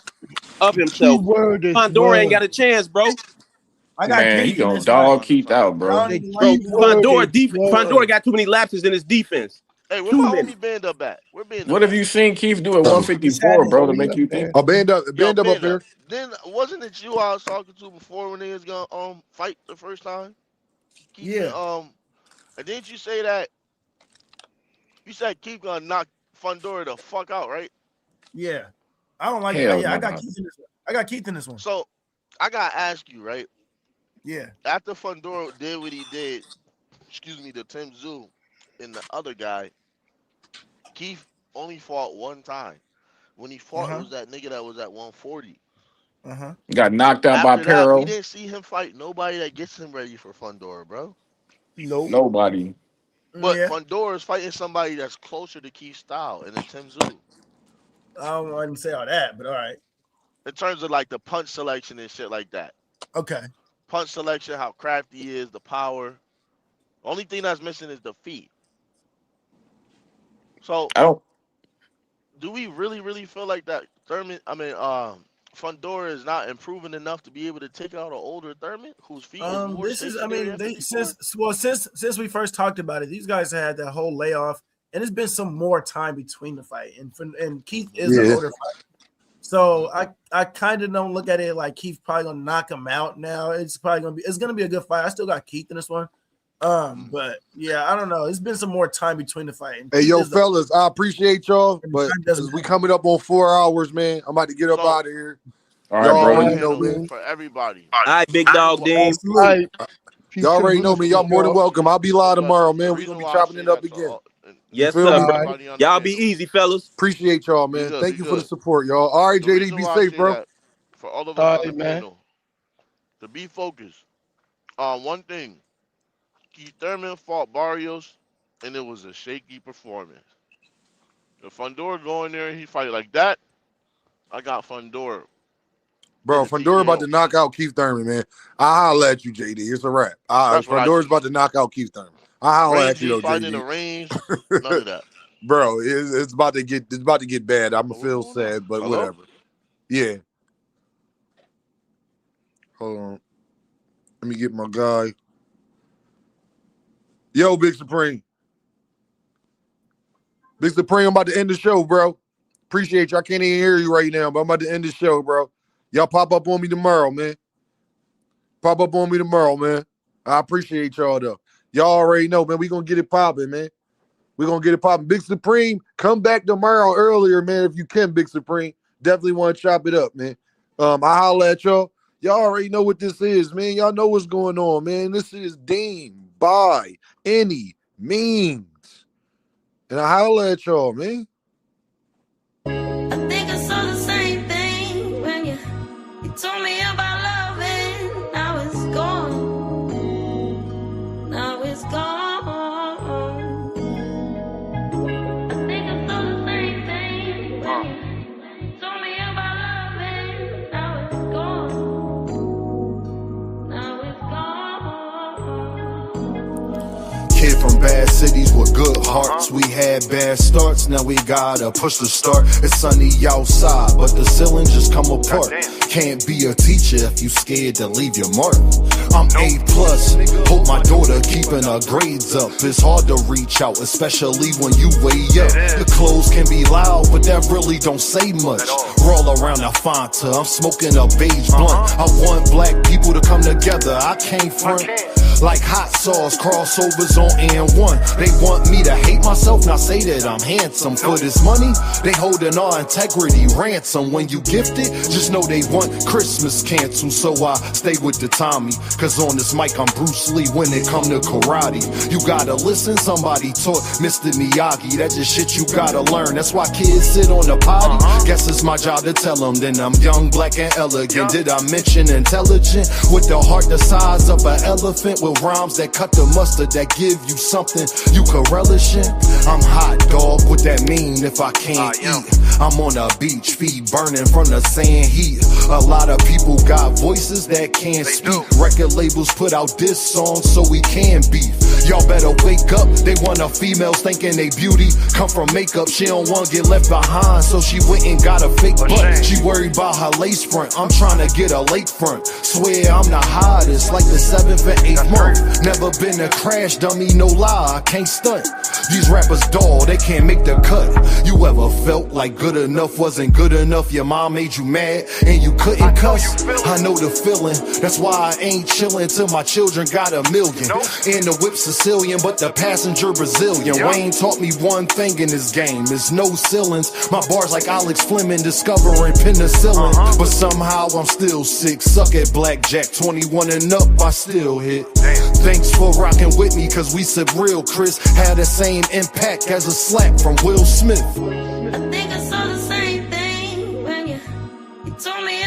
of himself, Keyword is Fundora ain't was. got a chance, bro. I got Man, he Keith in gonna this fight. dog Keith out, Y'all bro. need The to Bro, learn keyword is was. Fundora got too many lapses in his defense. Hey, where Too my many. homie Band Up at? Where Band What Up have at? you seen Keith do at He's had 154, his bro, to He make up you think? there. Oh, band up Yo, up Band here. Up. Then wasn't it you I was talking to before when they was gonna fight the first time? Keith Yeah, and didn't you say that you said Keith gonna knock Fundora the fuck out, right? yeah. I don't like it. Hell Yeah, I no. got Keith in this one. I got Keith in this one. So I gotta ask you, right? Yeah. After Fundora did what he did, to Tim Tszyu and the other guy, Keith only fought one time. When he fought, it was that nigga that was at 140. Got knocked out by After that, we Perro. didn't see him fight nobody that gets him ready for Fundora, bro. Nope. Nobody. But Yeah. Fundora is fighting somebody that's closer to Keith's style and then Tim Tszyu. I wouldn't say all that, but all right. In terms of like the punch selection and shit like that. Okay. Punch selection, how crafty he is, the power. Only thing that's missing is the feet. So I don't. do we really feel like that Fundora is not improving enough to be able to take out an older Thurman whose feet is more stationary at 54? Since we first talked about it, these guys had that whole layoff, and it's been some more time between the fight, and Keith is an older fighter. So I kind of don't look at it like Keith probably gonna knock him out now. It's gonna be a good fight. I still got Keith in this one. But yeah, I don't know. It's been some more time between the fight. Hey, yo, fellas, I appreciate y'all, but as we coming up on 4 hours, man, I'm about to get up out of here. All right, y'all bro. already know, man. For everybody. All right, big dog, Dean. Y'all already know me. Y'all more than welcome. I'll be live tomorrow, man. We're gonna be chopping it up again. Yes, You feel me? sir. Y'all be easy, fellas. Appreciate y'all, man. Thank you for the support, y'all. All right, JD, be safe, bro. For all of us on the panel, to be focused on one thing. Keith Thurman fought Barrios, and it was a shaky performance. If Fundora go in there and he fight like that, I got Fundora. Bro, Fundora about to knock out Keith Thurman, man. I'll holler at you, JD. It's a wrap. Fundora's about to knock out Keith Thurman. I'll holler at you, though, fighting JD. the range, none of that. Bro, it's about to get bad. I'm gonna feel sad, but whatever. Yeah. Hold on. Let me get my guy. Yo, Big Supreme. Big Supreme, I'm about to end the show, bro. Appreciate you. I can't even hear you right now, but I'm about to end the show, bro. Y'all pop up on me tomorrow, man. Pop up on me tomorrow, man. I appreciate y'all, though. Y'all already know, man. We gonna get it popping, man. We gonna get it popping. Big Supreme, come back tomorrow earlier, man, if you can, Big Supreme. Definitely want to chop it up, man. I holla at y'all. Y'all already know what this is, man. Y'all know what's going on, man. This is Dean by any means. And I holla at y'all, man. I think I saw the same thing when you told me about loving. Now it's gone. Now it's gone. I think I saw the same thing when you told me about loving. Now it's gone. Now it's gone. Kid from bad cities with good hearts. We had bad starts, now we gotta push the start. It's sunny outside, but the ceiling just come apart. Can't be a teacher if you scared to leave your mark. I'm A+, hope my daughter keeping her grades up. It's hard to reach out, especially when you way up. The clothes can be loud, but that really don't say much. Roll around the Fanta, I'm smoking a beige blunt. I want black people to come together, I can't front. Like hot sauce, crossovers on N1. They want me to hate myself, not say that I'm handsome. For this money, they holding our integrity ransom. When you gift it, just know they want Christmas canceled. So I stay with the Tommy, cause on this mic I'm Bruce Lee when it come to karate. You gotta listen, somebody taught Mr. Miyagi. That just shit you gotta learn, that's why kids sit on the potty. Guess it's my job to tell them, then I'm young, black and elegant. Did I mention intelligent? With the heart the size of an elephant, with rhymes that cut the mustard, that give you something you could relish in. I'm hot dog, what that mean if I can't eat? I'm on a beach, feet burning from the sand heat. A lot of people got voices that can't speak. Record labels put out diss songs so we can beef. Y'all better wake up, they want a females thinking they beauty come from makeup. She don't want to get left behind, so she went and got a fake butt. She worried about her lace front, I'm trying to get a lake front. Swear I'm the hottest, like the 7th and 8th month. Never been a crash dummy, no lie, I can't stunt. These rappers dull, they can't make the cut. You ever felt like good enough wasn't good enough? Your mom made you mad and you couldn't cuss? I know the feeling, that's why I ain't chillin' till my children got $1 million. And the whip Sicilian, but the passenger Brazilian. Wayne taught me one thing in this game, is no ceilings. My bars like Alex Fleming discovering penicillin. But somehow I'm still sick, suck at blackjack. 21 and up, I still hit. Thanks for rocking with me, cause we said real Chris had the same impact as a slap from Will Smith. I think I saw the same thing when you told me